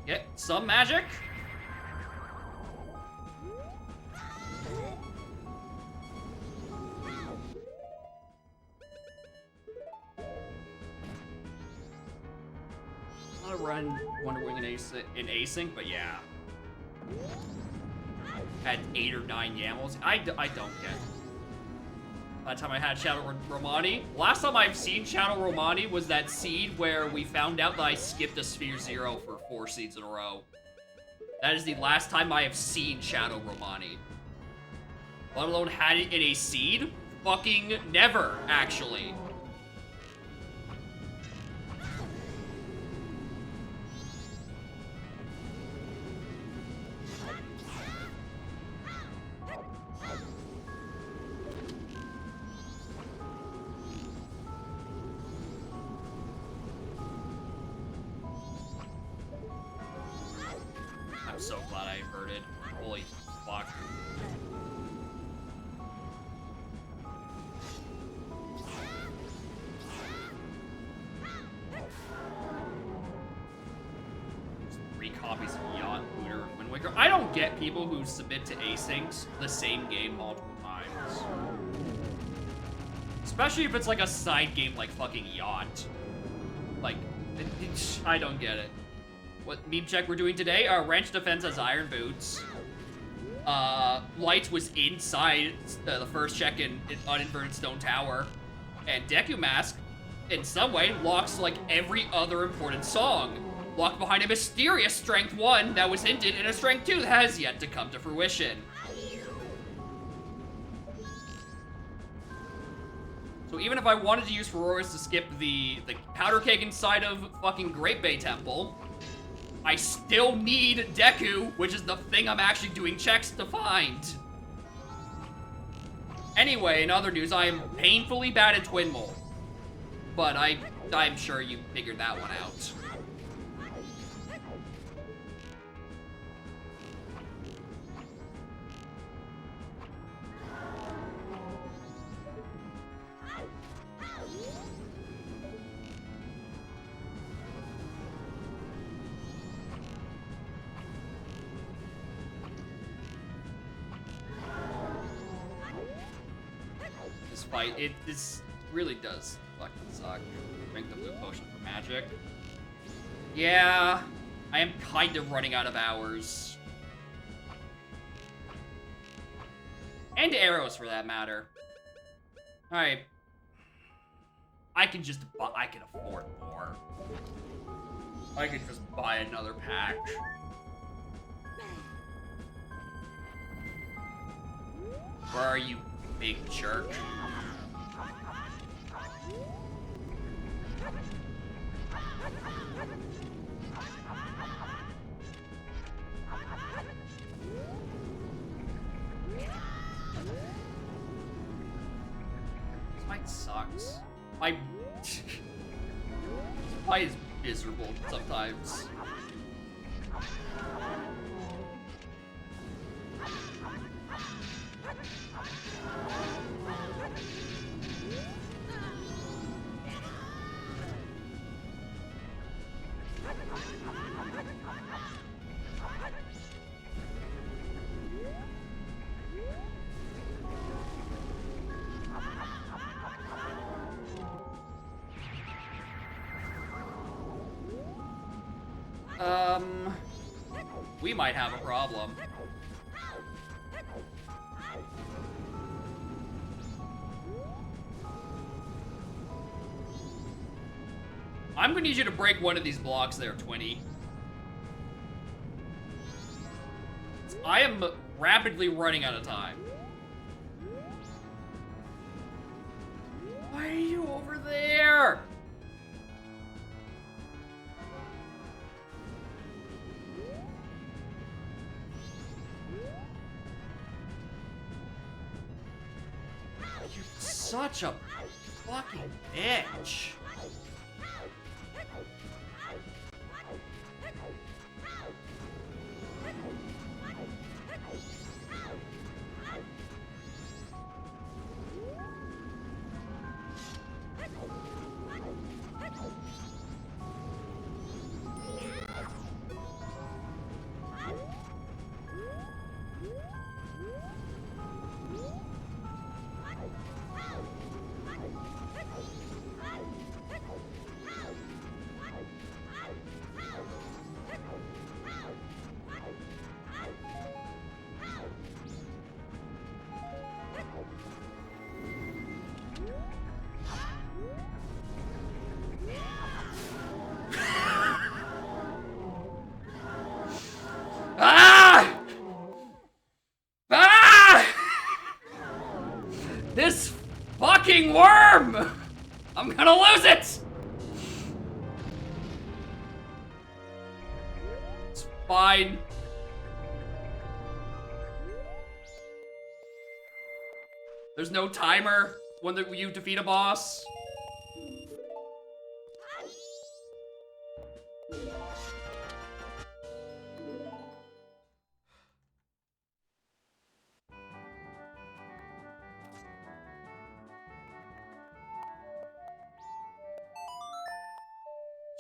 Get some magic. I run Wonder Wing in async, but yeah. Had 8 or 9 YAMLs. I don't get. By the time I had Shadow Romani. Last time I've seen Shadow Romani was that seed where we found out that I skipped a Sphere 0 for 4 seeds in a row. That is the last time I have seen Shadow Romani. Let alone had it in a seed? Fucking never, actually. I'm so glad I averted. Holy fuck. Just 3 copies of Yacht, Hooter, and Wind Waker. I don't get people who submit to asyncs the same game multiple times. Especially if it's like a side game like fucking Yacht. Like, I don't get it. What meme check we're doing today? Ranch Defense has iron boots. Lights was inside the first check in Uninverted Stone Tower. And Deku Mask, in some way, locks like every other important song. Locked behind a mysterious Strength 1 that was hinted in a Strength 2 that has yet to come to fruition. So even if I wanted to use Feroris to skip the powder cake inside of fucking Great Bay Temple, I still need Deku, which is the thing I'm actually doing checks to find. Anyway, in other news, I am painfully bad at Twin Mole. But I'm sure you figured that one out. Fight, this really does fucking suck. Drink the blue potion for magic. Yeah, I am kind of running out of hours. And arrows, for that matter. Alright. I can afford more. I could just buy another pack. Where are you, big jerk? This fight sucks. This fight is miserable sometimes. We might have a problem. I'm gonna need you to break one of these blocks there, Twinny. I am rapidly running out of time. Why are you over there? You're such a fucking bitch. Ah! Ah! This fucking worm! I'm gonna lose it! It's fine. There's no timer when you defeat a boss.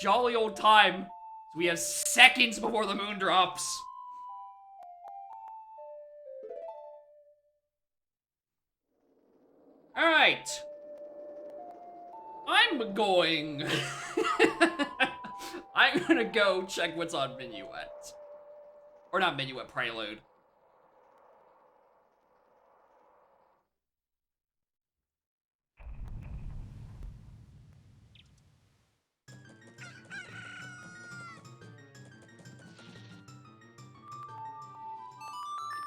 Jolly old time. We have seconds before the moon drops. Alright. I'm going... I'm gonna go check what's on Minuet. Or not Minuet, Prelude.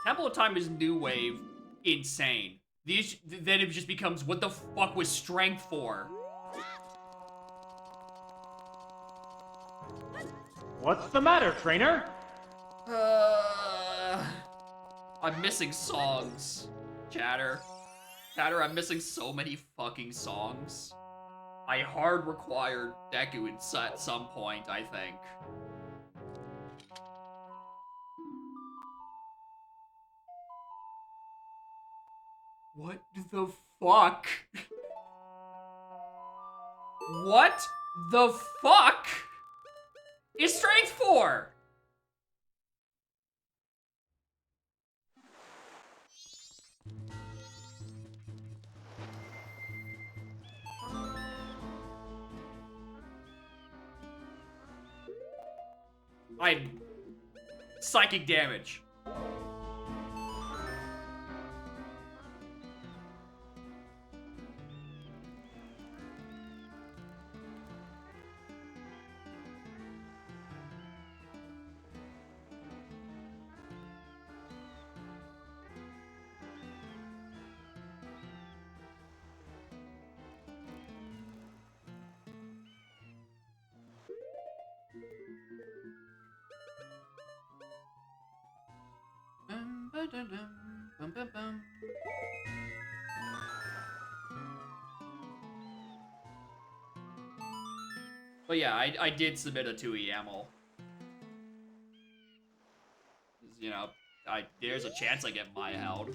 Temple of Time is new wave. Insane. Then it just becomes, what the fuck was strength for? What's the matter, trainer? I'm missing songs. Chatter. Chatter, I'm missing so many fucking songs. I hard required Deku at some point, I think. What the fuck? What the fuck is strength for? I'm psychic damage. But yeah, I did submit a 2E YAML. You know, there's a chance I get my held.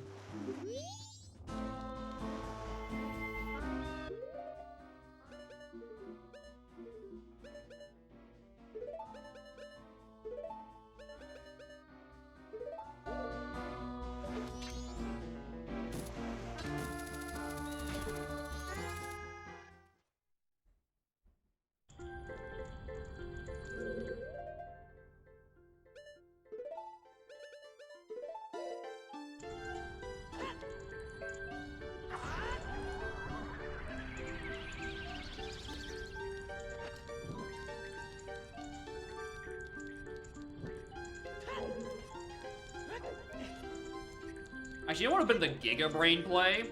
Actually, you know what would have been the Giga Brain play?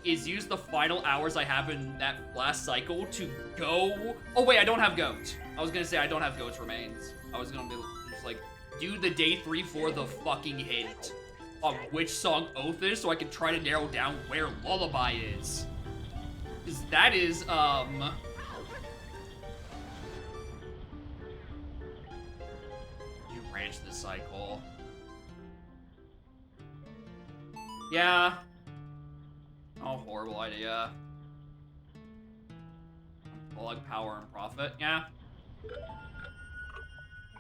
Is use the final hours I have in that last cycle to go... Oh, wait, I don't have Goat. I was gonna say I don't have Goat's remains. I was gonna be just like, do the day 3-4 the fucking hint on which song Oath is so I can try to narrow down where Lullaby is. Because that is, You ranch this cycle. Yeah. Oh, horrible idea. Plug power and profit. Yeah.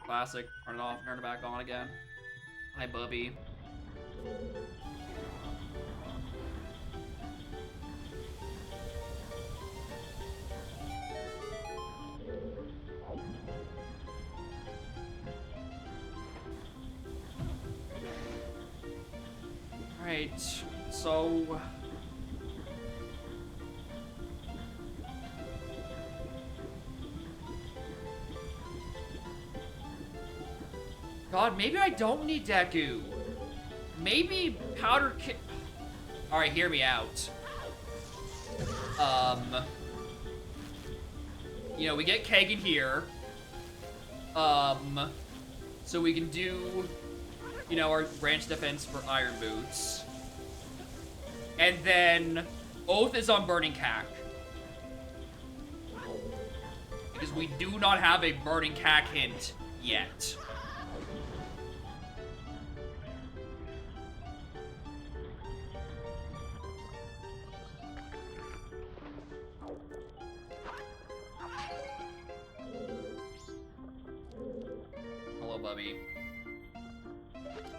Classic. Turn it off, turn it back on again. Hi, Bubby. Alright, so... God, maybe I don't need Deku. Maybe Powder Keg... Alright, hear me out. You know, we get Keg in here. So we can do, you know, our branch defense for Iron Boots. And then Oath is on Burning Cack. Because we do not have a Burning Cack hint yet. Hello, Bubby.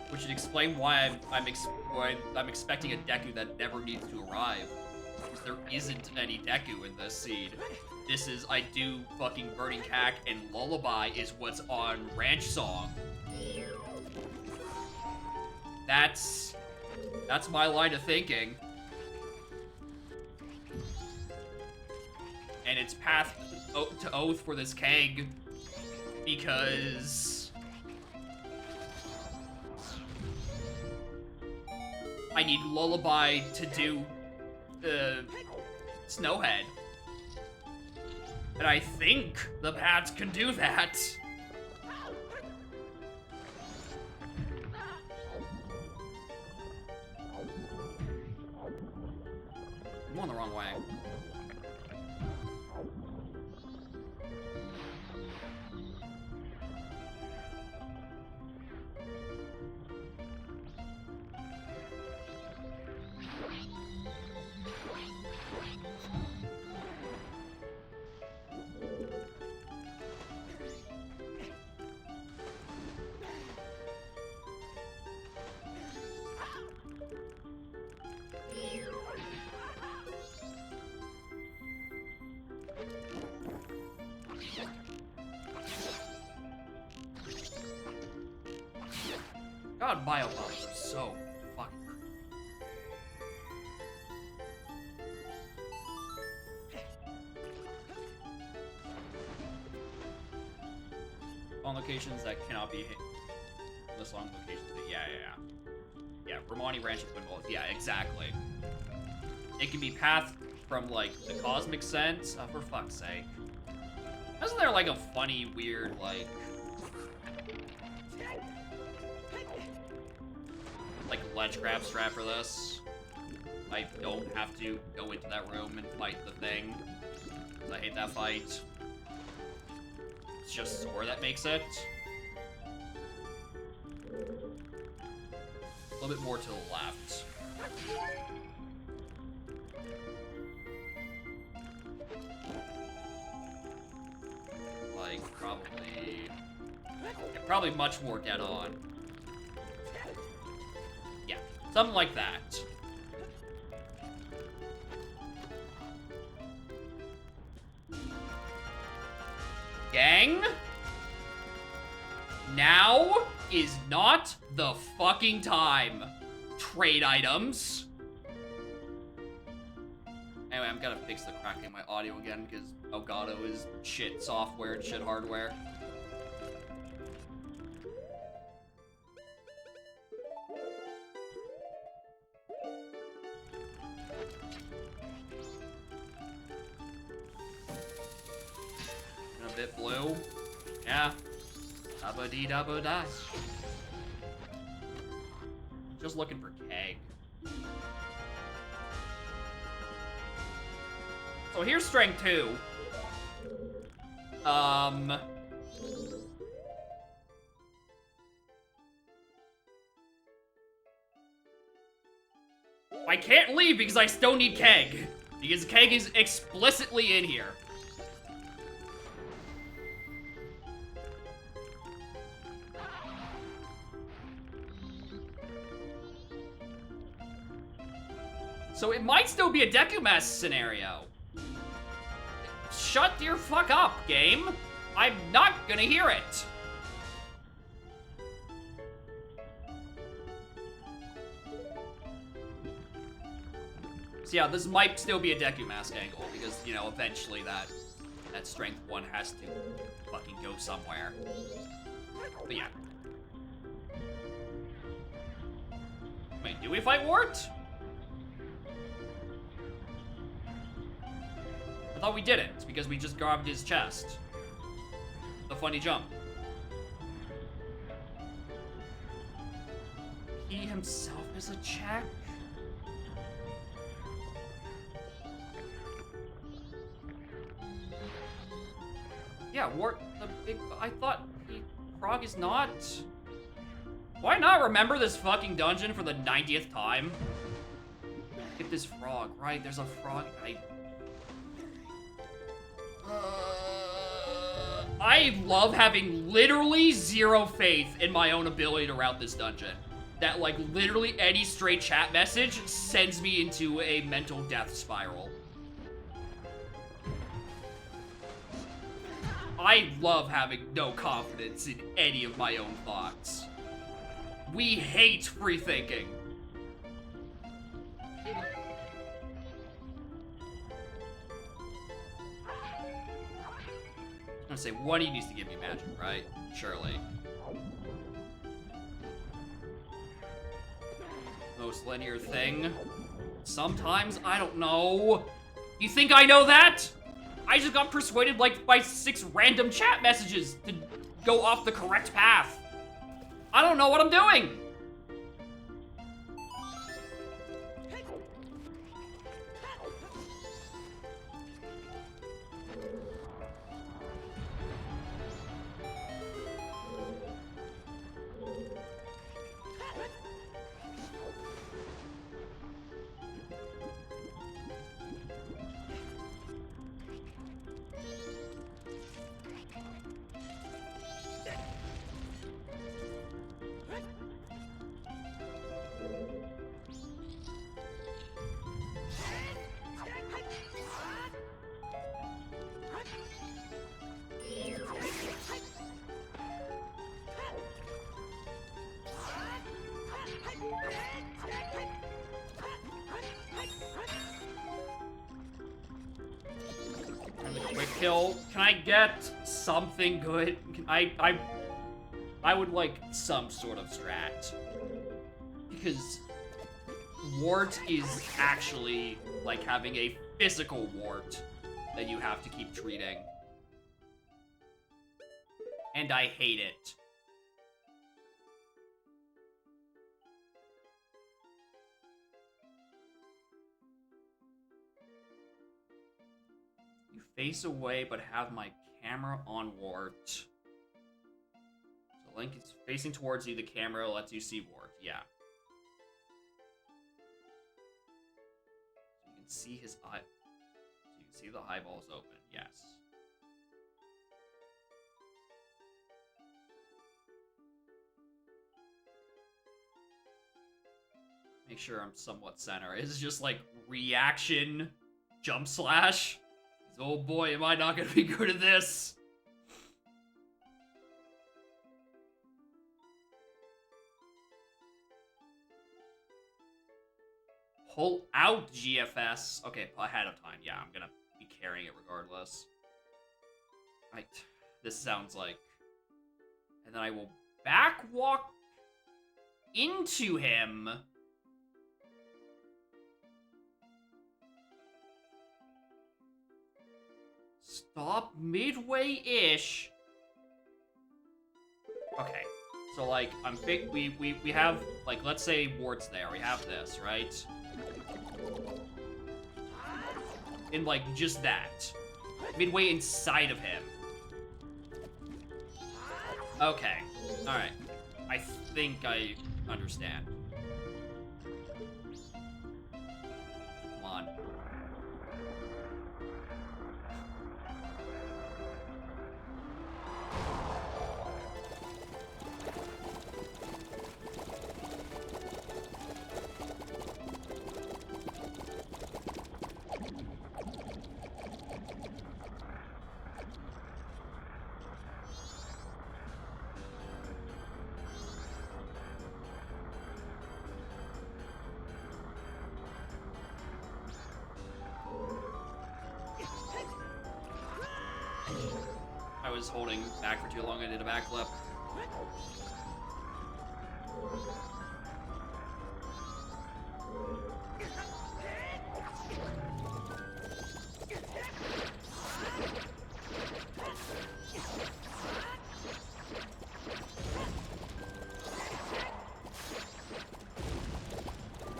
Which should explain why I'm expecting a Deku that never needs to arrive. Because there isn't any Deku in this seed. This is, I do fucking Burning Cack, and Lullaby is what's on Ranch Song. That's my line of thinking. And it's path to Oath for this Keg, because I need Lullaby to do Snowhead. And I think the paths can do that. I'm going the wrong way. God, Biobombs are so fucking on locations that cannot be hit. List on locations that, yeah, Romani Ranch and Twin Bulls. Yeah, exactly. It can be pathed from, like, the cosmic sense. For fuck's sake. Isn't there, like, a funny, weird, like ledge grab strat for this? I don't have to go into that room and fight the thing, because I hate that fight. It's just Sora that makes it. A little bit more to the left. Like, probably much more dead on. Yeah, something like that. Gang? Now is not the fucking time. Trade items. Anyway, I'm gonna fix the crack in my audio again because Elgato is shit software and shit hardware. blue. Yeah. Dabba-dee-dabba-die. Just looking for Keg. So here's strength 2. I can't leave because I still need Keg. Because Keg is explicitly in here. So it might still be a Deku scenario. Shut your fuck up, game. I'm not gonna hear it. So yeah, this might still be a Deku Mask angle, because, you know, eventually that strength 1 has to fucking go somewhere. But yeah. Wait, do we fight Wart? I thought we didn't, because we just grabbed his chest. The funny jump. He himself is a check? Yeah, Wart, I thought Frog is not. Why not remember this fucking dungeon for the 90th time? Get this frog, right? There's a frog. I love having literally zero faith in my own ability to route this dungeon. That, like, literally any straight chat message sends me into a mental death spiral. I love having no confidence in any of my own thoughts. We hate free thinking. I'm gonna say, one, he needs to give me magic, right? Surely. Most linear thing. Sometimes, I don't know. You think I know that? I just got persuaded, like, by 6 random chat messages to go off the correct path. I don't know what I'm doing. Quick kill. Can I get something good? I would like some sort of strat. Because Wart is actually like having a physical Wart that you have to keep treating. And I hate it. You face away but have my camera on Wart. So Link is facing towards you, the camera lets you see Wart, yeah. So you can see his eye. So you can see the eyeballs open, yes. Make sure I'm somewhat center. It's just like reaction jump slash. Oh boy, am I not gonna be good at this. Pull out GFS. Okay, ahead of time. Yeah, I'm gonna be carrying it regardless. Right. This sounds like... And then I will back walk into him. stop midway-ish. Okay. So, like, we have, like, let's say Ward's there. We have this, right? And, like, just that. Midway inside of him. Okay. Alright. I think I understand. Come on. I was holding back for too long. I did a backflip.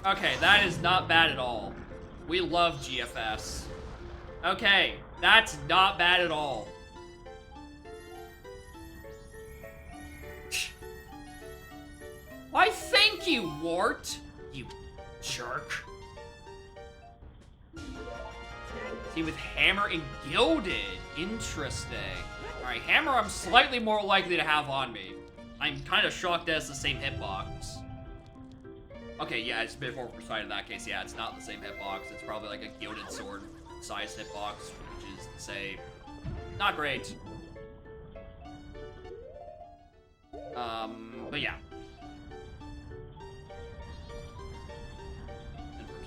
Okay, that is not bad at all. We love GFS. Okay, that's not bad at all. Why, thank you, Wart! You jerk. See, with Hammer and Gilded. Interesting. Alright, Hammer I'm slightly more likely to have on me. I'm kind of shocked that it's the same hitbox. Okay, yeah, it's a bit more precise in that case. Yeah, it's not the same hitbox. It's probably like a Gilded Sword size hitbox, which is to say, not great. But yeah.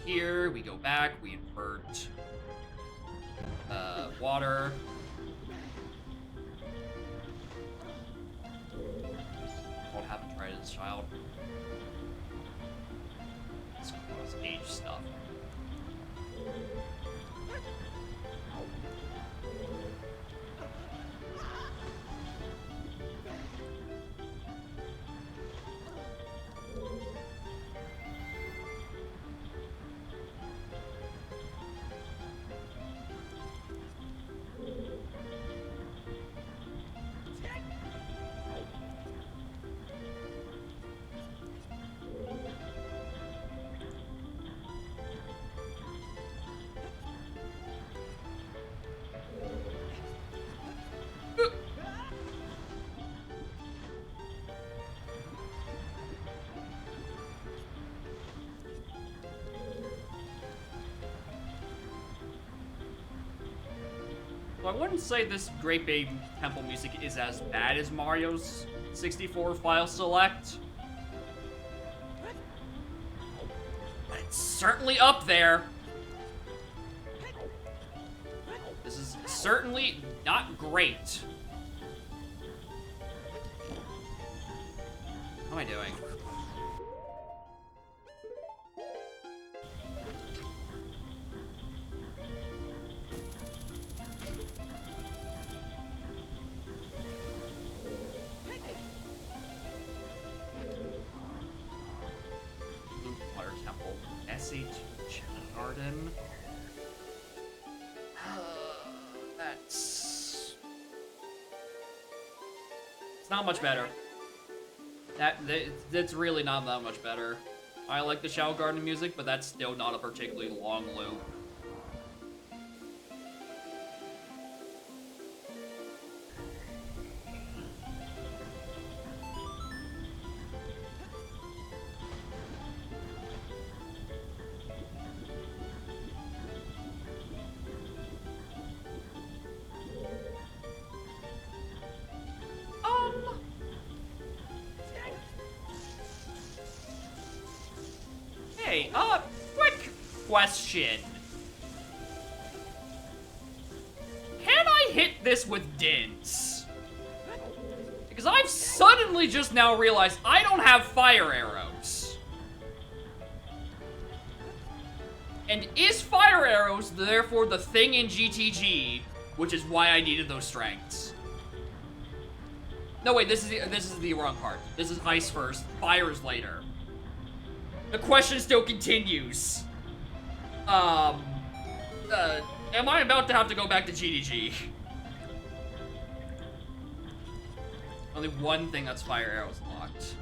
Here, we go back, we invert water. What haven't tried as a child? It's gross age stuff. Well, I wouldn't say this Great Bay Temple music is as bad as Mario's 64 file select. But it's certainly up there. This is certainly not great. What am I doing? Garden. It's not much better. That's really not that much better. I like the Shadow Garden music, but that's still not a particularly long loop. Hey, quick question. Can I hit this with Dints? Because I've suddenly just now realized I don't have fire arrows. And is fire arrows therefore the thing in GTG which is why I needed those strengths. No, wait, this is the wrong part. This is ice first, fire is later. The question still continues. Am I about to have to go back to GDG? Only one thing that's fire arrows locked.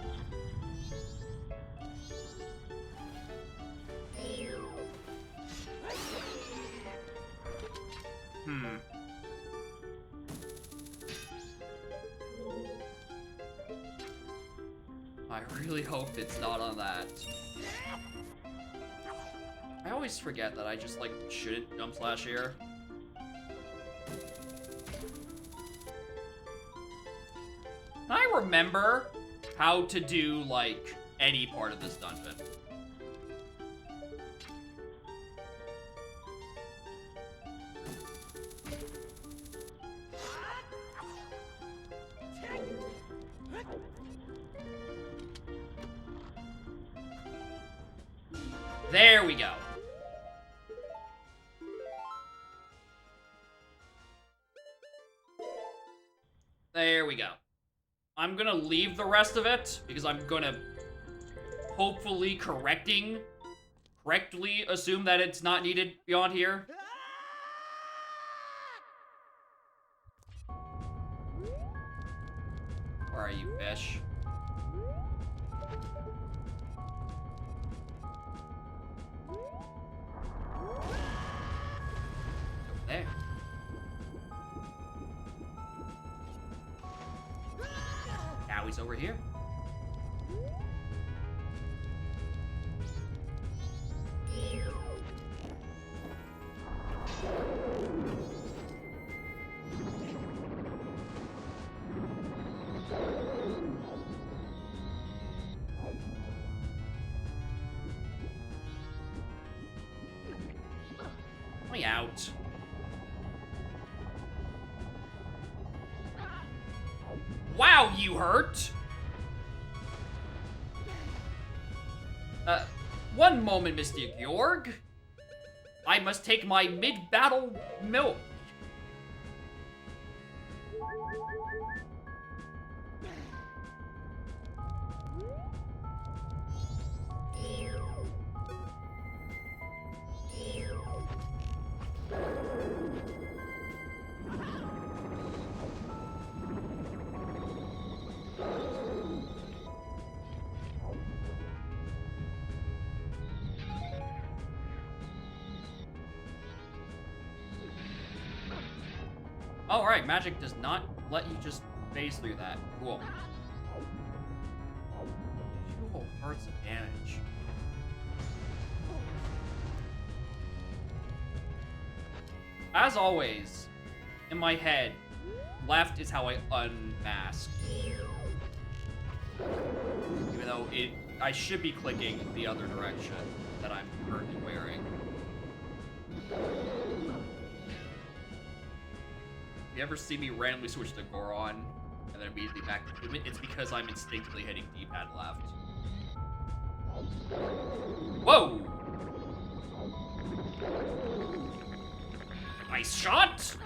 I really hope it's not on that. I always forget that I just, like, shouldn't jump slash here. Can I remember how to do, like, any part of this dungeon? There we go. There we go. I'm gonna leave the rest of it because I'm gonna hopefully correctly assume that it's not needed beyond here. Where are you, fish? There. Now he's over here. Let me out. Wow, you hurt! One moment, Mr. Georg. I must take my mid-battle milk. Alright, magic does not let you just phase through that. Cool. 2 whole hearts of damage. As always, in my head, left is how I unmask. Even though I should be clicking the other direction that I'm currently wearing. If you ever see me randomly switch to Goron and then immediately back to movement, it's because I'm instinctively hitting D-pad left. Whoa! Nice shot!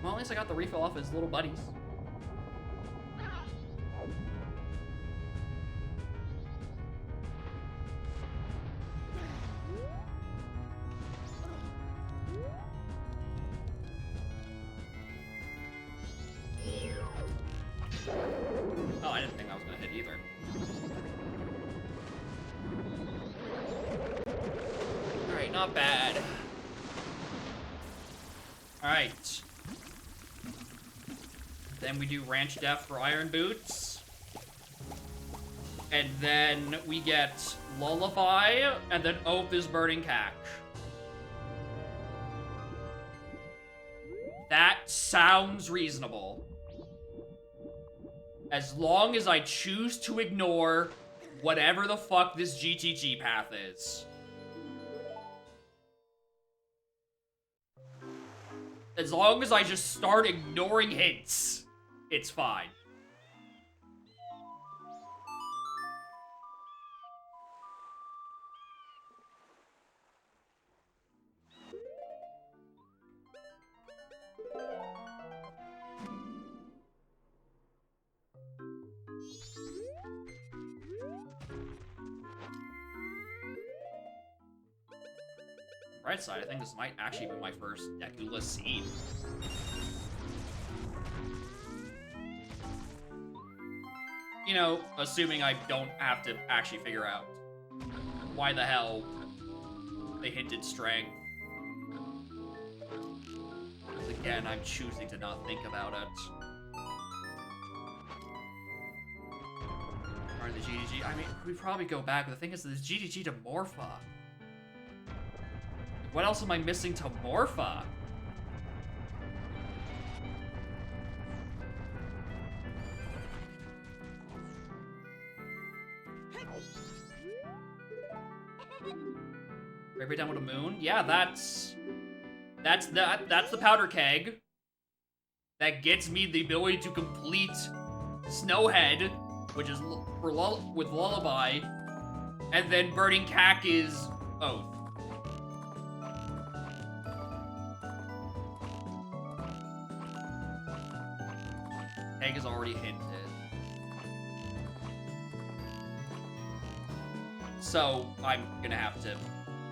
Well, at least I got the refill off his little buddies. Oh, I didn't think I was gonna hit either. Alright, not bad. Alright. Then we do Ranch Death for Iron Boots. And then we get Lullaby, and then Oath is Burning Cack. That sounds reasonable. As long as I choose to ignore whatever the fuck this GTG path is. As long as I just start ignoring hints, it's fine. Right side, I think this might actually be my first Deku-less scene. You know, assuming I don't have to actually figure out why the hell they hinted strength. Because again, I'm choosing to not think about it. Alright, the GDG. I mean, we probably go back, but the thing is, there's GDG to Morpha. What else am I missing to Morpha? Right down with a moon? Yeah, that's the powder keg. That gets me the ability to complete Snowhead, which is with Lullaby, and then Burning Cack is Oath. Keg is already hinted. So I'm gonna have to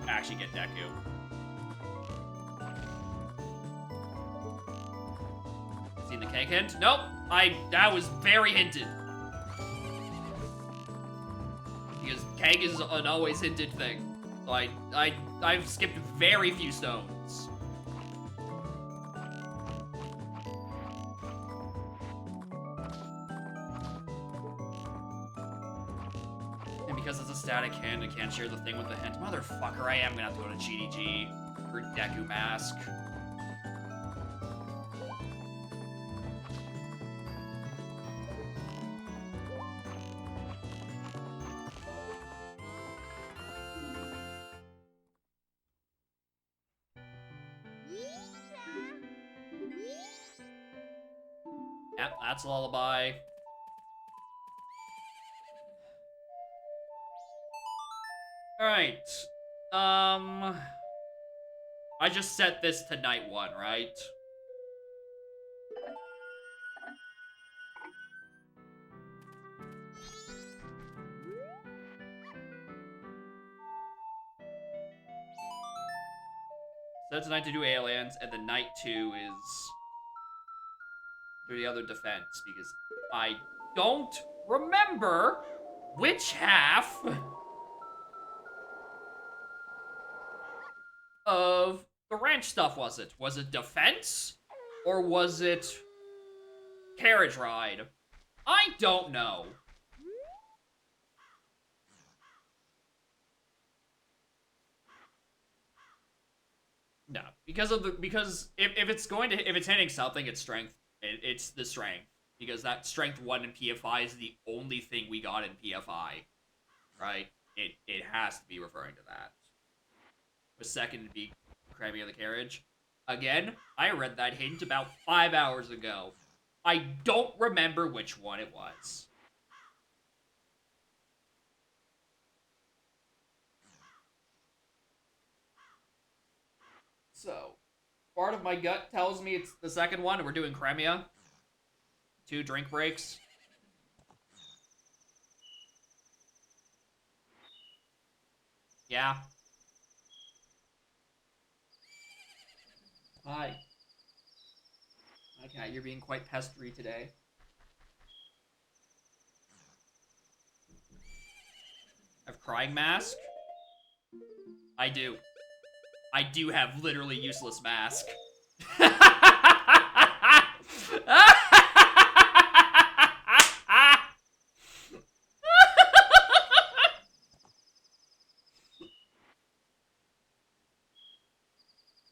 actually get Deku. Seen the Keg hint? Nope. That was very hinted. Because Keg is an always hinted thing. So I've skipped very few stones. And because it's a static hint, I can't share the thing with the hint. Motherfucker, I am gonna have to go to GDG for Deku Mask. Yep, that's Lullaby. Alright. I just set this to night 1, right? Set tonight to do aliens, and then night 2 is do the other defense, because I don't remember which half of the ranch stuff was it? Was it defense? Or was it carriage ride? I don't know. No, because if it's hitting something, it's strength. It's the strength, because that strength 1 in PFI is the only thing we got in PFI, right? It has to be referring to that. The second to be cramming of the carriage. Again, I read that hint about 5 hours ago. I don't remember which one it was. So, part of my gut tells me it's the second one, and we're doing Crimea. 2 drink breaks. Yeah. Hi. Okay, you're being quite pestery today. I have Crying Mask? I do. I do have literally useless mask.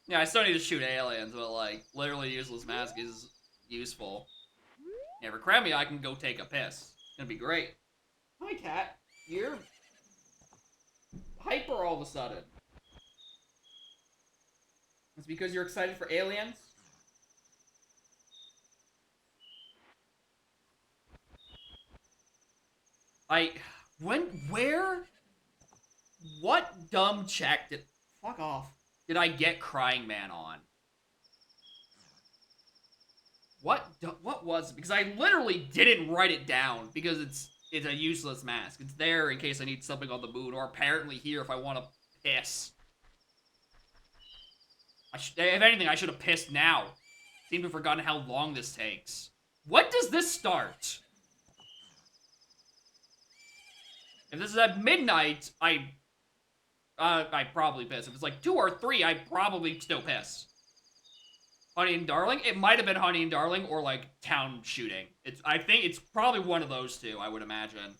Yeah, I still need to shoot aliens, but like, literally useless mask is useful. Yeah, for Crammy, I can go take a piss. It's gonna be great. Hi, Cat. You're hyper all of a sudden. It's because you're excited for aliens? What dumb check did, fuck off, did I get Crying Man on? What was it? Because I literally didn't write it down, because it's a useless mask. It's there in case I need something on the moon, or apparently here if I want to piss. If anything, I should have pissed now. Seem to have forgotten how long this takes. What does this start? If this is at midnight, I'd probably piss. If it's like 2 or 3, I'd probably still piss. Honey and Darling? It might have been Honey and Darling or, like, Town Shooting. I think it's probably one of those two, I would imagine.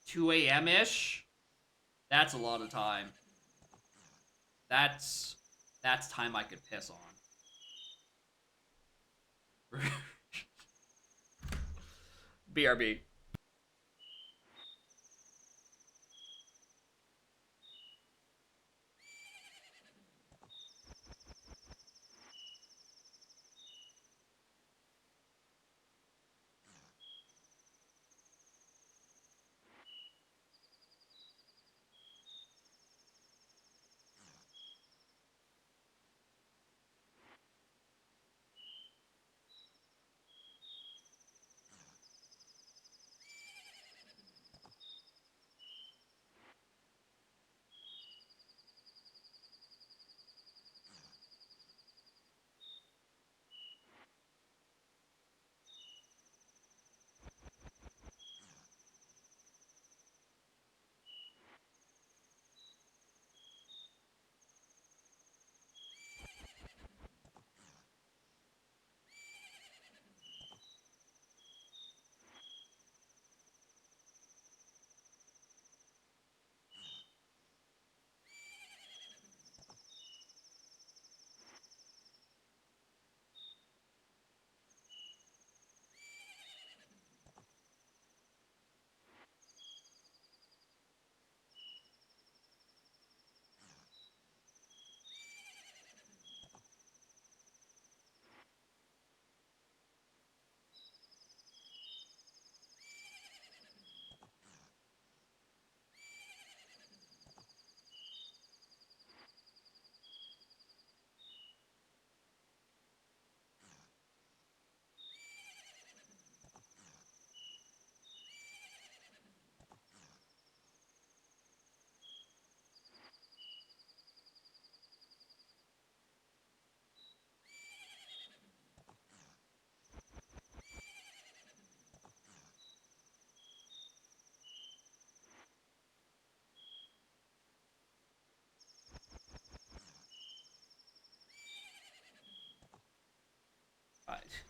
2 a.m.-ish? That's a lot of time. That's time I could piss on. BRB.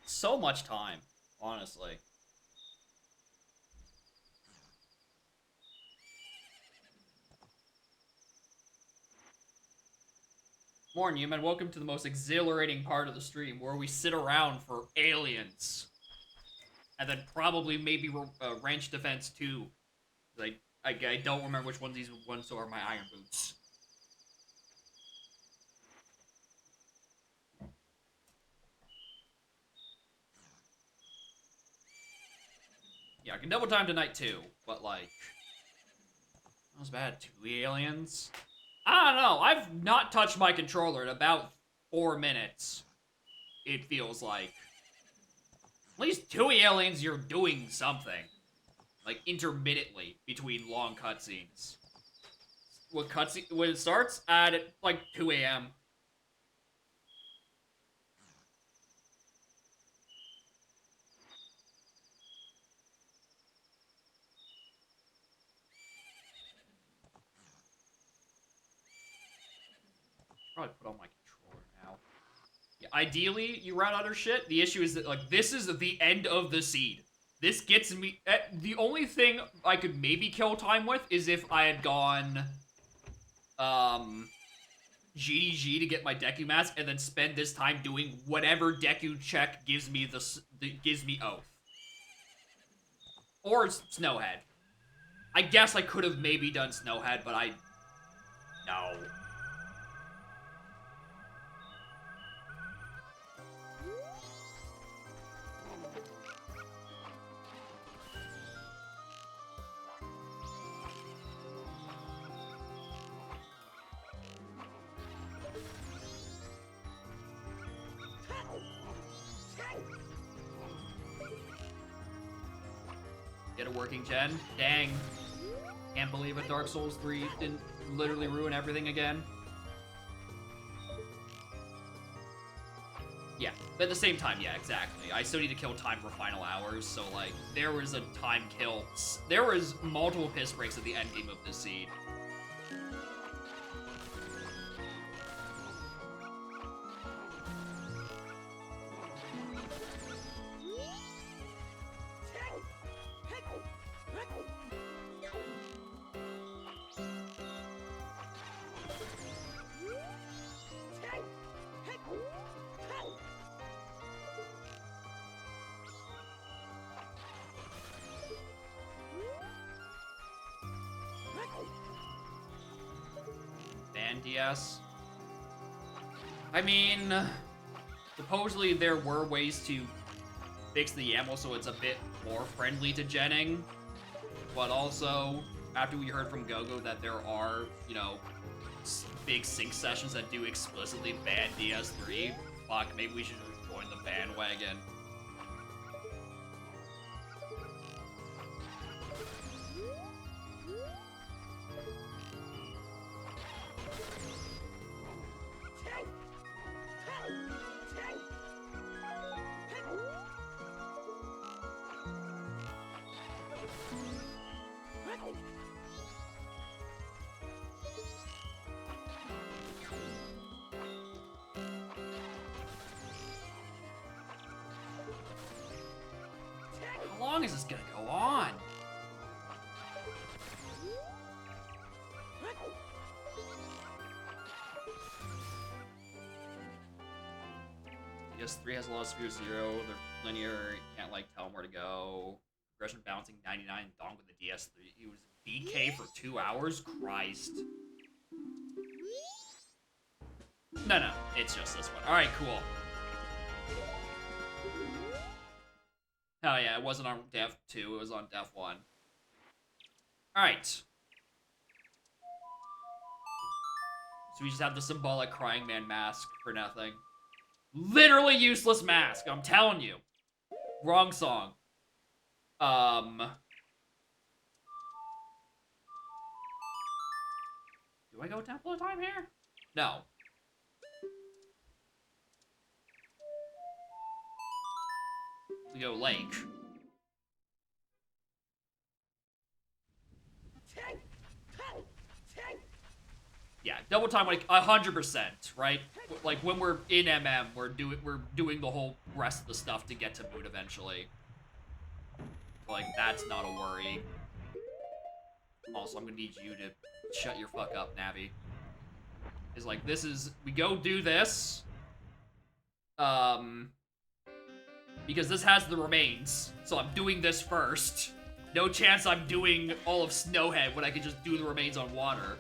So much time, honestly. Morning, Newman. Welcome to the most exhilarating part of the stream, where we sit around for aliens. And then probably maybe ranch defense 2. I don't remember which one of these ones are my iron boots. Yeah, I can double time tonight too, but like, that was bad. 2 aliens? I don't know. I've not touched my controller in about 4 minutes. It feels like. At least 2 aliens, you're doing something. Like, intermittently between long cutscenes. When it starts? At like 2 a.m. Probably put on my controller now. Yeah, ideally, you run other shit. The issue is that, like, this is the end of the seed. This gets me... the only thing I could maybe kill time with is if I had gone... GDG to get my Deku Mask and then spend this time doing whatever Deku check gives me gives me Oath. Or Snowhead. I guess I could have maybe done Snowhead, but no. Get a working gen. Dang. Can't believe it. Dark Souls 3 didn't literally ruin everything again. But at the same time, yeah, exactly. I still need to kill time for final hours, so, like, there was a time kill. There was multiple piss breaks at the end game of this seed. DS. I mean, supposedly there were ways to fix the YAML so it's a bit more friendly to genning, but also, after we heard from GoGo that there are, you know, big sync sessions that do explicitly ban DS3, fuck, maybe we should join the bandwagon. How long is this gonna go on? DS3 has a lot of Sphere Zero. They're linear. You can't like tell them where to go. Progression balancing 99. Dong with the DS3. It was BK for 2 hours. Christ. No, it's just this one. All right, cool. Hell yeah, it wasn't on Def 2, it was on Def 1. Alright. So we just have the symbolic crying man mask for nothing. Literally useless mask, I'm telling you. Wrong song. Do I go Temple of Time here? No. We go Lake. Yeah, double time like 100%, right? Like when we're in MM, we're doing the whole rest of the stuff to get to Moon eventually. Like that's not a worry. Also, I'm gonna need you to shut your fuck up, Navi. Is like this is we go do this. Because this has the remains, so I'm doing this first. No chance I'm doing all of Snowhead when I can just do the remains on water.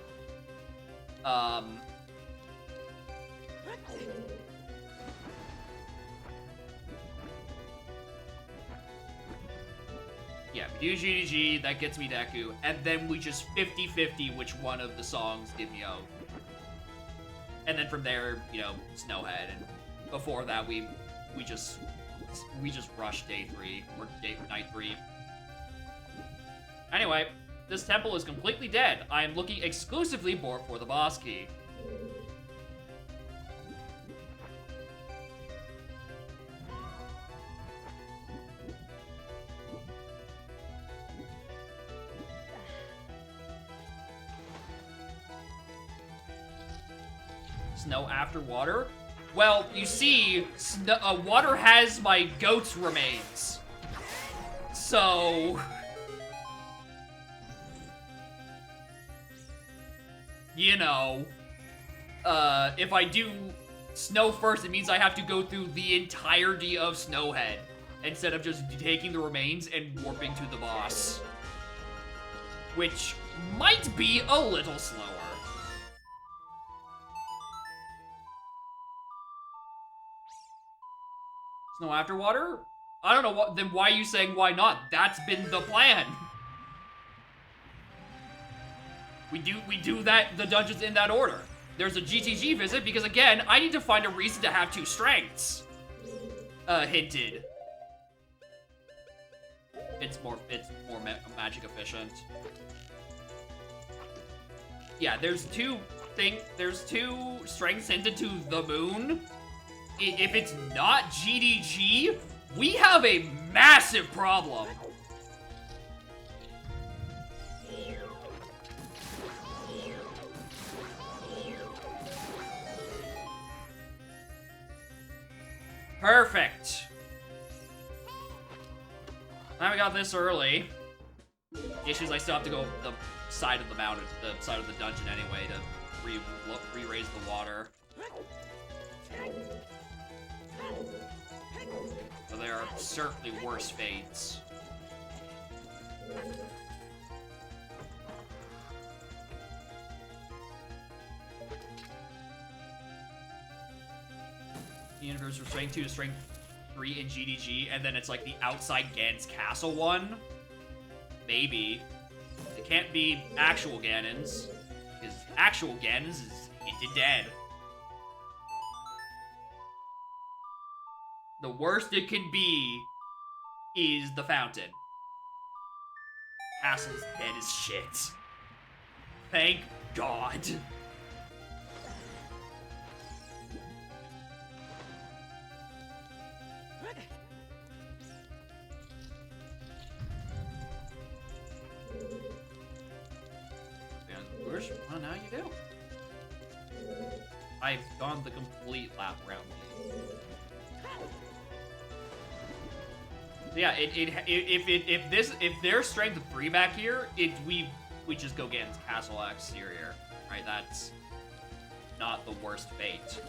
Yeah, we do GDG, that gets me Deku, and then we just 50-50 which one of the songs give me O. And then from there, you know, Snowhead, and before that we just rushed day 3, or night 3. Anyway, this temple is completely dead. I am looking exclusively for the boss key. Snow after water? Well, you see, water has my goat's remains. So... you know, if I do snow first, it means I have to go through the entirety of Snowhead instead of just taking the remains and warping to the boss. Which might be a little slower. Snow after water? I don't know what, then why are you saying why not? That's been the plan. We do that, the dungeons in that order. There's a GTG visit because again, I need to find a reason to have 2 strengths. Hinted. It's more magic efficient. Yeah, there's 2 strengths hinted to the moon. If it's not GDG, we have a massive problem. Perfect. Now we got this early. The issue is I still have to go the side of the mountain, the side of the dungeon anyway, to re-raise the water. So there are certainly worse fates. The universe from strength 2 to strength 3 in GDG, and then it's like the outside Ganon's castle one? Maybe. It can't be actual Ganon's, because actual Ganon's is hinted dead. The worst it can be is the fountain. Castle's dead as shit. Thank God. Well, now you do. I've gone the complete lap around. Yeah, if there's strength of 3 back here, we just go Ganon's Castle exterior, right? That's not the worst fate.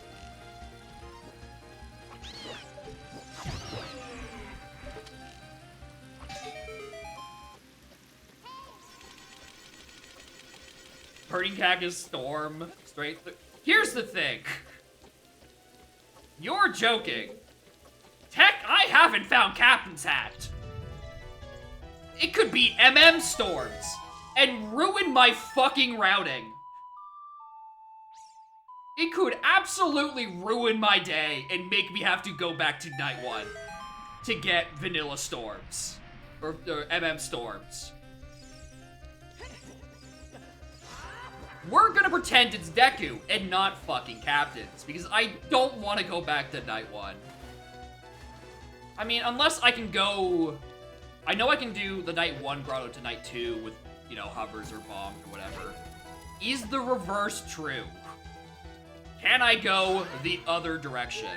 Burning Cactus Storm, straight through. Here's the thing. You're joking. Tech, I haven't found Captain's Hat. It could be MM Storms and ruin my fucking routing. It could absolutely ruin my day and make me have to go back to Night 1 to get Vanilla Storms. Or MM Storms. We're gonna pretend it's Deku and not fucking Captains, because I don't want to go back to Night 1. I mean, unless I can go... I know I can do the Night 1 grotto to Night 2 with, you know, hovers or bombs or whatever. Is the reverse true? Can I go the other direction?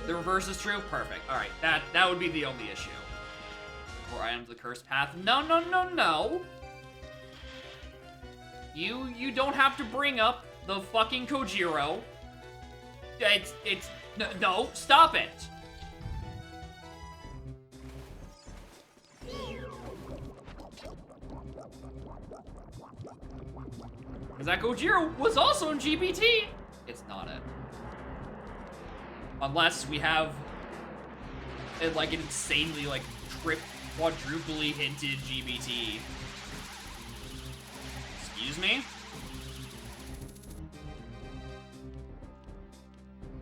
The reverse is true? Perfect. Alright, that would be the only issue. 4 items of the cursed path. No, no, no, no! You don't have to bring up the fucking Kojiro. No, stop it! Because that Kojiro was also in GPT! It's not it. Unless we have, like, an insanely, like, quadruply hinted GBT. Excuse me?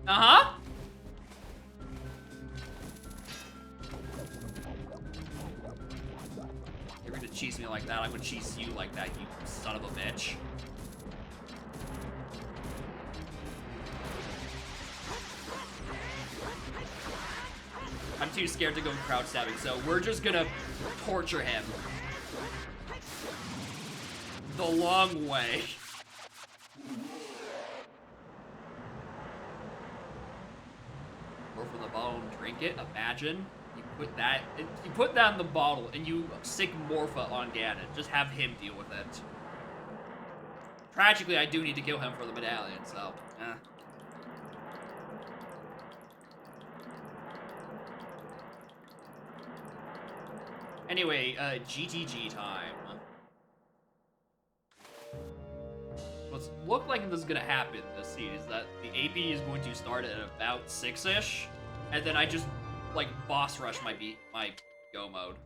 Uh-huh? You're gonna cheese me like that, I'm gonna cheese you like that, you son of a bitch. I'm too scared to go crowd stabbing, so we're just gonna torture him. The long way. Or from the bottle and drink it, imagine. You put that in the bottle and you sick Morpha on Ganon. Just have him deal with it. Tragically, I do need to kill him for the medallion, so, eh. Anyway, GTG time. What's looked like this is gonna happen this season is that the AP is going to start at about 6-ish, and then I just, like, boss rush my go mode.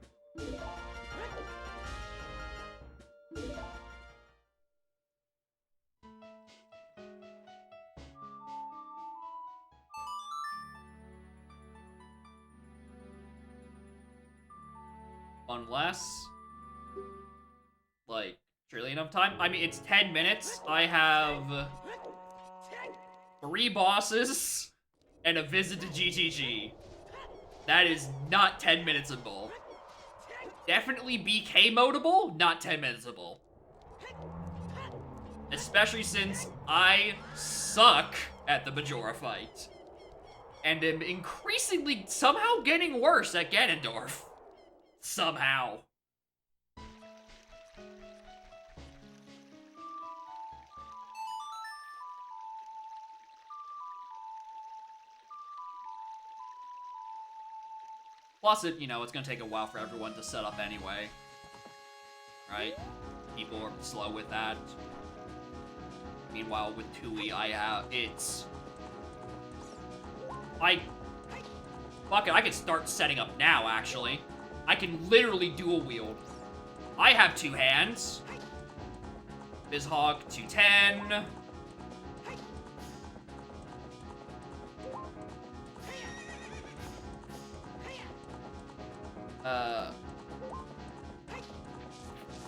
Unless It's really enough time. I mean, it's 10 minutes. I have 3 bosses and a visit to GTG. That is not 10 minutes-able. Definitely BK modable, not 10 minutes-able. Especially since I suck at the Majora fight. And am increasingly somehow getting worse at Ganondorf. Somehow. Plus, it's gonna take a while for everyone to set up anyway. Right? People are slow with that. Meanwhile, with Tui, fuck it, I can start setting up now, actually. I can literally dual wield. I have 2 hands. Bizhawk, 210.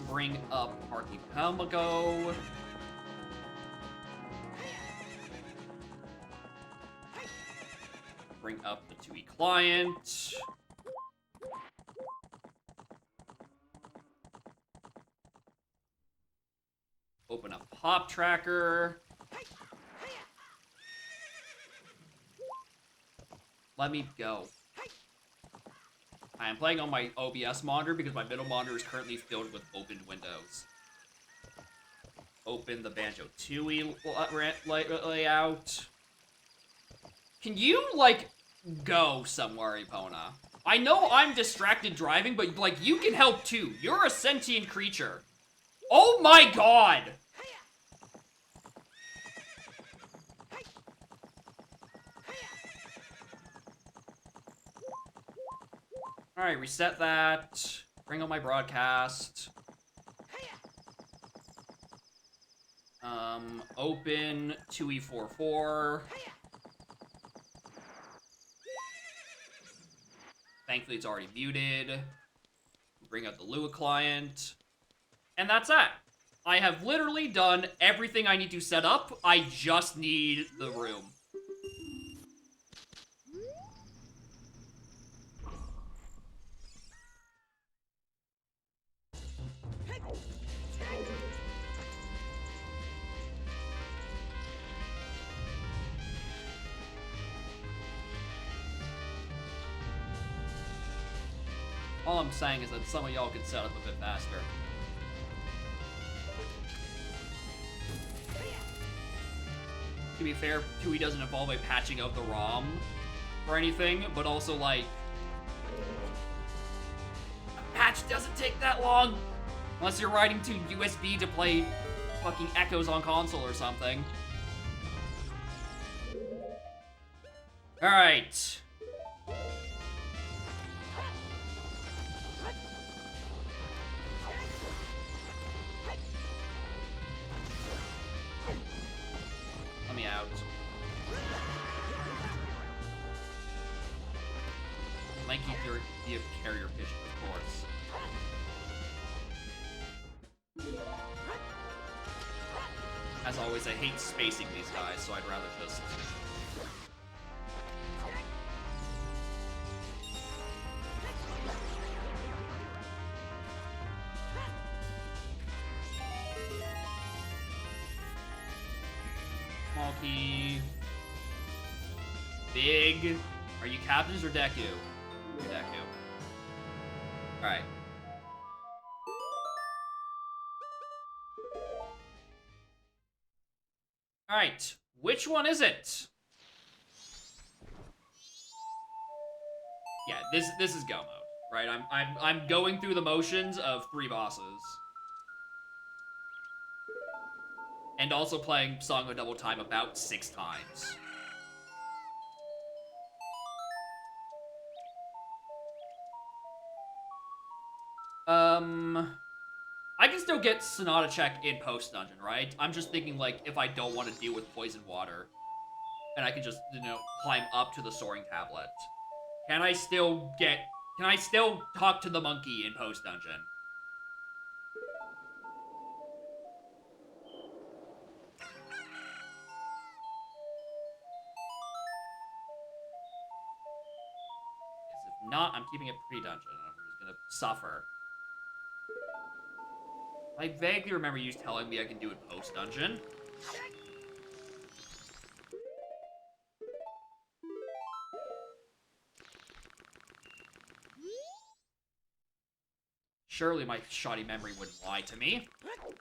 Bring up Archipelago. Bring up the 2E client. Open up Pop Tracker. Let me go. I am playing on my OBS monitor because my middle monitor is currently filled with opened windows. Open the Banjo 2E layout. Can you, like, go somewhere, Epona? I know I'm distracted driving, but, like, you can help too. You're a sentient creature. Oh my god! Alright, reset that. Bring on my broadcast. Open 2E44. Thankfully, it's already muted. Bring up the Lua client. And that's that. I have literally done everything I need to set up. I just need the room. All I'm saying is that some of y'all could set up a bit faster. To be fair, 2E doesn't involve a patching of the ROM or anything, but also, like, a patch doesn't take that long unless you're writing to USB to play fucking Echoes on console or something. Alright. Let me out. Lanky via carrier pigeon, of course. As always, I hate spacing these guys, so I'd rather just... Small key. Big. Are you captains or Deku? You're Deku. Alright. Alright. Which one is it? Yeah, this is go mode, right? I'm going through the motions of 3 bosses. And also playing Song of Double Time about 6 times. I can still get Sonata check in post-dungeon, right? I'm just thinking, like, if I don't want to deal with poison water. And I can just, climb up to the soaring tablet. Can I still talk to the monkey in post-dungeon? not, I'm keeping it pre-dungeon. I'm just gonna suffer. I vaguely remember you telling me I can do it post-dungeon. Surely my shoddy memory wouldn't lie to me. Oh.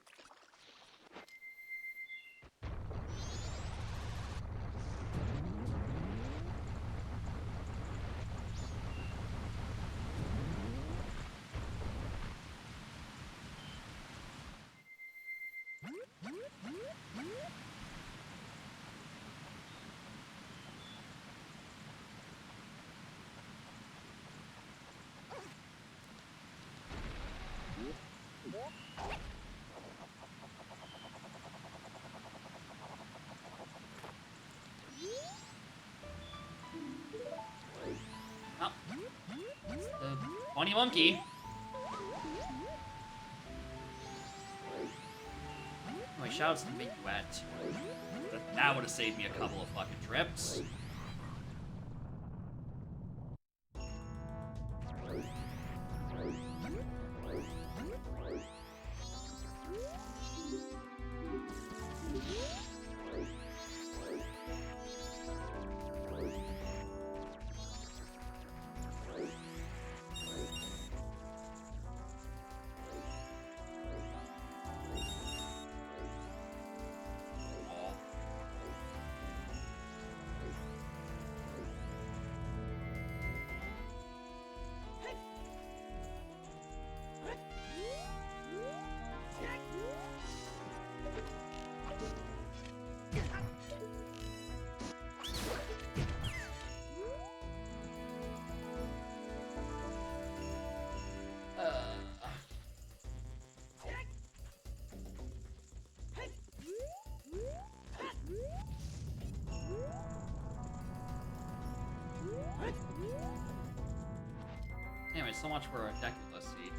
The funny monkey. My shouts to Minuet. That would have saved me a couple of fucking trips. Anyway, so much for a Deculus seed.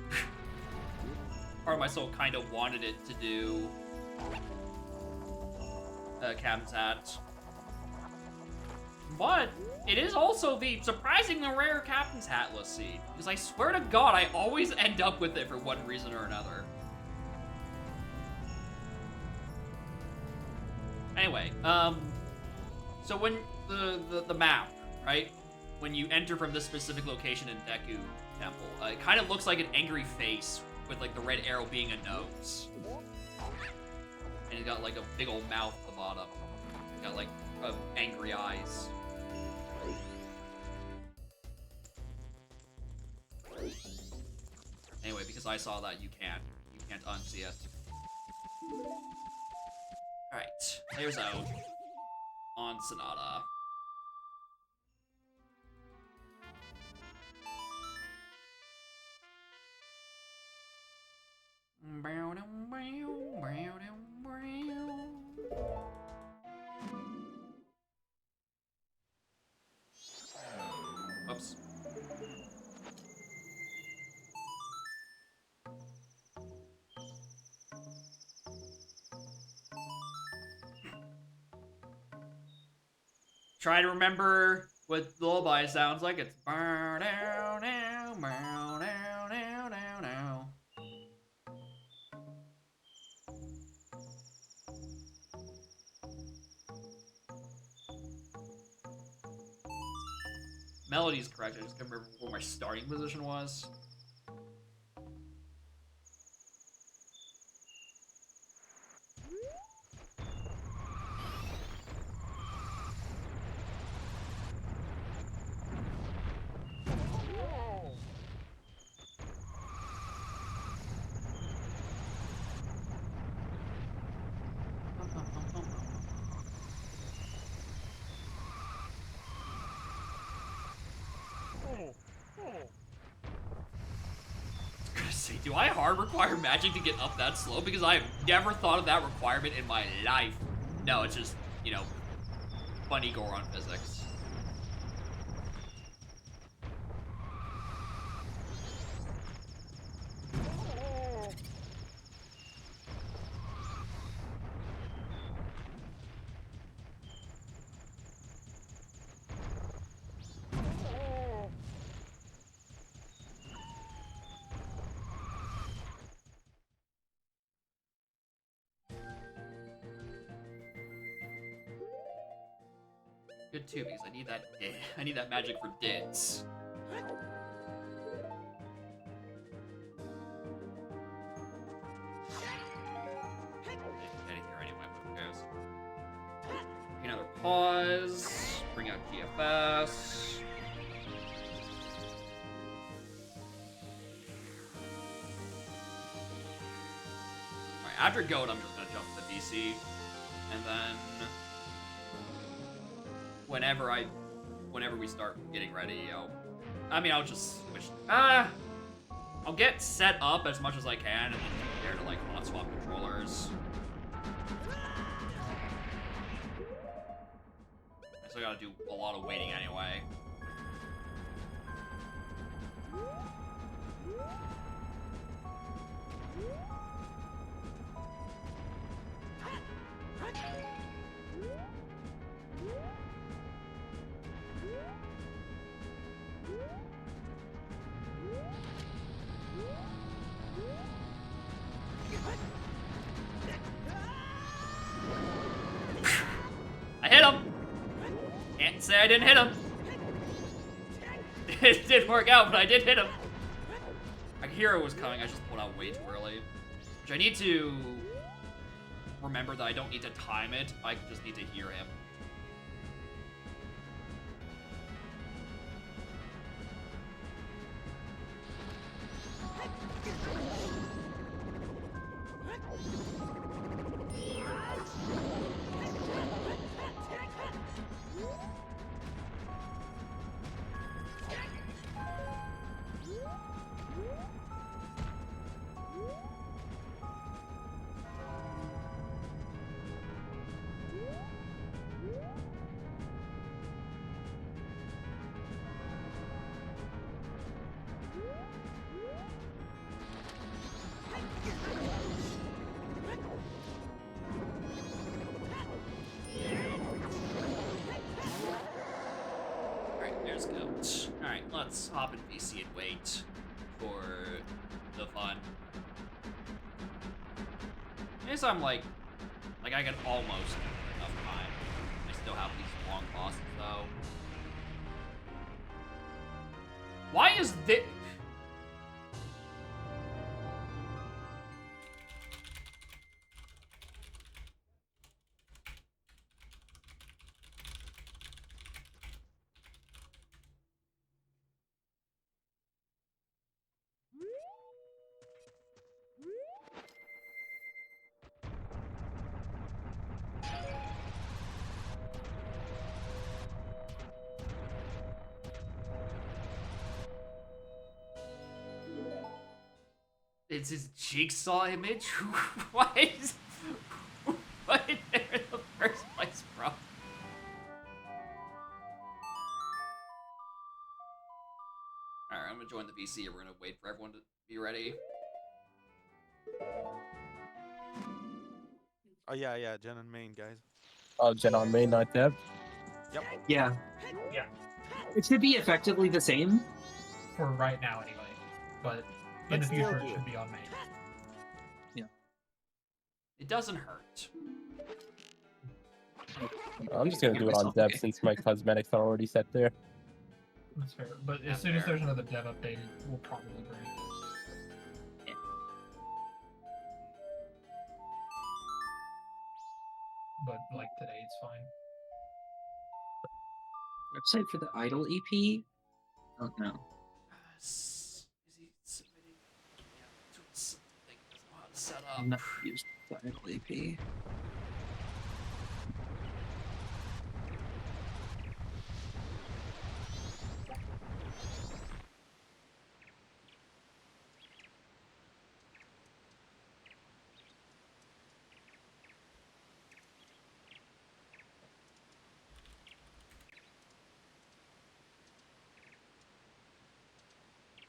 Part of my soul kind of wanted it to do Captain's Hat. But it is also the surprisingly rare Captain's Hatless seed. Because I swear to God, I always end up with it for one reason or another. Anyway, so when the map, right? When you enter from this specific location in Deku Temple, it kind of looks like an angry face with like the red arrow being a nose. And he's got like a big old mouth at the bottom. He's got like angry eyes. Anyway, because I saw that, you can't unsee it. Alright, there's out on Sonata. Oops. Try to remember what the lullaby sounds like. It's burn down now, burn down now, now, now. Melody's correct. I just can't remember what my starting position was. Do I hard require magic to get up that slow? Because I have never thought of that requirement in my life. No, it's just, you know, funny Goron physics. Good too, because I need that. I need that magic for Dids. Getting here anyway, but who cares? Another pause. Bring out GFS. Alright, after Goat, I'm just gonna jump to the VC. And then whenever we start getting ready, I'll just switch. I'll get set up as much as I can and then prepare to like hot swap controllers. I still gotta do a lot of waiting anyway. I hit him! Can't say I didn't hit him. It didn't work out, but I did hit him. A hero was coming, I just pulled out way too early. Which I need to remember that I don't need to time it, I just need to hear him. Alright, let's hop in VC and wait for the fun. I guess I'm like I get almost enough time. I still have these long bosses though. Why is this? It's his jigsaw image? Why is... Why is there in the first place, bro? Alright, I'm gonna join the VC and we're gonna wait for everyone to be ready. Oh, yeah, Jen and main, guys. Oh, Jen on main, not Dev. Yep. Yeah. Yeah. It should be effectively the same. For right now, anyway. But in the future, it should be on main. Yeah. It doesn't hurt. I'm just gonna do it on Dev since my cosmetics are already set there. That's fair. But That's as soon as fair. there's another dev update, we'll probably break. Yeah. But like today, it's fine. Website for the idle EP? Oh no. Is he submitting? Yeah, to something. Doesn't know how to set up. I've never used the idle EP.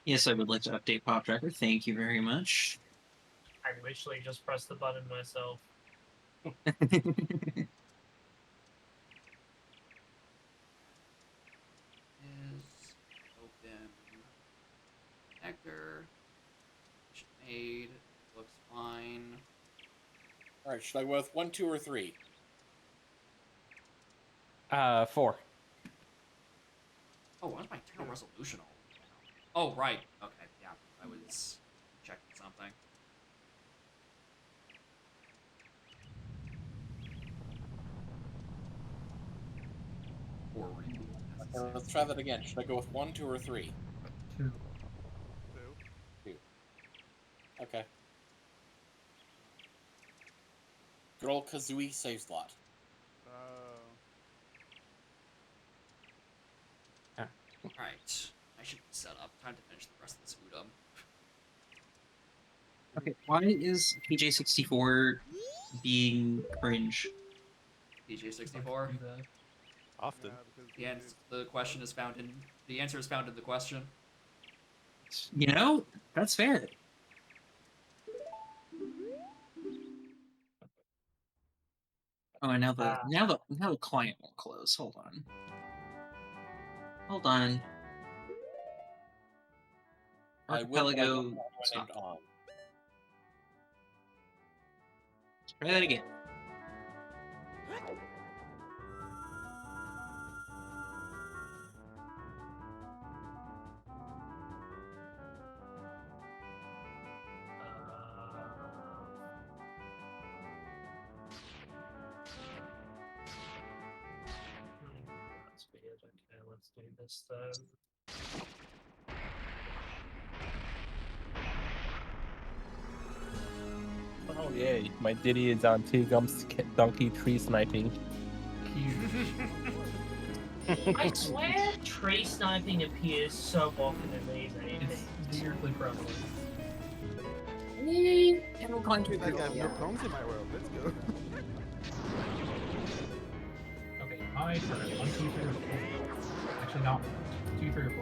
Yes, I would like to update Pop Tracker. Thank you very much. I literally just pressed the button myself. Is open connector. Made. Looks fine. All right, should I go with 1, 2, or 3? 4. Oh, what's my internal resolution all? Oh, right. Okay, yeah. I was checking something. Or reboot. Let's try that again. Should I go with 1, 2, or 3? 2. 2. Okay. Good old Kazooie save slot. Alright. I should be set up. Time to finish the rest of this Udom. Okay, why is PJ64 being cringe? PJ64. Often. The question is found in the answer is found in the question. You know, that's fair. Oh, and now the client won't close. Hold on. Hold on. I will Archipelago. named on. Let's try that again. That's weird. Okay, let's do this then. Oh yay, my Diddy is on 2 gumps donkey tree sniping. I swear tree sniping appears so often in these anything. It's weirdly prevalent. Emerald Climb to Like I have no problems in my world. Let's go. Okay, my turn. 1, 2, 3, or 4. Actually, not 2, 3, or 4.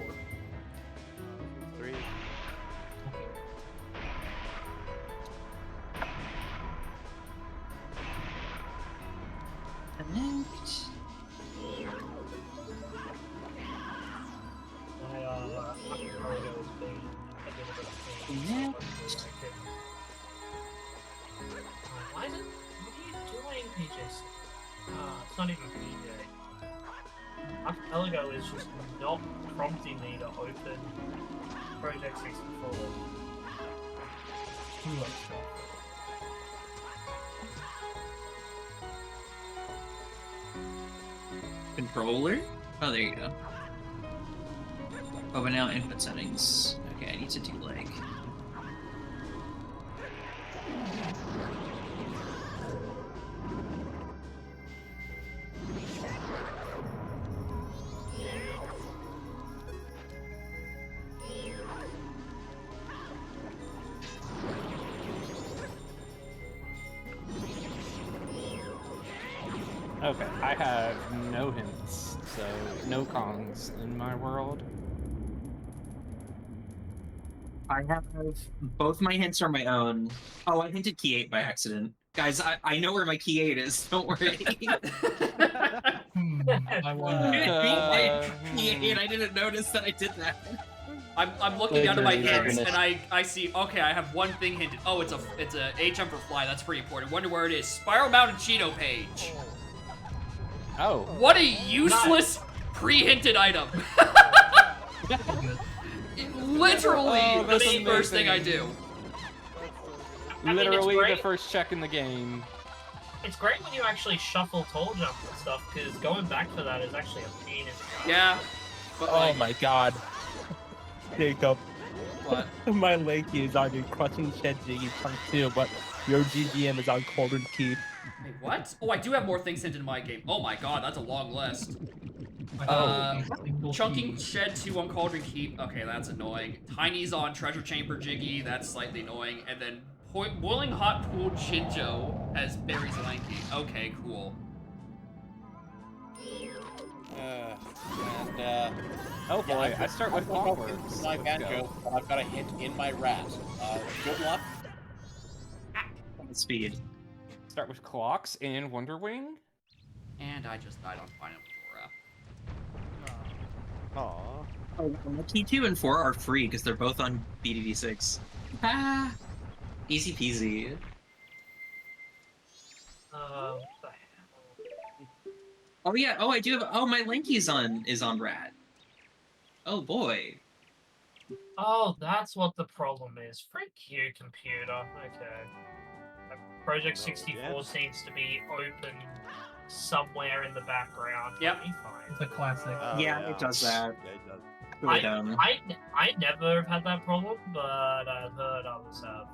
3. Okay. Connect. My archipelago has been a bit of a pain. Connect. Why is it? What are you doing, PJ? It's not even PJ. Archipelago is just not prompting me to open Project 64. Who likes that? Controller? Oh, there you go. Oh, but now input settings. Okay, I need to do like. Okay, I have no hints, so no cons in my world. I have both my hints are my own. Oh, I hinted key 8 by accident. Guys, I know where my key 8 is. Don't worry. I wonder. Key 8, I didn't notice that I did that. I'm looking down at my Literally, hints and I see, okay, I have one thing hinted. Oh, it's a HM for fly. That's pretty important. Wonder where it is. Spiral Mountain Cheeto page. Oh. What a useless pre-hinted item. Literally that's the first thing I amazing. do. I mean, it's Literally the great. first check in the game. It's great when you actually shuffle tall jump and stuff, because going back for that is actually a pain in the ass. Yeah. But Oh like, my god. Jacob, what? my Lanky is on your crushing shed Jiggy Punk 2, but your GGM is on Cauldron Keep. Wait, what? Oh, I do have more things hinted in my game. Oh my god, that's a long list. Single Chunking key. Shed 2 on Cauldron Keep. Okay, that's annoying. Tiny's on Treasure Chamber Jiggy. That's slightly annoying. And then Boiling Hot Pool Chinjo as Berry's Lanky. Okay, cool. Oh boy, I start with Clockworks. My Let's banjo, go. but I've got a hint in my rat. Good luck. Speed. Start with Clocks and Wonderwing. And I just died on Final Dora. Aww. Oh, key 2 and 4 are free because they're both on BDD6. Ah, easy peasy. What the hell? Oh yeah. Oh, I do have. Oh, my Lanky is on Rat. Oh boy. Oh, that's what the problem is. Frick you, computer. Okay. Project No, 64 again? seems to be open somewhere in the background. Yep. Let me find It's a classic. Oh, Yeah, it does that. Yeah, it does. Really dumb. I never have had that problem, but I've heard others have.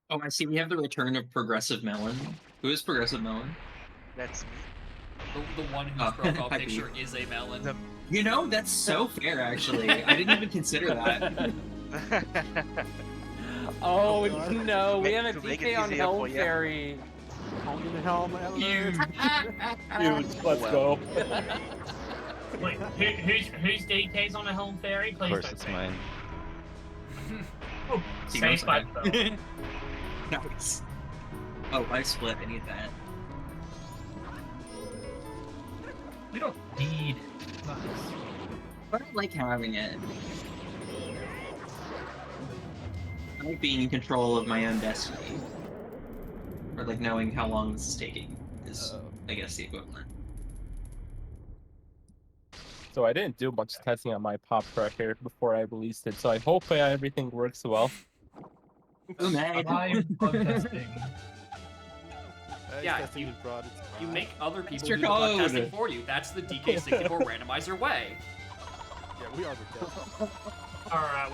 Oh, I see. We have the return of Progressive Melon. Who is Progressive Melon? That's me. The one whose Oh, profile I picture is a melon. The- You know, that's so fair, actually. I didn't even consider that. Oh God. no, we Make- have a to make it DK on easier Helm for ya. Fairy. How in the hell, man? Huge, let's Well. go. Wait, whose DK's on a Helm Fairy? Of Please course don't it's say. mine. Oh, See, safe no, by sorry. Nice. Oh, life split. I need that. We don't need. Nice. But I like having it. I like being in control of my own destiny. Or like knowing how long this is taking is, I guess, the equivalent. So I didn't do much testing on my pop tracker before I released it, so I hope everything works well. Oh, man. Live bug testing. Yeah, testing you- is broad, it's You fine. make other people It's your do the bug code. testing for you. That's the DK64 randomizer way. Yeah, we are the test. Alright,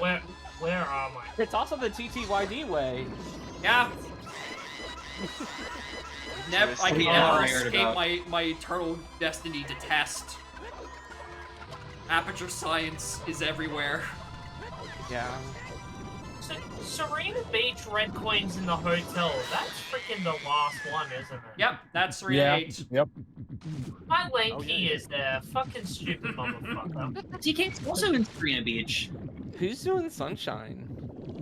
where am I? It's also the TTYD way. Yeah. Never, I can Yeah, never I heard escape about. my eternal destiny to test. Aperture science is everywhere. Yeah. So, Serena Beach red coins in the hotel. That's freaking the last one, isn't it? Yep, that's 3 Yeah. 8. Yep. My Lanky Oh, yeah. is there. Fucking stupid motherfucker. TK's also in Serena Beach. Who's doing Sunshine?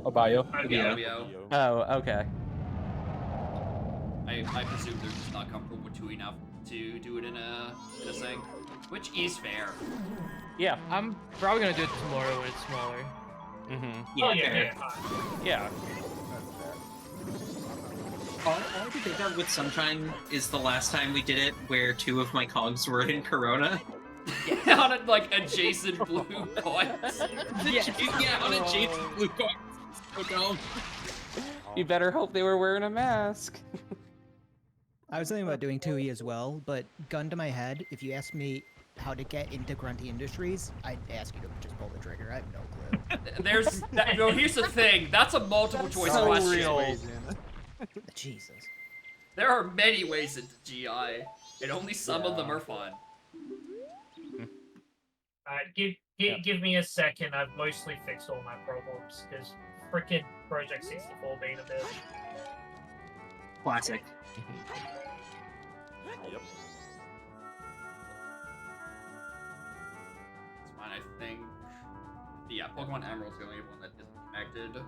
Obayo. Yeah. Obio. Oh, okay. I presume they're just not comfortable with 2 enough to do it in a thing, which is fair. Yeah. I'm probably gonna do it tomorrow when it's smaller. Mm-hmm. Yeah, Oh, yeah, fair. yeah. Yeah. All I can think of with Sunshine is the last time we did it where 2 of my cogs were in Corona. On a, like adjacent blue coins. Yeah, on adjacent blue cogs. So dumb. You better hope they were wearing a mask. I was thinking about doing 2E as well, but gun to my head, if you asked me how to get into Grunty Industries, I'd ask you to just pull the trigger. I have no clue. There's no. Here's the thing. That's a multiple choice so question. real. Jesus. There are many ways into GI, and only some of them are fun. Alright, give me a second. I've mostly fixed all my problems, because frickin' Project 64 being a bitch. Classic. Yep. It's fine, I think. Yeah, Pokemon Emerald's the only one that isn't connected.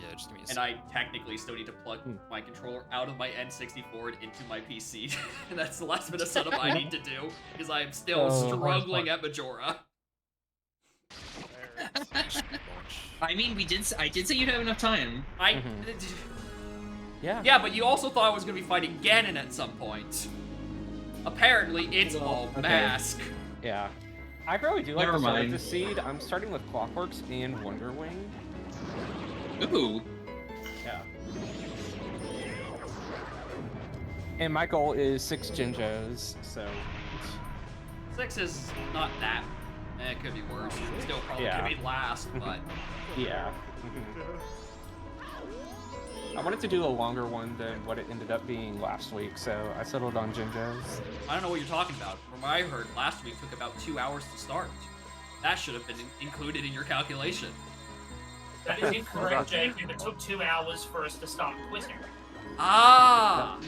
Yeah, just give me a And I technically still need to plug my controller out of my N64 and into my PC. And that's the last bit of setup I need to do, because I am still struggling at Majora. I mean, I did say you'd have enough time. Yeah. Yeah, but you also thought I was going to be fighting Ganon at some point. Apparently, it's all mask. Yeah. I probably do like Never the start of mind. the seed. I'm starting with Clockworks and Wonder Wing. Ooh. Yeah. And my goal is 6 Jinjos, so 6 is not that. It could be worse. It still probably Yeah. could be last, but yeah. I wanted to do a longer one than what it ended up being last week, so I settled on Jinjos. I don't know what you're talking about. From what I heard, last week took about 2 hours to start. That should have been included in your calculation. That is incorrect, Jacob. It took 2 hours for us to start quitting. Ah!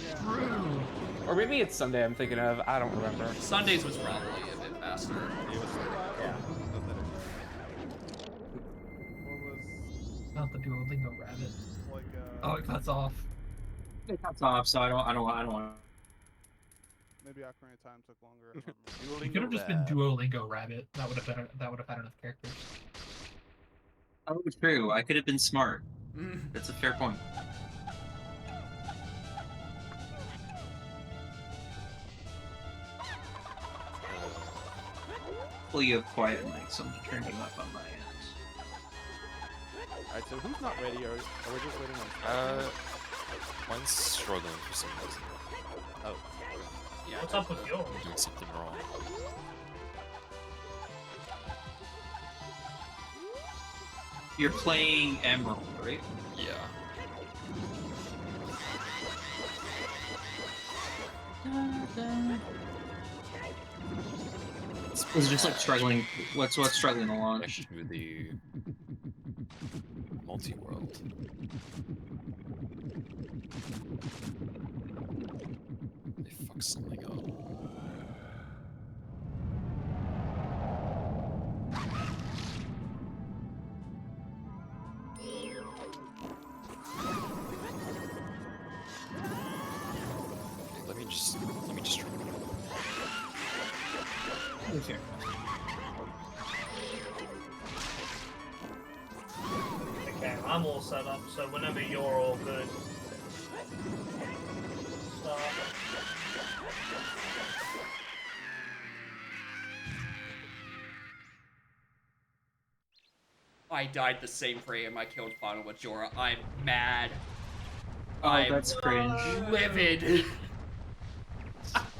Or maybe it's Sunday I'm thinking of. I don't remember. Sundays was probably a bit faster. Yeah. Not the Duolingo rabbit. Like, Oh, it cuts off. It cuts off, so I don't want. maybe Ocarina of Time took longer. I don't remember. It could have just been Duolingo rabbit. That would have had enough characters. Oh, true. I could have been smart. Mm. That's a fair point. Hopefully you have quiet mic, so I'm turning up on my end. Alright, so who's not ready? Or are we just waiting on? Mine's struggling for some reason. Oh. Yeah. What's up with yours? I'm doing something wrong. You're playing Emerald, right? Yeah. It's just like struggling. What's struggling to launch? To the multi-world. They fucked something up. Okay, let me just try. Okay. Okay, I'm all set up, so whenever you're all good. Start. I died the same frame I killed Final Majora. I'm mad. Oh, I'm that's cringe. livid.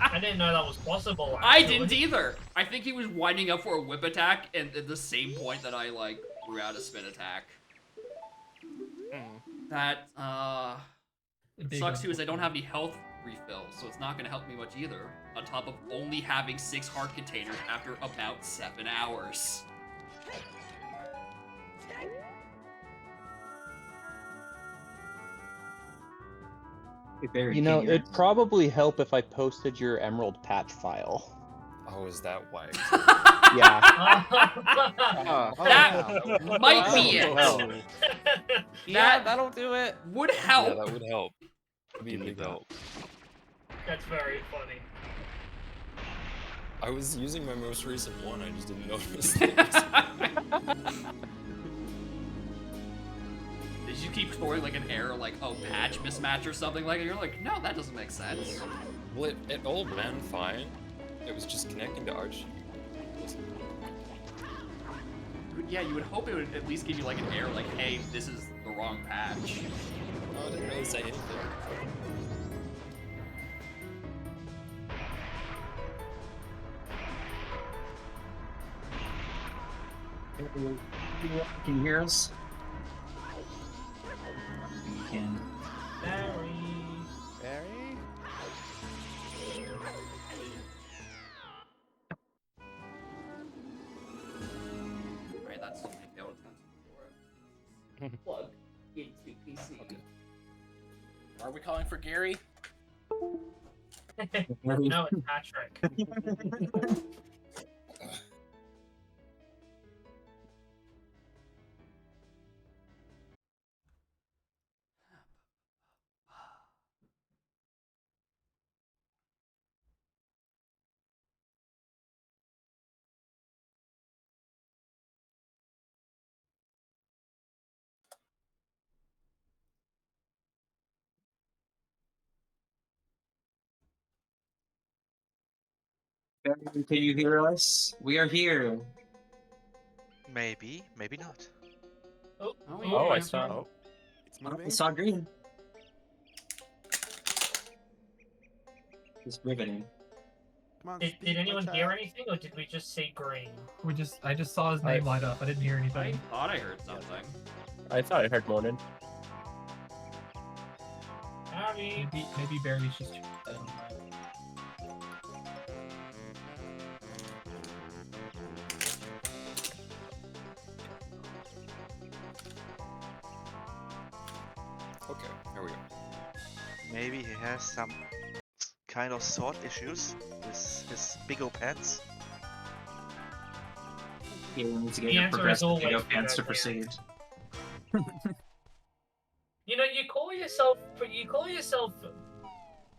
I didn't know that was possible. I actually. didn't either. I think he was winding up for a whip attack, and at the same point that I like threw out a spin attack. That Big sucks too is I don't unfortunate. have any health refills, so it's not gonna help me much either. On top of only having 6 heart containers after about 7 hours. You know, it'd probably help if I posted your Emerald patch file. Oh, is that why? Yeah. That might be it. Yeah, that'll do it. Would help. Yeah, that would help. That'd be a big help. That's very funny. I was using my most recent one, I just didn't notice. Did you keep scoring like an error, like, oh, patch mismatch or something like that? You're like, no, that doesn't make sense. Well, it all ran fine. It was just connecting to Archie. Yeah, you would hope it would at least give you like an error, like, hey, this is the wrong patch. No, I didn't really say anything. Can you hear us? You can. Barry. Barry? Alright, that's something to failed attempts for it. Plug into PC. Okay. Are we calling for Gary? No, it's Patrick. Barry, can you hear us? We are here. Maybe, maybe not. Oh, I saw. Oh, it's I moving. saw green. It's riveting. Come on, Did speak, my anyone child. hear anything, or did we just see green? I just saw his name light up. I didn't hear I anything. thought I heard something. I thought I heard Monin. Barry. Maybe Barry's just. Okay, here we go. Maybe he has some kind of sword issues with his big old pants. Yeah, we need to get The your answer is progressive always video big pants to idea. proceed. You know, you call yourself.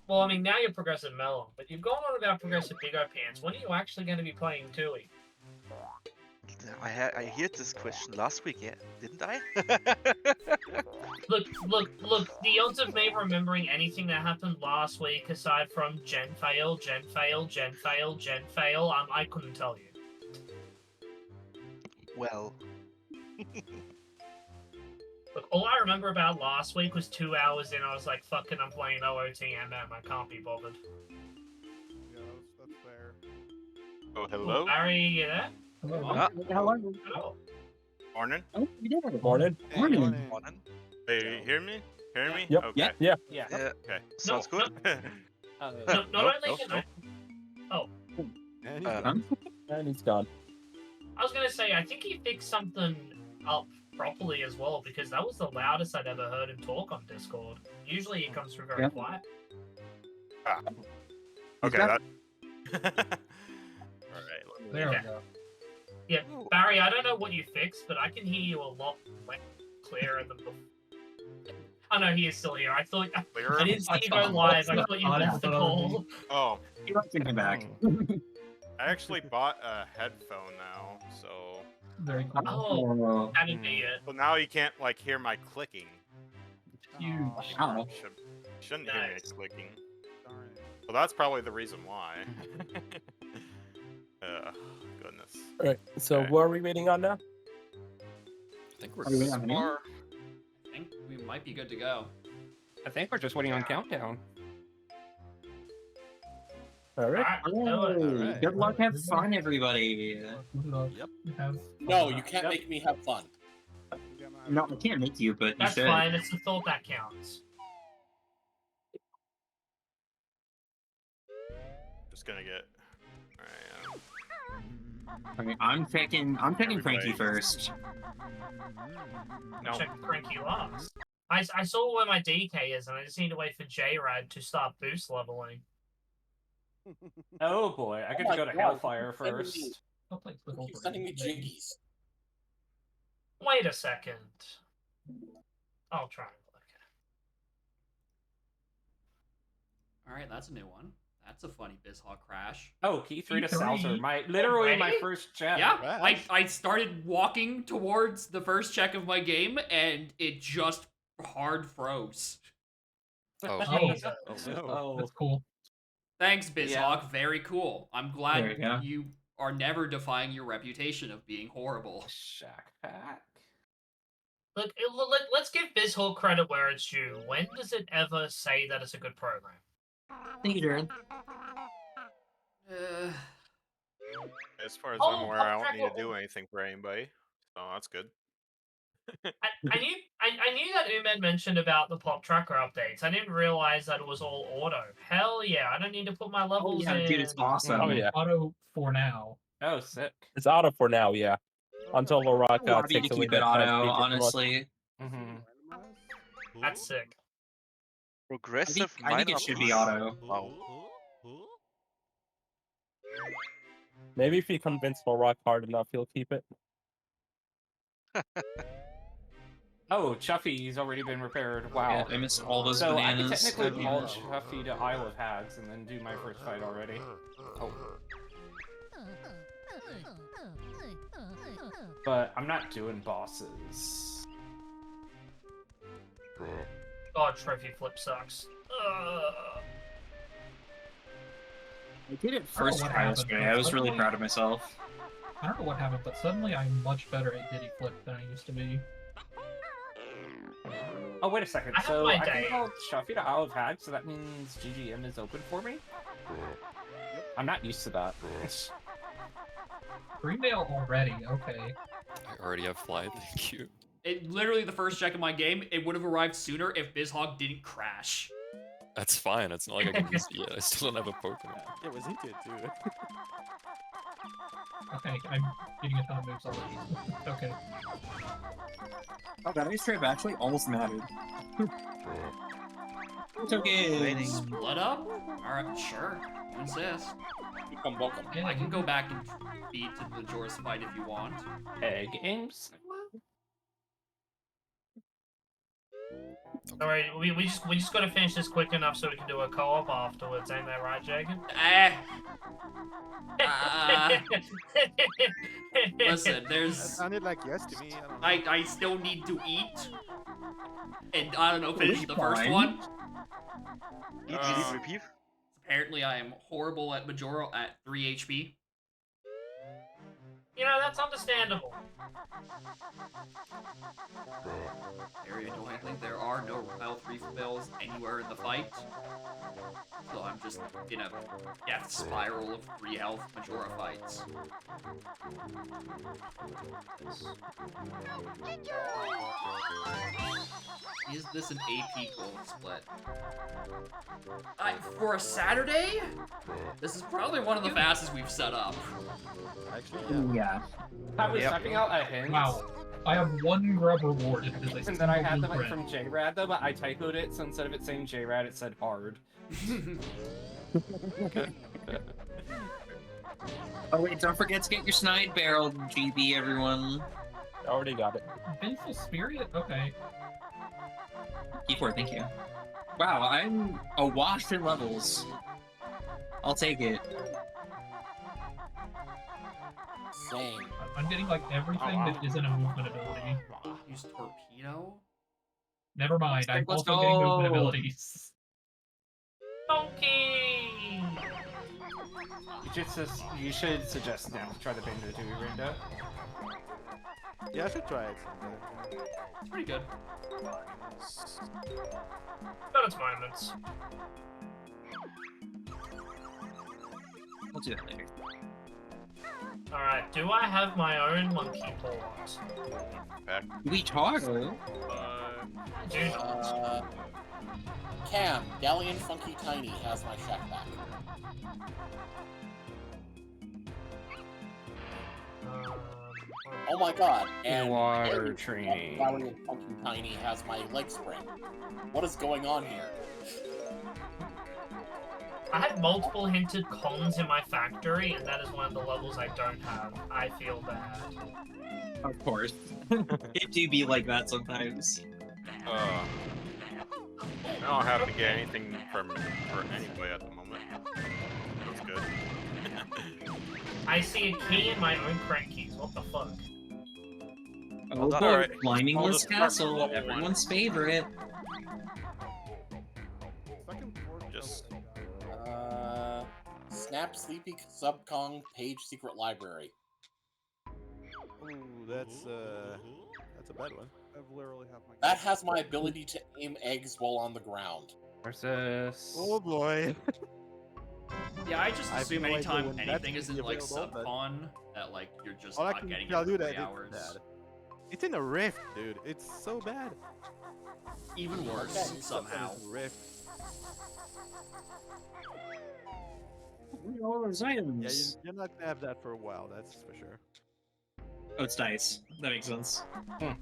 Well, I mean, now you're Progressive Melon, but you've gone on about Progressive Big O Pants. When are you actually going to be playing Tui? I heard this question last week, yeah, didn't I? Look, the odds of me remembering anything that happened last week, aside from Gen fail, I couldn't tell you. well. Look, all I remember about last week was 2 hours in. I was like, "Fucking, I'm playing OOTMM. I can't be bothered." Yeah, that's fair. Oh, Oh, hello. Barry, you there? Hello. Hello. Morning. Oh, morning. Hey, Morning. Hey, you hear me? Hear me? Yep. Okay. Yeah. Yeah. Yeah, Okay. sounds No, good. Uh, No, not Nope, only nope, can nope. And And he's gone. I was gonna say, I think he fixed something up properly as well, because that was the loudest I'd ever heard him talk on Discord. Usually he comes through very quiet. Ah. Okay. That. All right. There Okay. we go. Yeah, Barry, I don't know what you fixed, but I can hear you a lot clearer than before. Oh no, he is still here. I thought Clearer? I didn't see you go live. I thought you I left the thought it would call. Oh, He wants to come back. I actually bought a headphone now, so. Very cool. Oh, I didn't be it. So now you can't like hear my clicking. Huge. Wow. Shouldn't hear me Nice. clicking. darn it. Well, that's probably the reason why. Goodness. All right. So Okay. what are we waiting on now? I think we're Are we waiting on me? I think we might be good to go. I think we're just waiting on countdown. All right. Alright, do it. Hey, good luck, have fun, everybody. Yep. Have No, you can't make me have fun. Get my- No, I can't make you, but you That's should. fine. It's the thought that counts. Just gonna get. Alright. Okay, I'm picking Frankie first. No. Check Cranky last. I saw where my DK is, and I just need to wait for J-Rad to start boost leveling. Oh boy, I get my to go to God, Hellfire send me- first. Keep sending me jiggies. Wait a second. I'll try and look. All right, that's a new one. That's a funny BizHawk crash. Oh, key 3 to Key 3. Salzer. Literally my Already? first check. Yeah, Crash? I started walking towards the first check of my game, and it just hard froze. Oh. Jesus. Oh. That's cool. Thanks, BizHawk. Yeah. Very cool. I'm There glad you go. you are never defying your reputation of being horrible. Shack pack. Look, let's give BizHawk credit where it's due. When does it ever say that it's a good program? Thank you, Jared. As far as Oh, I'm aware, I don't need to Uptracker- do anything for anybody. So that's good. I knew that Umed mentioned about the pop tracker updates. I didn't realize that it was all auto. Hell yeah, I don't need to put my levels yeah, in. dude, it's awesome. Oh yeah. Auto for now. Oh, sick. It's auto for now. Yeah. Until Larock Lobby to takes away keep it that auto, 5 feet from us. honestly. Mm-hmm. That's sick. Progressive I think it should be auto. Wow. Maybe if you convince Larock hard enough, he'll keep it. Oh, Chuffy's already been repaired. Wow. Yeah, I missed all those So bananas. I could technically call That'd be- Chuffy to Isle of Hags and then do my first fight already. Oh. But I'm not doing bosses. God, trophy flip sucks. I did it I first don't know what try happened, yesterday. but I was really suddenly- proud of myself. I don't know what happened, but suddenly I'm much better at Diddy Flip than I used to be. Oh, wait a second. I have So my I can day. call Chuffy to Isle of Hags, so that means GGM is open for me? I'm not used to that. Greenvale already, okay. I already have fly, thank you. It literally the first check of my game. It would have arrived sooner if BizHawk didn't crash. That's fine, it's not like I can use it yet. I still don't have a Pokemon. Yeah, was he did too. Okay, I'm getting a ton of moves already. Okay. Oh, that ice trap actually almost mattered. Tokens! Split up? Alright, sure. You insist. Become welcome. I can go back and beat to the Jor's fight if you want. Egg games? Alright, we just gotta finish this quick enough so we can do a co-op afterwards, ain't that right, Jacob? Listen, there's... That sounded like yes to me. I don't know. I still need to eat. And I don't know, finish Really the first fine. one. Eat, repeat. Apparently I am horrible at Majoro at 3 HP. You know, that's understandable. Very annoyingly, there are no health refills anywhere in the fight. So I'm just in a death spiral of 3 health Majora fights. Is this an AP gold split? For a Saturday? This is probably one of the fastest we've set up. Actually, yeah. I was typing out a hint. Wow. I have 1 grub rewarded because I And then I had stole them blueprint. from JRAD though, but I typoed it, so instead of it saying JRAD, it said hard. Oh wait, don't forget to get your snide barrel, GB, everyone. I already got it. Vengeful Spirit? Okay. Key4, thank you. Wow, I'm awash in levels. I'll take it. Same. I'm getting like everything that isn't a movement ability. Use torpedo? Never mind, I'm Let's also getting movement go. abilities. Donkey! You should suggest now try the Banjo Tooie window. Yeah, I should try it. It's pretty good. Got its moments. We'll do that later. Alright, do I have my own monkey port? We toggle. Dude, Cam, Galleon Funky Tiny has my shack back. Oh my god, and Water training. Galleon Funky Tiny has my leg spring. What is going on here? I have multiple hinted cons in my factory, and that is one of the levels I don't have. I feel bad. Of course. It do be like that sometimes. I don't have to get anything from her anyway at the moment. That's good. I see a key in my own crankies. What the fuck? Oh, done. boy, Alright. Climbingless I'll just Castle, level everyone's favorite. Just Snap Sleepy Subcon Page Secret Library. Ooh, that's a bad one. I've literally have my. That has my ability to aim eggs while on the ground. Versus. Oh boy. Yeah, I just I have assume no idea anytime when anything that's is in like available, but- subcon that like you're just All I not can getting tell it you for that 3 it's hours. bad. It's in a rift, dude. It's so bad. Even worse Okay. somehow. It's a rift. Look at all those items. Yeah, you're not gonna have that for a while. That's for sure. Oh, it's dice. That makes sense. Yeah,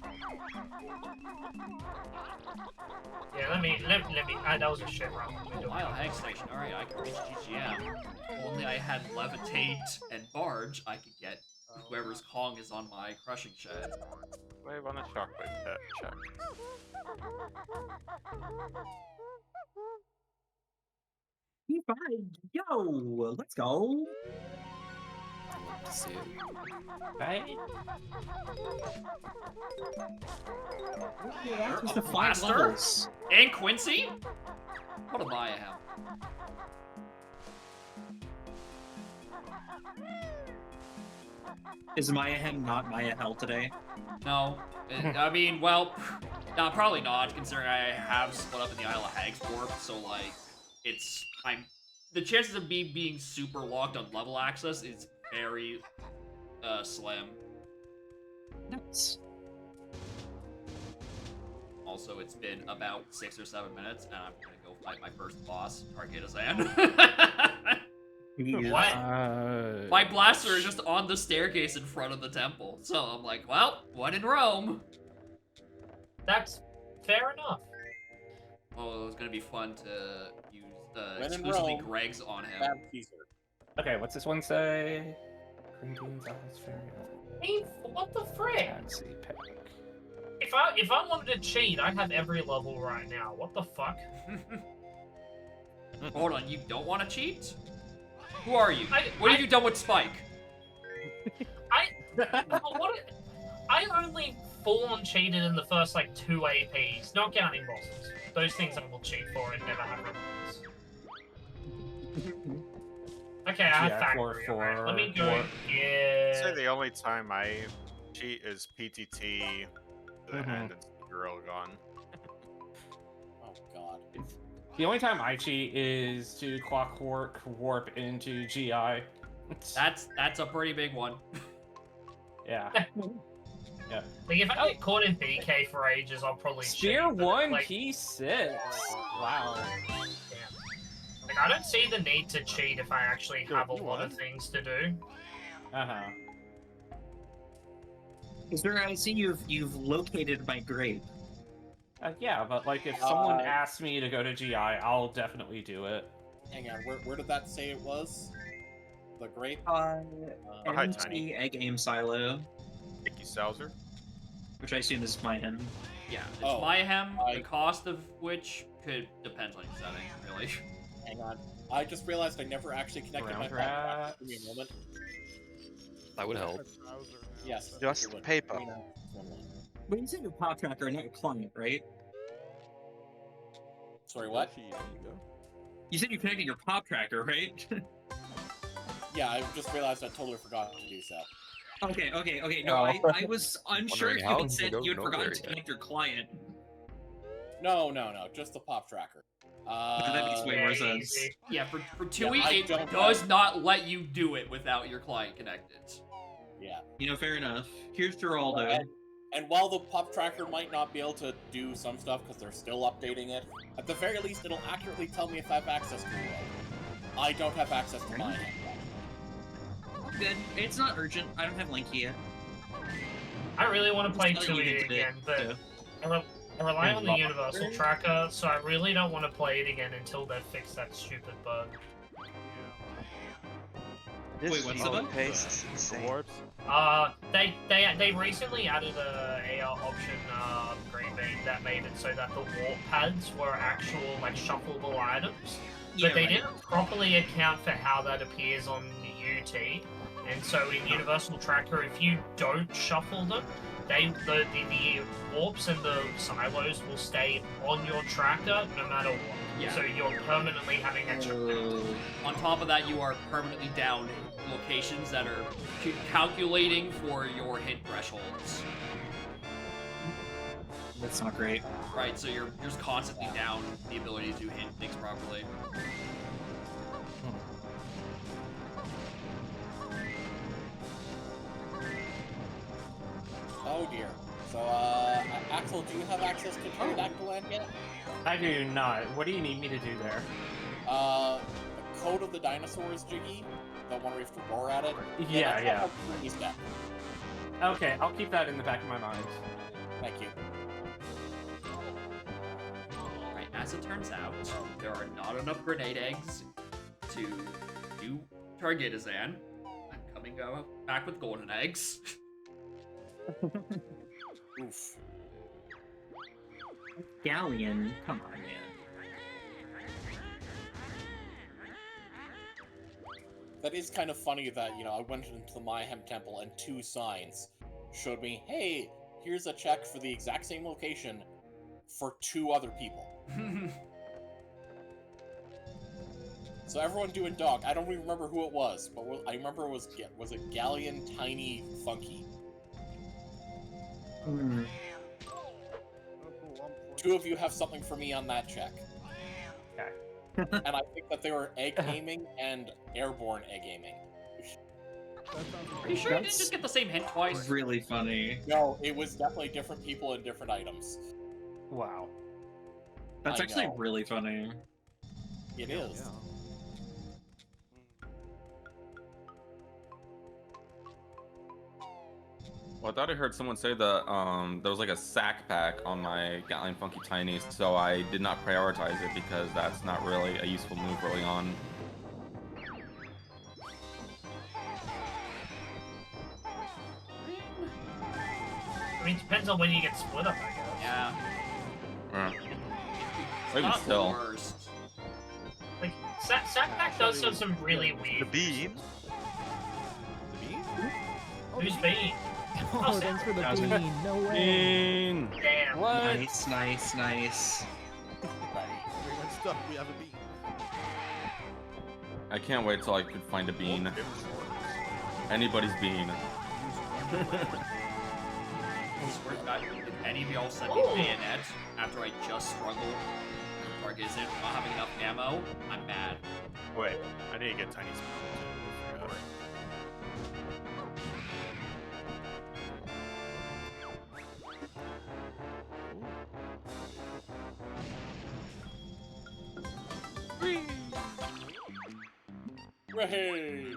let me. That was a shit round. Oh, Isle Hag Station. Alright, I can reach GGM. If only I had Levitate and Barge, I could get whoever's Kong is on my crushing shed. Wave on a shockwave check. P5, yo, let's go. Love to see it. Right? That's just A the 5 blaster? levels. And Quincy? What am I have? Is Mayahem not Maya Hell today? No. I mean, well, no, probably not, considering I have split up in the Isle of Hags warp, so, like, the chances of me being super locked on level access is very, slim. Nuts. Also, it's been about 6 or 7 minutes, and I'm gonna go fight my first boss, Targetazan. What? My blaster is just on the staircase in front of the temple, so I'm like, well, one in Rome. That's fair enough. Oh, it was gonna be fun to use in exclusively Rome, Greg's on him. Bad Caesar. Okay, what's this one say? Green Hey, what the frick? Fancy pick. If I wanted to cheat, I'd have every level right now. What the fuck? Hold on, you don't want to cheat? Who are you? What have you done with Spike? I only full-on cheated in the first, like, 2 APs, not counting bosses. Those things I will cheat for and never have rewards. Okay, I have Yeah, factory. for Alright, let me go warp. I'd say get. the only time I cheat is PTT to the Mhm. end and Gorilla Gone. Oh god. The only time I cheat is to clockwork warp into GI. That's a pretty big one. Yeah. Yeah. Like, if I get caught in BK for ages, I'll probably Spear cheat, but, 1, like, P6. Wow. like, I don't see the need to cheat if I actually have a lot of things to do. Uh-huh. Sir, I see you've located my grape. Yeah, but like if someone asks me to go to GI, I'll definitely do it. Hang on, where did that say it was? The grape? Hi, NC Tiny. Egg Aim Silo, Icky Salzer. which I assume is Mayhem. Yeah, it's Oh, Mayhem, the cost of which depends on your setting, really. Hang on. I just realized I never actually connected my Round backpack. Give me a moment. That would help. Yes. Just it would. paper. Give me now. 1 moment. But you said your pop tracker, not your client, right? Sorry, what? You said you connected your pop tracker, right? Yeah, I just realized I totally forgot to do so. Okay. No, I was unsure if Wondering how you had said to you had go forgotten nowhere to yet. connect your client. No, just the pop tracker. That makes way more sense. Yeah, for TUI, Yeah, I it don't does know. not let you do it without your client connected. Yeah. You know, fair enough. Here's Geraldo. And while the pop tracker might not be able to do some stuff because they're still updating it, at the very least it'll accurately tell me if I have access to it. I don't have access to mine. Good. It's not urgent. I don't have Linky yet. I really want to play Just telling you TUI today, again, but too. I rely on the Universal Tracker, so I really don't want to play it again until they fix that stupid bug. This Wait, what's the bug? pace is insane. They recently added a option, Green Bean, that made it so that the warp pads were actual, like, shuffleable items. But they didn't properly account for how that appears on UT. And so in Universal Tracker, if you don't shuffle them, the warps and the silos will stay on your tracker no matter what. Yeah. So you're permanently having extra. On top of that, you are permanently down locations that are calculating for your hit thresholds. That's not great. Right, so you're just constantly down the ability to hit things properly. Oh dear. So, Axel, do you have access to Pterodactyl Land yet? I do not. What do you need me to do there? The Code of the Dinosaurs, Jiggy? The one where you have to roar at it? Yeah. He's dead. Okay, I'll keep that in the back of my mind. Thank you. Right, as it turns out, there are not enough grenade eggs to do Targitazan. I'm coming back with golden eggs. Oof. Galleon, come on, man. That is kind of funny that, I went into the Mayhem Temple and 2 signs showed me, hey, here's a check for the exact same location for 2 other people. So everyone doing dog. I don't even remember who it was, but I remember it was a Galleon Tiny Funky. 2 of you have something for me on that check. Okay. And I think that they were egg aiming and airborne egg aiming. Are you sure you didn't just get the same hint twice? Really funny. No, it was definitely different people and different items. Wow. That's I actually know. really funny. It is. Well, I thought I heard someone say that there was like a sack pack on my Gatling Funky Tinies, so I did not prioritize it because that's not really a useful move early on. I mean, it depends on when you get split up, I guess. Yeah. Even Not the still. worst. Like, Sackpack does have some really weird. The beam? Who's Bean? Oh, thanks for the bean. No way. Bean. Damn. What? Nice. Everyone's stuck. We have a beat. I can't wait till I could find a bean. Anybody's bean. I swear to God, if any of y'all send me bayonets after I just struggled with target isn't not having enough ammo, I'm mad. Wait, I need to get tiny spoon too. Hey!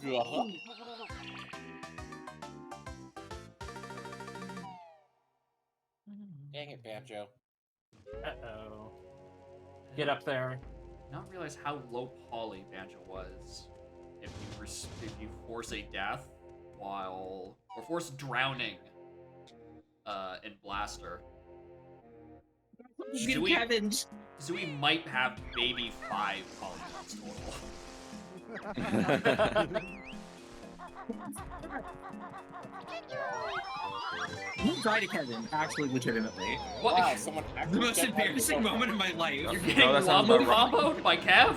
Uh-huh. Dang it, Banjo. Uh-oh. Get up there. I not realize how low poly Banjo was. If you force a death or force drowning in Blaster. Zooey might have maybe 5 polygons total. You died to Kevin, actually, legitimately. What? Wow, someone The most embarrassing moment of my life. You're getting comboed by Kev?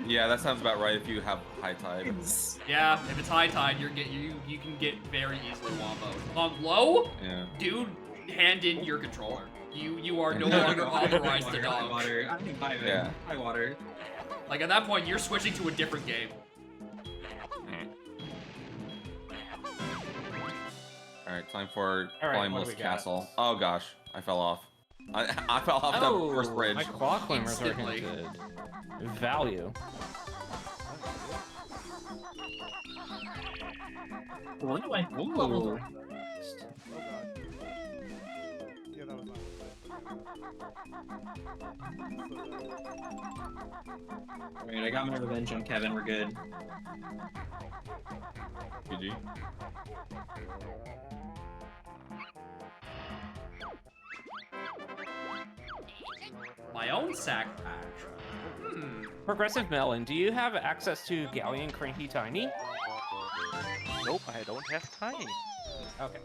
Yeah, that sounds about right if you have high tide. Yeah, if it's high tide, you can get very easily womboed. On low, yeah. Dude, hand in your controller. You are no longer authorized to dodge. Water. I think high water. Like at that point, you're switching to a different game. Alright, time for Alright, Climbeless Castle. Oh gosh, I fell off. I fell off the first bridge. My claw climbers are Instantly. hinted. Value. What do I Oh. level? Yeah, that was my Alright, I got my revenge on Kevin, we're good. GG. My own sack patch. Progressive Melon, do you have access to Galleon Cranky Tiny? Nope, I don't have tiny. Okay.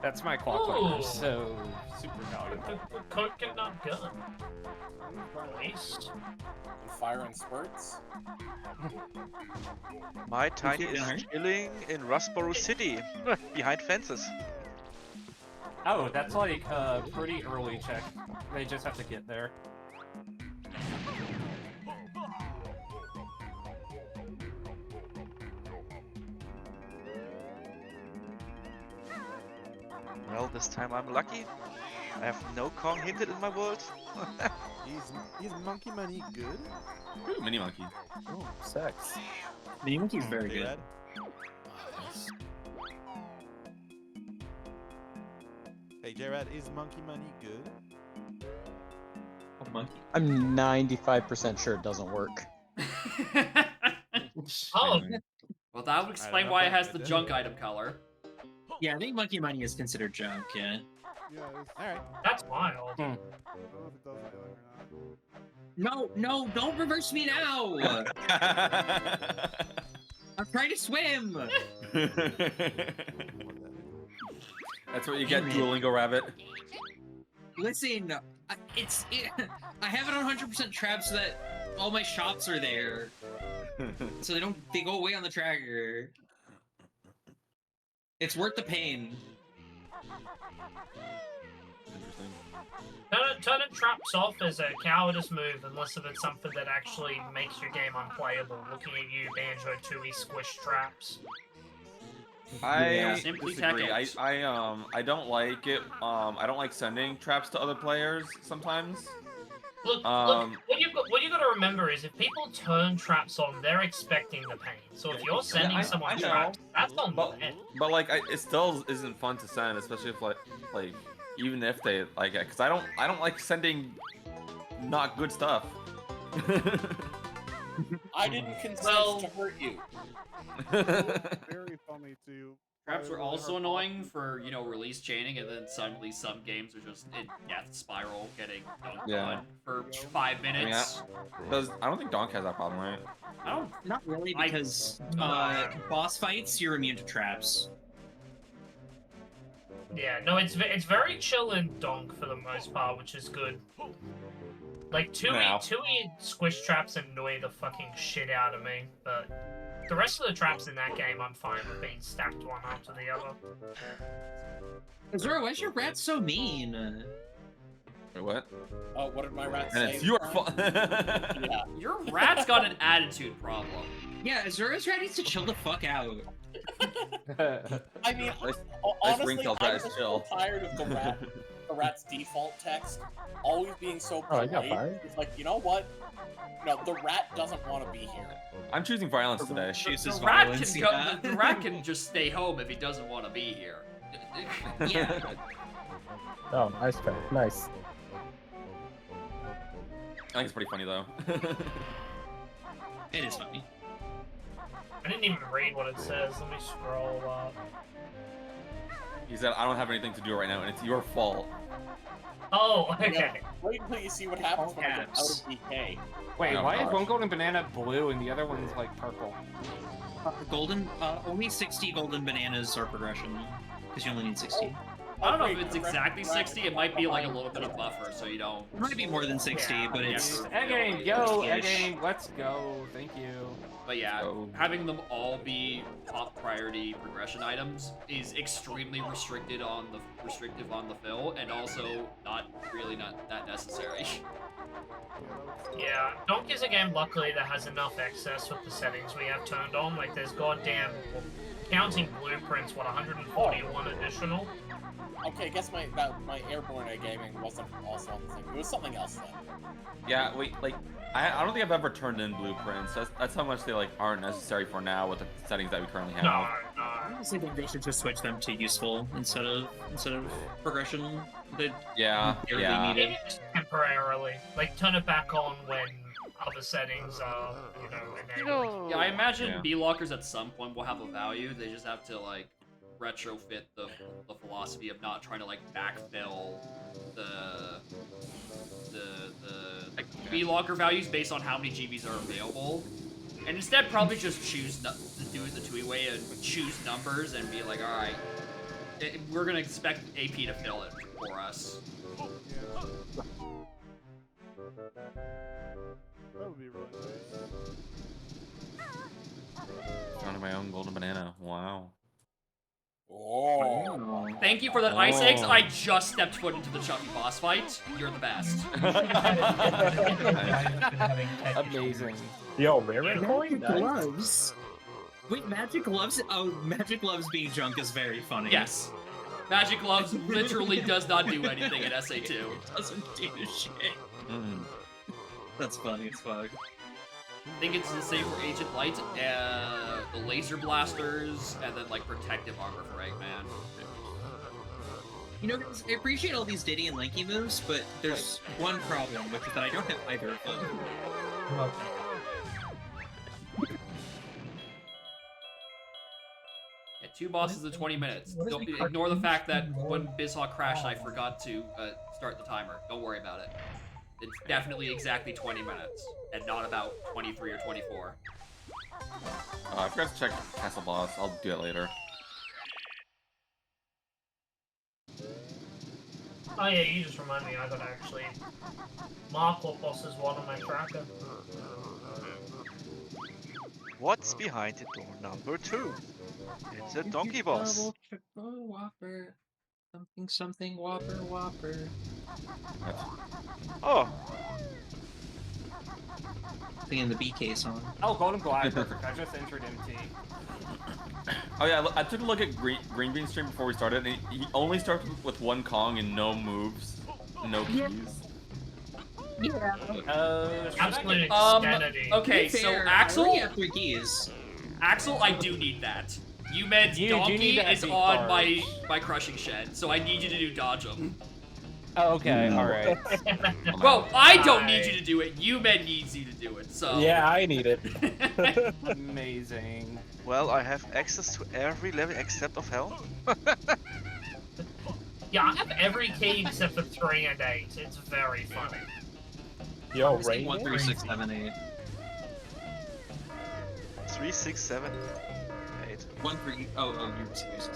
That's my claw Ooh. climber, so super valuable. Coconut gun. Nice. Fire in spurts. My tiny it in is her? chilling in Rustboro City, behind fences. Oh, that's like a pretty early check. They just have to get there. Well, this time I'm lucky. I have no Kong hinted in my world. Is Monkey Money good? Ooh, Mini Monkey. Oh, Sex. The monkey's very good. Red? Hey, J-Rad, is Monkey Money good? Monkey. I'm 95% sure it doesn't work. Oh, Well, that would explain why it has the junk item color. Yeah, I think Monkey Money is considered junk, yeah. Yeah, alright. that's wild. I don't know if it does anything or not. No, don't reverse me now! I'm trying to swim! That's what you get, Duolingo Rabbit. Listen, I have it on 100% trap so that all my shots are there. So they go away on the tracker. It's worth the pain. Turning traps off is a cowardice move unless if it's something that actually makes your game unplayable. Looking at you, Banjo 2E squish traps. I Simply disagree. tactics. I don't like it. I don't like sending traps to other players sometimes. Look, what you got to remember is if people turn traps on, they're expecting the pain. So if you're sending I someone know. traps, that's on them. But like, it still isn't fun to send, especially if like even if they like it, because I don't like sending not good stuff. I didn't consent to hurt you. Very funny too. Traps are also annoying for, release chaining, and then suddenly some games are just in death spiral, getting dunked on for 5 minutes. I don't think Donk has that problem, right? I don't. Not really, because boss fights, you're immune to traps. Yeah, no, it's very chill in Donk for the most part, which is good. Like, 2E squish traps annoy the fucking shit out of me, but the rest of the traps in that game I'm fine with being stacked one after the other. Zoro, why's your rat so mean? Wait, what? Oh, what did my rat And say? it's your fault. Yeah. Your rat's got an attitude problem. Yeah, Zoro's rat needs to chill the fuck out. I mean, Nice honestly, ringtail's I'm rat just chill. so tired of the rat's default text always being so Oh, I got polite. fired? It's like, you know what? No, the rat doesn't want to be here. I'm choosing violence today. The rat can go, the rat can just stay home if he doesn't want to be here. Yeah. Oh, nice try. Nice. I think it's pretty funny though. It is funny. I didn't even read what it says. Let me scroll up. He said, "I don't have anything to do right now, and it's your fault." Oh, okay. Yeah, wait until you see what happens when I get out of DK. Wait, Oh, why is gosh. one golden banana blue and the other one's like purple? Only 60 golden bananas are progression, because you only need 60. I don't know if it's exactly 60, it might be like a little bit of buffer, so you don't... It might be more than 60, but it's... Egg game, go! Egg game, let's go. Thank you. But yeah, having them all be top priority progression items is extremely restrictive on the fill, and also not that necessary. Yeah, Donk is a game, luckily, that has enough excess with the settings we have turned on. Like, there's goddamn, counting blueprints, what, 141 additional? Okay, I guess my airborne gaming wasn't also on the thing. It was something else then. Yeah, wait, like, I don't think I've ever turned in blueprints. That's how much they like aren't necessary for now with the settings that we currently have. I honestly think they should just switch them to useful instead of progression. They barely need it. Just temporarily. Like, turn it back on when other settings are, enabled. Yeah, I imagine B-lockers at some point will have a value. They just have to, like, retrofit the philosophy of not trying to, like, backfill the B-locker values based on how many GBs are available. And instead probably just do it the 2E way and choose numbers and be like, alright, we're gonna expect AP to fill it for us. That would be really nice. Found my own golden banana. Wow. Oh. Thank you for that ice eggs. I just stepped foot into the Chucky boss fight. You're the best. Amazing. Yo, rare coin? Gloves. Wait, Magic Gloves? Oh, Magic Gloves being drunk is very funny. Yes. Magic Gloves literally does not do anything in SA2. It doesn't do shit. That's funny as fuck. I think it's the same for Agent Light, the laser blasters, and then like protective armor for Eggman. You know, guys, I appreciate all these Diddy and Lanky moves, but there's one problem, which is that I don't have either of them. Yeah, 2 bosses in 20 minutes. Don't ignore the fact that when BizHawk crashed, I forgot to start the timer. Don't worry about it. It's definitely exactly 20 minutes, and not about 23 or 24. I forgot to check Castle Boss. I'll do it later. Oh yeah, you just remind me, I gotta actually mark what bosses one on my tracker. What's behind the door number 2? It's a donkey boss. Double, triple, whopper. Something, whopper. Oh. Thing in the BK song. Oh, Golden Glide, perfect. I just entered MT. Oh yeah, I took a look at Green Bean's stream before we started, and he only starts with 1 Kong and no moves, no keys. Yeah. Absolute insanity. Okay, so Axel, keys. Axel, I do need that. Umed's donkey is on my crushing shed, so I need you to do dodge him. Oh, okay, alright. Well, I don't need you to do it. Umed needs you to do it, so... Yeah, I need it. Amazing. Well, I have access to every level except of hell. Yeah, I have every key except for 3 and 8. It's very funny. Yo, Rain. 1, 3, 6, 7, 8. 3, 6, 7, 8. 1, 3. Oh, you're serious.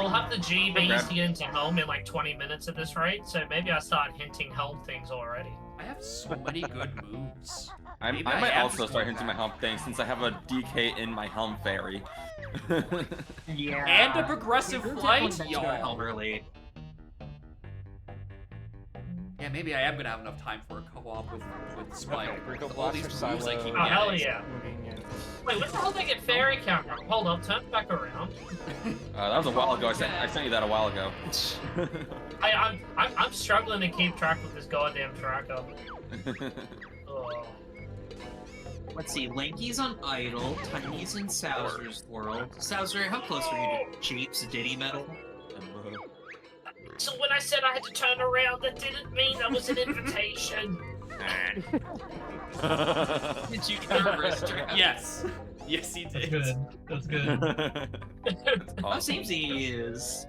I'll have the GBs Grab- to get into Helm in like 20 minutes at this rate, so maybe I start hinting Helm things already. I have so many good moves. I Maybe might am also just start going hinting my back. Helm thing since I have a DK in my Helm fairy. Yeah. And a progressive flight, y'all. y'all. Early. Yeah, maybe I am gonna have enough time for a co-op with Spike. Okay, With all these moves I keep Oh, hell getting. yeah. Wait, what the hell did I get fairy count from? Hold up, turn back around. That was a while ago. I sent you that a while ago. I'm struggling to keep track with this goddamn tracker. Oh. Let's see, Lanky's on Idle, Tiny's in Sowser's world. Sowser, how close are you to Jeep's Diddy Metal? So when I said I had to turn around, that didn't mean that was an invitation. Did you get a wrist strap? Yes. Yes, he did. That's good. How seems he is.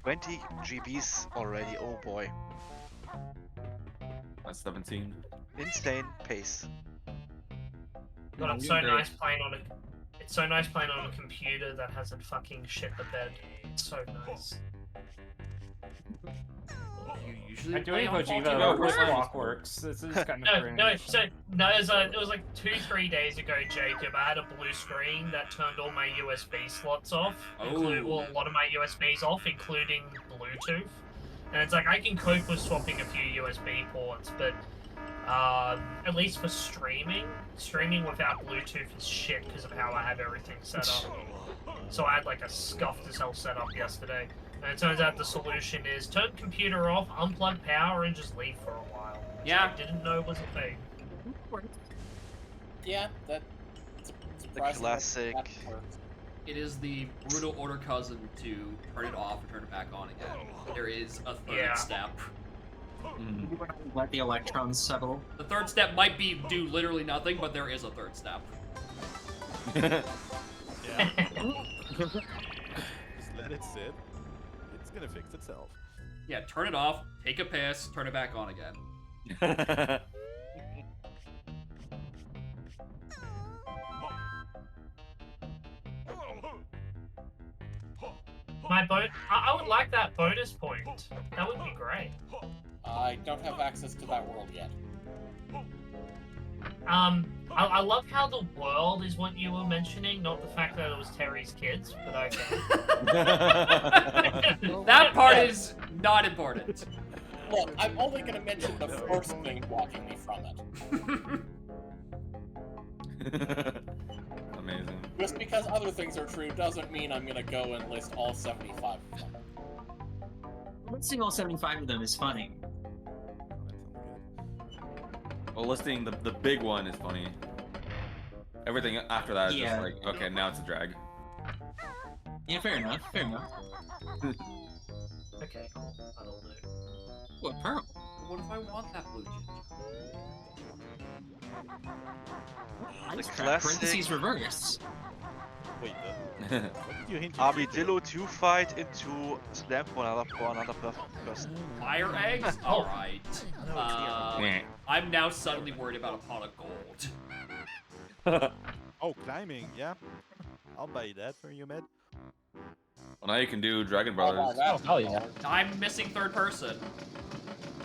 20 GBs already, oh boy. That's 17. Insane pace. God, it's so nice playing on a. It's so nice playing on a computer that hasn't fucking shit the bed. It's so nice. You usually I'm doing play on Vegeta faulty with hardware. Clockworks. This is kind of cringe. It was like 2-3 days ago, Jacob. I had a blue screen that turned all my USB slots off. Well, a lot of my USBs off, including Bluetooth. And it's like I can cope with swapping a few USB ports, but at least for streaming without Bluetooth is shit because of how I have everything set up. So I had like a scuffed as hell setup yesterday. And it turns out the solution is turn computer off, unplug power, and just leave for a while. Which Yeah. I didn't know was a thing. Yeah, that. The classic. It is the brutal order cousin to turn it off and turn it back on again. There is a third step. Let the electrons settle. The third step might be do literally nothing, but there is a third step. Yeah. Just let it sit. It's gonna fix itself. Yeah, turn it off, take a piss, turn it back on again. I would like that bonus point. That would be great. I don't have access to that world yet. I love how the world is what you were mentioning, not the fact that it was Terry's kids, but okay. That part is not important. Look, I'm only gonna mention the first thing blocking me from it. Amazing. Just because other things are true doesn't mean I'm gonna go and list all 75 of them. Listing all 75 of them is funny. Well, listing the big one is funny. Everything after that is Yeah. just like, okay, now it's a drag. Yeah, fair enough, fair enough. Okay, cool. That'll do. What, Pearl? What if I want that blue ginger? The Parentheses classic reverse. Wait, what did you hint? Armadillo 2 fight into slam for another person. Fire eggs? Alright. I'm now suddenly worried about a pot of gold. Oh, climbing, yeah. I'll buy that for you, Med. Well, now you can do Dragon Brothers. Oh, hell yeah. I'm missing third person.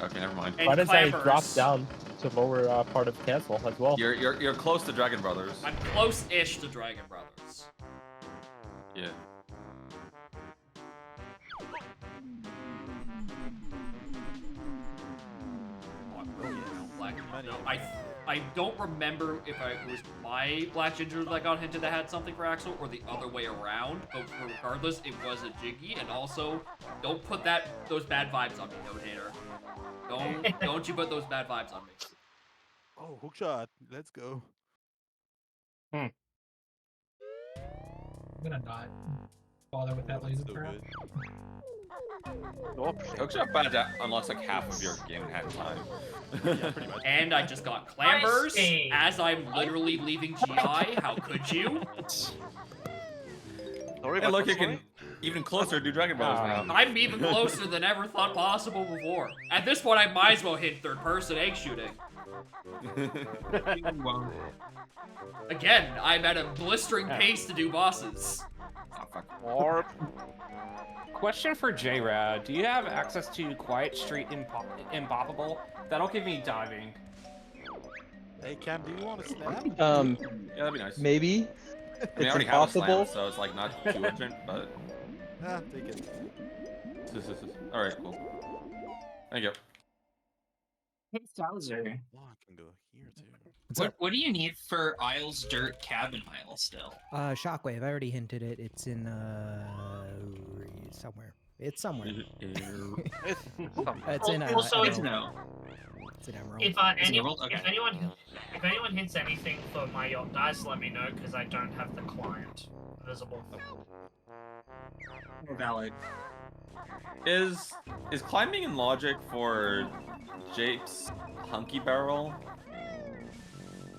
Okay, never mind. And Why does I clambers. drop down to lower part of the castle as well? You're close to Dragon Brothers. I'm close-ish to Dragon Brothers. Yeah. I don't remember if it was my black ginger that got hinted that had something for Axel or the other way around, but regardless, it was a Jiggy, and also, don't put those bad vibes on me, no hater. Don't you put those bad vibes on me. Oh, hookshot. Let's go. I'm gonna not bother with that laser crap. Hookshot bad unlocks like half of your game at a time. Yeah, pretty much. And I just got clambers as I'm literally leaving GI. How could you? Sorry, Hey, but look, you sorry? can even closer to Dragon Bros now. I'm even closer than ever thought possible before. At this point, I might as well hit third-person egg shooting. Again, I'm at a blistering pace to do bosses. Oh, fuck. Or question for J-Rad: do you have access to Quiet Street Impoppable? That'll give me diving. Hey Cam, do you want to snap? Yeah, that'd be nice. Maybe. I mean, I It's already have a impossible. slam, so it's like not too urgent, but. Ah, take it. All right, cool. Thank you. Hey, Bowser. Oh, I can go here too. What do you need for Isles Dirt Cabin Isle still? Shockwave. I already hinted it. It's in somewhere. It's somewhere. It's in Also, it's Emerald. It's in Emerald. If anyone hits anything for my yacht dice, let me know because I don't have the client visible. Valid. Is climbing in logic for Jake's Hunky Barrel?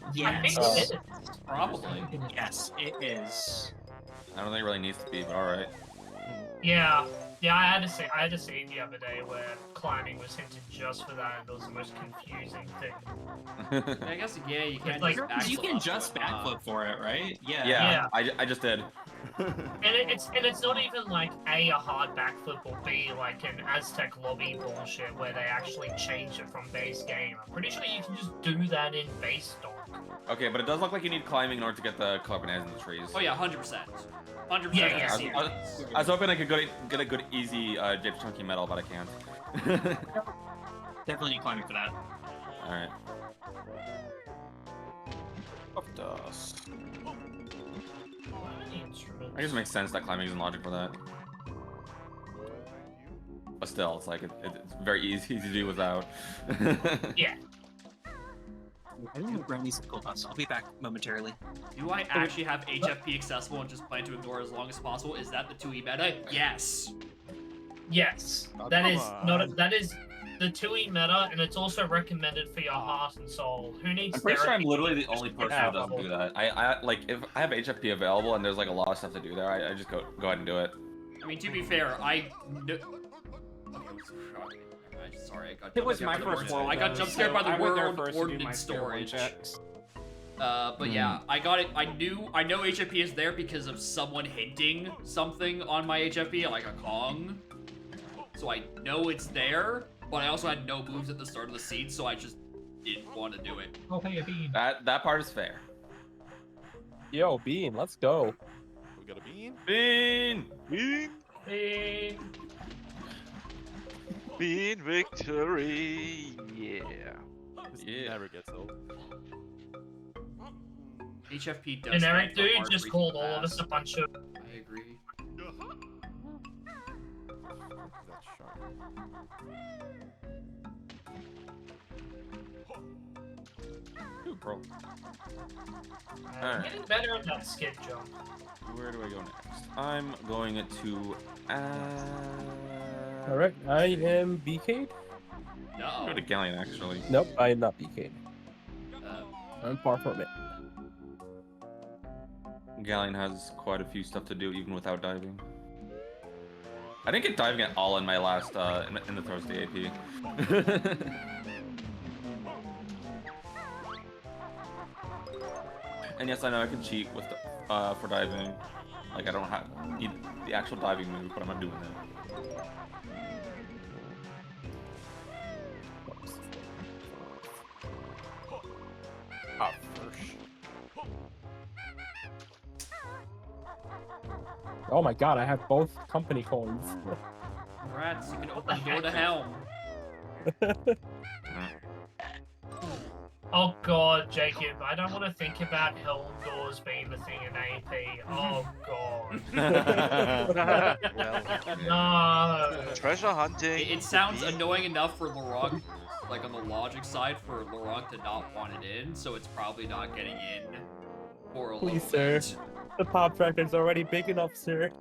I think Yes. it is. Probably. Yes, it is. I don't think it really needs to be, but all right. Yeah, I had to see the other day where climbing was hinted just for that, and it was the most confusing thing. I guess yeah, you can't Like, just You can backflip just whatnot. backflip for it, right? Yeah. I just did. And it's not even like a hard backflip or B like an Aztec lobby bullshit where they actually change it from base game. I'm pretty sure you can just do that in base stock. Okay, but it does look like you need climbing in order to get the club bananas in the trees. Oh yeah, 100%. 100%. Yeah, I was hoping I could get a good easy Jake's Chunky Metal, but I can't. Definitely need climbing for that. All right. Of dust. Instruments. I guess it makes sense that climbing is in logic for that. But still, it's like it's very easy to do without. Yeah. I think the brownies and cool dust. I'll be back momentarily. Do I actually have HFP accessible and just plan to ignore it as long as possible? Is that the 2E meta? Yes. Yes. Oh, That come is on. not that is the 2E meta, and it's also recommended for your heart and soul. Who needs I'm pretty sure I'm therapy? literally the only person who doesn't do that. I like if I have HFP available and there's like a lot of stuff to do there, I just go ahead and do it. I mean, to be fair, Okay, sorry, I got It was jump my scared by the first word- one. I got jump scared by the I went there word first to do my ordnance tier one storage. checks. But yeah, I got it. I know HFP is there because of someone hinting something on my HFP, like a Kong. So I know it's there, but I also had no moves at the start of the scene, so I just didn't want to do it. Oh, hey, a bean. That part is fair. Yo, Bean, let's go. We got a bean. Bean. Bean. Bean victory. Yeah. This Yeah. never gets old. HFP does. Generic stand for dude hard just freaking called all of fast. us a bunch of. I agree. That's sharp. Ooh, bro. I'm getting better at that skip jump. Where do I go next? I'm going to. All right, I am BK'd. No. Go to Galleon actually. Nope, I am not BK'd. Uh, I'm far from it. Galleon has quite a few stuff to do even without diving. I didn't get diving at all in my last in the Thursday AP. And yes, I know I can cheat with for diving. Like I don't need the actual diving move, but I'm not doing that. Hot first. Oh my god, I have both company coins. Rats, you can open the door to helm. Oh god, Jacob, I don't want to think about Helm doors being the thing in AP. Oh god. No. Treasure hunting. It sounds annoying enough for Laurent, like on the logic side, for Laurent to not want it in, so it's probably not getting in for a little Please, sir. bit. The pop tractor's already big enough, sir.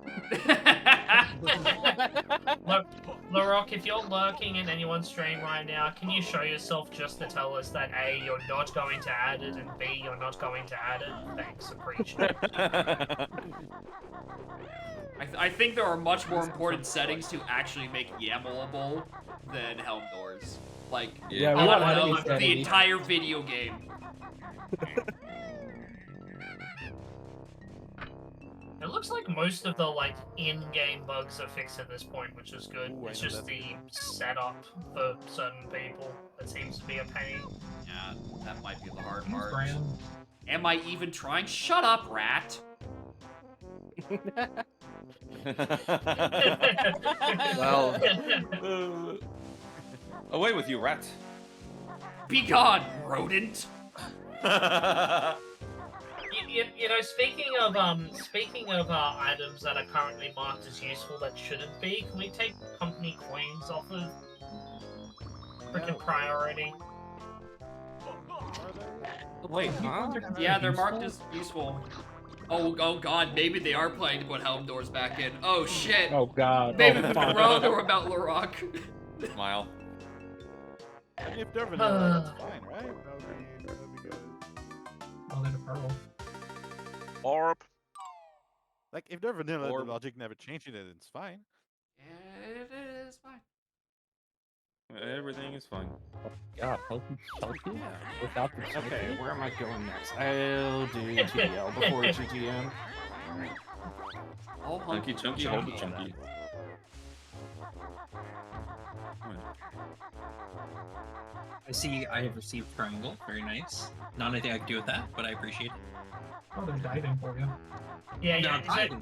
Look, Larock, if you're lurking in anyone's stream right now, can you show yourself just to tell us that A, you're not going to add it, and B, you're not going to add it? Thanks, appreciate it. I think there are much more important settings to actually make Yamalable than Helm Doors. Like, Yeah, we I want don't enemy know, the sanity. entire video game. It looks like most of the like in-game bugs are fixed at this point, which is good. Ooh, I It's know just that's the setup for certain people that seems to be a pain. Yeah, that might be the hard Thanks, part. Brian. Am I even trying? Shut up, rat! Well, away with you, rat. Be gone, rodent! You know, speaking of items that are currently marked as useful that shouldn't be, can we take company coins off of freaking priority? Wait, huh? Yeah, they're marked as useful. Oh god, maybe they are planning to put Helm Doors back in. Oh shit! Oh god. Maybe Oh, we've fuck. been wrong about Larok. Smile. I mean, if they're vanilla, that's fine, right? That would be good. Oh, then a pearl. Orb. Like, if they're vanilla, Or- the logic never changing it, it's fine. Yeah, it is fine. Everything is fine. God, healthy chunky? Without the chunky? Okay, where am I going next? I'll do TDL before GGM. Oh, Hunky chunky, hunky chunky. I see I have received triangle. Very nice. Not anything I can do with that, but I appreciate it. Oh, they're diving for you. Yeah, No, yeah. I So,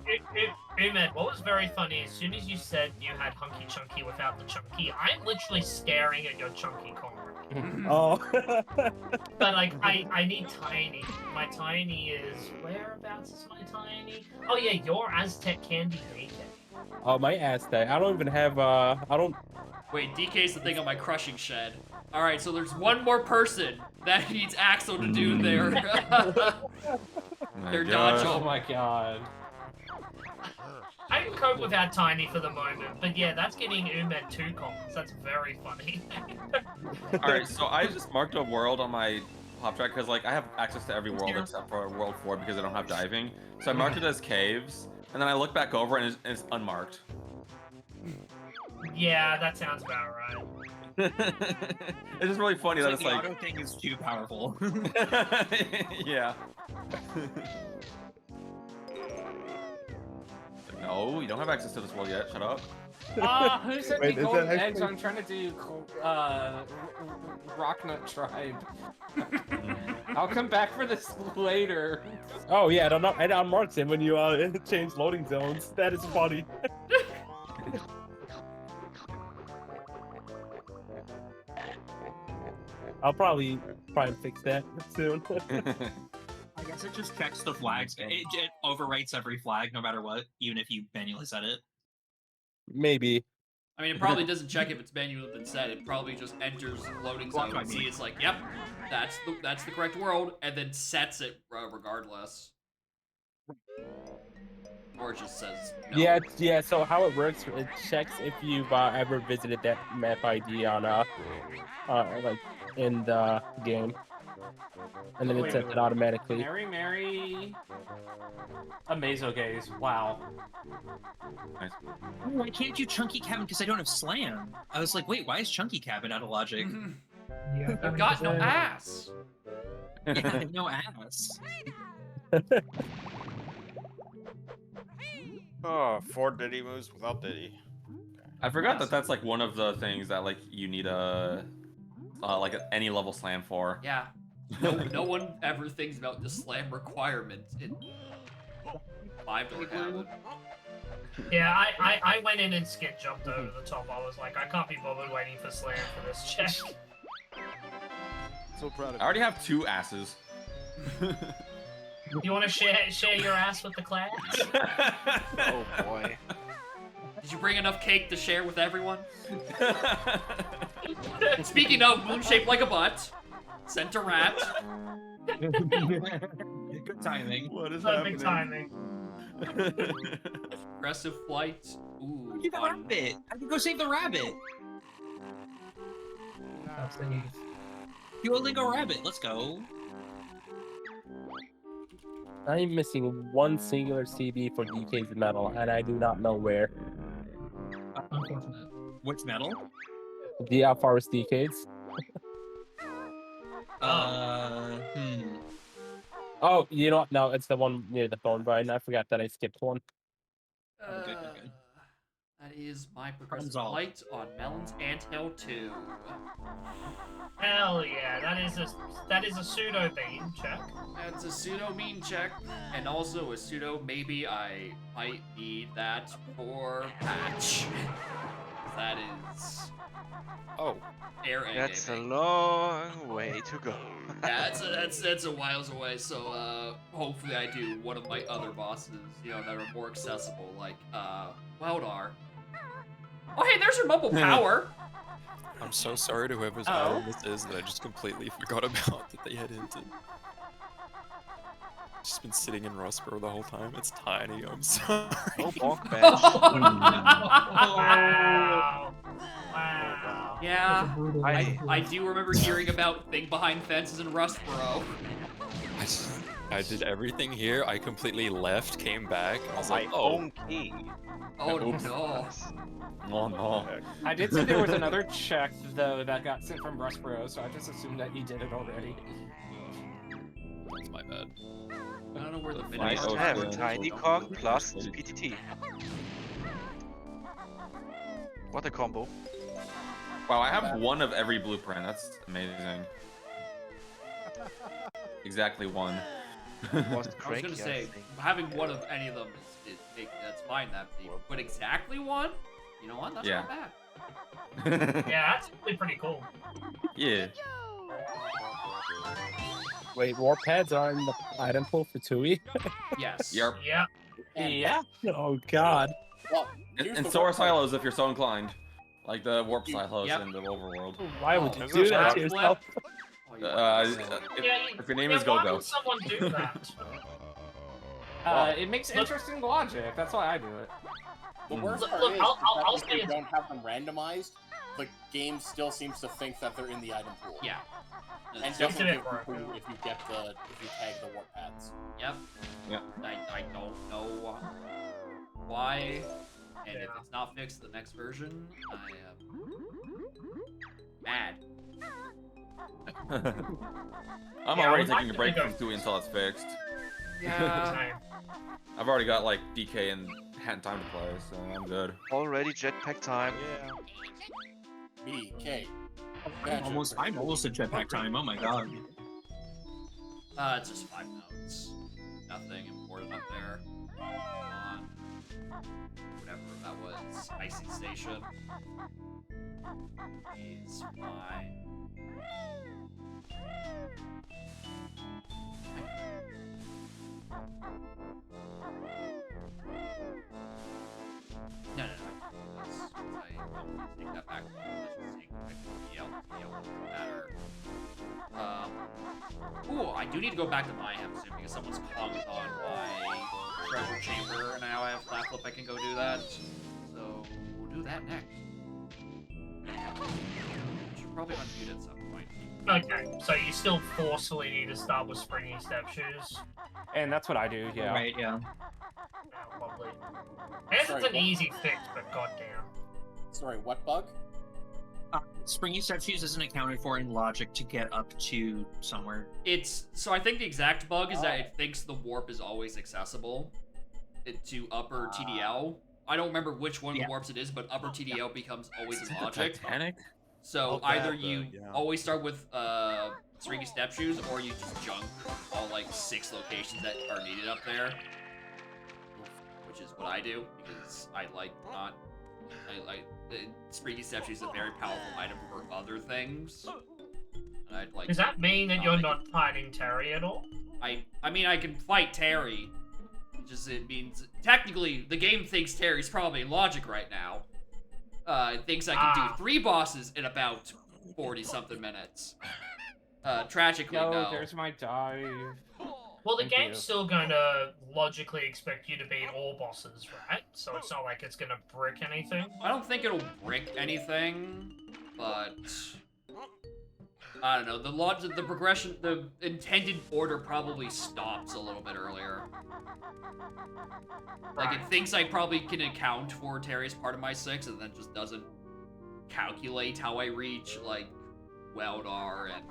Umed, what was very funny, as soon as you said you had Hunky Chunky without the Chunky, I'm literally staring at your Chunky corn. Oh. But, like, I need Tiny. My Tiny is... Whereabouts is my Tiny? Oh, yeah, your Aztec Candy Naked. Oh, my Aztec. I don't even have, I don't... Wait, DK's the thing on my crushing shed. Alright, so there's one more person that needs Axel to do their... their dodge. Oh my god. I can cope without Tiny for the moment, but yeah, that's getting Umed 2 comments. That's very funny. Alright, so I just marked a world on my pop track because, like, I have access to every world except for World 4 because I don't have diving. So I marked it as caves, and then I look back over and it's unmarked. Yeah, that sounds about right. It's just really funny that it's the like... auto thing is too powerful. Yeah. No, you don't have access to this world yet. Shut up. Who sent me Wait, is golden that eggs? actually- I'm trying to do Rocknut Tribe. I'll come back for this later. Oh yeah, it unmarks him when you change loading zones. That is funny. I'll probably try and fix that soon. I guess it just checks the flags. It overwrites every flag no matter what, even if you manually set it. Maybe. I mean, it probably doesn't check if it's manually been set. It probably just enters loading zone and see it's like, yep, that's the correct world, and then sets it regardless. Or it just says no. Yeah. So how it works, it checks if you've ever visited that map ID on like in the game, and then it sets it automatically. Mary. Amazo gaze. Wow. Nice. Oh, why can't you Chunky Cabin? Because I don't have Slam. I was like, wait, why is Chunky Cabin out of logic? Yeah, You've got no ass. Yeah, I have no ass. Oh, 4 Diddy moves without Diddy. I forgot that that's like one of the things that like you need a like any level slam for. Yeah. No one ever thinks about the slam requirement in 5 don't have it. Yeah, I went in and skid jumped over the top. I was like, I can't be bothered waiting for Slam for this check. So proud of I already have 2 asses. You want to share your ass with the class? Oh boy. Did you bring enough cake to share with everyone? Speaking of moon shaped like a butt, sent a rat. Good timing. What is Perfect timing. Aggressive flight. Ooh, Get the fun. rabbit. I can go save the rabbit. I'll save. Duolingo rabbit. Let's go. I'm missing one singular CB for DK's medal, and I do not know where. Unfortunate. Which medal? The Forest DK's. Oh, you know what? No, it's the one near the Thornvine. I forgot that I skipped one. That is my progressive Resolve. light on Melon's Anthill 2. Hell yeah, that is a pseudo beam check. That's a pseudo mean check, and also a pseudo maybe I might need that for patch. That is. Oh, air that's a gaming. long way to go. Yeah, that's a whiles away. So hopefully I do one of my other bosses, you know, that are more accessible, like Weldar. Oh hey, there's your mobile power. I'm so sorry to whoever's island this is that I just completely forgot about that they had hinted. Just been sitting in Rustboro the whole time. It's tiny. I'm sorry. Oh, bonk bench. Wow. Wow. Yeah, I do remember hearing about thing behind fences in Rustboro. I did everything here. I completely left, came back. I was my like, oh. own key. Oh Oops. no. Oh no. I did see there was another check though that got sent from Rustboro, so I just assumed that he did it already. That's my bad. I don't know where the Nice to have a tiny cog plus PTT. What a combo. Wow, I have one of every blueprint. That's amazing. Exactly one. I was gonna say, having one of any of them that's fine. But exactly one? You know what? That's Yeah. not bad. Yeah, that's actually pretty cool. Yeah. Wait, warp pads are in the item pool for Tui? Yes. Yeah. Yeah. Oh god. Well, And Sora silos if you're so inclined. Like the warp silos Yep. in the overworld. Why would you do that to yourself? If your name is why Go-Go. would someone do that? It makes interesting logic. That's why I do it. The worst Look, part look, is, I'll if say you it's- don't have them randomized, the game still seems to think that they're in the item pool. Yeah. And That's doesn't it. give you if you tag the warp pads. Yep. Yep. I don't know why, and if it's not fixed in the next version, I am mad. I'm already taking a break from Tui until it's fixed. Yeah. I've already got like DK and had time to play, so I'm good. Already jetpack time. Yeah. BK. I'm almost at jetpack time. Oh my god. It's just 5 notes. Nothing important up there. On whatever that was, Icy Station is fine. No. I don't take that back. Doesn't matter. Ooh, I do need to go back to Mayhem soon because someone's clogged on my treasure chamber, and now I have flat flip. I can go do that. So we'll do that next. Should probably unmute at some point. Okay, so you still forcefully need to start with springy step shoes. And that's what I do, yeah. Right, yeah. Yeah, lovely. And Sorry, it's an what? easy fix, but goddamn. Sorry, what bug? Springy step shoes isn't accounted for in logic to get up to somewhere. So I think the exact bug is that it thinks the warp is always accessible to upper TDL. I don't remember which one of the warps it is, but upper TDL becomes always in logic. Titanic? So Oh, either that, you yeah. always start with stringy step shoes, or you just junk all like 6 locations that are needed up there, which is what I do because I like not. Stringy step shoes is a very powerful item for other things. And I'd like. Does that mean that you're not fighting Terry at all? I mean, I can fight Terry. It means technically the game thinks Terry's probably in logic right now. It thinks I can do 3 bosses in about 40-something minutes. Tragically, no. There's my dive. Well, the Thank game's you. still going to logically expect you to beat all bosses, right? So it's not like it's going to brick anything. I don't think it'll brick anything, but I don't know, the progression, the intended order probably stops a little bit earlier. Like, it thinks I probably can account for Terry's part of my 6, and then just doesn't calculate how I reach, like, Weldar and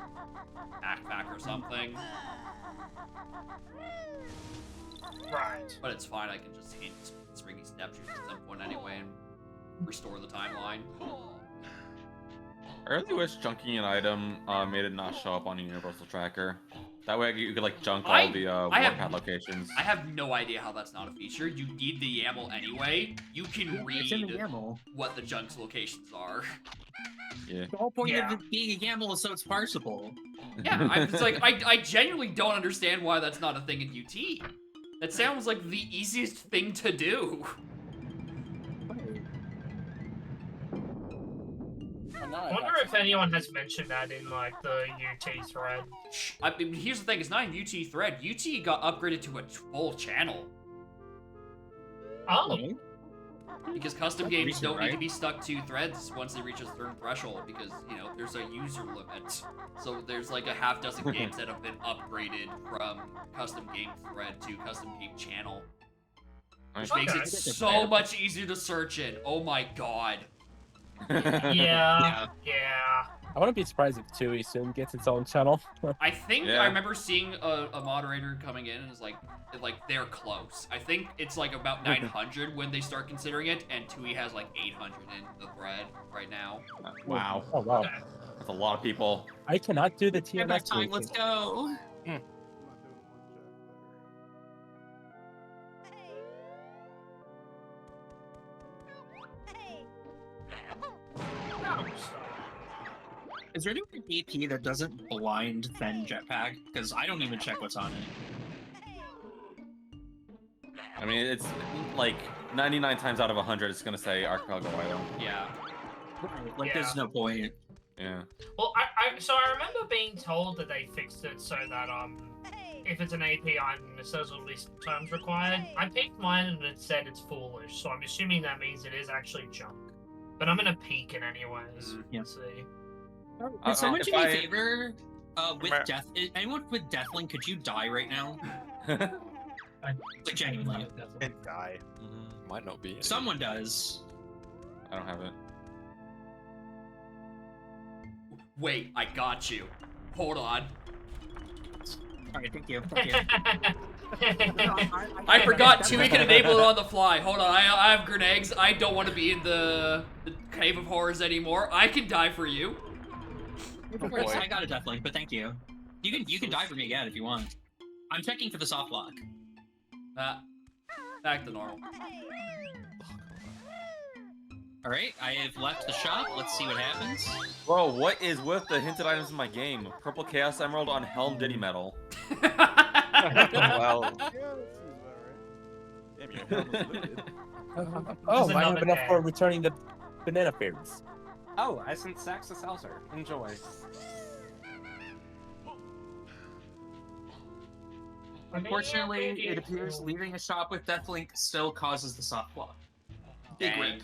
Backpack or something. Right. But it's fine, I can just hint Springy Step Shoes at some point anyway and restore the timeline. I really wish junking an item made it not show up on a universal tracker. That way you could like junk all the warpath locations. I have no idea how that's not a feature. You need the YAML anyway. You can read what the junk's locations are. Yeah. The whole point of it being a YAML is so it's parsable. Yeah, it's like, I genuinely don't understand why that's not a thing in UT. That sounds like the easiest thing to do. I wonder if anyone has mentioned that in, like, the UT thread. I mean, here's the thing, it's not an UT thread. UT got upgraded to a full channel. Oh. Because custom games don't need to be stuck to threads once they reach a certain threshold, because, you know, there's a user limit. So there's like a half dozen games that have been upgraded from custom game thread to custom game channel. Which makes it so much easier to search in. Oh my god. Yeah. I wouldn't be surprised if TUI soon gets its own channel. I think I remember seeing a moderator coming in and it's like they're close. I think it's like about 900 when they start considering it, and TUI has like 800 in the thread right now. Wow. Oh wow. That's a lot of people. I cannot do the We have enough TMS. time, let's go. Is there any AP that doesn't blind then jetpack? Because I don't even check what's on it. I mean, it's like 99 times out of 100, it's gonna say archipelago item. Yeah. Like, there's no point. Yeah. Well, so I remember being told that they fixed it so that, if it's an AP item, it says at least terms required. I picked mine and it said it's foolish, so I'm assuming that means it is actually junk. But I'm gonna peek it anyways. Let's see. Can someone do me a favor? With anyone with Deathlink, could you die right now? Like, genuinely. And die. Might not be. Someone does. I don't have it. Wait, I got you. Hold on. Alright, thank you. I forgot TUI can enable it on the fly. Hold on, I have grenades. I don't want to be in the Cave of Horrors anymore. I can die for you. Of course, I got a Deathlink, but thank you. You can die for me again if you want. I'm checking for the soft lock. Back to normal. Alright, I have left the shop. Let's see what happens. Bro, what is with the hinted items in my game? Purple Chaos Emerald on Helm Diddy Metal. Well. Damn, your helm is limited. Oh, I have enough for returning the banana fairies. Oh, I sent Sax to Seltzer. Enjoy. Unfortunately, it appears leaving a shop with Deathlink still causes the soft lock. Big rip.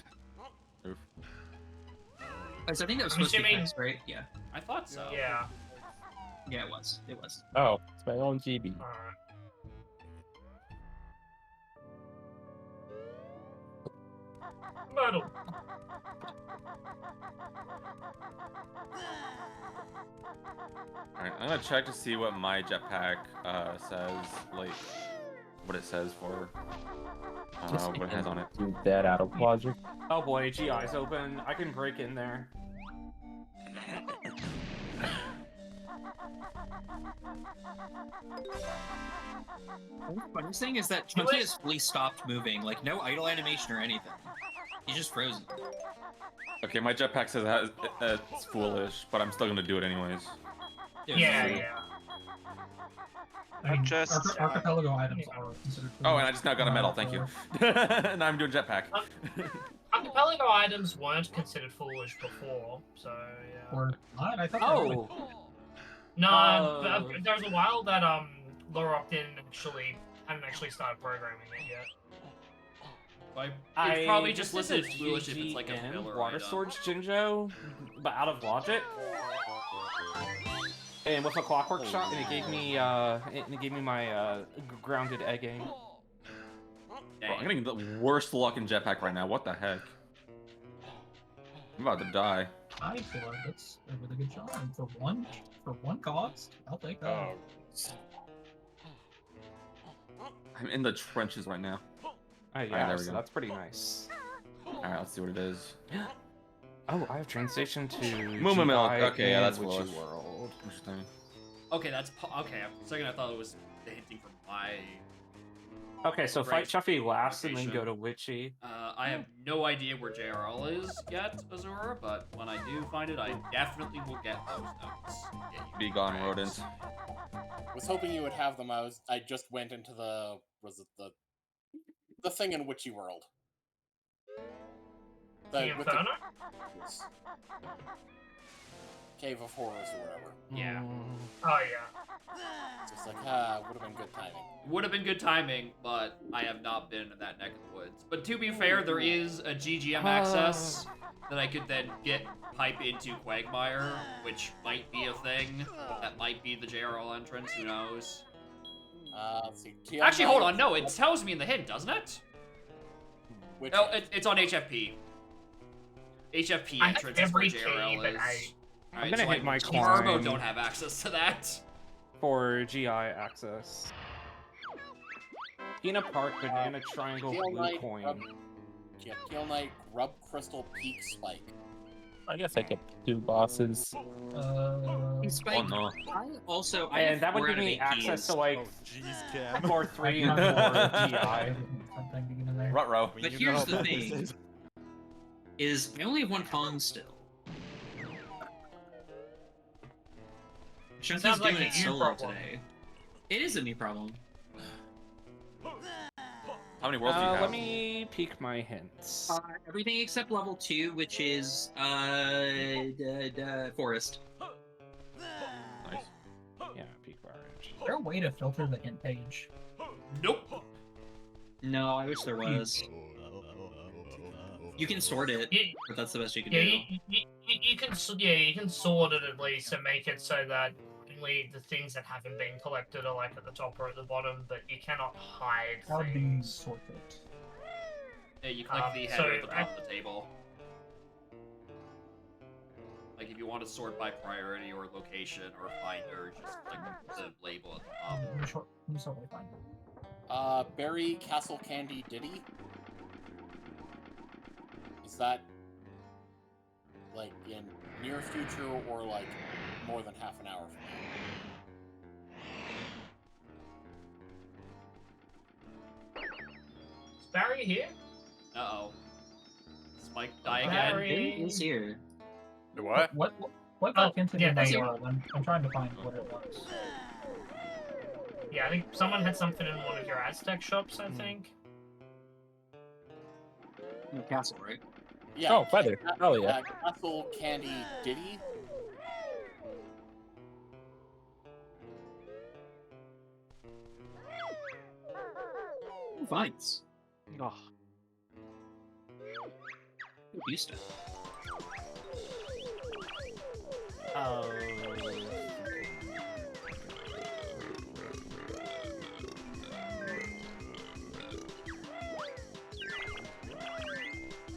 So I think that was supposed to be fixed, right? Yeah. I thought so. Yeah. Yeah, it was. It was. Oh, it's my own GB. Metal. Alright, I'm gonna check to see what my jetpack says, like, what it says for, what it has on it. Do that out of logic. Oh boy, GI's open. I can break in there. The funniest thing is that Chunky has fully stopped moving, like no idle animation or anything. He's just frozen. Okay, my jetpack says it's foolish, but I'm still gonna do it anyways. Yeah. I just archipelago items are considered. Oh, and I just now got a medal, thank you. Now I'm doing jetpack. Archipelago items weren't considered foolish before, so yeah. Or not? I thought. Oh. No, there was a while that Lorok hadn't actually started programming it yet. It's probably just listed as foolish if it's like a GGN, filler Water item. Swords Jinjo, but out of logic. And with a clockwork shot, and it gave me my grounded egging. Bro, I'm getting the worst luck in jetpack right now. What the heck? I'm about to die. I feel like that's a really good job for one cost. I'll take that. Oh. I'm in the trenches right now. Yeah, Alright, there we so go. that's pretty nice. Alright, let's see what it is. Oh, I have train station to Moo Milk. GI Okay, yeah, that's and Witchy Witchy World. Interesting. Okay, that's okay. For a second, I thought it was the hinting from my. Okay, so fight Chuffy last and then location. go to Witchy. I have no idea where JRL is yet, Azura, but when I do find it, I definitely will get those notes. Be gone, rodent. Was hoping you would have them. I just went into the the thing in Witchy World. The Inferno? Cave of Horrors or whatever. Yeah. Oh yeah. It's just like, would have been good timing. Would have been good timing, but I have not been in that neck of the woods. But to be fair, there is a GGM access that I could then pipe into Quagmire, which might be a thing. That might be the JRL entrance, who knows? Let's see. Actually, hold on, no, it tells me in the hint, doesn't it? Which no, it's on HFP. HFP I have entrance is where every JRL key, but is. I'm gonna hit my Turbo climb. don't have access to that. For GI access. Peanut Park, Banana Triangle, Teal Blue Knight, Coin. Teal Knight, Grub Crystal, Peak Spike. I guess I get 2 bosses. Spike. Oh no. Also, And that would give me access to like Jeez, Cam. Core 3 and 4 GI. Ruh-roh. But here's the thing: is I only have 1 Pong still. Shunky's Sounds like doing a it you solo problem. today. It is a me problem. How many worlds do you have? Let me peek my hints. Everything except level 2, which is forest. Nice. Yeah, peek orange. Is there a way to filter the hint page? Nope. No, I wish there was. You can sort it, but that's the best you can Yeah, do. you can you can sort it at least and make it so that only the things that haven't been collected are like at the top or at the bottom, but you cannot hide How would be things. sorted? Yeah, you click the header at the top of the table. Like if you want to sort by priority or location or finder, just click the label at the top. Let me sort by finder. Berry Castle Candy Diddy. Is that like in near future or like more than half an hour from Is Barry here? Uh-oh. Does Mike die again? Barry. He's here. The what? What got into yeah, the that's world? I'm trying to find what it was. Yeah, I think someone had something in one of your Aztec shops, I think. In the castle, right? Yeah. Oh, feather. Oh yeah. Castle Candy Diddy. Vines. Oh. Used to. Oh.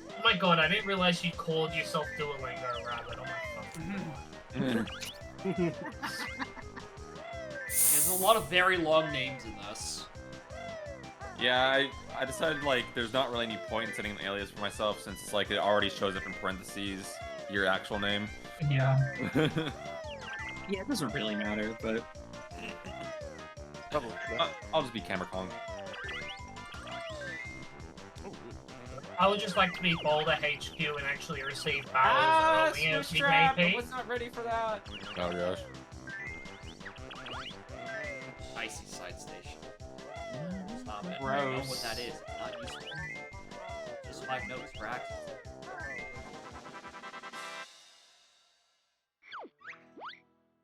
Oh my god, I didn't realize you called yourself Duolingo Rabbit. Oh my fucking god. There's a lot of very long names in this. Yeah, I decided like there's not really any point in setting an alias for myself since it's like it already shows up in parentheses your actual name. Yeah. Yeah, it doesn't really matter, but I'll just be Camera Kong. I would just like to be Boulder HQ and actually receive barrels early as the I AP. was not ready for that. Oh gosh. Icy side station. Stop it. I don't know what that is. It's not useful. Just 5 notes for access.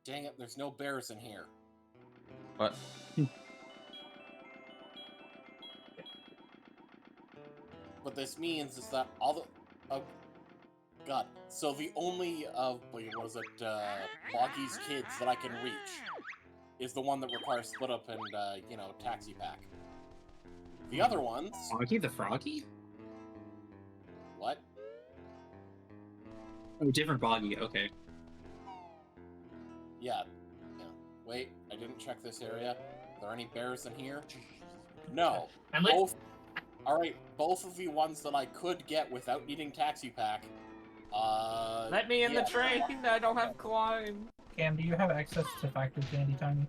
Dang it, there's no bears in here. What? What this means is that all the God. So the only wait, what is it? Boggy's kids that I can reach is the one that requires split up and you know, taxi pack. The other ones. Boggy the Froggy? What? Oh, different Boggy. Okay. Yeah. Wait, I didn't check this area. Are there any bears in here? No. Both. All right, both of the ones that I could get without needing taxi pack. Let me in the train. I don't have climb. Cam, do you have access to factory candy, Tiny?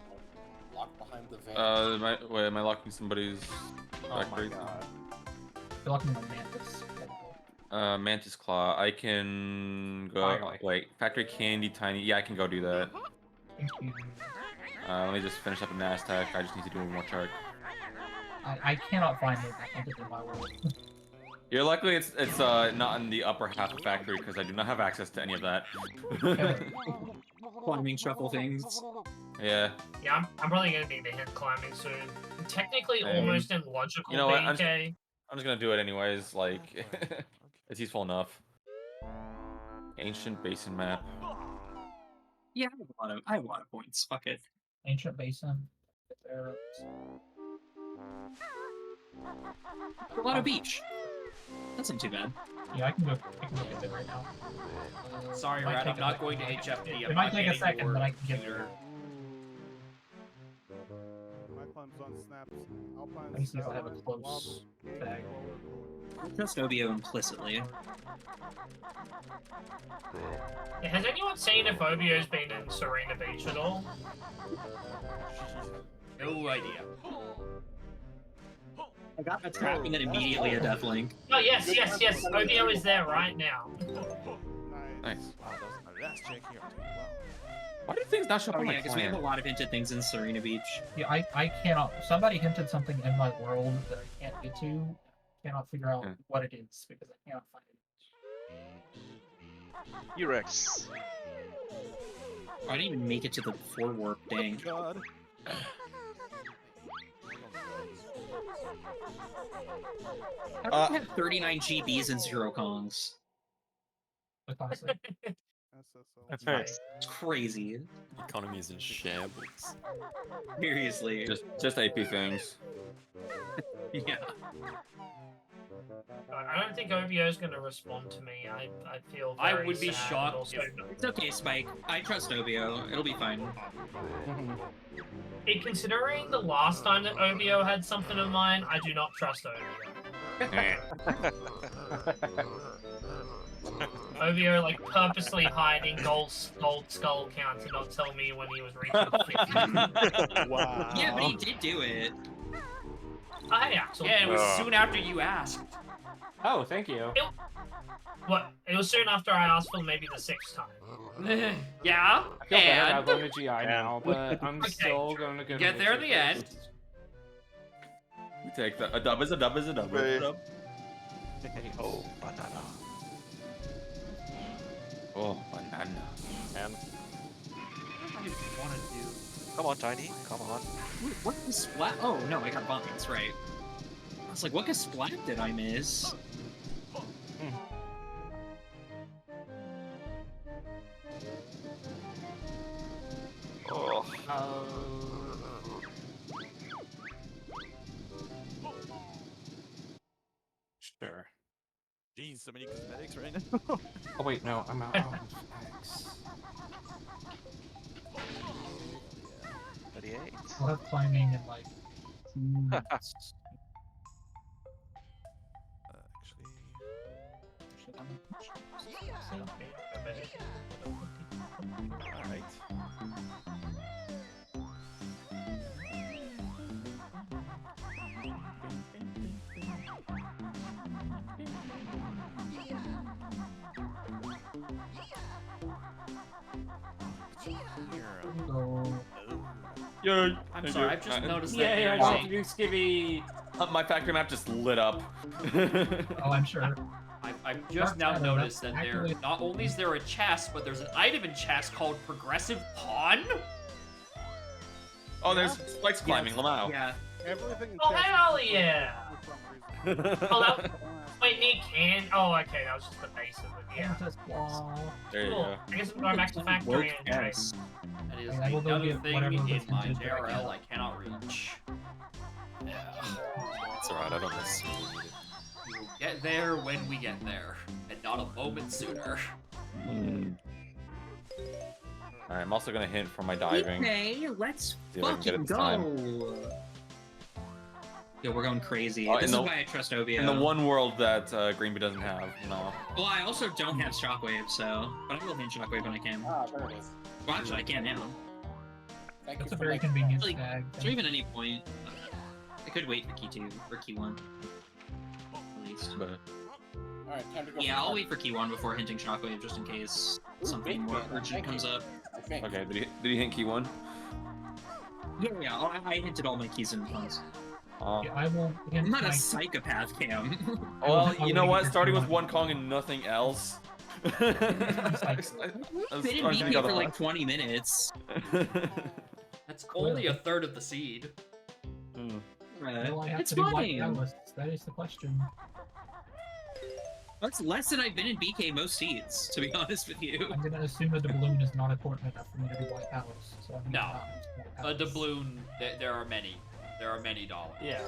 Locked behind the van. Wait, am I locking somebody's factory? You're locking the Mantis. Mantis Claw. I can go. Finally. Wait, factory candy, tiny. Yeah, I can go do that. Thank you. Let me just finish up a Nasdaq. I just need to do one more chart. I cannot find it. I think it's in my world. You're luckily it's not in the upper half of factory because I do not have access to any of that. Climbing shuffle things. Yeah. Yeah, I'm probably gonna need to hit climbing soon. Technically, Same. almost in logical You know what? BK. I'm just gonna do it anyways. Like, it's useful enough. Ancient basin map. Yeah, I have a lot of points. Fuck it. Ancient basin. There. A lot of beach. That's not too bad. Yeah, I can go get it right now. Sorry, It might Rat, take I'm a not second. going to HFD. It I'm might not take a getting second, your but I can get computer. My climb's on snaps. Alpine Let me see if I snaps, have a close tag. Trust Obio implicitly. Yeah, has anyone seen if Obio's been in Serena Beach at all? No idea. I got a trap and then immediately a death link. Oh yes, yes, yes. Obio is there right now. Nice. Wow, that was my last check here. Why do things not show up Oh on yeah, my because we have a plan? lot of hinted things in Serena Beach. Yeah, I cannot. Somebody hinted something in my world that I can't get to. Cannot figure out what it is because I cannot find it. Urex. I didn't even make it to the 4 warp. Dang. God. How do you have 39 GBs and 0 Kongs? That's right. It's crazy. Economy is in shambles. Seriously. Just AP things. Yeah. I don't think Obio's gonna respond to me. I feel very I would be sad and shocked also- It's okay, Spike. I trust Obio. It'll be fine. Considering the last time that Obio had something in mind, I do not trust Obio. Obio like purposely hiding gold skull count to not tell me when he was reaching 50. Wow. Yeah, but he did do it. Oh, hey, Axel. Yeah, it was soon after you asked. Oh, thank you. What? It was soon after I asked for maybe the 6th time. Yeah, I feel bad and about going to GI now, but I'm still going to go. get there in the end. We take a dub is a dub is a dub. Is a dub. Oh, banana. Oh, banana. And Come on, Tiny. Come on. What the splat? Oh, no, I got vines, right. I was like, what splat did I miss? Oh. Sure. jeez, so many cosmetics right now. Oh wait, no, I'm out. Oh, thanks. 38. I'll have climbing in like 2 minutes. Alright. Yo, I'm sorry, I've just noticed that Yeah, I there's got a- to do skivvy. My factory map just lit up. Oh, I'm sure. I've just now noticed that there not only is there a chest, but there's an item in chest called Progressive Pawn. Oh, there's spikes climbing. Lamau. Yeah. Everything in Oh chest hell is yeah! for some reason. Oh, that, wait, I need can. Oh, okay, that was just the base of it. Yeah. There you Cool. go. I guess I'm going back to factory and Yes. That is I will go another get thing whatever in was my hinted that I JRL cannot. I cannot reach. It's alright, I don't necessarily need it. We will get there when we get there, and not a moment sooner. Alright, I'm also gonna hint from my diving. Okay, let's See if I can get it fucking this go. time. Yeah, we're going crazy. Oh, This in is the- why I trust Obio. In the one world that Greenby doesn't have, no. Well, I also don't have Shockwave, so... But I will hit Shockwave when I can. Ah, there it is. Well, actually, I can now. Thank That's you a for very making- convenient Like, tag. is there even any point? I could wait for key 2, or key 1. At least. Alright, time to go. Yeah, I'll wait for key 1 before hinting Shockwave, just in case something more urgent comes up. I think. Okay, did he hint key 1? Yeah, I hinted all my keys in once. Yeah, I will. I'm not a psychopath, Cam. Well, you know what? Starting with one Kong and nothing else. They didn't beat me for like 20 minutes. That's only a third of the seed. Will I have It's to be White fine. Palace? That is the question. That's less than I've been in BK most seeds, to be honest with you. I'm gonna assume that the balloon is not important enough for me to be White Palace. So I'm No. gonna not use White A Palace. doubloon, there are many. There are many dollars. Yeah.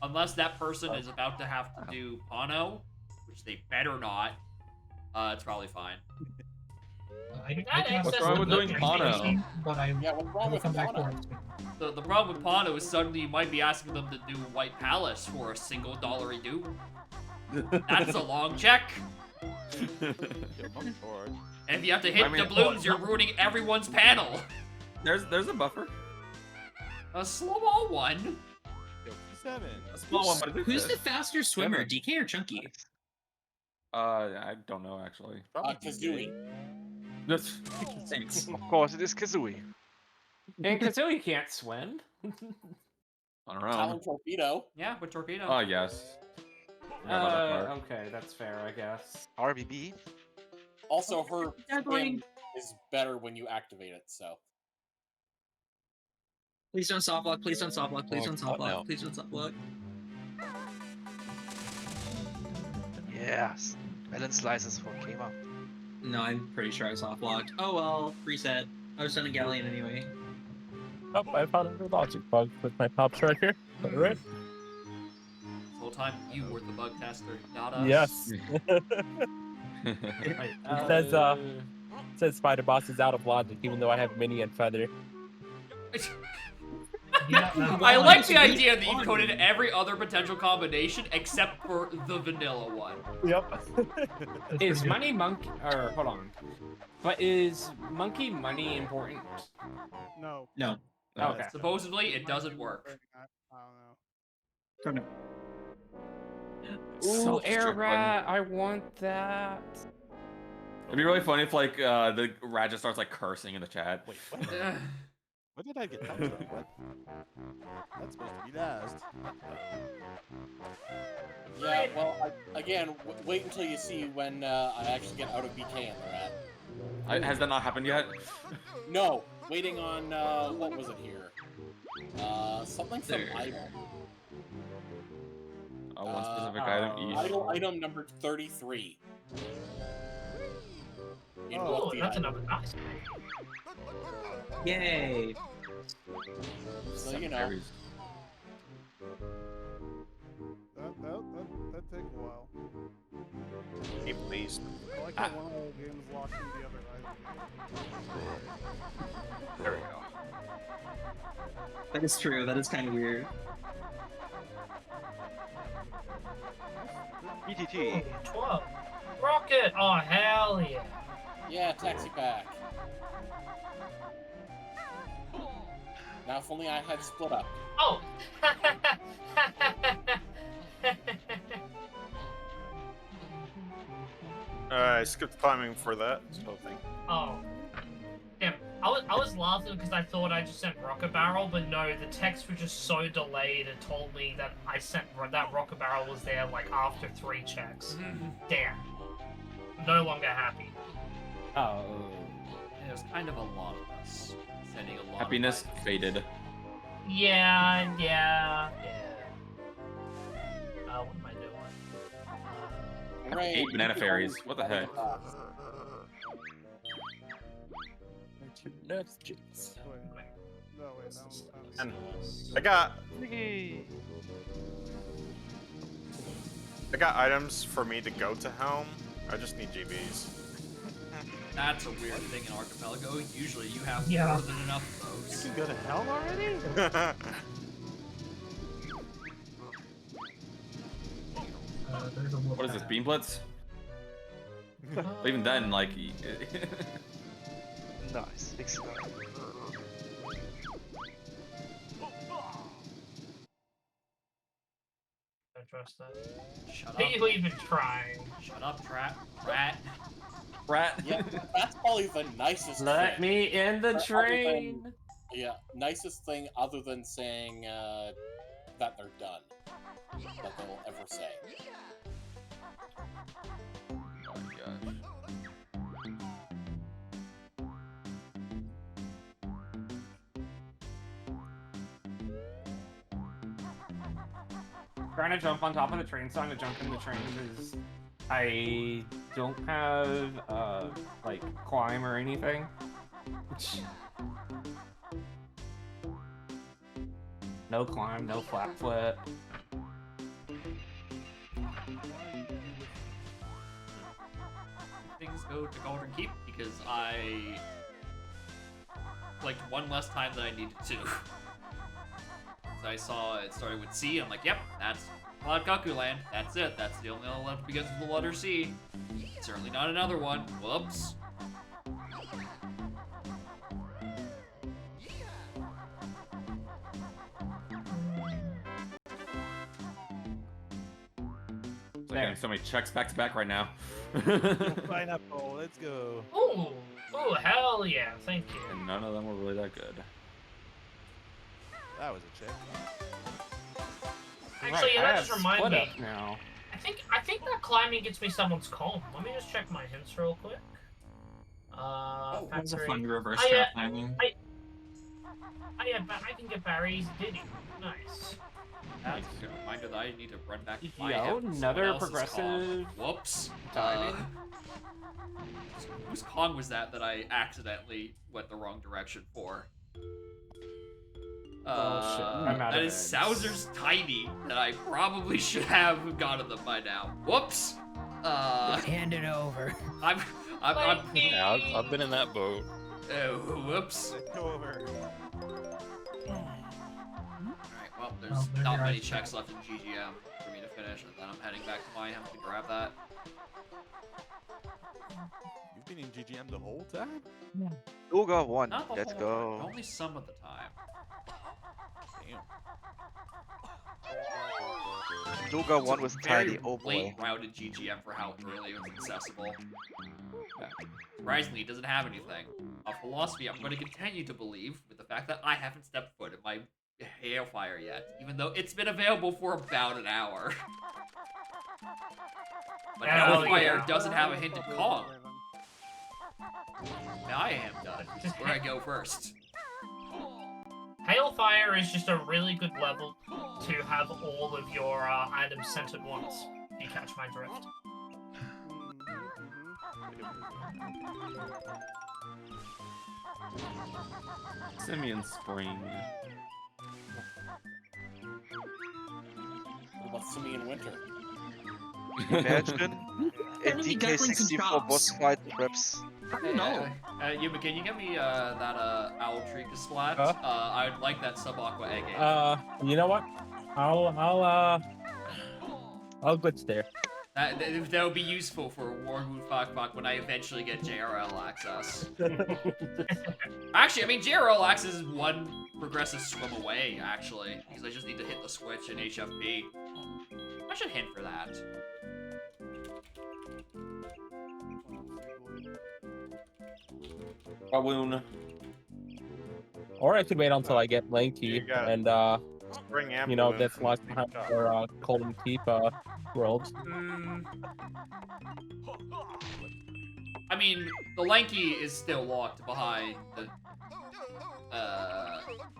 Unless that person is about to have to do Pano, which they better not, it's probably fine. I That cannot access wrong with look doing at Pano? anything, But I Yeah, what's wrong will with come back Pano? for it. The problem with Pano is suddenly you might be asking them to do White Palace for a single $1 dupe. That's a long check. And if you have to hit I mean, doubloons, you're ruining everyone's panel. There's a buffer. A small one. A small one, but it Who's the exists. faster swimmer, DK or Chunky? I don't know actually. Kazooie. Thanks. Of course, it is Kazooie. And Kazooie can't swim. On her own. Talon Torpedo. Yeah, with Torpedo. Oh yes. Forgot about that part. Okay, that's fair, I guess. RBB. Also, her swim is better when you activate it, so. Please don't soft block, please don't soft block, please Oh, don't soft what now? block, please don't soft block. Yes. Melon slices for Kema. No, I'm pretty sure I soft blocked. Oh well, reset. I was sending Galleon anyway. Oh, I found a logic bug with my pop striker. Alright. The whole time you were the bug tester, not us. Yes. It says Spider Boss is out of logic, even though I have Mini and Feather. I like the idea that you coded every other potential combination except for the vanilla one. Yep. Is money monkey or hold on? But is monkey money important? No. No. Okay. Supposedly, it doesn't work. I don't know. Ooh, air rat! I want that. It'd be really funny if like the rat just starts like cursing in the chat. Wait, what? What did I get that from? What? That's supposed to be last. Yeah, well, again, wait until you see when I actually get out of BK and the rat. Has that not happened yet? No, waiting on, what was it here? Something from Idol. One specific item each. Item number 33. In Oh, both the that's items. another nice. Yay! So, you know. That'd take a while. Keep these. I like how one of the games locked in the other item. There we go. That is true, that is kind of weird. BTT. 12. Rocket! Oh, hell yeah. Yeah, taxi pack. Now, if only I had split up. Oh! I skipped timing for that, so thank you. Oh. Damn, I was laughing because I thought I just sent Rocket Barrel, but no, the text was just so delayed and told me that I sent that Rocket Barrel was there like after 3 checks. Damn. No longer happy. Oh. There's kind of a lot of us sending a lot. Happiness faded. Yeah. What am I doing? Hooray, 8 banana fairies. What the heck? Nerf jigs. No, wait, that one's And I got items for me to go to home. I just need GBs. That's a weird thing in Archipelago. Usually you have Yeah. more than enough of those. You can go to hell already? There's a What is this, Beam Blitz? But even then, like... Nice. Excellent. Don't trust that. Shut up. People even trying. Shut up, rat. Yeah, that's probably the nicest Let thing. me in the Other train. than- yeah, nicest thing other than saying that they're done. That they'll ever say. Oh my gosh. Trying to jump on top of the train sign to jump in the train is I don't have like climb or anything. No climb, no flat flip. Things go to Golden Keep because I clicked one less time than I needed to. I saw it started with C, I'm like, yep, that's Cloud Cuckoo Land. That's it. That's the only one left because of the letter C. Certainly not another one. Whoops. I'm getting so many checks back to back right now. Pineapple, let's go. Ooh, hell yeah, thank you. And none of them were really that good. That was a check. Actually, Right, I that have just reminded split me. up now. I think that climbing gets me someone's calm. Let me just check my hints real quick. That's a factory. fun reverse Oh, yeah, trap timing. I can get Barry's Diddy. Nice. That's a reminder that I need to run back to my Yo, house. another Someone else's progressive Kong. Whoops. timing. Whose Kong was that I accidentally went the wrong direction for? Oh, shit. I'm out That of is eggs. Sowser's Tiny that I probably should have gotten them by now. Whoops. Hand it over. I'm Yeah, I've been in that boat. oh, whoops. Go over. Alright, well, there's Oh, there's not your many ice checks left in GGM for me to finish, and then I'm heading back to Mayhem to grab that. You've been in GGM the whole time? Yeah. Ooga one. Not the Let's whole go. time, only some of the time. Damn. Ooga one was Very tiny. Oh boy. late routed GGM for how early it was accessible. Surprisingly, it doesn't have anything. A philosophy I'm going to continue to believe with the fact that I haven't stepped foot in my Hailfire yet, even though it's been available for about an hour. But Hell Hailfire yeah. doesn't have a hinted Kong. Now I am done. This is where I go first. Hailfire is just a really good level to have all of your items sent at once. If you catch my drift. Simeon Spring. What about Simeon Winter? Imagine a Enemy ducklings and DK64 chops. boss fight reps. No. Yuma, can you get me that Owl Tree splat? Huh? I would like that Sub Aqua Egg. You know what? I'll glitch there. That would be useful for Wargoon Fok when I eventually get JRL access. Actually, I mean, JRL access is one progressive swim away, actually, because I just need to hit the switch in HFP. I should hint for that. Baboon. Or I could wait until I get Lanky You got and Spring you know, ambulance that's lost behind for Golden Keep world. I mean, the Lanky is still locked behind the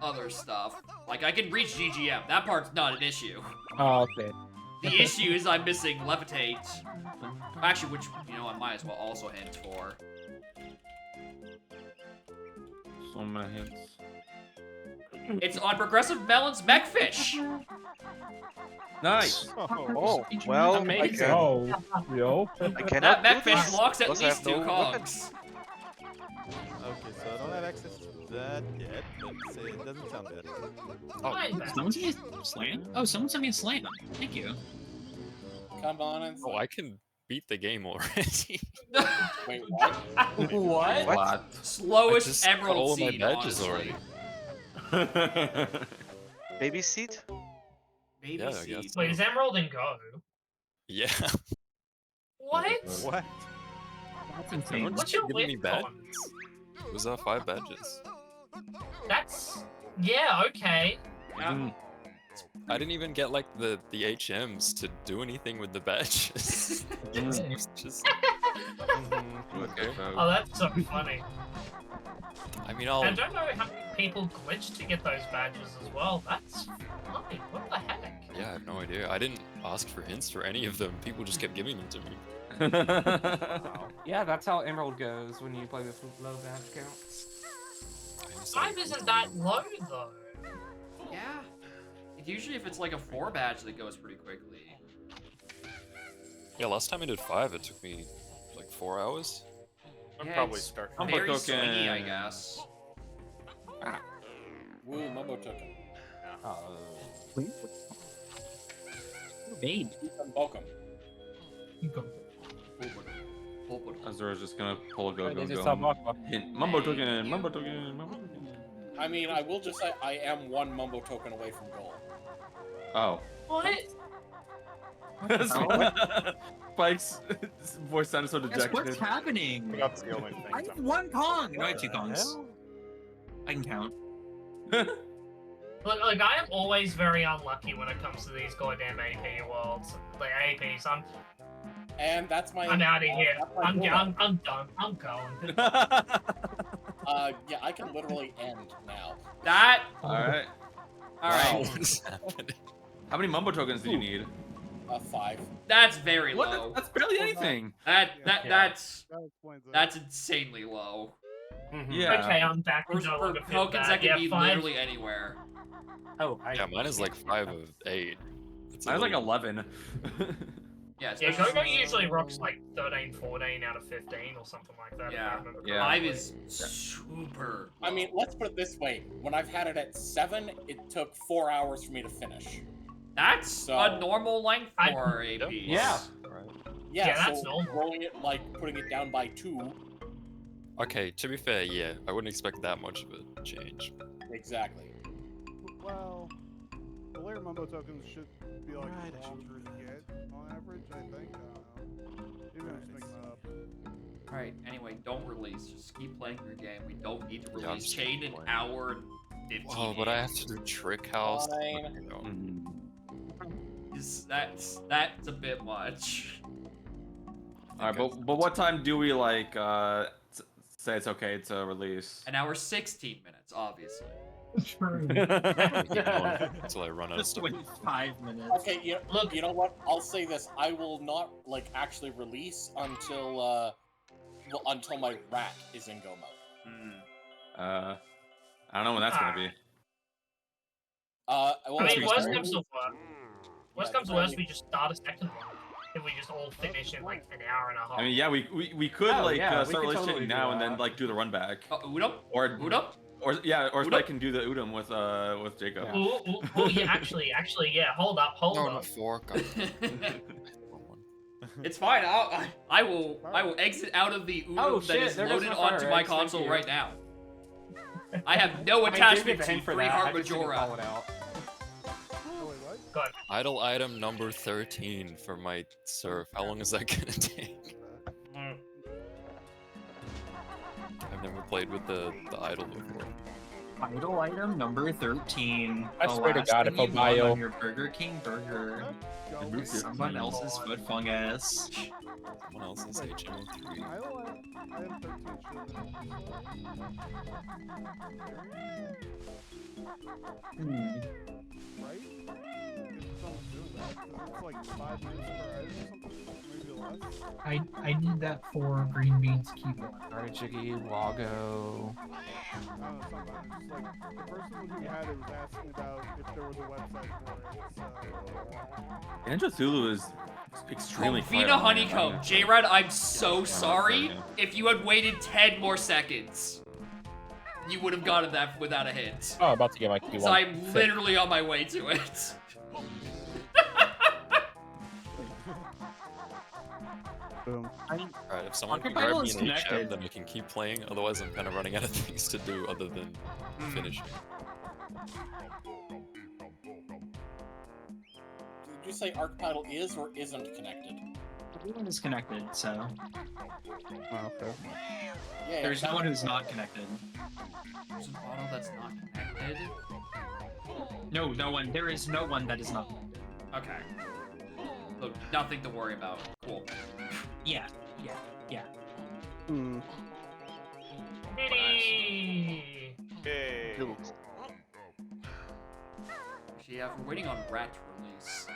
other stuff. Like, I can reach GGM. That part's not an issue. Oh, okay. The issue is I'm missing levitate. Actually, which, you know, I might as well also hint for. So many hints. It's on Progressive Melon's Mechfish. Nice. Oh, well, I can, Oh, yo. I That cannot do Mechfish this locks at because I least have 2 no weapon. cogs. Okay, so I don't have access to that yet, but it doesn't sound bad. Oh, someone sent me a slam? Oh, someone sent me a slam. Thank you. Come on and Oh, I can beat the game already. wait, what? What? What? I Slowest just got emerald all of my seed, badges honestly. already. Baby seat? Baby Yeah, I seed. guess. Wait, is Emerald in Go? Yeah. What? What? That's insane. Everyone What's just your kept giving me whip badges. on? It was 5 badges. That's... Yeah, okay. Yeah. I didn't even get like the HMs to do anything with the badges. It's just okay. Oh, that's so funny. I mean, I don't know how many people glitched to get those badges as well. That's funny. What the heck? Yeah, I have no idea. I didn't ask for hints for any of them. People just kept giving them to me. Yeah, that's how Emerald goes when you play with low badge counts. 5 isn't that low though. Yeah. Usually if it's like a 4 badge that goes pretty quickly. Yeah, last time I did 5, it took me like 4 hours. I'd Yeah, probably it's start. very token. swingy, I guess. Woo, Mumbo token. Bade. Welcome. Azura's just gonna pull a They go-go just go. saw Aqua. Hint. Mumbo token, mumbo token, mumbo token. I mean, I will just say I am 1 Mumbo token away from goal. Oh. What? Spike's voice sounded so Guess dejected. what's happening? That's the only thing. I have 1 Kong! No, I have 2 What the Kongs. hell? I can count. Look, like, I am always very unlucky when it comes to these goddamn AP worlds. Like, APs, And that's my. I'm out of here. that's my I'm goal. done. I'm going. Yeah, I can literally end now. That. Alright. Alright. What's happening? How many mumbo tokens do you need? 5. That's very What? low. That's barely anything. That's That explains it. that's insanely low. Yeah. Okay, I'm back. For, to no for longer feel tokens bad. that can Yeah, be 5. literally anywhere. Oh, Yeah, mine is like 5 of 8. It's a I was like little- 11. Yeah, Yeah, especially- Go-Go usually rocks like 13, 14 out of 15 or something like that. if I Yeah. remember Yeah. 5 correctly. is super. I mean, let's put it this way. When I've had it at 7, it took 4 hours for me to finish. That's So- a normal length for AP. Yeah. Yeah, Yeah, that's so normal. rolling it, like, putting it down by 2. Okay, to be fair, yeah, I wouldn't expect that much of a change. Exactly. Well, the layer Mumbo tokens should be like longer to get on average, I think. I don't know. Maybe I'm just making that up. Alright, anyway, don't release. Just keep playing your game. We don't need to Yeah, I'm release. just Chain an playing. hour and 15 Oh, but I have to do Trick House. Fine. You know. That's a bit much. Alright, but what time do we like say it's okay to release? An hour 16 minutes, obviously. True. Until I run out of Just stuff. wait 5 minutes. Okay, you know what? I'll say this. I will not, like, actually release until, until my rat is in go mode. I don't know when that's gonna be. Well, I mean, worst sorry. comes to worst, comes to worst, we just start a second one. If we just all finish in like an hour and a half. I mean, yeah, we could Oh, like yeah, we start could release totally chain do now and that. then like do the run back. Udom? Or Udom? Spike can do the Udom with Jacob. Ooh, yeah, actually, yeah. Hold up. No, not 4. God. It's fine. I will exit out of the Udom Oh, that shit, is there goes loaded my onto fire my eggs, thank console you. right now. I have no I mean, attachment give me the to hint for Free that. Heart I just didn't Majora. call it out. Oh, wait, what? God. Idle item number 13 for my surf. How long is that gonna take? I've never played with the idle before. Idle item number 13. I The swear to last God, thing if I you buy want you- on your Burger King burger. Go with Someone else's foot fungus. Someone else's Wait, HM03. I am 13 right? If someone's doing that, 'cause it's like 5 minutes per item or something, maybe less. I need that for green beans keyboard. Artichiggy, Wago. No, it's not bad. It's just like the person who had it was asking about if there was a website for it. Ninja Zulu is extremely quiet Vina on my end. Honeycomb, J-Rad, I'm so sorry. If you had waited 10 more seconds, you would have gotten that without a hit. Oh, about to get my Q1. So I'm literally on my way to it. Alright, if someone can Archipelago grab me is an connected. HM, then we can keep playing. Otherwise, I'm kind of running out of things to do other than finishing. Did you say Archipelago is or isn't connected? Everyone is connected, so Oh, okay. Yeah, there's no one who's not connected. There's an auto that's not connected. No, no one. There is no one that is not connected. Okay. So nothing to worry about. Cool. Yeah, yeah, yeah. Hmm. Hey. Actually, yeah, if we're waiting on Rat to release,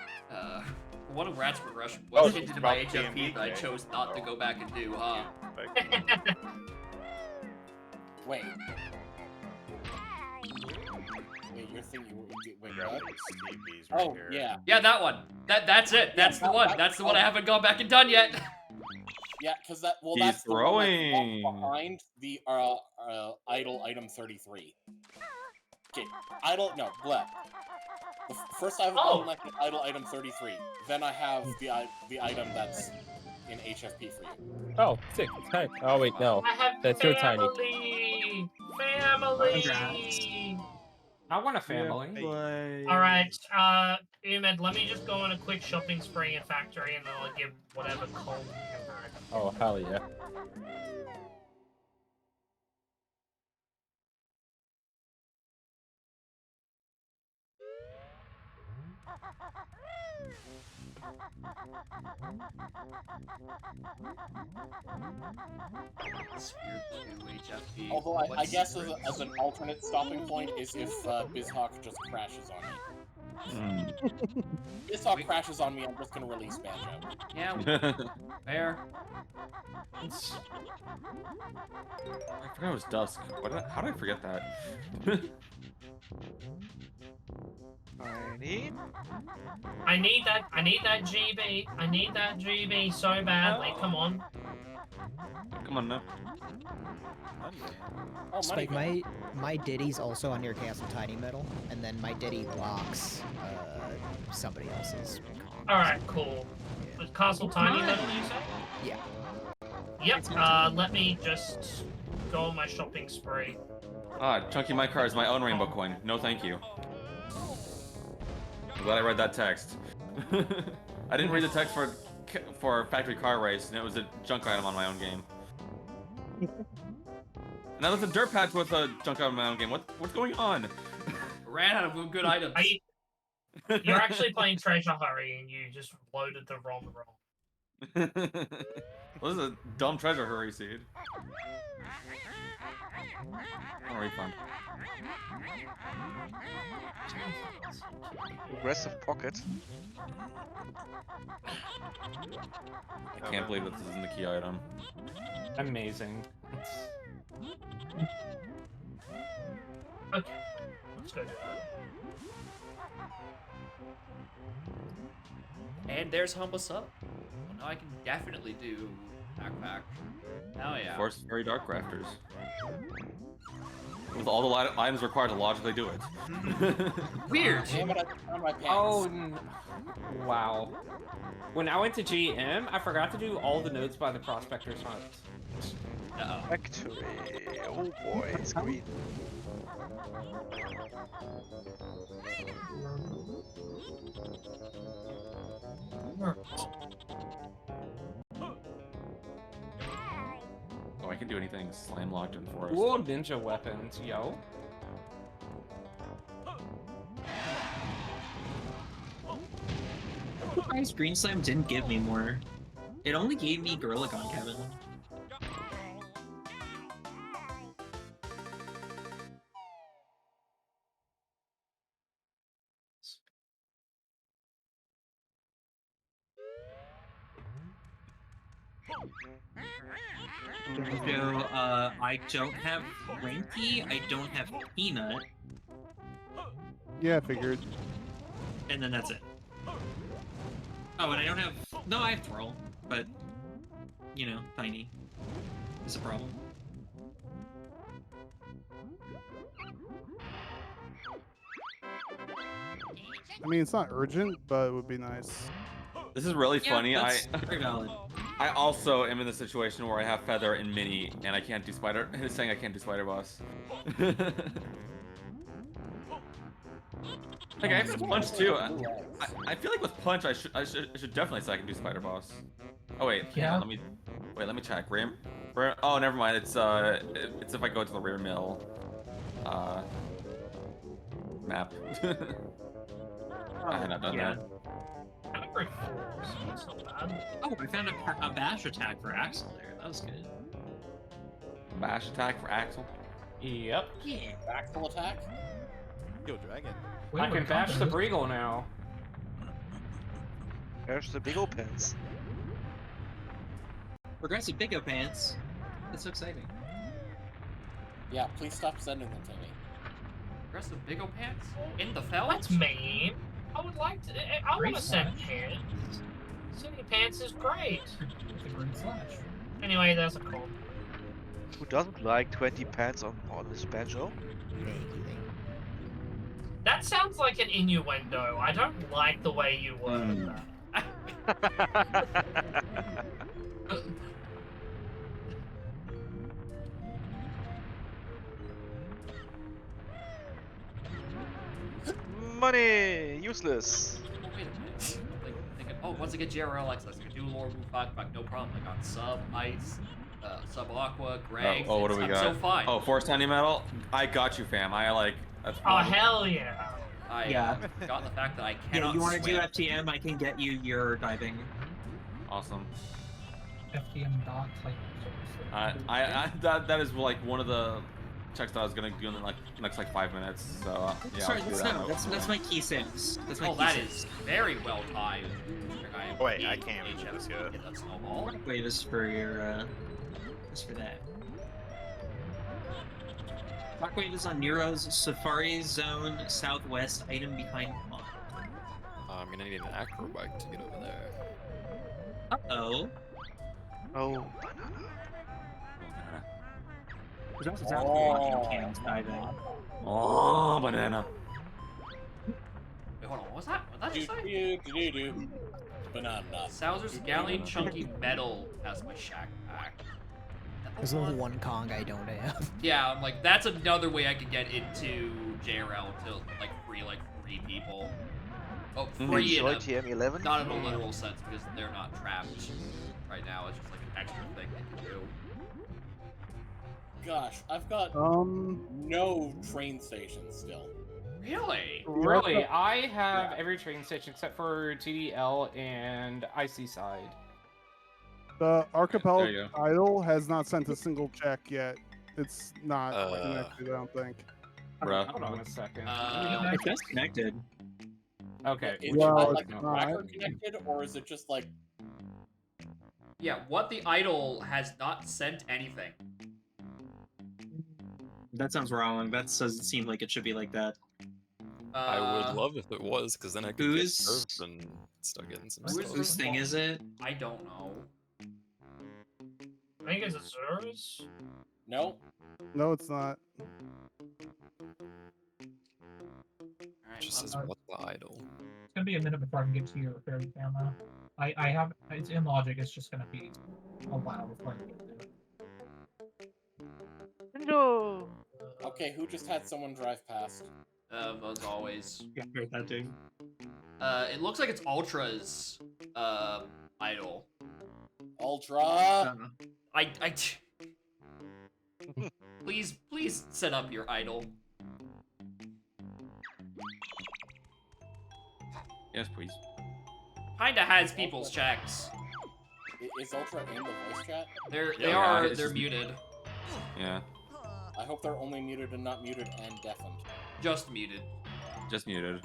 one of Rat's progression was hinted in my about HFP that I DMV, chose not to go back and do, huh? Wait. Wait, you're thinking. Wait, what? Oh, yeah. Yeah, that one. That's it. That's the one. That's the one I haven't gone back and done yet. Yeah, because that. Well, He's that's the one throwing. that's behind the idle item 33. Okay, idle. No, blah. First, I have idle item 33. Then I have the item that's in HFP for you. Oh, sick. It's tiny. Oh, wait, no. I have That's so tiny. Family! I want a family. Alright, Umed, let me just go on a quick shopping spree in factory and then I'll give whatever coal you can. Oh, hell yeah. Although I guess as an alternate stopping point is if BizHawk just crashes on me. BizHawk crashes on me, I'm just gonna release Banjo. Yeah, fair. I forgot it was dusk. How did I forget that? I need that GB. I need that GB so badly. Come on. Come on now. Oh, Spike, my Diddy's also on your Castle Tiny Metal, and then my Diddy blocks somebody else's. Alright, cool. With Castle Tiny Metal, you say? Yeah. Yep, let me just go on my shopping spree. Ah, Chunky My Car is my own rainbow coin. No thank you. I'm glad I read that text. I didn't read the text for Factory Car Race, and it was a junk item on my own game. And now there's a dirt patch with a junk item on my own game. What's going on? Ran out of good items. You're actually playing Treasure Hurry and you just loaded the ROM wrong. Well, this is a dumb treasure hurry seed. On a refund. Aggressive pocket. I can't believe that this isn't the key item. Amazing. Okay, let's go do that. And there's Humble Sub. Well, now I can definitely do backpack. Hell yeah. Force Very Dark Crafters. With all the items required to logically do it. Weird. Oh, wow. When I went to GM, I forgot to do all the notes by the Prospector's Hunt. Uh-oh. Factory. Oh boy, it's green. Oh, I can do anything slam locked in forest. Cool ninja weapons, yo. Nice Green Slam didn't give me more. It only gave me Gorilla Gun, Kevin. So, I don't have Ranky, I don't have Peanut, Yeah, I figured. and then that's it. Oh, and I don't have... No, I have Twirl, but, you know, tiny is a problem. I mean, it's not urgent, but it would be nice. This is really Yeah, funny. that's very valid. I also am in the situation where I have Feather and Mini, and I can't do Spider. It's saying I can't do Spider Boss. Like I have Punch too. I feel like with Punch I should definitely say I can do Spider Boss. Oh wait, hang on, let me check. Oh, never mind. It's if I go to the rear mill map. I had not done that. Oh, I found a bash attack for Axel there. That was good. Bash attack for Axel. Yep. Yeah. Axel attack? Yo, Dragon. I can bash the Breagle now. There's the big old pants. Progressive Big O Pants. That's so exciting. Yeah, please stop sending them to me. Aggressive Big O Pants? In the felt? That's mean. I would like to. I want to send pants. Sending pants is great. It's a great slash. Anyway, that's a call. Who doesn't like 20 pants on his banjo? That sounds like an innuendo. I don't like the way you word that. Money! Useless! Wait a minute. I'm thinking, oh, once I get JRL access, I can do Lord Move fuck, no problem. I got Sub, Ice, Sub Aqua, Greg. Oh, what do we got? I'm so fine. Oh, Force Tiny Metal. I got you, fam. That's Oh, hell yeah. I got the fact that I Yeah, cannot you want to do swim. FTM? I can get you your diving. Awesome. FDM dot type. That is like one of the checks that I was gonna do in the next 5 minutes. So yeah. Sorry, I'll do that's my key sims. That's my Oh, key that sims. is very well timed. Wait, I can't even get this good. Get that snowball. Wait, this is for your this for that. Shockwave is on Nero's Safari Zone Southwest, item behind Pond. I'm gonna need an acro bike to get over there. Uh-oh. Oh, There's also watching cams diving. Oh, banana. Wait, hold on. What was that? What did that say? Banana. Souzer's Galleon Chunky Metal has my Shack pack. There's only one Kong I don't have. Yeah, I'm like, that's another way I could get into JRL to like free 3 people. Oh, free in TM11? not in a literal sense because they're not trapped right now. It's just like an extra thing they can do. Gosh, I've got no train stations still. Really? Really, I have every train station except for TDL and IC side. The There archipelago you idol has not sent a single check yet. It's not connected, I don't think. Bruh. Hold on a second. It's just connected. Okay. Is Well, it like it's a not. tracker connected, or is it just like... Yeah, what the idol has not sent anything. That sounds wrong. That doesn't seem like it should be like that. I would love if it was, because then I could get Who's- served and start getting some Who's stuff. Whose thing is it? I don't know. I think it's Azura's. No? No, it's not. Alright, Just says, what the idol? It's gonna be a minute before I can get to your fairy camera. I have it's in logic. It's just gonna be a while before I get there. No! Okay, who just had someone drive past? As always. Yeah, I heard that dude. It looks like it's Ultra's idol. Ultra! Please set up your idol. Yes, please. Kinda has people's checks. Is Ultra in the voice chat? They're muted. Yeah. I hope they're only muted and not muted and deafened. Just muted. Just muted.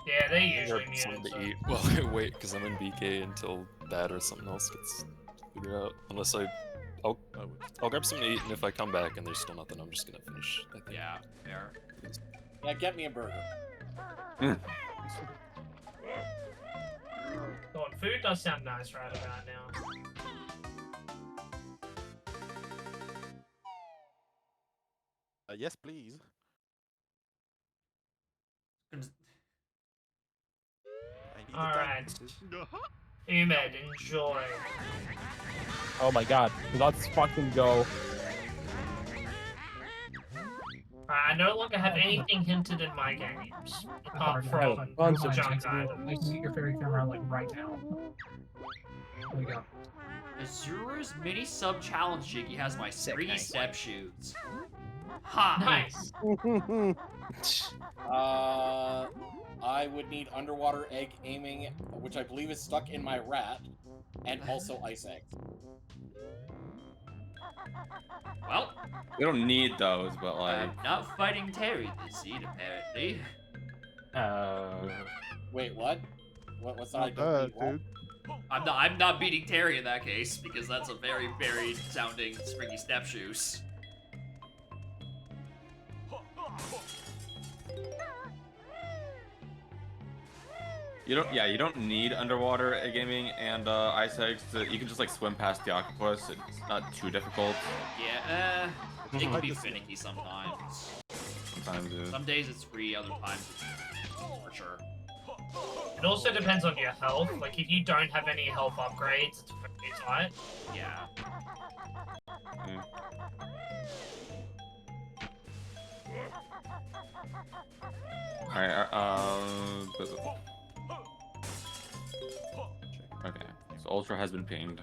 Yeah, they I usually got mute something it. to eat. Well, I wait because I'm in BK until that or something else gets figured out. Unless I'll grab something to eat, and if I come back and there's still nothing, I'm just gonna finish. I think. Yeah, fair. Yeah, get me a burger. God, food does sound nice right about now. Yes, please. Alright. Umed, enjoy. Oh my god, let's fucking go. I no longer have anything hinted in my games, apart Sorry, from bunch of junk I items. can get your fairy camera like right now. There we go. Azura's mini sub challenge Jiggy has my springy nice. step shoots. Ha! Nice. I would need underwater egg aiming, which I believe is stuck in my rat, and also ice eggs. Well, We don't need those, but like. I'm not fighting Terry this seed, apparently. Wait, what? What's that? I Not don't need bad, what? dude. I'm not beating Terry in that case, because that's a very varied sounding springy step shoes. You don't need underwater egg gaming and ice eggs. You can just like swim past the octopus. It's not too difficult. Yeah, it can be finicky sometimes. Sometimes it is. Some days it's free, other times it's for sure. It also depends on your health. Like, if you don't have any health upgrades, it's pretty tight. Yeah. Alright, okay, so Ultra has been pinged.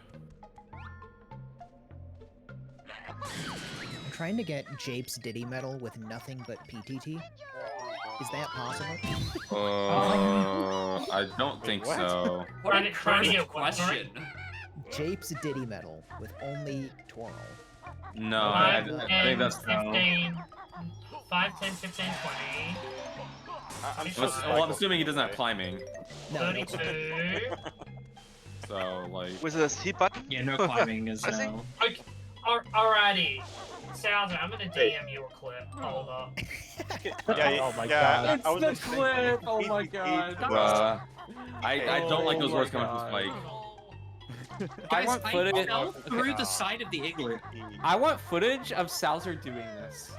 I'm trying to get Jape's Diddy medal with nothing but PTT. Is that possible? I don't think so. What a crazy question. Jape's Diddy medal with only twirl. No, I think that's no. 5, 10, 15, 20. I'm assuming he doesn't have climbing. No, 32. So, like... With a C button? Yeah, no climbing is no. Okay, alrighty. Salzer, I'm gonna DM you a clip. Hold up. Oh my god. It's the clip! Oh my god. I don't like those words coming from Spike. Guys, want footage. I fell through the side of the igloo. I want footage of Salzer doing this.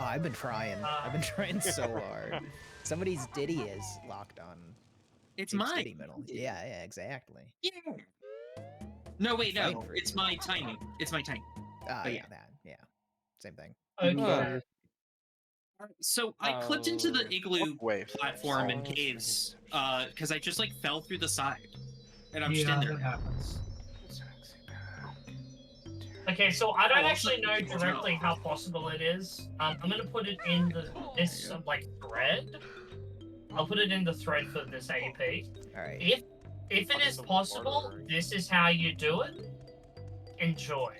Oh, I've been trying. I've been trying so hard. Somebody's Diddy is locked on. It's Jape's mine. Diddy medal. Yeah, exactly. Yeah. No, wait, no. Fighting for it. It's my tiny. It's my tiny. Ah, But yeah, that. Yeah. Same thing. Okay. So I clipped into the igloo Waves. platform and caves, because I just like fell through the side, and I'm just Yeah, in that there. happens. Okay, so I don't actually know directly how possible it is. I'm gonna put it in this like thread. I'll put it in the thread for this AP. Alright. If it is possible, this is how you do it. Enjoy.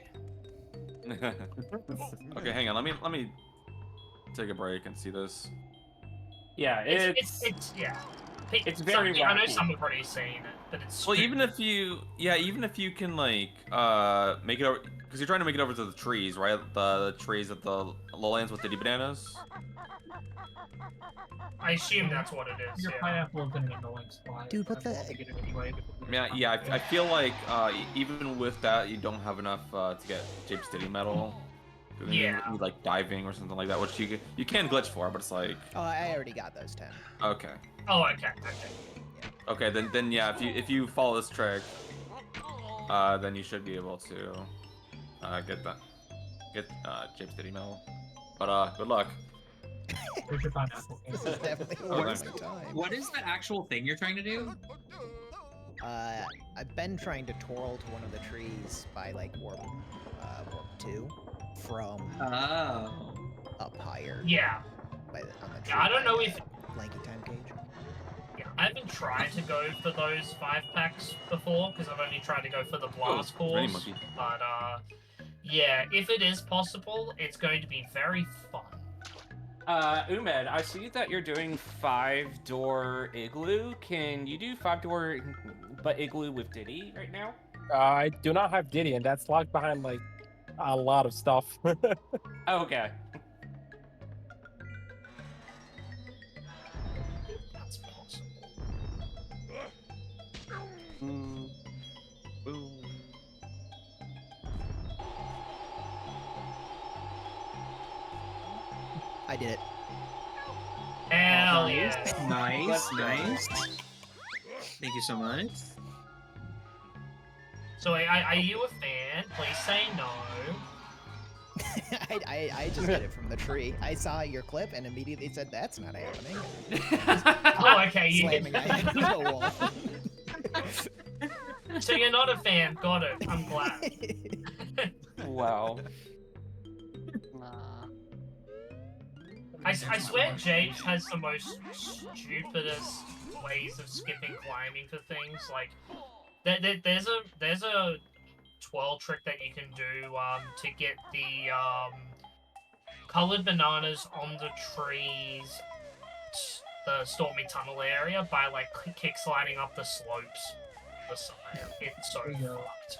Okay, hang on. Let me take a break and see this. Yeah, It's yeah. It's very I know wacky. some have already seen it, but it's Well, even if you can like make it over, because you're trying to make it over to the trees, right? The trees at the lowlands with Diddy bananas. I assume that's what it is. Your Yeah. pineapple is in an annoying spot. Dude, what I the- want to get it anyway. Yeah, I feel like even with that, you don't have enough to get Jape's Diddy medal. Yeah. You need, like diving or something like that, which you can glitch for, but it's like. Oh, I already got those 10. Okay. Oh, okay. Okay, then yeah, if you follow this trick, then you should be able to get Jape's Diddy medal. But good luck. Here's your pineapple. This is definitely Oh, worth thank the time. What is the actual thing you're trying to do? I've been trying to twirl to one of the trees by like warp 2 from Oh. up higher. Yeah. On the tree Yeah, I don't know by, if Lanky time cage. Yeah, I haven't tried to go for those 5-packs before because I've only tried to go for the blast Ready, course. monkey. But yeah, if it is possible, it's going to be very fun. Umed, I see that you're doing 5-door igloo. Can you do 5-door but igloo with Diddy right now? I do not have Diddy, and that's locked behind like a lot of stuff. Okay. That's possible. Boom. I did it. Hell yeah. Nice, nice. Thank you so much. So are you a fan? Please say no. I just did it from the tree. I saw your clip and immediately said, "That's not happening." Oh, okay. Slamming my head into the wall. So you're not a fan. Got it. I'm glad. Wow. I swear Jade has the most stupidest ways of skipping climbing for things. Like, there's a twirl trick that you can do to get the colored bananas on the trees, the Stormy Tunnel area by like kick sliding up the slopes the side. It's so fucked.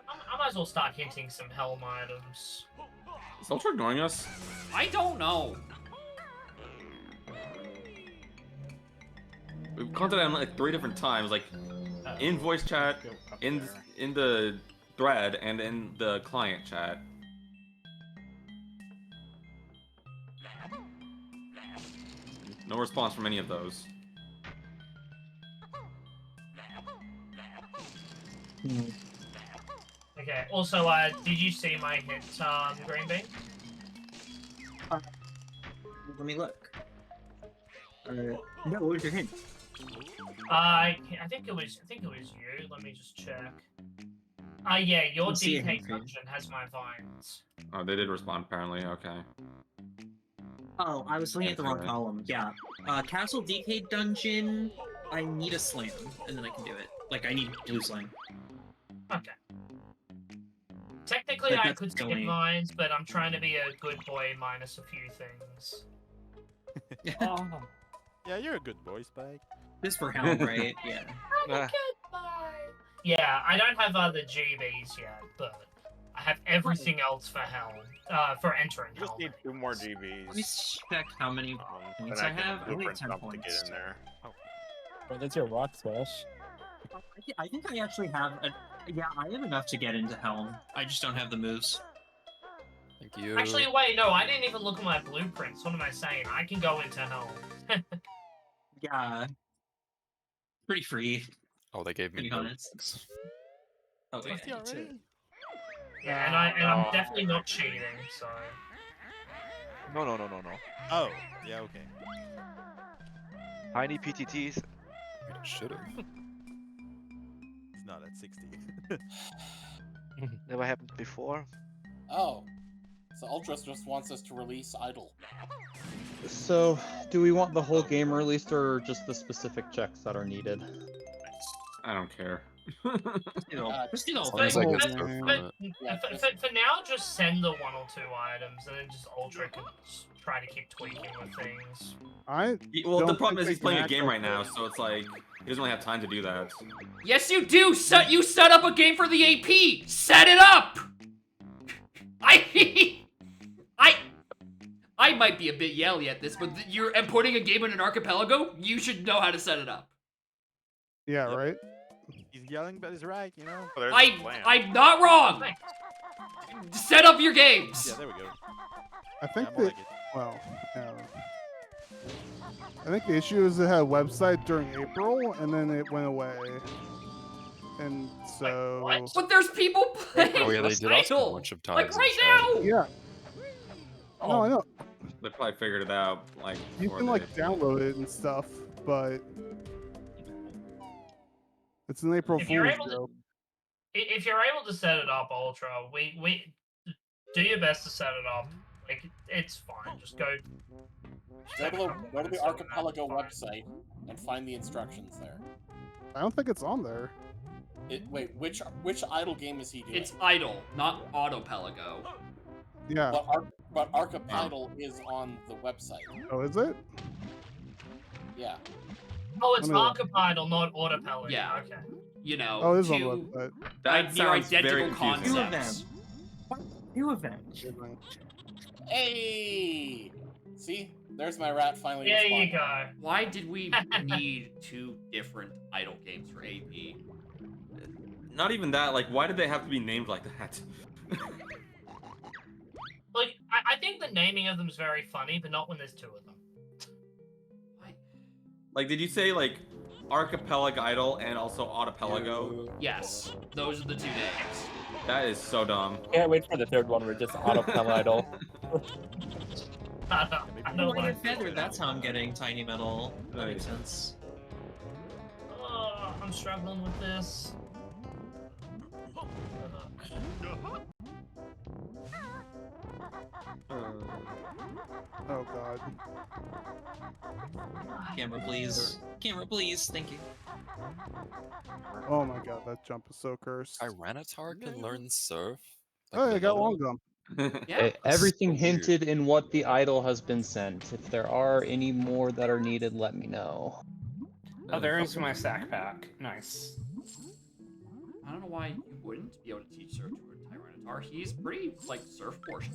I might as well start hinting some Helm items. Is Ultra ignoring us? I don't know. We've contacted him like 3 different times, like in voice chat, in the thread, and in the client chat. No response from any of those. Okay. Also, did you see my hit, Green Bean? Let me look. No, what was your hint? I think it was you. Let me just check. Yeah, your Let's see a DK hint, Green. dungeon has my vines. Oh, they did respond apparently. Okay. Oh, I was looking at the wrong Okay. column. Yeah. Castle DK dungeon. I need a slam, and then I can do it. Like, I need blue slam. Okay. Technically, But I that's could skip only- vines, but I'm trying to be a good boy minus a few things. Oh. Yeah, you're a good boy, Spike. This for Helm, right? Yeah. I'm a good boy. Yeah, I don't have other GBs yet, but I have everything else for Helm. For entering You just Helm. need 2 more Let me GBs. check how many Then points I I can have. I only have blueprint 10 jump to points. get in there. Well, that's your rock smash. I think I actually have. Yeah, I have enough to get into Helm. I just don't have the moves. Thank you. Actually, wait, no, I didn't even look at my blueprints. What am I saying? I can go into Helm. Yeah. Pretty free. Oh, they gave me Pretty blue honest. things. Oh, wait, Dusty I need to- already? Yeah, and I'm definitely not cheating, so. No. Oh, yeah, okay. Tiny PTTs. Should have. It's not at 60. Never happened before. Oh. So Ultras just wants us to release Idle. So, do we want the whole game released or just the specific checks that are needed? I don't care. Just do the whole As long thing. as I get stuff from it. For now, just send the 1 or 2 items, and then just Ultra can just try to keep tweaking with things. Well, the don't problem is think he's they playing a can game act right now, so it's like he doesn't really have time to do that. Yes, you do. You set up a game for the AP. Set it up. I might be a bit yelly at this, but you're putting a game in an archipelago. You should know how to set it up. Yeah, right? He's yelling, but he's right, you know? I'm not wrong. Set up your games. Yeah, there we go. I think Yeah, more that, like it. well, yeah. I think the issue is it had a website during April, and then it went away. And so... But there's people playing. Oh yeah, they did ask a Idle. bunch of times. Like in right chat. now. Yeah. No, I know. They probably figured it out like. You before can, they- like, download it and stuff, but... It's an April If you're Fool's able to- joke. If you're able to set it up, Ultra, we do your best to set it up. Like, it's fine. Just go. Go to the Archipelago website and find the instructions there. I don't think it's on there. Wait, which idle game is he doing? It's idle, not Autopelago. Yeah. But Archipelago is on the website. Oh, is it? Yeah. Oh, it's Let me look. Archipelago, not Autopelago. Yeah. Okay. You know, Oh, it is on the two website. That near sounds very identical confusing. concepts. Two of them. Hey! See? There's my rat finally There you responding. go. Why did we need two different idle games for AP? Not even that. Like, why did they have to be named like that? Like, I think the naming of them is very funny, but not when there's two of them. Like, did you say like Archipelago Idol and also Autopelago? Yes, those are the two names. That is so dumb. Can't wait for the third one where it's just Autopelago Idol. I don't Like a like feather, that's how I'm getting tiny metal. That makes sense. Oh, I'm struggling with this. Oh god. Camera, please. Camera, please. Thank you. Oh my god, that jump is so cursed. Tyranitar can learn surf. Oh, I got long gum. Everything hinted in what the idol has been sent. If there are any more that are needed, let me know. Oh, there is my stack pack. Nice. I don't know why you wouldn't be able to teach surf to a Tyranitar. He's pretty like surfboard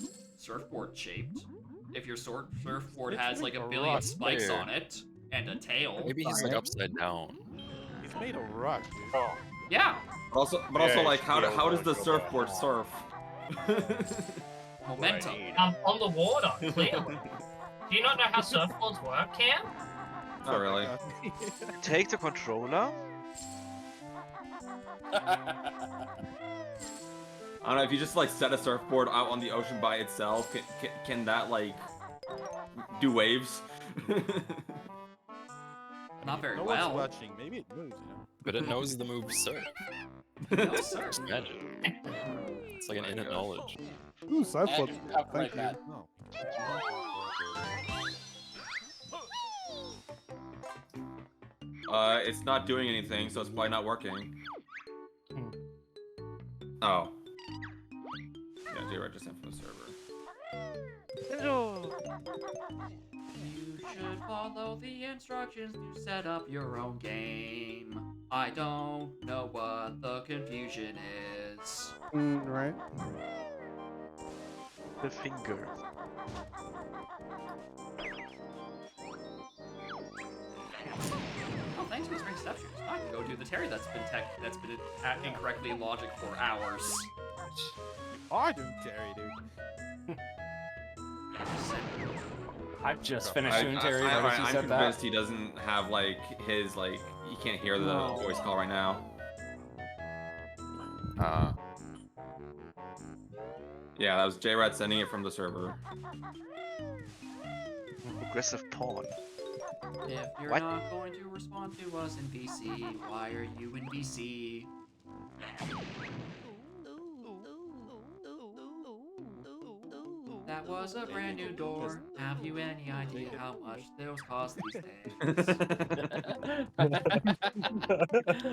shaped. If your surfboard It's has like a made of billion rock spikes there. on it and a tail. Maybe he's like upside down. He's made of rock, dude. Oh. Yeah. But also, like, how does the surfboard surf? Momentum. On the water, clearly. Do you not know how surfboards work, Cam? Not really. Take the controller. I don't know, if you just like set a surfboard out on the ocean by itself, can that like do waves? Not very No well. one's watching. Maybe it moves, you know. But it knows the move surf. Knows surf. It's magic. It's like an innate knowledge. Ooh, side flip. Up Thank you. that. No. It's not doing anything, so it's probably not working. Oh. Yeah, J-Red just sent from the server. You should follow the instructions to set up your own game. I don't know what the confusion is. Right. The finger. Oh, thanks for the spring step shoes. I can go do the Terry that's been incorrectly in logic for hours. You are doing Terry, dude. I've just finished doing Terry. Right as you I'm said convinced that. he doesn't have like his like he can't hear the voice call right now. Yeah, that was J-Rat sending it from the server. Aggressive pawn. If you're What? not going to respond to us in VC, why are you in VC? That was a brand new door. Have you any idea how much those cost these days?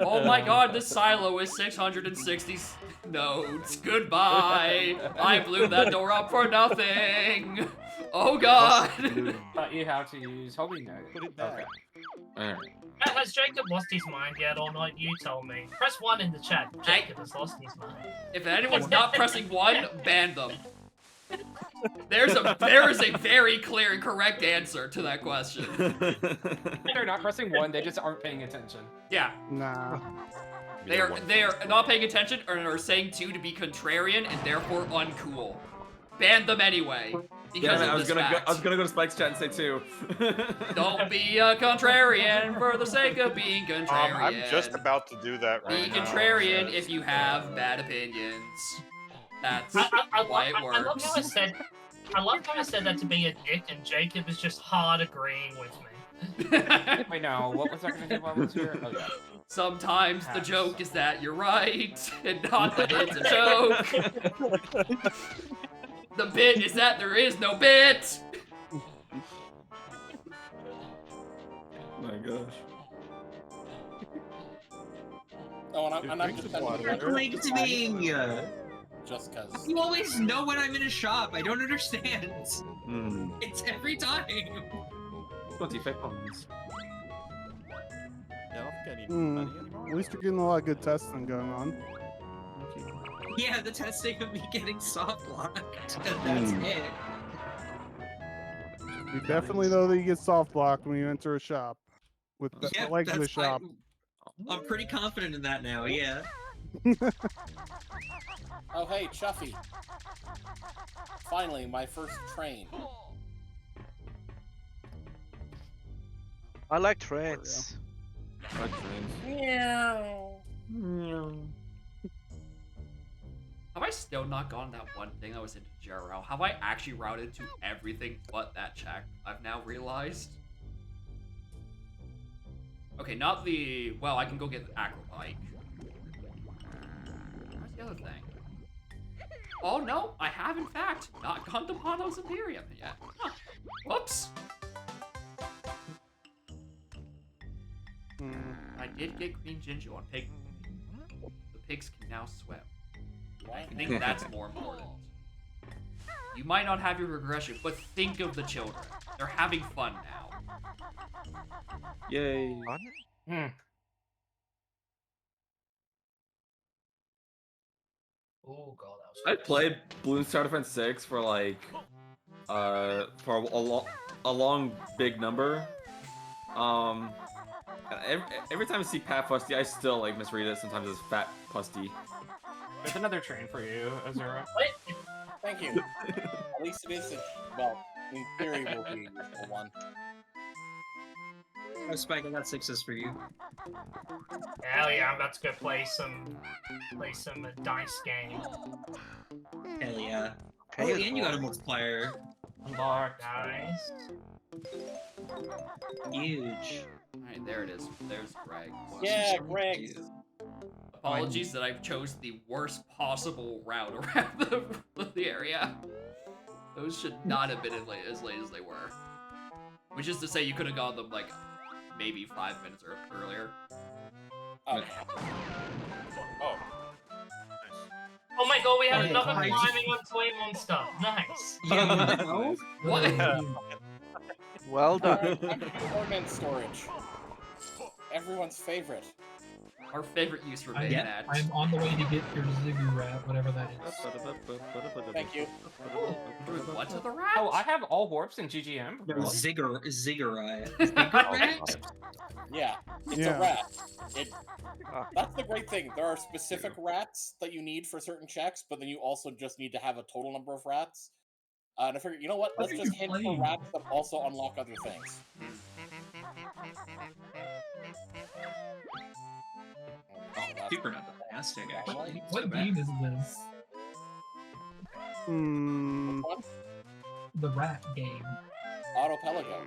Oh my god, this silo is 660 nodes. Goodbye. I blew that door up for nothing. Oh god. But you have to use Holy Note. Put it back. Alright. Has Jacob lost his mind yet or not? You tell me. Press 1 in the chat. Jacob has lost his mind. If anyone's not pressing 1, ban them. There is a very clear and correct answer to that question. They're not pressing 1, they just aren't paying attention. Yeah. Nah. They are not paying attention or are saying 2 to be contrarian and therefore uncool. Ban them anyway. Because Yeah, of I was this gonna fact. go to Spike's chat and say 2. Don't be a contrarian for the sake of being contrarian. I'm just about to do that right Be now. contrarian if you have bad opinions. That's why it works. I love how I said that to be a dick, and Jacob is just hard agreeing with me. Wait, no. What was I gonna do while I was here? Oh yeah. Sometimes the joke is that you're right, and not that it's a joke. The bit is that there is no bit. My gosh. Oh, and I'm just Like to me. Just cause. You always know when I'm in a shop. I don't understand. Hmm. It's every time. 25 pounds. Yeah, I don't think I need money anymore. At least you're getting a lot of good testing going on. Yeah, the testing of me getting soft locked, and that's it. You definitely know that you get soft locked when you enter a shop. With the, Yeah, like the that's shop. I'm pretty confident in that now. Yeah. Oh, hey, Chuffy. Finally, my first train. I like trains. I like trains. Have I still not gotten that one thing that was into JRL? Have I actually routed to everything but that check? I've now realized. Okay, not the... Well, I can go get the acrobike. Where's the other thing? Oh no, I have in fact not gone to Pano's Imperium yet. Huh. Whoops. I did get Green Ginger on Pig. The pigs can now swim. I think that's more important. You might not have your regression, but think of the children. They're having fun now. Yay. Oh god, that was. I played Bloons Tower Defense 6 for like, for a long big number. Every time I see Pat Fusty, I still like misread it sometimes as Fat Pusty. There's another train for you, Azura. Thank you. At least it is, well, in theory will be a one. Oh, Spike, I got 6s for you. Hell yeah, I'm about to go play some dice game. Hell yeah. Hey, Oh, and you got a multiplier. Unlocked. Nice. Huge. Alright, there it is. There's Greg. Yeah, Greg. Apologies that I've chose the worst possible route around the area. Those should not have been as late as they were. Which is to say you could have got them like maybe 5 minutes earlier. Oh. Oh my god, we had Hey, another hi. climbing on Toy Monster. Nice. Yeah, What? Well done. Ordnance storage. Everyone's favorite. Our favorite use for I'm bayonet. on the way to get your ziggurat, whatever that is. Thank you. What to the rat? Oh, I have all warps in GGM. Ziggurat. Yeah, it's Yeah. a rat. That's the great thing. There are specific rats that you need for certain checks, but then you also just need to have a total number of rats. And I figured, you know what? Let's just hit for rats that also unlock other things. Super not fantastic, actually. What game is this? The rat game. Archipelago.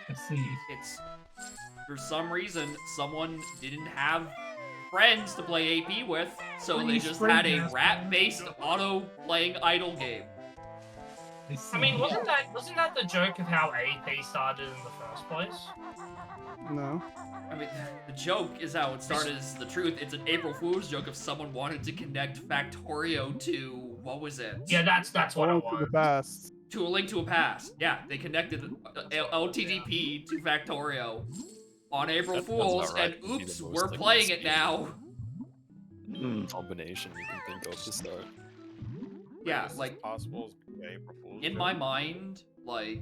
I see. It's for some reason someone didn't have friends to play AP with, so they just had a rat-based auto-playing idle game. I mean, wasn't that the joke of how AP started in the first place? No. I mean, the joke is how it started is the truth. It's an April Fool's joke if someone wanted to connect Factorio to, what was it? Yeah, that's what I Link to wanted. the past. To A Link to a Past. Yeah, they connected LTDP to Factorio on April Fool's, about right. and You need oops, the most we're thing playing to it speed. now. Combination you can think of to start. Yeah, like, possible April Fool's in joke. my mind, like,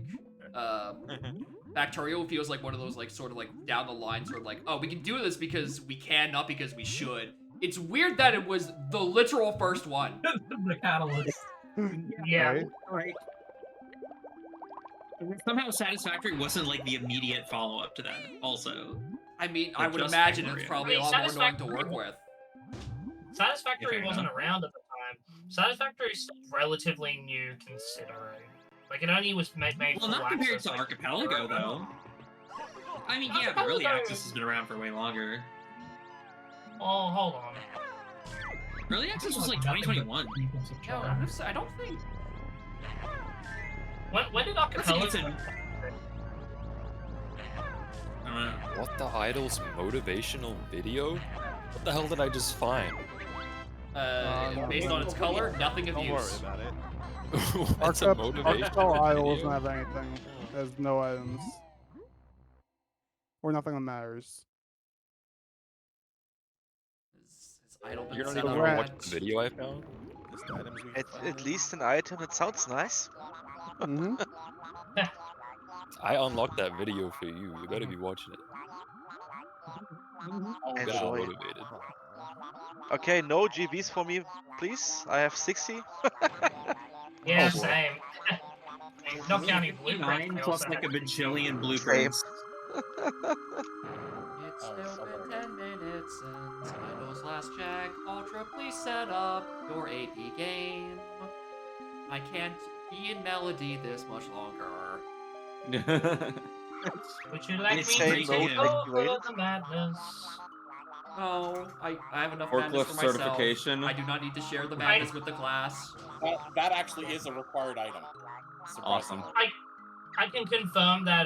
Factorio feels like one of those, like, sort of, like, down the line, sort of like, oh, we can do this because we can, not because we should. It's weird that it was the literal first one. The catalyst. Yeah. Right? Somehow Satisfactory wasn't like the immediate follow-up to that, also. I mean, Like, I would just imagine Factorio. it's probably a lot more annoying to work with. Satisfactory Yeah, wasn't around at the time. Satisfactory is relatively new, considering. Like, it only was made Well, full not compared access, to like, Archipelago, though. I mean, yeah, but early access has been around for way longer. Oh, hold on. Early access was like 2021. No, I don't think. When did I think Archipelago? it's in- What the idol's motivational video? What the hell did I just find? Based on its color, nothing of Don't worry use. about it. It's a motivation Archipelago Idol doesn't video? have anything. It has no items. Or nothing that matters. You don't set even up want to right. watch the video I found? Just the items we At least an item that sounds nice. Mm-hmm. I unlocked that video for you. You better be watching it. You gotta be Enjoy. motivated. Okay, no GBs for me, please. I have 60. Yeah, Oh, boy. same. Not counting blueprints. 9 I plus also like a have bajillion blueprints. It's now been 10 minutes since Idol's last check. Ultra, please set up your AP game. I can't be in Melody this much longer. Would you like me Say to no, take thank you, over Aiden. the madness? No, I have enough madness Forklift for myself. certification. I do not need to share the madness with the class. That actually is a required item. Awesome. I can confirm that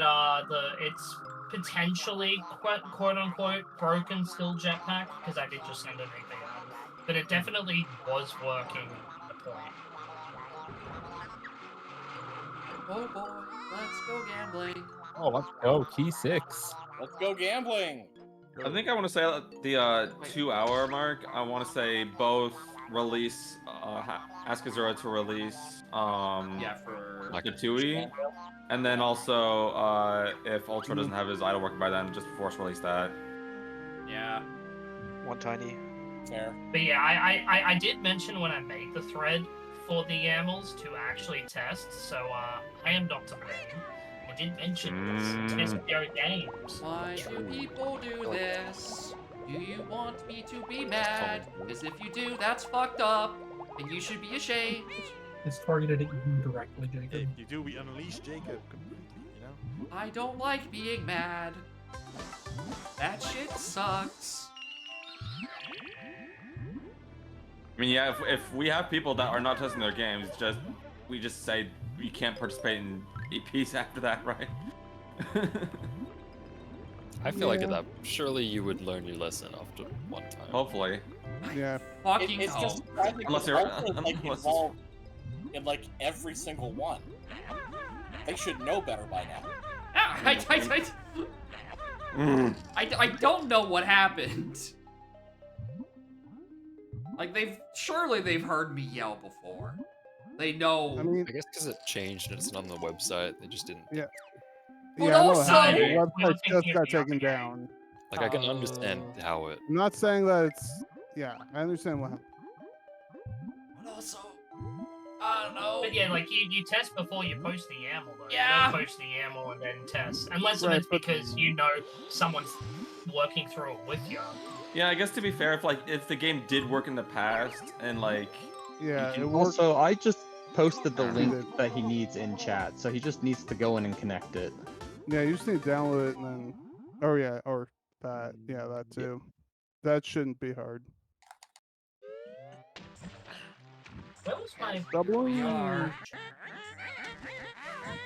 it's potentially quote unquote broken still jetpack because I did just send an AP out, but it definitely was working at the point. Oh boy, let's go gambling. Oh, let's go. Key 6. Let's go gambling. I think I want to say at the 2-hour mark. I want to say both release Ask Azura to release Yeah, for Katui, and then also if Ultra doesn't have his idol working by then, just force release that. Yeah. One tiny. Fair. But yeah, I did mention when I made the thread for the YAMLs to actually test, so I am not to blame. I did mention this. Test your games. Why do people do this? Do you want me to be mad? Because if you do, that's fucked up, and you should be ashamed. It's targeted at you directly, Jacob. If you do, we unleash Jacob completely, you know? I don't like being mad. That shit sucks. I mean, yeah, if we have people that are not testing their games, we just say you can't participate in EPs after that, right? I feel like at that, surely you would learn your lesson after one time. Hopefully. Yeah. Fucking It's just surprising Unless because you're- Ultra is, like, involved in like every single one. They should know better by now. I don't know what happened. Like surely they've heard me yell before. They know. I mean, I guess because it changed and it's not on the website, they just didn't. Yeah. But Yeah, I know also- how the website just got taken down. Like I can understand how it. I'm not saying that it's. Yeah, I understand what happened. But also, I don't know. But yeah, like you test before you post the YAML though. Yeah. You don't post the YAML and then test. Unless Right, it's but- because you know someone's working through it with you. Yeah, I guess to be fair, if the game did work in the past and like Yeah, can it worked. Also, I just posted the link that he needs in chat, so he just needs to go in and connect it. Yeah, you just need to download it and then. Oh yeah, or that. Yeah, that too. That shouldn't be hard. Where was my Doubling.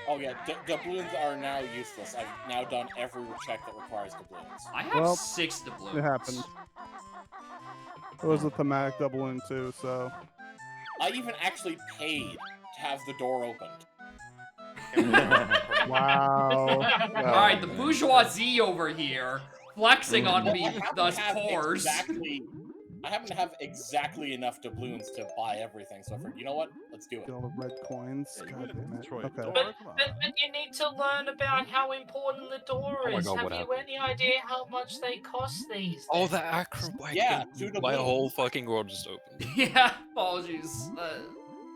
Oh yeah, doubloons are now useless. I've now done every check that requires doubloons. I have Well, 6 doubloons. It happened. It was a thematic doubling too, so. I even actually paid to have the door opened. Wow. Alright, the bourgeoisie over here flexing on me, I happen thus to have pores. I happen to have exactly enough doubloons to buy everything, so I figured, you know what? Let's do it. Get all the red coins. God damn it. Okay. But you need to learn about how important the door Oh my is. God, Have what you happened? any idea how much they cost these? Oh, the acro. Yeah, My whole fucking world just opened. Yeah, apologies.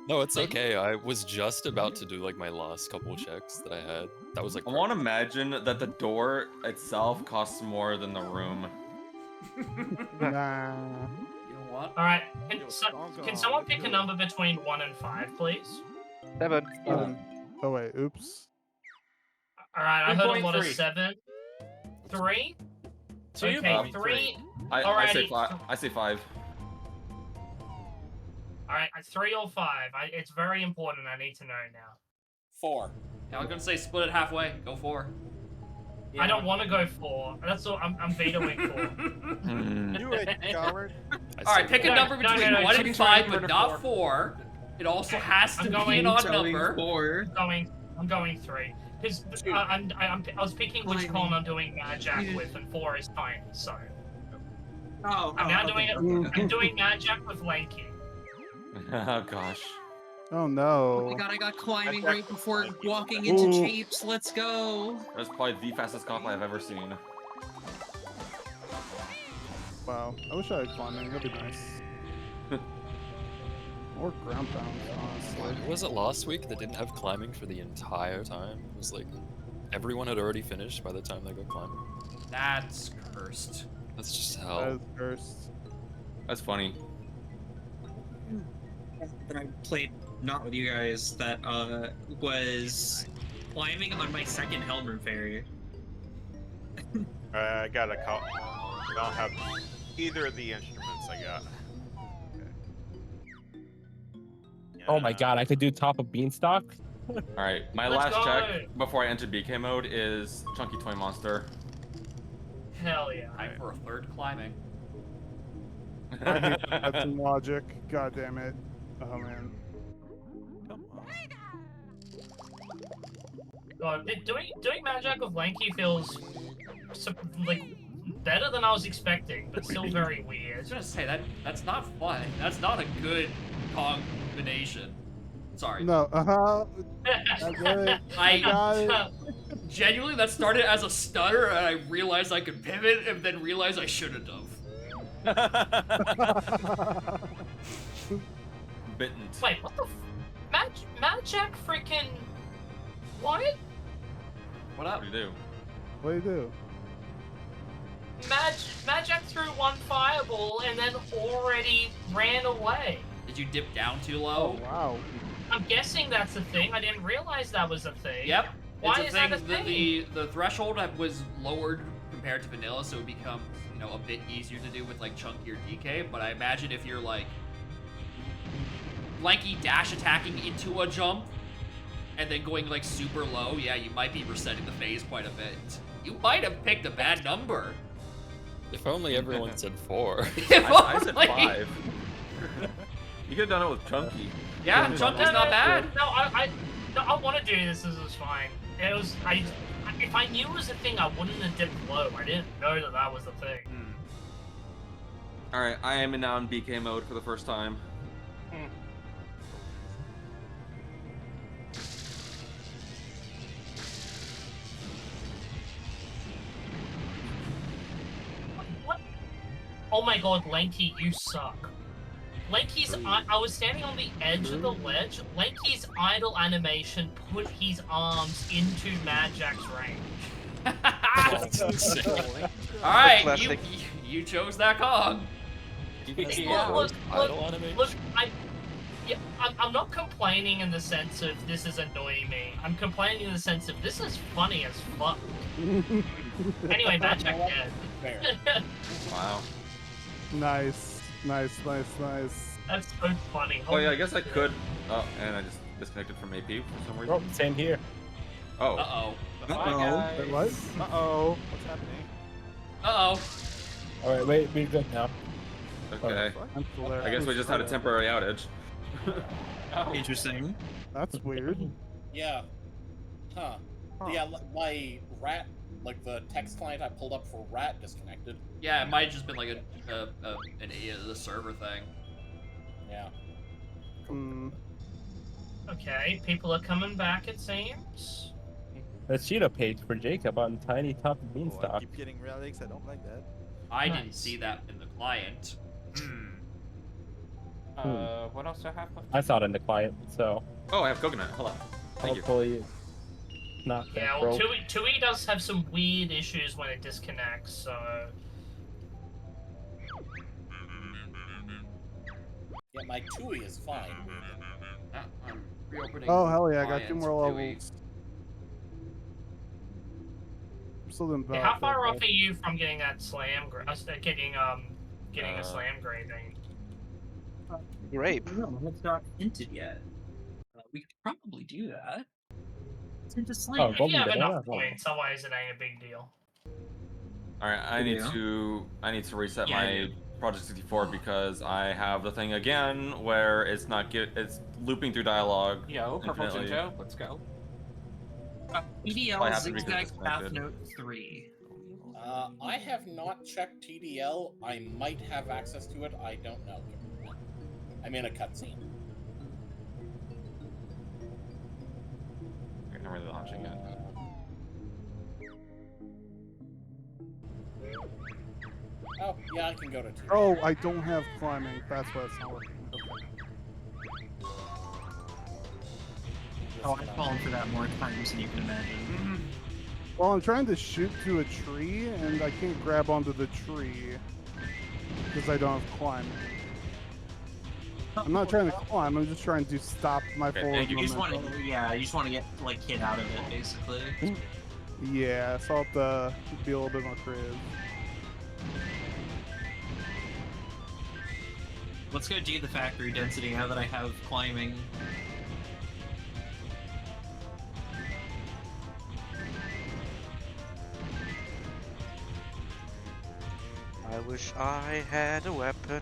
No, it's okay. I was just about to do like my last couple checks that I had. That was like. I want to imagine that the door itself costs more than the room. Nah. You know what? Alright, can someone pick a number between 1 and 5, please? 7. Oh wait, oops. Alright, I heard a lot of 3.3. 7. 3? Two, Okay, maybe 3. I say Alrighty. five. I say 5. Alright, 3 or 5. It's very important. I need to know now. 4. Yeah, I was gonna say split it halfway. Go 4. I don't want to go 4. That's all. I'm vetoing 4. Do it, coward. All right, pick a number between 1 and 5, but murder not 4. It also has to be an odd number. 4. I'm going 3. Because I was picking which con I'm doing Mad Jack with, and 4 is tiny. So I'm now doing it. I'm doing Mad Jack with Lanky. Oh gosh. Oh Oh no. my god, I got climbing right before walking into Ooh. Japes. Let's go. That's probably the fastest cosplay I've ever seen. Wow. I wish I had climbing. That'd be nice. Or ground pound, honestly. Was it last week that didn't have climbing for the entire time? It was like everyone had already finished by the time they got climbing. That's cursed. That's just That how. is cursed. That's funny. That I played not with you guys that was climbing on my second Helmer fairy. I got a call. I don't have either of the instruments I got. Oh my god, I could do top of Beanstalk? Alright, my Let's last go. check before I enter BK mode is Chunky Toy Monster. Hell yeah. Time for a third climbing. I hate that's in logic. God damn it. Oh man. Come on. God, doing Mad Jack with Lanky feels like better than I was expecting, but still very I weird. was gonna say that's not fun. That's not a good combination. Sorry. No, I get it. I got it. Genuinely, that started as a stutter, and I realized I could pivot, and then realized I shouldn't have. Bitten. Wait, what the Mad Jack freaking... What? What up? What do you do? What do you do? Mad Jack threw one fireball and then already ran away. Did you dip down too low? Oh, wow. I'm guessing that's a thing. I didn't realize that was a thing. Yep. Why It's is a thing. that a thing? The threshold was lowered compared to vanilla, so it becomes, you know, a bit easier to do with like chunky or DK. But I imagine if you're like Lanky dash attacking into a jump and then going like super low, yeah, you might be resetting the phase quite a bit. You might have picked a bad number. If only everyone said 4. I said 5. You could have done it with Chunky. Yeah, Chunky's not bad. No, I want to do this. This is fine. It was if I knew it was a thing, I wouldn't have dipped low. I didn't know that was the thing. Alright, I am now in BK mode for the first time. What? Oh my god, Lanky, you suck. Lanky's I was standing on the edge of the ledge. Lanky's idle animation put his arms into Mad Jack's range. All right, Classic. you chose that Kong. Look, I'm not complaining in the sense of this is annoying me. I'm complaining in the sense of this is funny as fuck. Anyway, Mad Jack dead. Wow. Nice. Nice. That's so funny. Oh yeah, I guess I could. Oh, and I just disconnected from AP for some reason. Oh, same here. Oh. Uh-oh. Wait, what? Uh-oh. What's happening? Uh-oh. Alright, wait, we're good now. Okay. I'm still there. I guess we just had a temporary outage. Interesting. That's weird. Yeah. Huh. Yeah, my rat, like the text client I pulled up for rat disconnected. Yeah, it might have just been like a server thing. Yeah. Okay, people are coming back, it seems. The Cheeto page for Jacob on Tiny Top of Oh, I Beanstalk. keep getting relics. I don't like that. I didn't see that in the client. What else do I have? I saw it in the client, so Oh, I have coconut. Hold on. Thank you. hopefully it's not that Yeah, well, broke. Tui does have some weird issues when it disconnects, so... Yeah, my TUI is fine. I'm reopening. Oh, hell yeah, I got client 2 more TUI. levels. still didn't Yeah, buy how it, far but- off are you from getting that slam? Getting a slam grading? Grape. No, it's not hinted yet. We could probably do that. It's into Oh, slam. If you have golden enough banana. points, otherwise it ain't a big deal. All right, I need Yeah. to reset Yeah, I my do. Project 64 because I have the thing again where it's it's looping through dialogue. Yo, Purple infinitely. Jinjo, let's go. Probably EDL happened because Zigzag it's Path connected. Note 3. I have not checked TDL. I might have access to it. I don't know. I'm in a cutscene. I'm not really launching it. Oh, yeah, I can go to 2. Oh, I don't have climbing. That's why it's not working. Okay. Oh, I've fallen for that more times than you can imagine. Well, I'm trying to shoot to a tree, and I can't grab onto the tree because I don't have climbing. I'm not trying to climb. I'm just trying to stop my forward You just want momentum. to, yeah, you just want to get like hit out of it, basically. Yeah, so I'll have to be a little bit more creative. Let's go do the factory density now that I have climbing. I wish I had a weapon.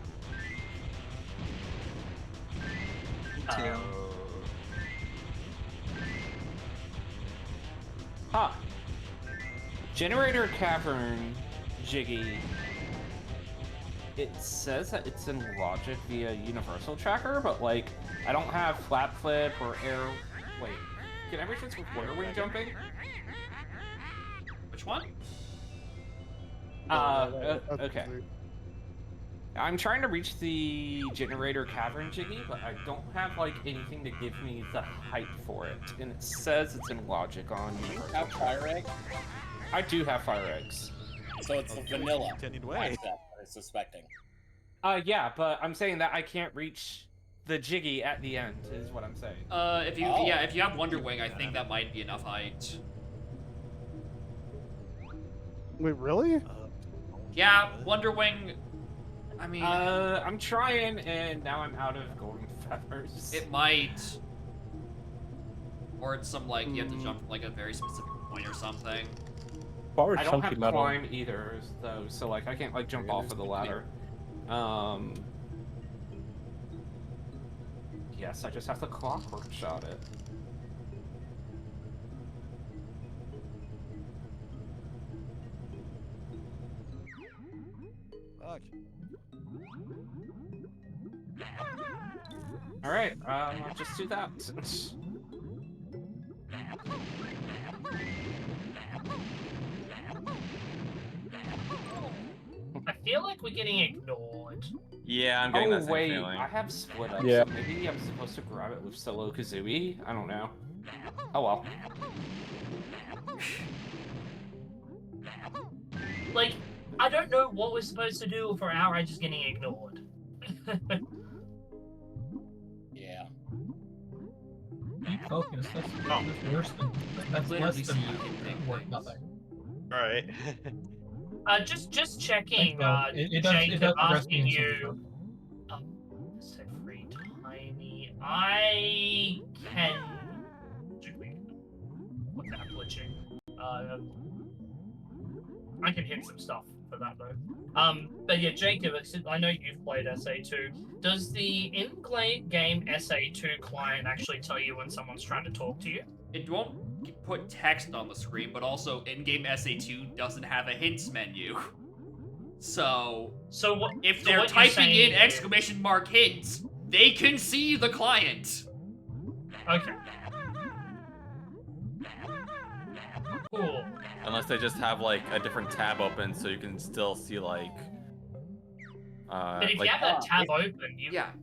Too. Huh. Generator Cavern Jiggy. It says that it's in Logic via Universal Tracker, but like, I don't have Flap Flip or Air. Wait, can I reach this with Water Wing jumping? Which one? Okay. I'm trying to reach the Generator Cavern Jiggy, but I don't have like anything to give me the height for it, and it says it's in Logic on Do you Universal have fire egg? I do have fire eggs. So it's the vanilla way. mindset that I'm suspecting. Yeah, but I'm saying that I can't reach the Jiggy at the end, is what I'm saying. If you if you have Wonder Wing, I think that might be enough height. Wait, really? Yeah, Wonder Wing. I mean, I'm trying, and now I'm out of golden feathers. it might. Or it's some like you have to jump from like a very specific point or something. Or I don't chunky have metal. climb either, though, so like I can't like jump off of the ladder. Yes, I just have to clockwork shot it. Fuck. All right, I'll just do that. I feel like we're getting ignored. Yeah, I'm getting that same wait, feeling. I have split up, Yeah. so maybe I'm supposed to grab it with Solo Kazooie? I don't know. Oh well. Like, I don't know what we're supposed to do for our just getting ignored. Yeah. Keep focused. That's worse than. That's Literally less than see you can think work things. nothing. Alright. Just checking. It does Jacob the rest asking means you. So free tiny. I can. What's that glitching? I can hit some stuff for that though. But yeah, Jacob, I know you've played SA2. Does the in-game SA2 client actually tell you when someone's trying to talk to you? It won't put text on the screen, but also in-game SA2 doesn't have a hints menu. So what, if so they're what you're typing in saying ! hints, they can see the client. Okay. Cool. Unless they just have like a different tab open, so you can still see like. But if like, you have that tab open,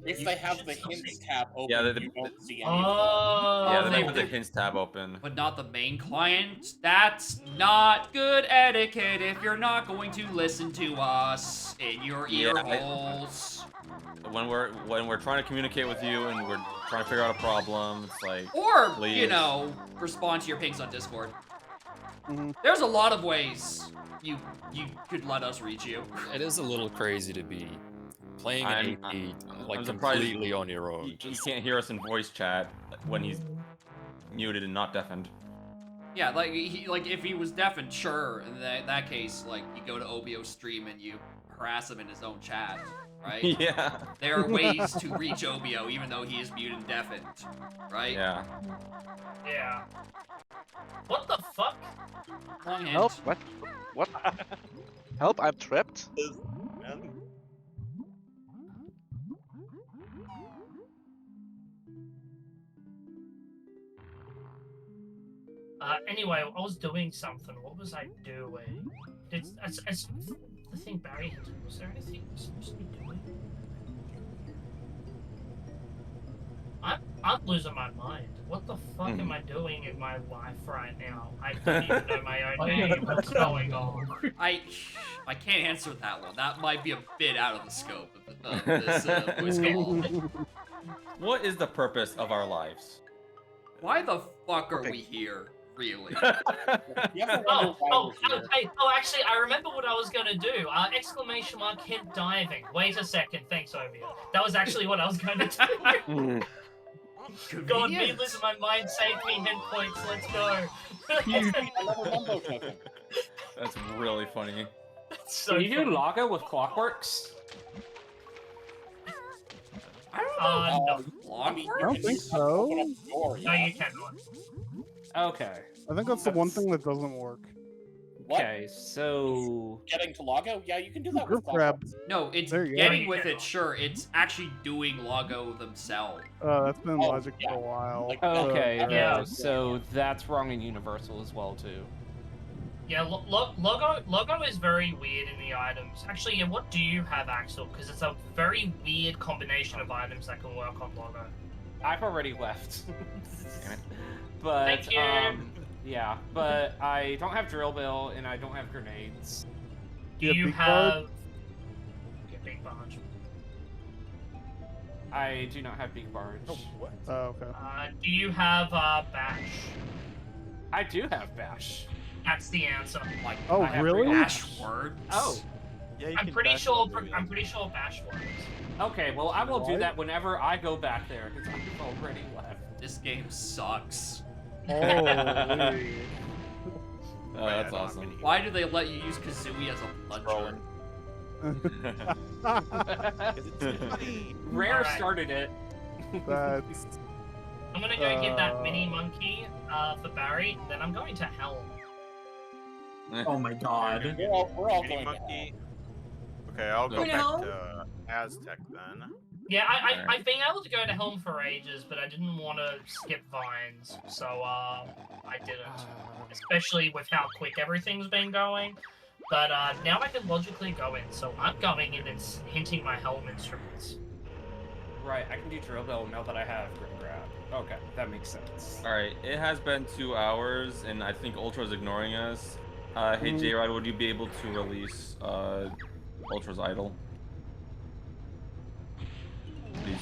If they have the hints tab open, Yeah, you won't see anything. yeah, they they put the hints tab open. But not the main client. That's not good etiquette if you're not going to listen to us in your ear holes. When we're trying to communicate with you and we're trying to figure out a problem, it's like. Or, please. you know, respond to your pings on Discord. There's a lot of ways you could let us reach you. It is a little crazy to be playing an AP like I'm surprised completely on your own. You can't hear us in voice chat when he's muted and not deafened. Yeah, like if he was deafened, sure. In that case, like you go to OBO's stream and you harass him in his own chat, right? Yeah. There are ways to reach OBO even though he is muted and deafened, right? Yeah. Yeah. What the fuck? Long Help! What? What? Help! I'm trapped. Anyway, I was doing something. What was I doing? It's the thing Barry had done. Was there anything I was supposed to be doing? I'm losing my mind. What the fuck am I doing in my life right now? I don't even know my own name. What's going on? I can't answer that one. That might be a bit out of the scope of this voice call. What is the purpose of our lives? Why the fuck are we here, really? Actually, I remember what I was gonna do. Exclamation mark hint diving. Wait a second. Thanks, Ovia. That was actually what I was gonna do. God, me losing my mind saved me hint points. Let's go. That's really funny. So Can you do Lago with clockworks? I don't know. I don't think so. No, you cannot. Okay. I think that's the one thing that doesn't work. Okay, so Getting to Lago? Yeah, you can do that Group with grab. No, it's There you getting go. with it, sure. It's actually doing Logo themselves. That's been logic for a while. Okay, so that's wrong in Universal as well too. Yeah, logo is very weird in the items. Actually, yeah, what do you have, Axel? Because it's a very weird combination of items that can work on logo. I've already left. But Thank you. yeah, but I don't have drill bill and I don't have grenades. Do you have? Yeah, big barge. I do not have big barge. Oh, okay. Do you have bash? I do have bash. That's the answer. Like, Oh, I have really? Bash words. Oh. Yeah, you I'm can pretty bash sure. through it. I'm pretty sure bash works. Okay, well I will do What? that whenever I go back there because I've already left. This game sucks. Holy. Oh, that's awesome. Why do they let you use Kazooie as a plunger? Rare Alright. started it. That's. I'm gonna go get that mini monkey for Barry. Then I'm going to Helm. Oh my god. We're all Mini going to monkey. Okay, I'll go You back know? to Aztec then. Yeah, I've been able to go to Helm for ages, but I didn't want to skip vines, so I didn't. Especially with how quick everything's been going. But now I can logically go in, so I'm going in and hinting my Helm instruments. Right, I can do drill bill now that I have grip grab. Okay, that makes sense. Alright, it has been 2 hours, and I think Ultra's ignoring us. Hey, J-Rod, would you be able to release Ultra's idol? Please.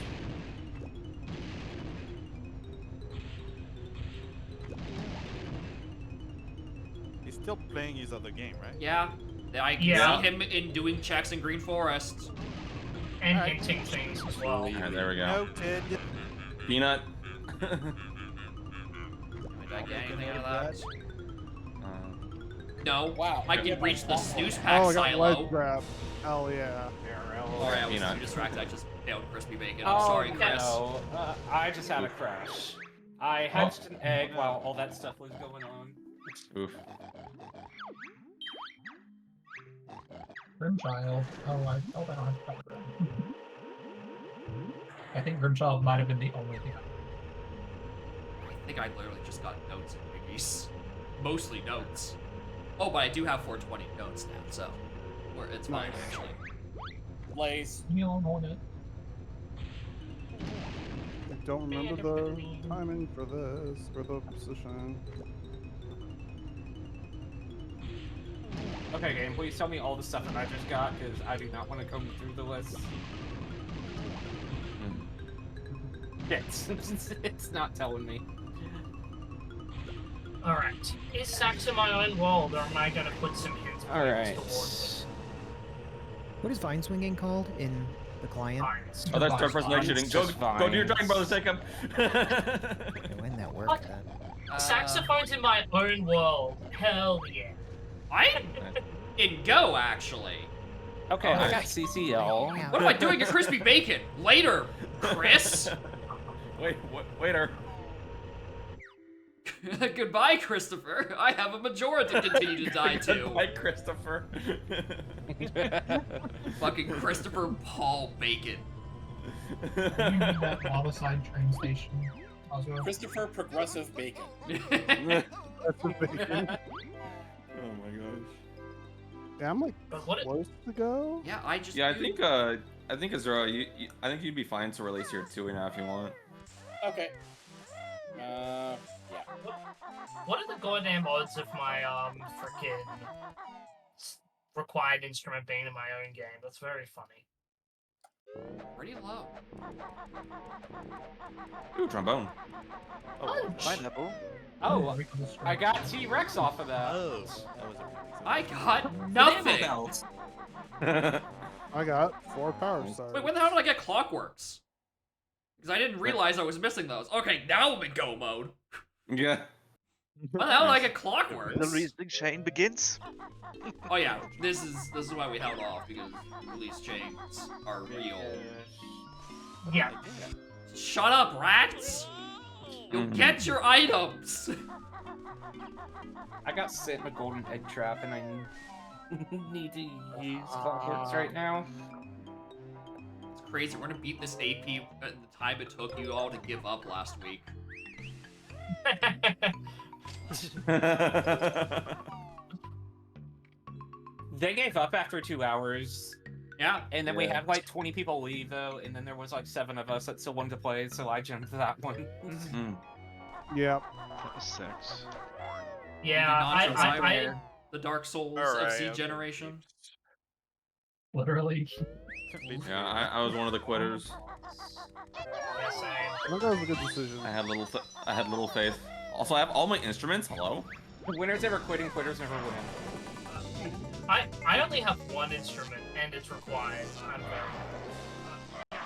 He's still playing his other game, right? Yeah. I can see him in doing checks in Green Forest. And hinting things as well. Alright, there we go. Noted. Peanut. Did I get anything out of that? No. Wow. I can reach the snooze pack Oh, I got silo. ledge grab. Hell yeah. Sorry, I was Peanut. too distracted. I just failed crispy bacon. I'm Oh, sorry, Chris. no. I just had a crash. I hatched an egg while all that stuff was going on. Oof. Grimchild. Oh, I don't have I think Grimchild might have been the only thing. I think I literally just got notes and biggies. Mostly notes. Oh, but I do have 420 notes now, so it's fine actually. Blaze. You don't want it. I don't remember the timing for this, or the position. Okay, game, please tell me all the stuff that I just got, because I do not want to come through the list. It's not telling me. Alright. Is Sax in my own world, or am I gonna put some hints Alright. towards What is vine swinging called in the client? Oh, that's third person leg shooting. Go do your Dragon Brothers, take him. When that work Fuck. then? Saxophone's in my own world. Hell yeah. I in Go actually. Okay, I got CCL. What am I doing at Crispy Bacon? Later, Chris. Waiter. Goodbye, Christopher. I have a majority to continue to die to. Goodbye, Christopher. Fucking Christopher Paul Bacon. You need that Waterside train station. Oswald. Christopher Progressive Bacon. That's a bacon. Oh my gosh. Yeah, I'm like close to go. Yeah, I just. Yeah, I think Azura, I think you'd be fine to release your 2 now if you want. Okay. Yeah. What are the goddamn odds of my frickin' required instrument being in my own game? That's very funny. Pretty low. Ooh, trombone. Oh, pineapple. Oh, I got T-Rex off of that. Oh, that was a I got nothing. I got 4 power stars. Wait, when the hell did I get Clockworks? Because I didn't realize I was missing those. Okay, now I'm in Go mode. Yeah. When the hell did I get Clockworks? The reasoning chain begins. Oh yeah, this is why we held off, because release chains are real. Yeah. Shut up, rats! You'll get your items! I got set in a golden egg trap and I need to use Clockworks right now. It's crazy, we're gonna beat this AP in the time it took you all to give up last week. They gave up after 2 hours. Yeah. And then we had like 20 people leave though, and then there was like 7 of us that still wanted to play, so I jumped to that one. Yep. That was 6. Yeah, I the Dark Souls Alright, FC okay. generation. Literally. Yeah, I was one of the quitters. I think that was a good decision. I had little faith. Also, I have all my instruments. Hello. Winners ever quitting, quitters never win. I only have 1 instrument, and it's required. I'm very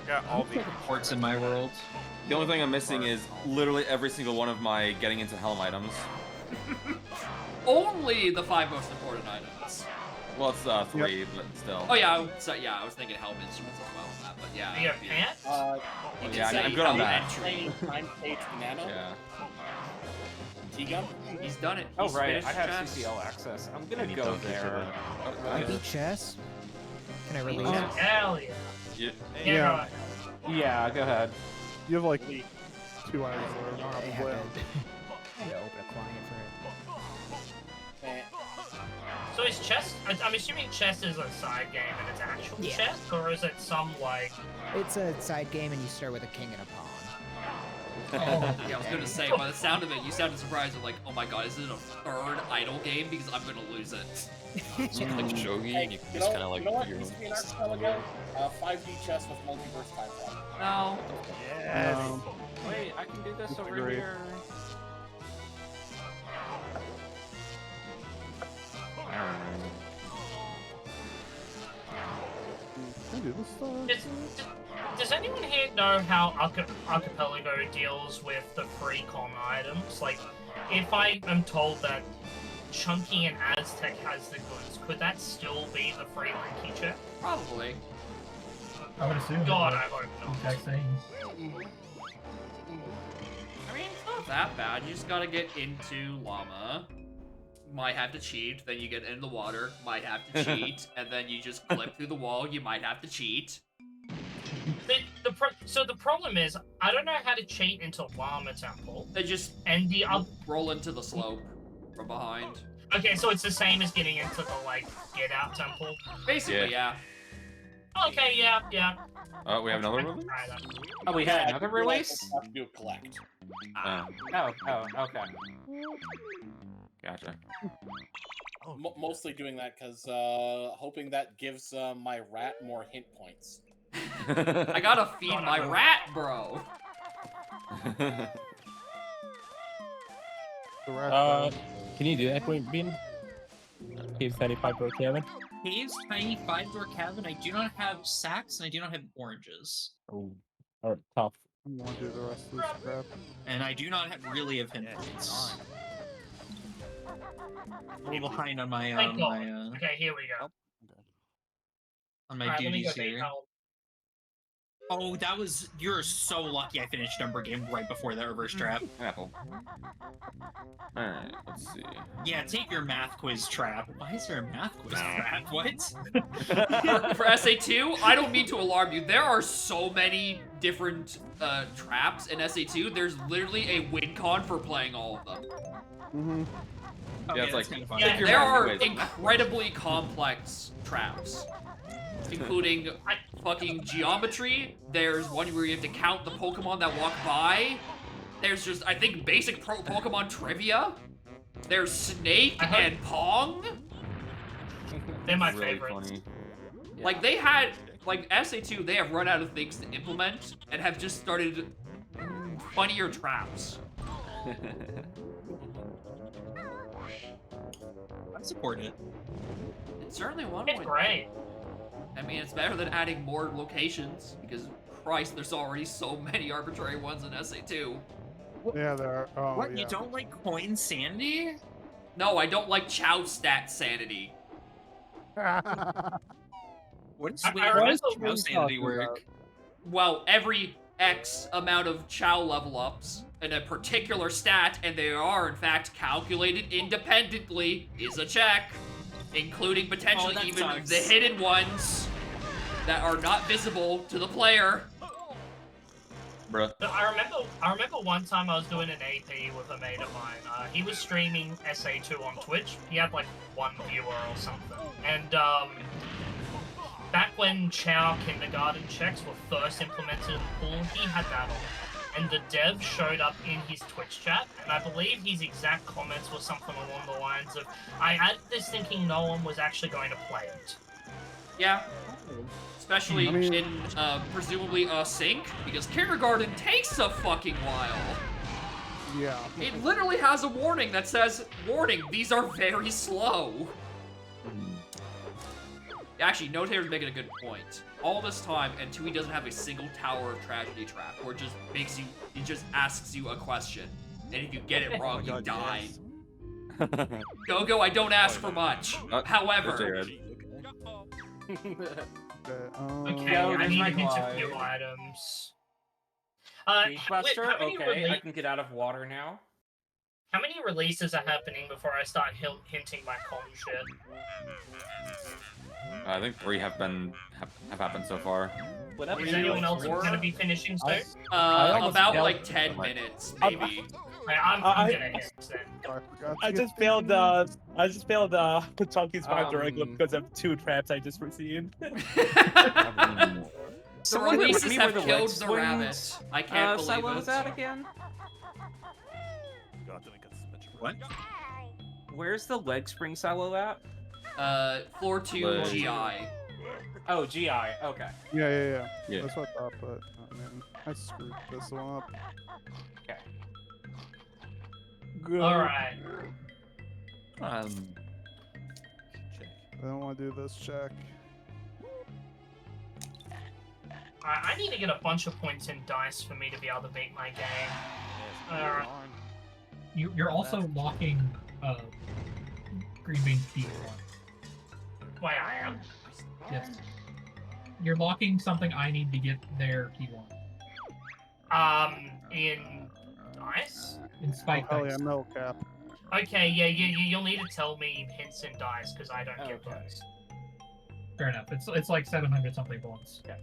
Got all the Ports in my world. The only thing I'm missing is literally every single one of my getting into Helm items. Only the 5 most important items. Well, it's 3, but still. Oh yeah, I was thinking helm instruments as well on that, but yeah. You have pants? You can Yeah, say I'm good on that. entry. Time page banana. Yeah. T-gun. He's done it. Oh He's right, finished I have chess. CCL access. I'm gonna And you go don't get to there. I beat chess. Can I release? Oh, hell yeah. Yeah. Yeah. Right. Yeah, go ahead. You have like 2 hours left. I have to open a client for it. So is chess? I'm assuming chess is a side game and it's actual Yeah. chess, or is it some like? It's a side game, and you start with a king and a pawn. Yeah, I was gonna say, by the sound of it, you sounded surprised. You're like, oh my god, is it a 3rd idle game? Because I'm gonna lose it. It's like shogi, and you can You just know, kind of like you know what do your used own to be an archipelago? 5D chess with multiverse time travel. No. Yes. Wait, I can do this over Agree. here. Can I do this stuff? Does anyone here know how Archipelago deals with the free con items? Like, if I am told that Chunky and Aztec has the goods, could that still be the free Linky check? Probably. I would assume. God, I hope not. Exact same. I mean, it's not that bad. You just gotta get into Llama. Might have to cheat, then you get into the water, might have to cheat, and then you just clip through the wall, you might have to cheat. So the problem is, I don't know how to cheat into Llama Temple. They just roll into the slope from behind. Okay, so it's the same as getting into the, like, Get Out Temple? Basically, yeah. Okay, yeah. Oh, we have another one? Oh, we had another release? Have to do a collect. Oh, okay. Gotcha. Mostly doing that because hoping that gives my rat more hint points. I gotta feed my rat, bro. The rest Can you do that, Queen Bean? Cave's tiny 5-door cabin. Cave's tiny 5-door cabin. I do not have sacks and I do not have oranges. Oh, alright, tough. I'm gonna do the rest of this crap. And I do not really have hints. A little behind on my Thank God. Okay, here we go. on my Alright, let me duties go here. Oh, that was... You're so lucky I finished number game right before that reverse trap. Apple. Alright, let's see. Yeah, take your math quiz trap. Why is there a math quiz trap? What? For SA2, I don't mean to alarm you. There are so many different traps in SA2. There's literally a win con for playing all of them. Mm-hmm. Yeah, it's like, Yeah, there are incredibly complex traps, including fucking geometry. There's one where you have to count the Pokemon that walk by. There's just, I think, basic Pokemon trivia. There's Snake and Pong. They're my really favorites. funny. Like, they had, like, SA2, they have run out of things to implement and have just started funnier traps. I support it. It's certainly one It's way. great. I mean, it's better than adding more locations, because, Christ, there's already so many arbitrary ones in SA2. Yeah, there are. Oh, What, yeah. you don't like coin sandy? No, I don't like Chow Stat Sanity. What is I how does remember Chow sanity work? Well, every X amount of Chow level ups in a particular stat, and they are, in fact, calculated independently, is a check. Including potentially that even sucks. the hidden ones that are not visible to the player. Bruh. I remember one time I was doing an AP with a mate of mine. He was streaming SA2 on Twitch. He had like 1 viewer or something. And back when Chow kindergarten checks were first implemented in the pool, he had that on. And the dev showed up in his Twitch chat, and I believe his exact comments were something along the lines of, I added this thinking no one was actually going to play it. Yeah. Especially I mean- in, presumably, a sync, because kindergarten takes a fucking while. Yeah. It literally has a warning that says, warning, these are very slow. Actually, Notator's making a good point. All this time, and Tui doesn't have a single Tower of Tragedy trap, or it just makes you, it just asks you a question. And if you get it wrong, you die. Go-Go, I don't ask for much. However, Okay, Yo, I there's need my to hint a glide. few items. Buster, how many okay, I can get out of water now. How many releases are happening before I start hinting my com shit? I think 3 have happened so far. Is anyone else going to be finishing soon? about like 10 minutes, maybe. I'm gonna hit then. I just failed Chunky's 5-door egg because of 2 traps I just received. The Someone releases with me have where the killed legs the swings. rabbit. I can't believe Silo it. was that again? What? Where's the leg spring silo at? Floor 2 Leg. GI. Oh, GI, okay. Yeah. Yeah. That's what I thought, but oh, man, I screwed this one up. Okay. Good. Alright. I don't want to do this check. I need to get a bunch of points in dice for me to be able to beat my game. Alright. You're also locking Green Bean's P1. Why I am? Yes. You're locking something I need to get their P1. In dice? In Spike Oh, Dice. yeah, metal cap. Okay, yeah, you'll need to tell me hints in dice, because I don't get those. Fair enough. It's like 700 something points. Yeah.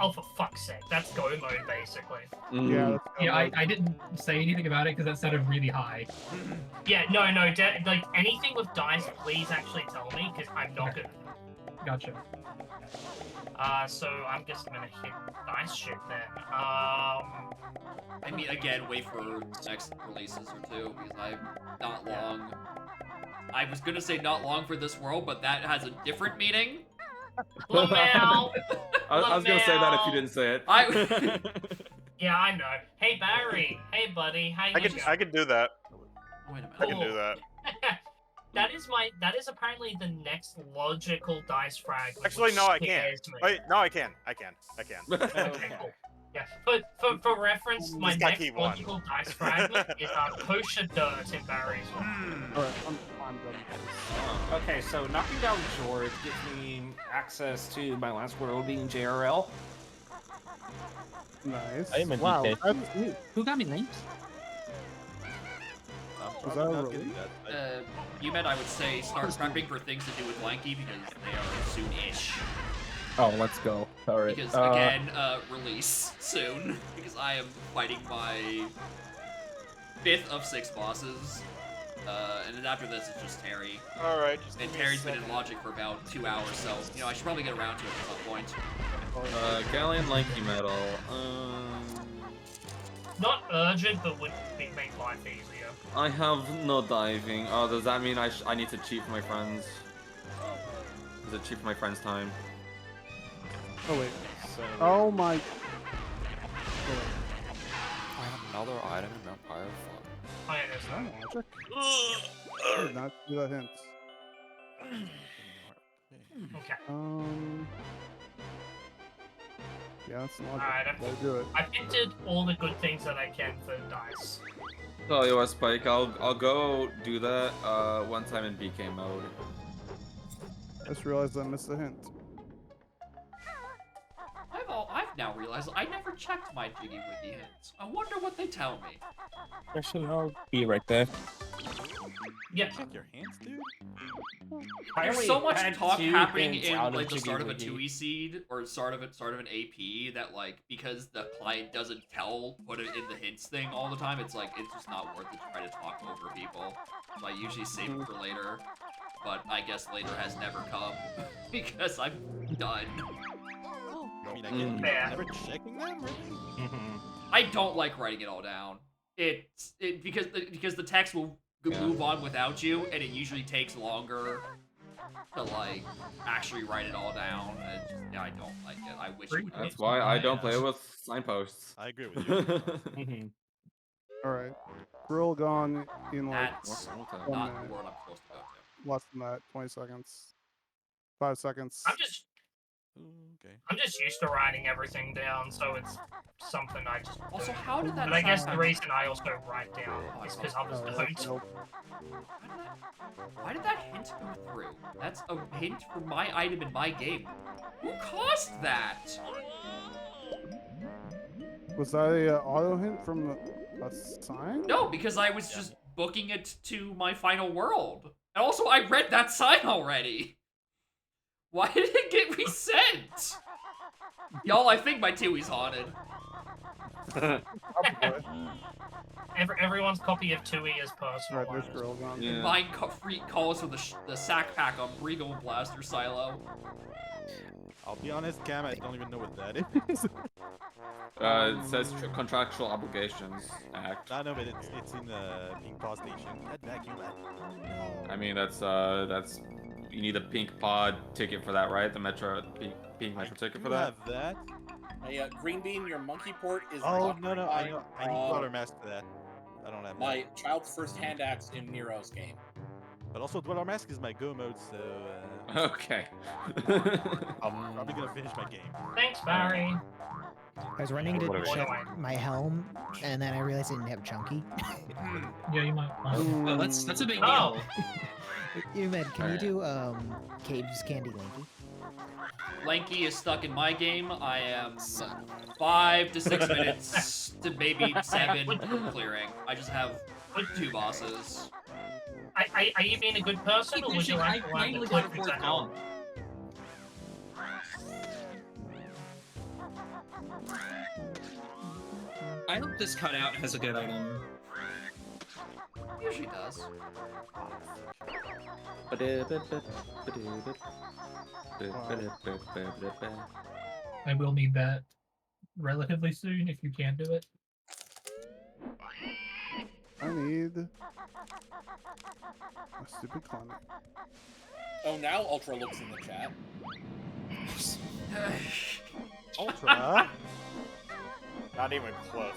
Oh, for fuck's sake. That's go mode, basically. Yeah. Yeah, I didn't say anything about it because that sounded really high. Yeah, no, like, anything with dice, please actually tell me, because I'm not good. Gotcha. So I'm just gonna hit dice shit then. I mean, again, wait for next releases or two, because I'm not long. I was gonna say not long for this world, but that has a different meaning. Lamau! I was gonna say that if you didn't say it. Yeah, I know. Hey, Barry. Hey, buddy. How you I can do that. Wait a minute. I can do that. That is apparently the next logical dice fragment. Actually, which no, I can't. scares me. Wait, no, I can. I can. Okay, cool. Yeah, but for reference, my Just gotta next keep one. logical dice fragment is kosher dirt in Barry's one. Alright, I'm done. Okay, so knocking down George gives me access to my last world being JRL. Nice. I am in Wow, DK. that's neat. Who got me linked? Was that a release? You meant I would say start prepping for things to do with Lanky because they are soon-ish. Oh, let's go. All right. Because again, release soon. Because I am fighting my 5th of 6 bosses. And then after this, it's just Terry. Alright, And Terry's been in Logic for about 2 hours, so, you know, I should probably get around to it at some point. Galleon Lanky Metal. Not urgent, but would make life easier. I have no diving. Oh, does that mean I need to cheat for my friends? Is it cheat for my friends' time? Oh wait. So, Oh my. Oh, I have another item in Vampire Fog. Oh yeah, there's that. Logic. I did not see that hint. Okay. Yeah, that's logic. Alright, Gotta do it. I've hinted all the good things that I can for dice. Tell you what, Spike, I'll go do that once I'm in BK mode. I just realized I missed the hint. I've now realized I never checked my Jiggy Wiggy hints. I wonder what they tell me. Actually, I'll be right there. Yeah. Check your hands, dude. There's so much talk happening in out of like the Jiggy start of a Wiggy. 2e seed or start of an AP that like because the client doesn't put it in the hints thing all the time, it's like it's just not worth it to try to talk over people. So I usually save it for later, but I guess later has never come because I'm done. I mean, I get never checking them, really? I don't like writing it all down. Because the text will move on without you, and it usually takes longer to like actually write it all down. Yeah, I don't like it. I wish it would. That's why I don't play with signposts. I agree with you. Alright. Grill gone in like That's 1 not minute. the word I'm supposed to go to. Less than that. 20 seconds. 5 seconds. I'm just used to writing everything down, so it's something I just Also, do. how did that But I guess sound? the reason I also write down is because others don't. Why did that hint go through? That's a hint for my item in my game. Who caused that? Was that a auto hint from a sign? No, because I was just booking it to my final world. And also, I read that sign already. Why did it get resent? Y'all, I think my Tui's haunted. Everyone's copy of 2E is personal. Alright, there's Grill gone. Yeah. Mine calls for the sack pack on Regal Blaster Silo. I'll be honest, Cam, I don't even know what that is. It says Contractual Obligations Act. I know, but it's in the pink pause station. That vacuum. I mean, that's you need a pink pod ticket for that, right? The pink metro ticket for You that. have that? Hey, Green Bean, your monkey port is Oh, blocked no, by, I know. I need Dweller Mask for that. I don't have my that. child's first hand axe in Nero's game. But also, Dweller Mask is my go mode, so... Okay. I'm probably gonna finish my game. Thanks, Barry. I was running to Whatever. check my helm, and then I realized I didn't have Chunky. Yeah, you might. Oh, that's a big deal. Oh. Umed, can you do Caves Candy Lanky? Lanky is stuck in my game. I am 5 to 6 minutes to maybe 7 from clearing. I just have 2 bosses. Are you being a good person, or would you like to learn the clip to help? I hope this cutout has a good item. Usually does. I will need that relatively soon if you can do it. I need a stupid climate. Oh, now Ultra looks in the chat. Ultra? Not even close.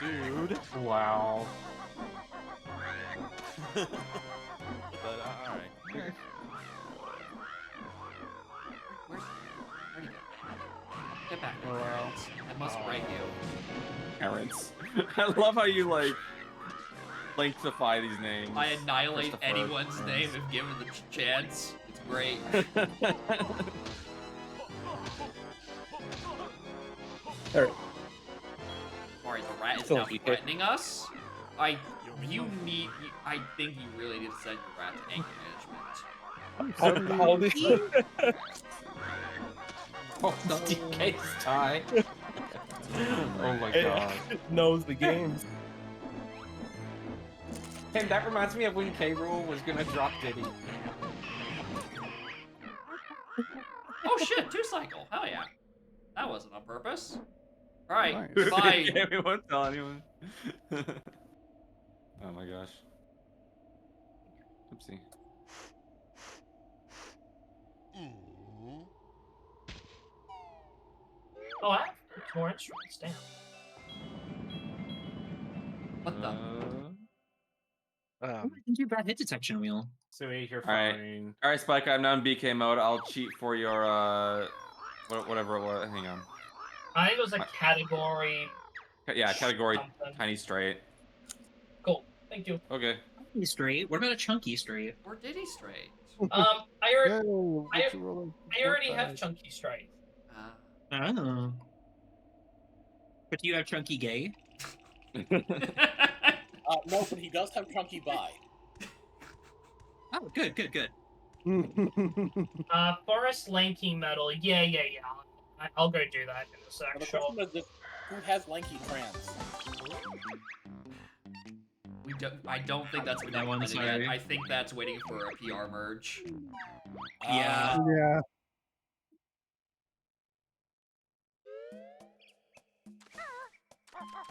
Dude. Wow. But alright. Where'd he go? Get back. Oh, wow. I must break you. Parents. I love how you like lengthify these names. I annihilate Christopher. anyone's name if given the chance. It's great. Alright. Alright, the rat is Still now weak. threatening us. I think you really need to send your rat to anger management. Oh, DK's tie. Oh my god. It knows the games. Hey, that reminds me of when K. Rool was gonna drop Diddy. Oh shit, 2-cycle. Hell yeah. That wasn't on purpose. Alright, Nice. goodbye. Yeah, we won't tell anyone. Oh my gosh. Oopsie. Oh, I have more instruments. Damn. What the? Thank you, bad hit detection wheel. Sui, you're Alright. fine. Alright, Spike, I'm now in BK mode. I'll cheat for your whatever it was. Hang on. I think it was a category. Yeah, category something. tiny straight. Cool. Thank you. Okay. Chunky straight. What about a chunky straight? Or Diddy straight? I already, Yo, I, what's your roll? I already have chunky straight. Oh. But do you have chunky gay? No, but he does have chunky bi. Oh, good, good, good. Forest lanky metal. Yeah. I'll go do that in a Now, sec. the Sure. question is just, who has lanky trans? I don't think that's been That one, implemented yet. sorry. I think that's waiting for a PR merge. Yeah. Yeah.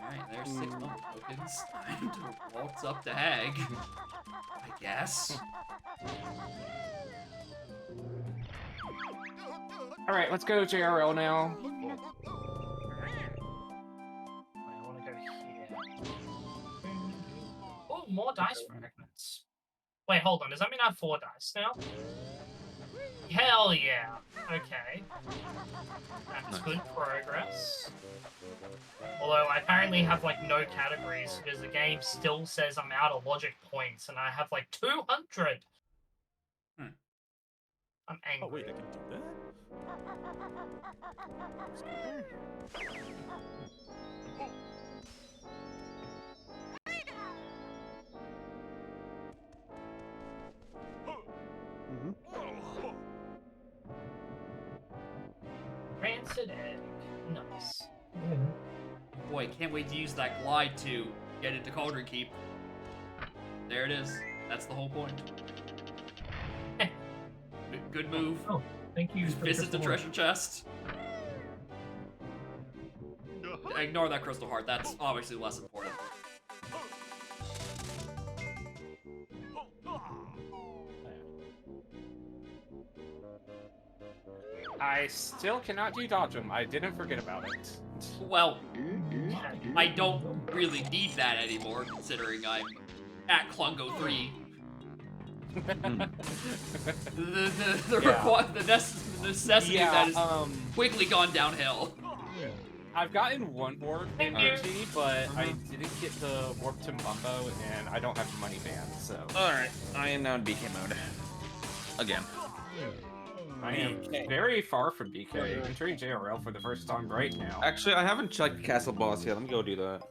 Alright, there's 6 moment tokens. Time to waltz up to Hag. I guess. Alright, let's go JRL now. I want to go here. Oh, more dice fragments. Wait, hold on. Does that mean I have 4 dice now? Hell yeah. Okay. That's good progress. Although I apparently have like no categories because the game still says I'm out of logic points and I have like 200. I'm angry. Oh wait, I can do that? Rancid egg. Nice. Boy, can't wait to use that glide to get into Cauldron Keep. There it is. That's the whole point. Good move. Oh, thank you. for Visit the support. treasure chest. Ignore that crystal heart. That's obviously less important. I still cannot do dodge him. I didn't forget about it. Well, I don't really need that anymore, considering I'm at Klungo 3. the necessity Yeah, that is quickly gone downhill. I've gotten one warp in PG, but I didn't get the warp to Mumbo, and I don't have money band, so. Alright, I am now in BK mode. Again. I am very far from BK. Entering JRL for the first time right now. Actually, I haven't checked the castle boss yet. Let me go do that.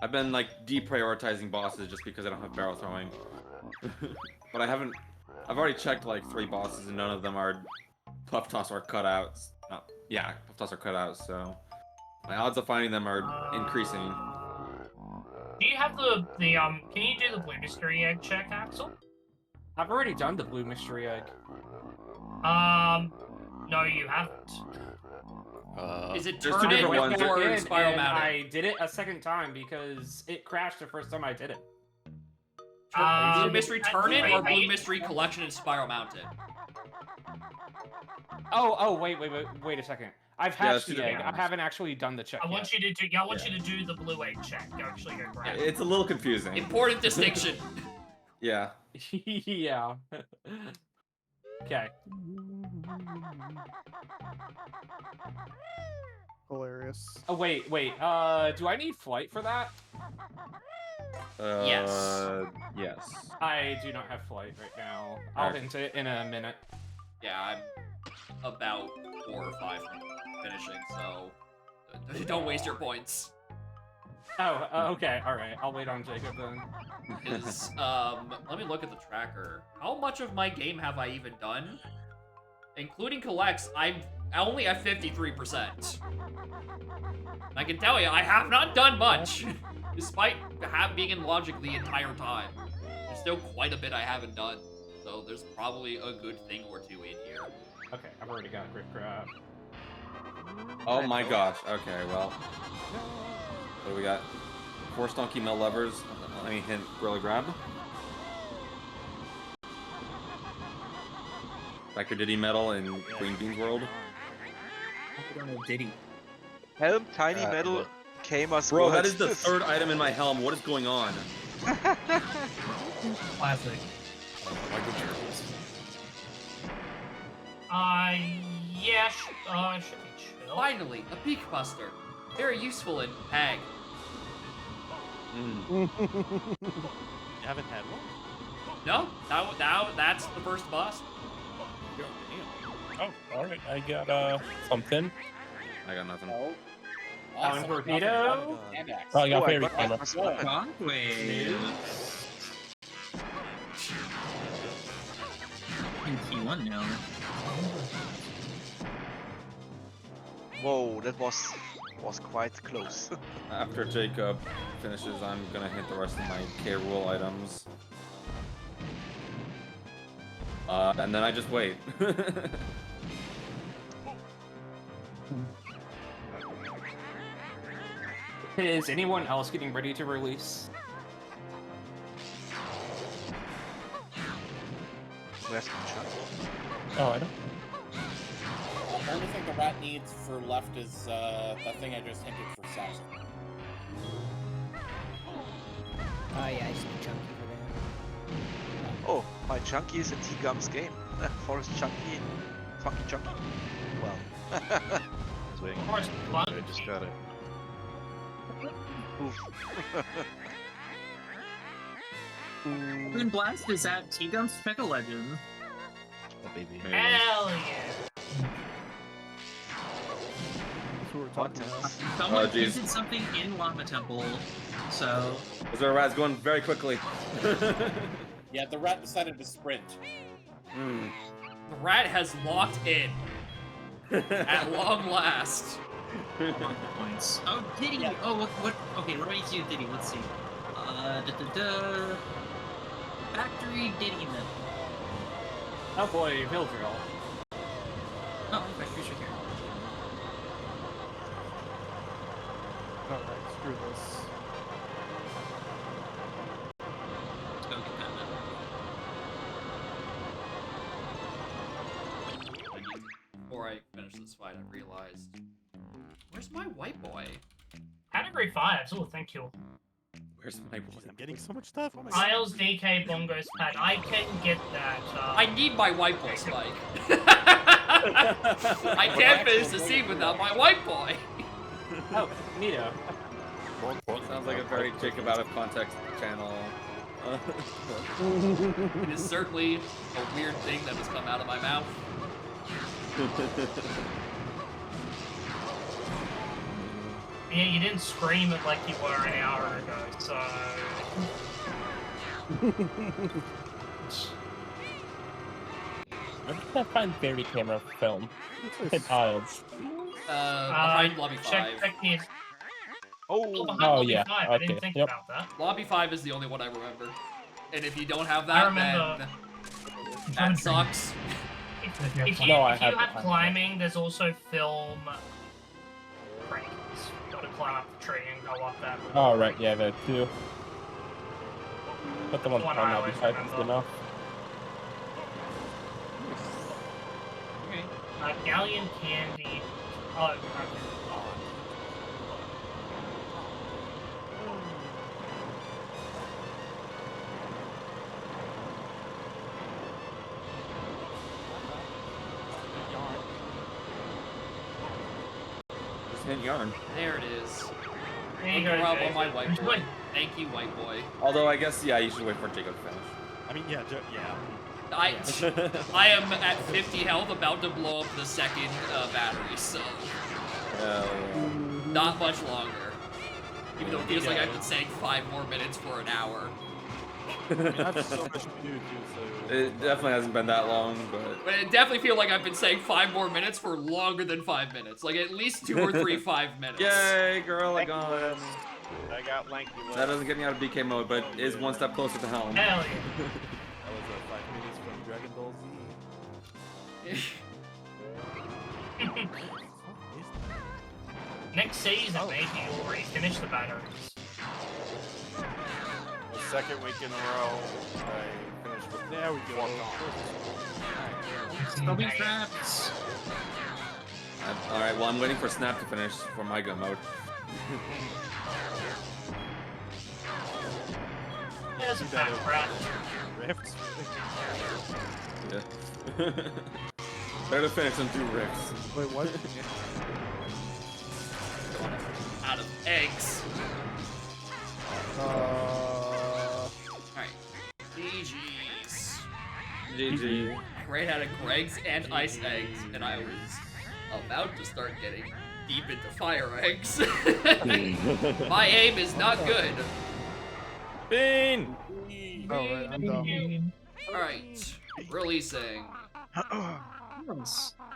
I've been like deprioritizing bosses just because I don't have barrel throwing. But I've already checked like 3 bosses and none of them are Puff Toss or cutouts. Yeah, Puff Toss or cutouts, so my odds of finding them are increasing. Do you have the can you do the blue mystery egg check, Axel? I've already done the blue mystery egg. No, you haven't. Is it There's 2 turn in different ones. or And spiral mounted? I did it a second time because it crashed the first time I did it. Blue mystery turn in or blue mystery collection and spiral mounted? Oh, wait a second. I've Yeah, hatched let's do the the egg. I bananas. haven't actually done the check I yet. want you to do. Yeah, I want you to do the blue egg check. Go actually go grab it. It's a little confusing. Important distinction. Yeah. Yeah. Okay. Hilarious. Oh wait. Do I need flight for that? Yes. Yes. I do not have flight right now. I'll Alright. hint it in a minute. Yeah, I'm about 4 or 5 from finishing, so don't waste your points. Oh, okay. All right. I'll wait on Jacob then. Let me look at the tracker. How much of my game have I even done? Including collects, I'm only at 53%. I can tell you, I have not done much, despite being in logic the entire time. There's still quite a bit I haven't done, so there's probably a good thing or two in here. Okay, I've already got a quick grab. Oh my gosh. Okay, well. What do we got? 4 stonky mill levers. Let me hint Gorilla Grab. Factor Diddy Metal in Queen Bean's World. I don't know Diddy. Helm, tiny metal, Kamer's Bro, World. that is the 3rd item in my helm. What is going on? Classic. Yeah, it should be chill. Finally, a Beak Buster. Very useful in Hag. You haven't had one? No, that's the first boss. Oh, alright. I got something. I got nothing. Oh. Awesome. Torpedo. Oh, I got fairy got camera. Shockwave. In T1 now. Whoa, that was quite close. After Jacob finishes, I'm gonna hit the rest of my K-Rule items. And then I just wait. Is anyone else getting ready to release? Where's my shot? Oh, I don't. The only thing the rat needs for left is the thing I just hinted for Sassy. Oh yeah, I just need Chunky for that. Oh, my Chunky is a T-Gums game. Forest Chunky, Funky Chunky. Well. Swing. Forest I just got it. Oof. Moon Blast is at T-Gum's Pick a Legend. Oh, baby. Hell yeah. That's what we're talking about. Someone jeez. hinted something in Lava Temple, so... Those are rats going very quickly. Yeah, the rat decided to sprint. The rat has locked in. At long last. Points. Oh, Diddy! Yeah. Oh, what? Okay, what do I need to do, Diddy? Let's see. Factory Diddy then. Oh boy, Hill Drill. Oh, Factory Sugar. Alright, screw this. Let's go get that then. Before I finish this fight, I realized, where's my white boy? Category 5. Oh, thank you. Where's my boy? I'm getting so much stuff. Oh my God. Isles, DK, Bongos, Pad. I can get that. I need my white boy, Spike. I can't finish the scene without my white boy. Oh, Nito. Sounds like a very Jacob out of context channel. It is certainly a weird thing that has come out of my mouth. Yeah, you didn't scream it like you were an hour ago, so... Where did I find fairy camera film? In Isles. Behind Lobby 5. Check these. Oh, behind Oh, Lobby yeah, 5. I didn't okay, think yep. about that. Lobby 5 is the only one I remember. And if you don't have I that, remember- then that sucks. If you, No, I if you have- have climbing, there's also film cranes. You gotta climb up the tree and go up that. Oh, right, yeah, there too. Put them on One I now always besides remember. enough. Galleon Candy. Oh, okay. Just hit yarn. There it is. There you Look go, up on Jacob. my white boy. Thank you, white boy. Although I guess yeah, you should wait for Jacob to finish. I mean, yeah, yeah. I am at 50 health, about to blow up the second battery, so not much longer. Even though it feels like I've been saying 5 more minutes for an hour. I have so much to do too, so. It definitely hasn't been that long, But it definitely feel like I've been saying 5 more minutes for longer than 5 minutes. Like at least 2 or 3 5 minutes. Yay, girl, I got it. I got lanky legs. That doesn't get me out of BK mode, but is one step closer to helm. Hell That was 5 minutes from Dragon Ball Z. Next season, maybe you'll already finish the batteries. The second week in a row, I finished with There we go. Stubby traps. Alright, well I'm waiting for Snap to finish for my gun mode. There's a back crap. Rifts. Yeah. Better to finish than 2 rifts. Wait, what? Out of eggs. Alright. GG's. GG. I ran out of Greg's and ice eggs, and I was about to start getting deep into fire eggs. My aim is not good. Bean! Alright, I'm done. Alright. Releasing. Oh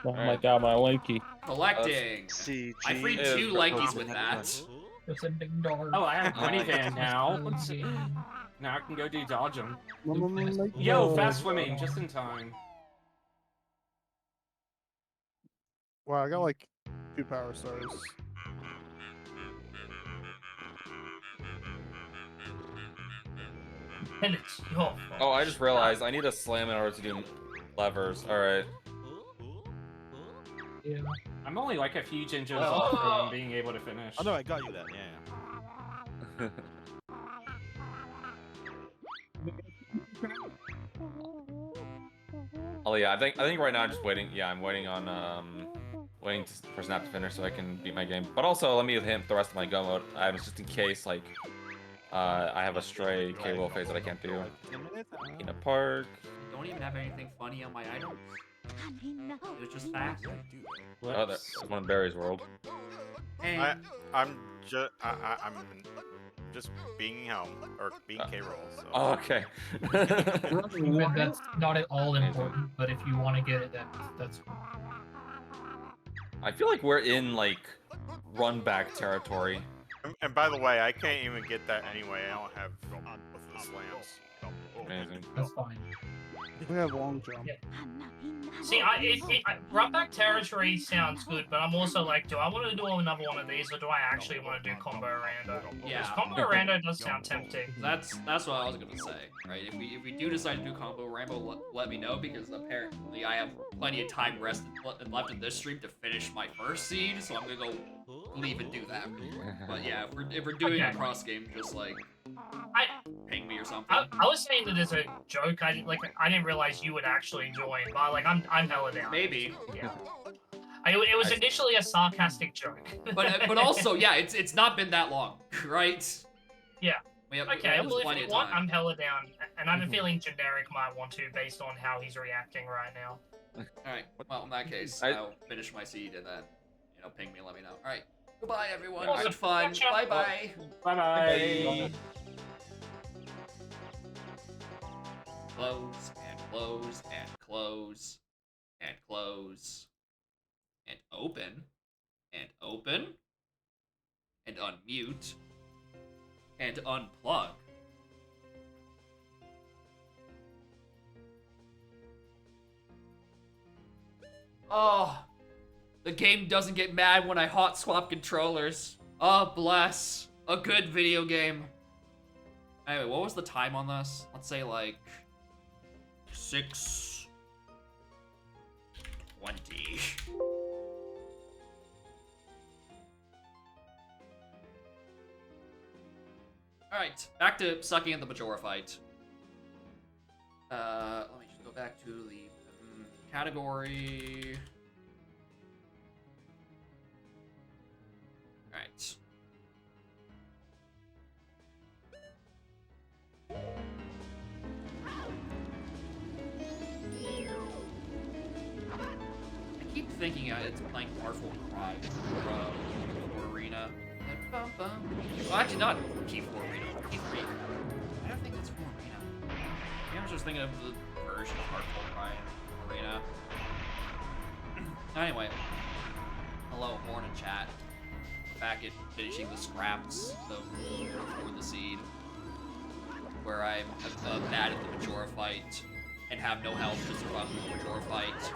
my god, my lanky. Collecting. I freed 2 lankies with that. It's a big dog. Oh, I have minivan now. Now I can go do dodgem. Yo, Yo, fast swimming, just in time. Wow, I got like 2 power stars. And it's your fault. Oh, I just realized I need a slam in order to do levers. Alright. Yeah. I'm only like a few gingers off from being able to finish. Oh no, I got you then, yeah. Oh yeah, I think right now I'm just waiting. Yeah, I'm waiting on for Snap to finish so I can beat my game. But also let me hit the rest of my gun mode. Just in case like I have a stray K-Will phase that I can't do. In a park. Don't even have anything funny on my items. It's just fast. Oh, that's one of Barry's world. I'm just being home or being K-roll. So. Oh, okay. That's not at all important, but if you want to get it, that's fine. I feel like we're in like run back territory. And by the way, I can't even get that anyway. I don't have the slams. Amazing. That's fine. We have long jump. Yeah. See, run back territory sounds good, but I'm also like, do I want to do another one of these, or do I actually want to do combo rando? Yeah. Because combo rando does sound tempting. That's what I was gonna say, right? If we do decide to do combo Rambo, let me know, because apparently I have plenty of time left in this stream to finish my first seed, so I'm gonna go leave and do that. But yeah, if we're doing a cross game, just like ping me or something. I was saying that as a joke. I didn't realize you would actually join, but like I'm hella down. Maybe. Yeah. It was initially a sarcastic joke. But also, yeah, it's not been that long, right? Yeah. Okay, well, if you want, I'm hella down, and I have a feeling Generic might want to, based on how he's reacting right now. Alright, well, in that case, I'll finish my seed and then, ping me and let me know. Alright, goodbye, everyone. Awesome. Good fun. Bye-bye. Bye-bye. Close, and close, and close, and close, and open, and open, and unmute, and unplug. Oh, the game doesn't get mad when I hot swap controllers. Oh, bless. A good video game. Anyway, what was the time on this? Let's say like 6:20. Alright, back to sucking at the Majora fight. Let me just go back to the category. Alright. I keep thinking it's playing Artful Cry for Arena. Well, actually not Key for Arena. Key 3. I don't think it's for Arena. Maybe I was just thinking of the version of Artful Cry in Arena. Anyway. Hello, Horn and chat. Back at finishing the scraps for the seed. Where I'm bad at the Majora fight and have no health to survive the Majora fight.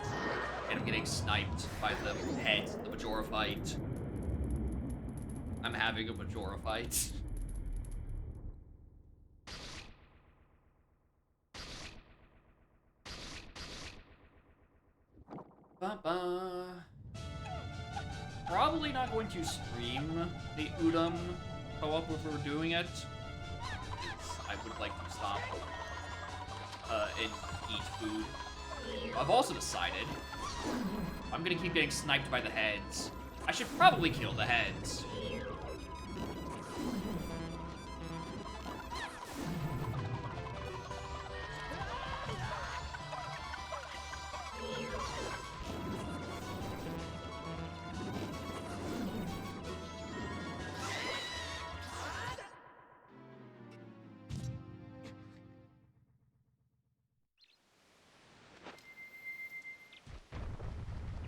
And I'm getting sniped by the head of the Majora fight. I'm having a Majora fight. Ba-ba. Probably not going to stream the Udam co-op if we're doing it. I would like to stop and eat food. I've also decided I'm gonna keep getting sniped by the heads. I should probably kill the heads.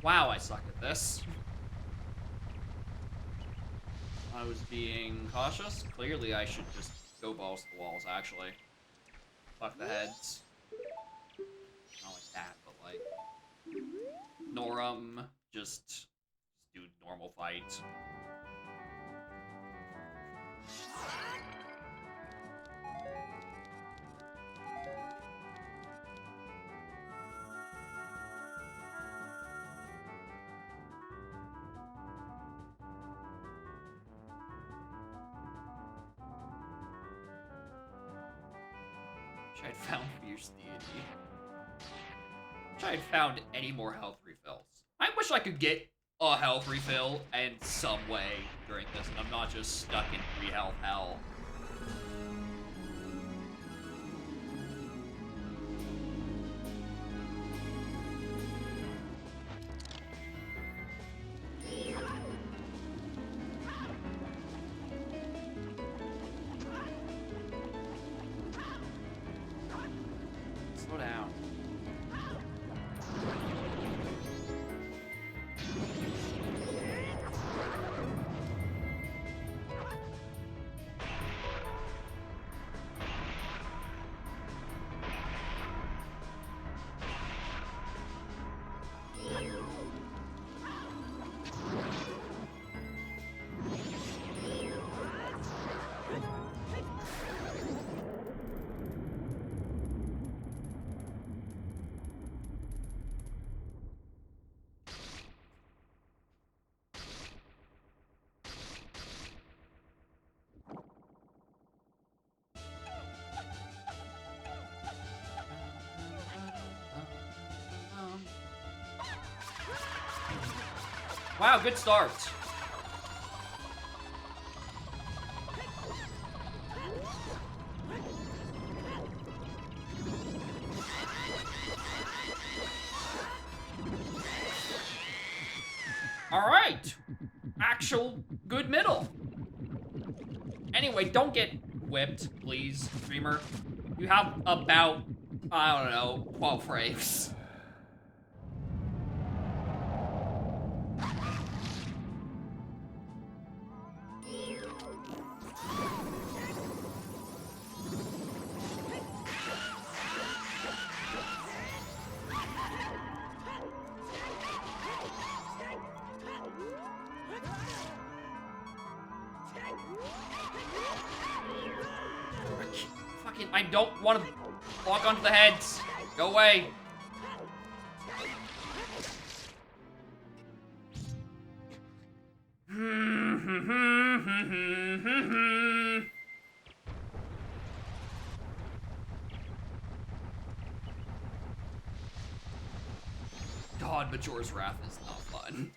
Wow, I suck at this. I was being cautious. Clearly, I should just go balls to the walls, actually. Fuck the heads. Not like that, but like... Norum, just do normal fight. I had found fierce deity. Wish I had found any more health refills. I wish I could get a health refill in some way during this, and I'm not just stuck in 3 health hell. Slow down. Wow, good start. All right. Actual good middle. Anyway, don't get whipped, please, streamer. You have about, I don't know, 12 frames. Fucking, I don't want to walk onto the heads. Go away. God, Majora's Wrath is not fun.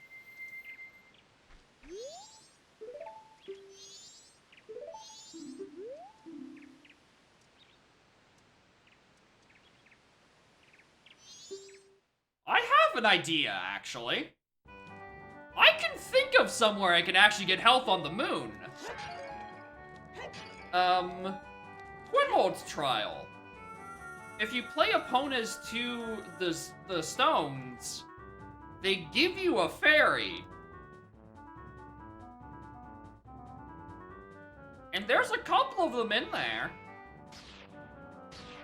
I have an idea, actually. I can think of somewhere I can actually get health on the moon. Twinmold's Trial. If you play opponents to the stones, they give you a fairy. And there's a couple of them in there.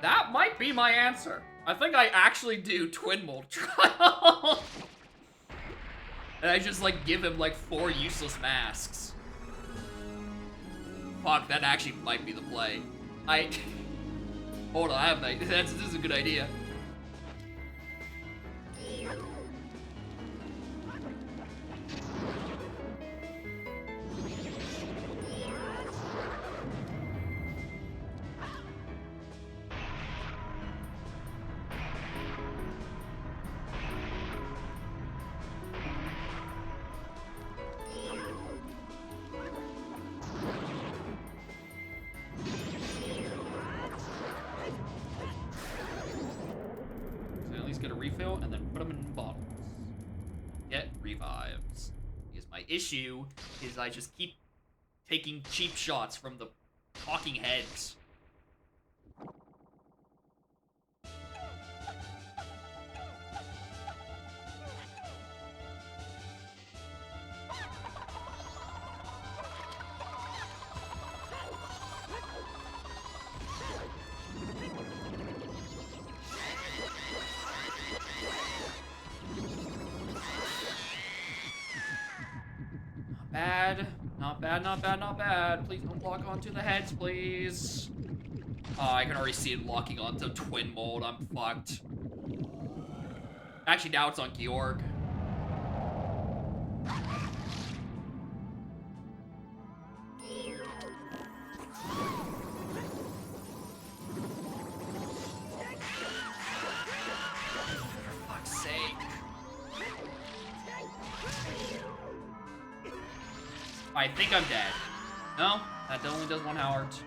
That might be my answer. I think I actually do Twinmold Trial. And I just, like, give him, like, 4 useless masks. Fuck, that actually might be the play. Hold on, I have an idea. This is a good idea. Get a refill and then put them in bottles. Get revives. Because my issue is I just keep taking cheap shots from the talking heads. Bad. Not bad, not bad, not bad. Please don't lock onto the heads, please. Oh, I can already see it locking onto Twin Mold. I'm fucked. Actually, now it's on Georg. For fuck's sake. I think I'm dead. No, that only does 1 heart.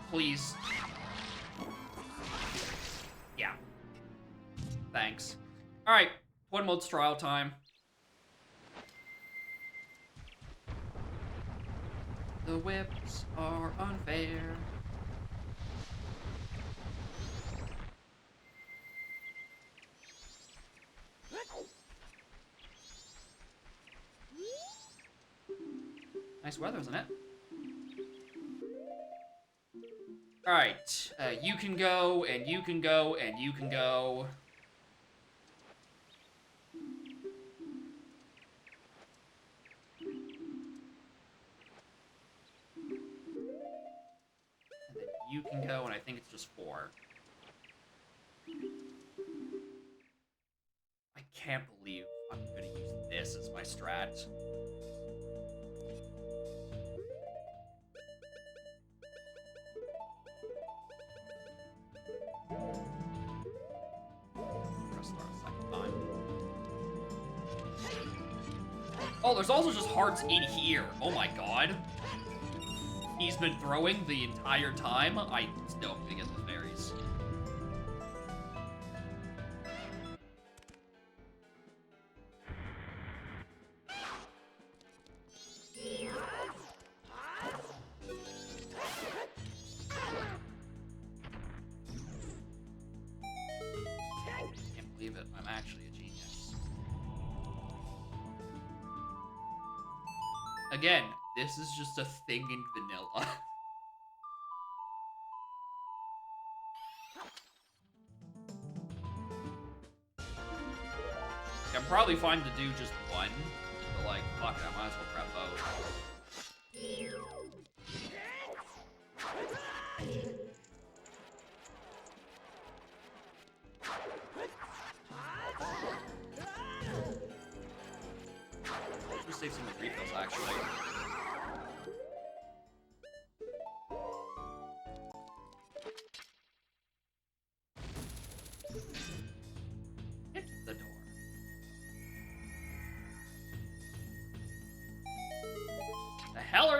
Please. Yeah. Thanks. Alright, Twin Mold's trial time. The whips are unfair. Nice weather, isn't it? Alright, you can go, and you can go, and you can go. And then you can go, and I think it's just 4. I can't believe I'm gonna use this as my strat. Oh, there's also just hearts in here. Oh my god. He's been throwing the entire time. I still am gonna get the fairies. Can't believe it. I'm actually a genius. Again, this is just a thing in vanilla. I'm probably fine to do just 1, but like, fuck it, I might as well grab both. Just save some of the refills, actually.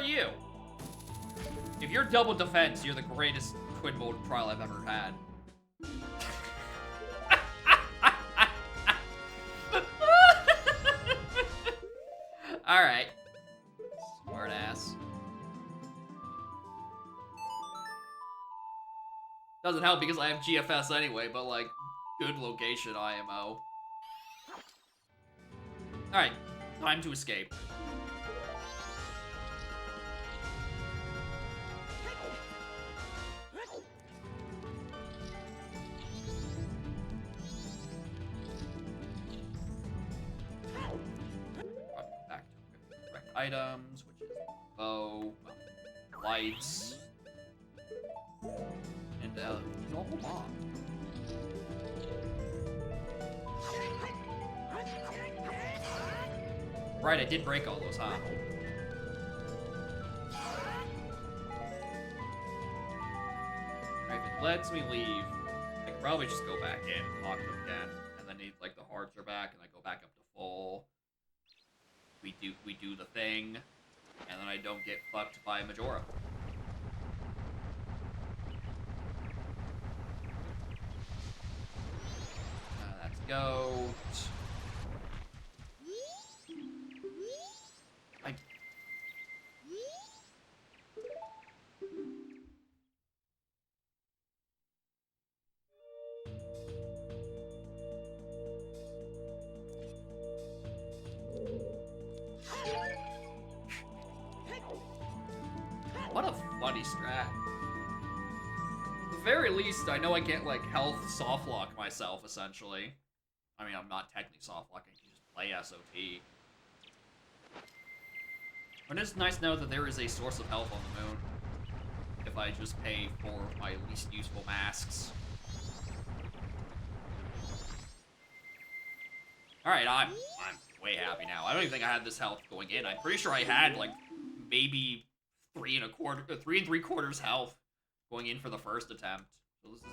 you. If you're double defense, you're the greatest twin mode trial I've ever had. Alright. Smart ass. Doesn't help because I have GFS anyway, but like, good location IMO. Alright, time to escape. Back to correct items, which is bow, lights, and normal bomb. Right, I did break all those, huh? Alright, if it lets me leave, I could probably just go back in, lock them again, and then like the hearts are back, and I go back up to full. We do the thing, and then I don't get fucked by Majora. That's goat. What a funny strat. At the very least, I know I get, like, health soft lock myself, essentially. I mean, I'm not technically soft locking, you just play SOT. But it's nice to know that there is a source of health on the moon. If I just pay for my least useful masks. Alright, I'm way happy now. I don't even think I had this health going in. I'm pretty sure I had, like, maybe 3 3/3 health going in for the first attempt. So this is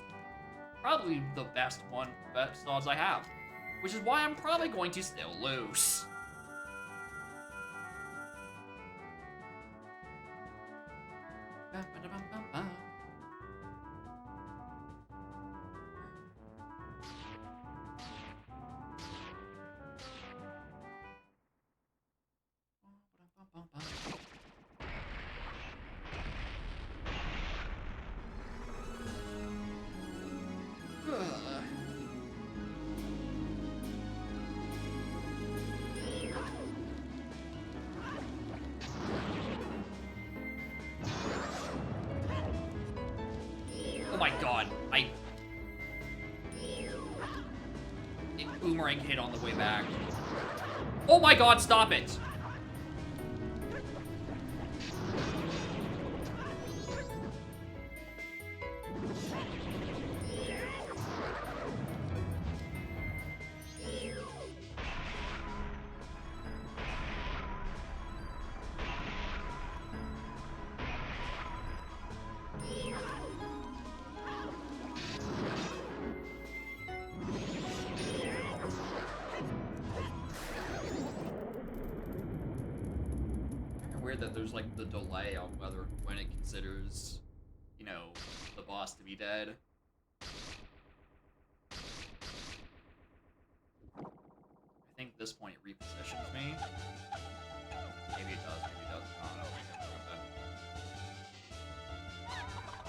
probably the best odds I have. Which is why I'm probably going to still lose. Oh my god, it boomerang hit on the way back. Oh my god, stop it! Weird that there's like the delay on when it considers, you know, the boss to be dead. I think at this point it repositions me. Maybe it does, maybe it doesn't. I don't know.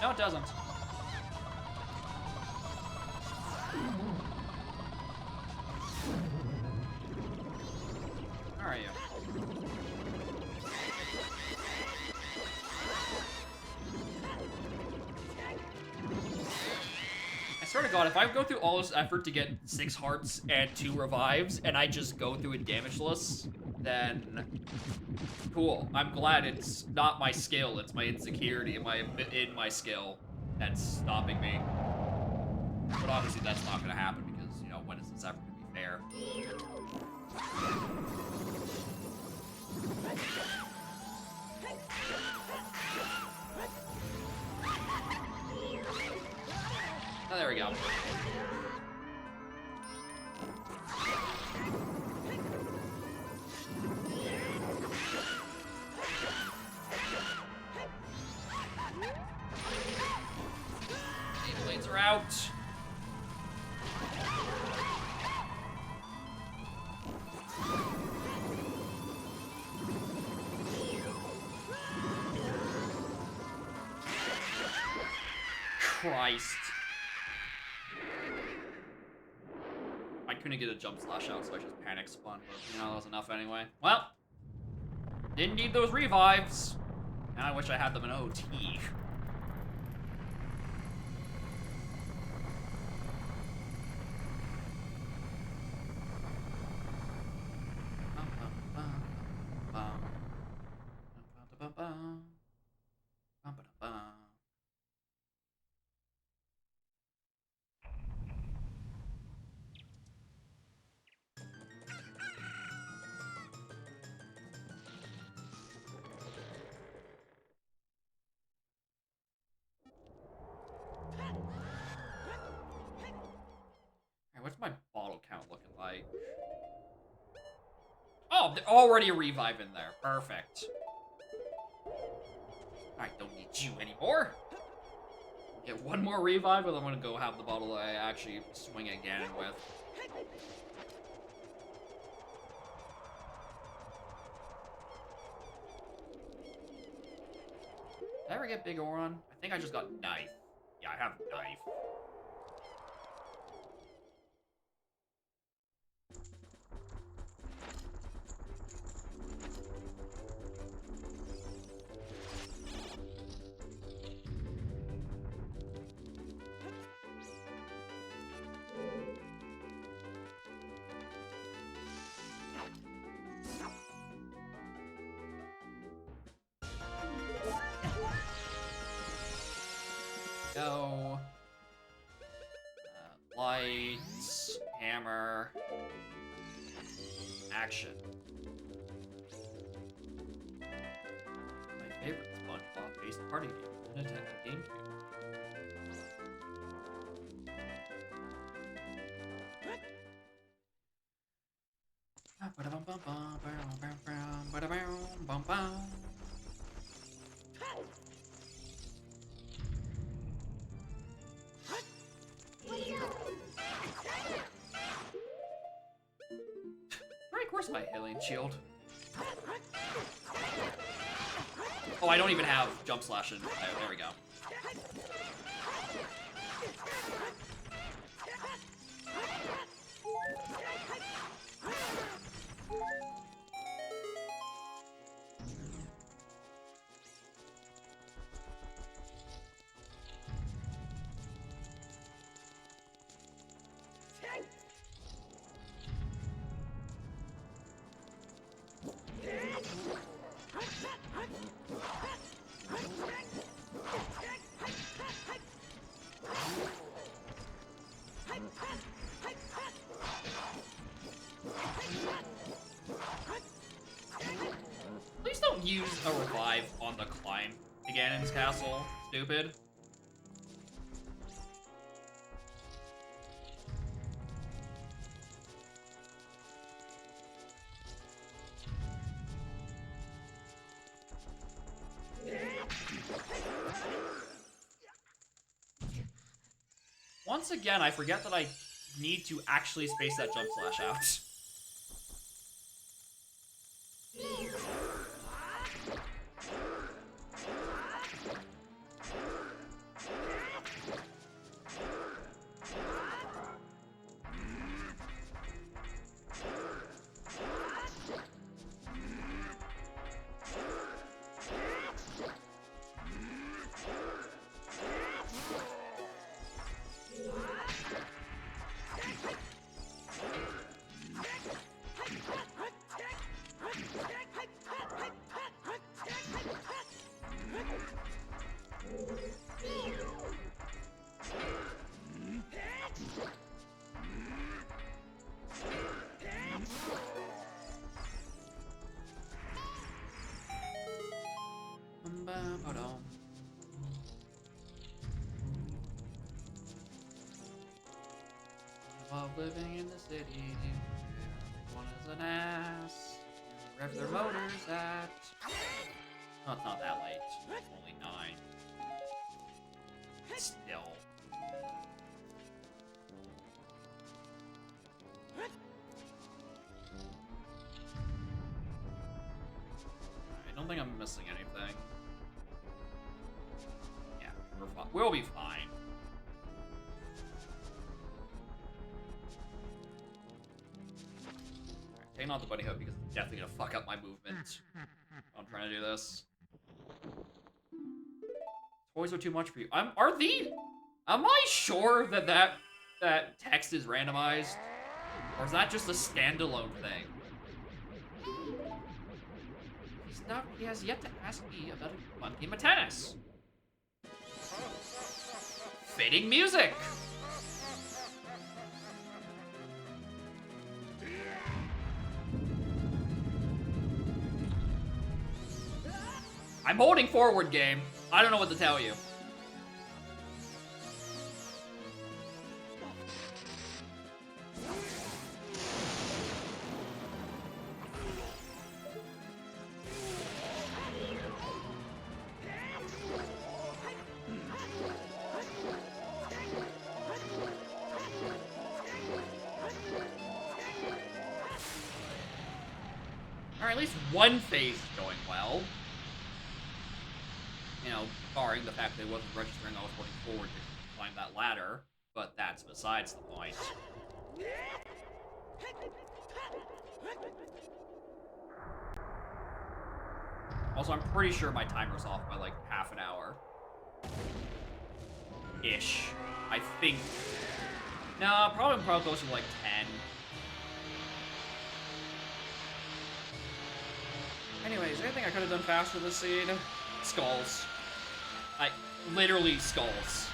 No, it doesn't. Where are you? I swear to god, if I go through all this effort to get 6 hearts and 2 revives, and I just go through it damageless, then cool. I'm glad it's not my skill, it's my insecurity in my skill that's stopping me. But obviously that's not gonna happen because, you know, when is this ever gonna be fair? Oh, there we go. Potions are out. Christ. I couldn't get a jump slash out, so I just panic spun, but you know, that was enough anyway. Well, didn't need those revives. Now I wish I had them in OT. What's my bottle count looking like? Oh, there's already a revive in there. Perfect. I don't need you anymore. Get one more revive, and I'm gonna go have the bottle I actually swing again with. Did I ever get Big Oron? I think I just got Knife. Yeah, I have Knife. Go. Lights, hammer, action. My favorite SpongeBob-based party game, Nintendo GameCube. Frank, where's my healing shield? Oh, I don't even have jump slash in. Oh, there we go. Please don't use a revive on the climb to Ganon's castle. Stupid. Once again, I forget that I need to actually space that jump slash out. Love living in the city. Everyone is an ass. Rev their motors at. Oh, it's not that late. It's only 9. Still. don't think I'm missing anything. Yeah, we'll be fine. Taking off the bunny hook because it's definitely gonna fuck up my movement. I'm trying to do this. Toys are too much for you. Am I sure that that text is randomized? Or is that just a standalone thing? He has yet to ask me about a fun game of tennis. Fitting music! I'm holding forward, game. I don't know what to tell you. Or at least one phase is going well. You know, barring the fact that it wasn't registering I was holding forward to climb that ladder, but that's besides the point. Also, I'm pretty sure my timer's off by like half an hour. Ish. I think. No, probably closer to like 10. Anyways, anything I could have done faster this scene? Skulls. Literally skulls.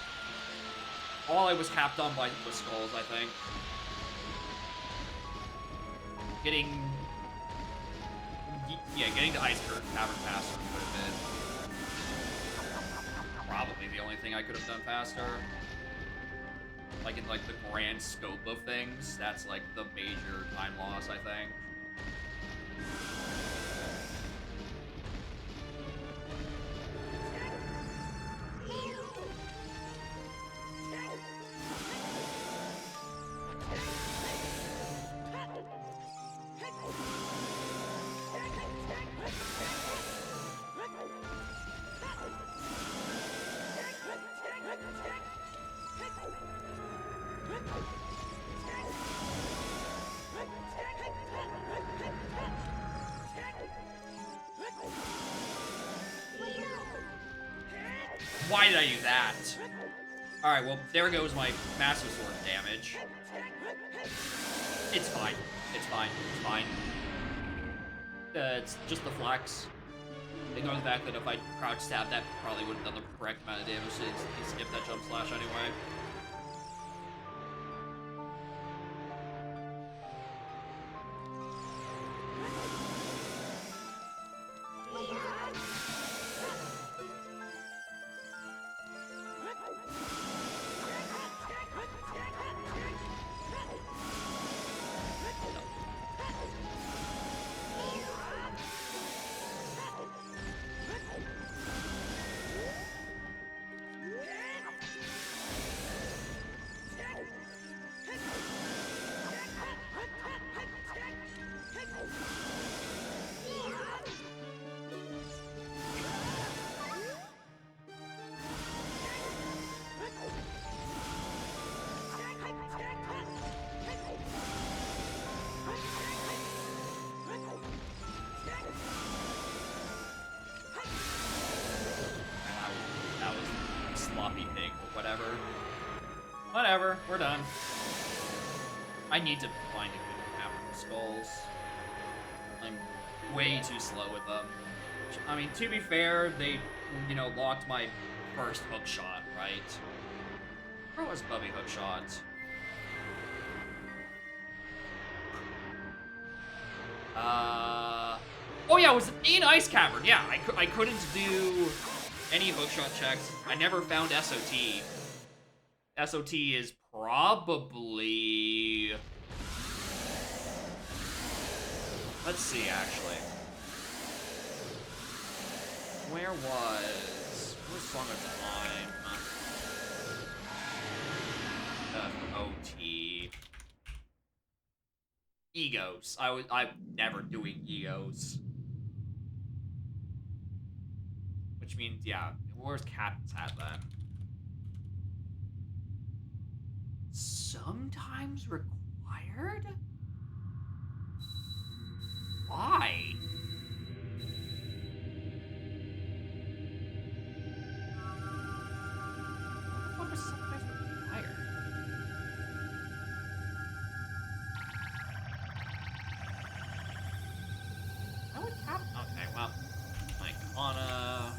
All I was capped on by was skulls, I think. Getting to Ice Cavern faster would have been probably the only thing I could have done faster. Like in like the grand scope of things, that's like the major time loss, I think. Why did I do that? Alright, well, there goes my Master Sword damage. It's fine. It's fine. It's fine. It's just the flex. Ignore the fact that if I crouch stab, that probably would have done the correct amount of damage to skip that jump slash anyway. Sloppy pig, but whatever. Whatever, we're done. I need to find a good Cavern of Skulls. I'm way too slow with them. I mean, to be fair, they, you know, locked my first hook shot, right? Where was Bubby hook shot? Oh yeah, it was in Ice Cavern. Yeah, I couldn't do any hookshot checks. I never found SOT. SOT is probably... Let's see, actually. Where's Song of Time? OT. Egos. I'm never doing egos. means, yeah, where's Captain's hat then? Sometimes required? Why? What was sometimes required? Why would Captain? Okay, well, Icona,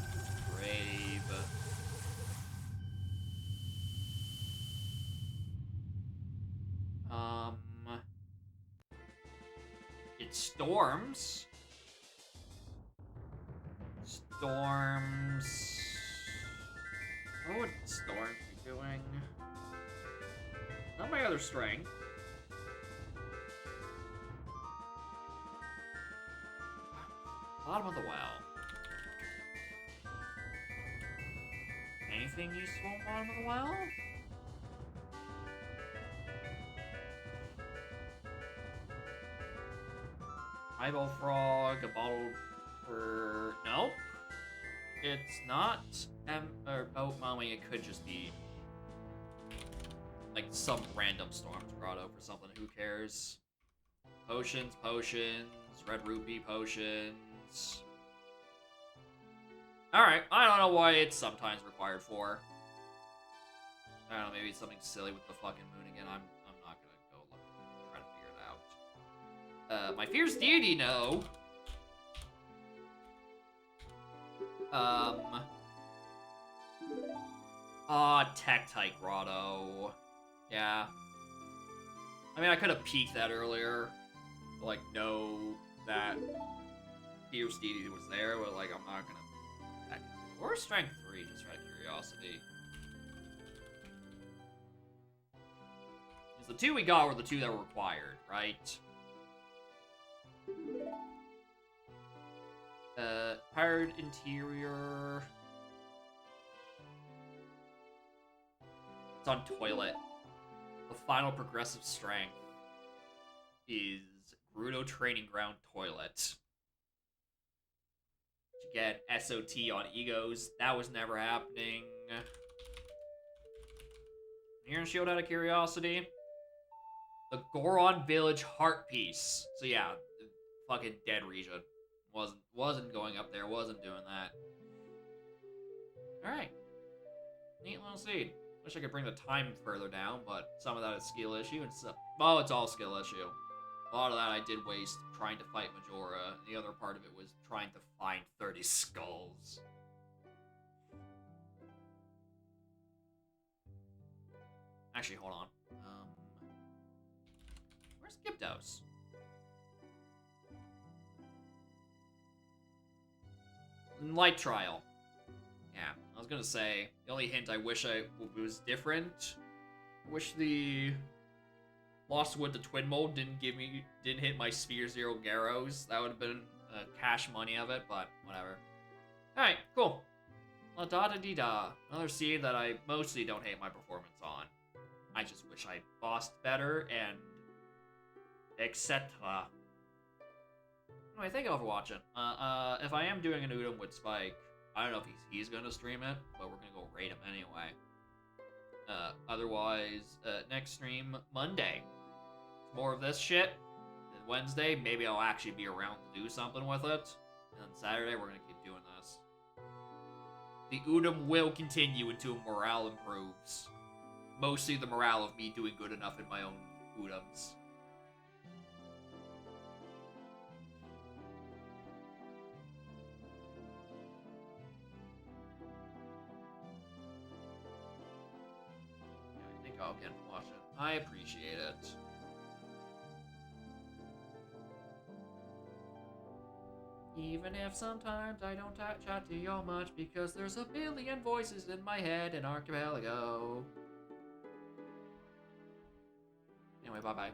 Brave. It storms. Storms. What would storms be doing? Not my other strength. Bottom of the well. Anything useful bottom of the well? Eyeball frog, a bottle for... Nope. It's not or boat mommy, it could just be like some random storms grotto for something, who cares? Potions, red rupee potions. Alright, I don't know why it's sometimes required for. I don't know, maybe it's something silly with the fucking moon again. I'm not gonna go look and try to figure it out. My fierce deity, no. Tektite grotto. Yeah. I mean, I could have peeked that earlier. To, like, know that fierce deity was there, but, like, I'm not gonna... Or strength 3, just out of curiosity. Because the 2 we got were the 2 that were required, right? Pirate interior. It's on toilet. The final progressive strength is Gerudo Training Ground Toilet. Again, SOT on egos. That was never happening. Here in Shield out of curiosity. The Goron Village Heart Piece. So yeah, fucking dead region. Wasn't going up there, wasn't doing that. Alright. Neat little seed. Wish I could bring the time further down, but some of that is skill issue, and some... Oh, it's all skill issue. A lot of that I did waste trying to fight Majora. The other part of it was trying to find 30 skulls. Actually, hold on. Where's Gyptos? Light Trial. Yeah, I was gonna say, the only hint I wish was different. Wish the Lost Wood to Twin Mold didn't hit my Sphere Zero Garrows. That would have been cash money of it, but whatever. Alright, cool. La da da dee da. Another seed that I mostly don't hate my performance on. I just wish I bossed better and etc. Anyway, thank you all for watching. If I am doing an Udon with Spike, I don't know if he's gonna stream it, but we're gonna go raid him anyway. Otherwise, next stream, Monday. More of this shit. And Wednesday, maybe I'll actually be around to do something with it. And then Saturday, we're gonna keep doing this. The Udon will continue until morale improves. Mostly the morale of me doing good enough in my own Udons. Thank y'all again for watching. I appreciate it. Even if sometimes I don't chat to y'all much because there's a billion voices in my head in Archipelago. Anyway, bye-bye.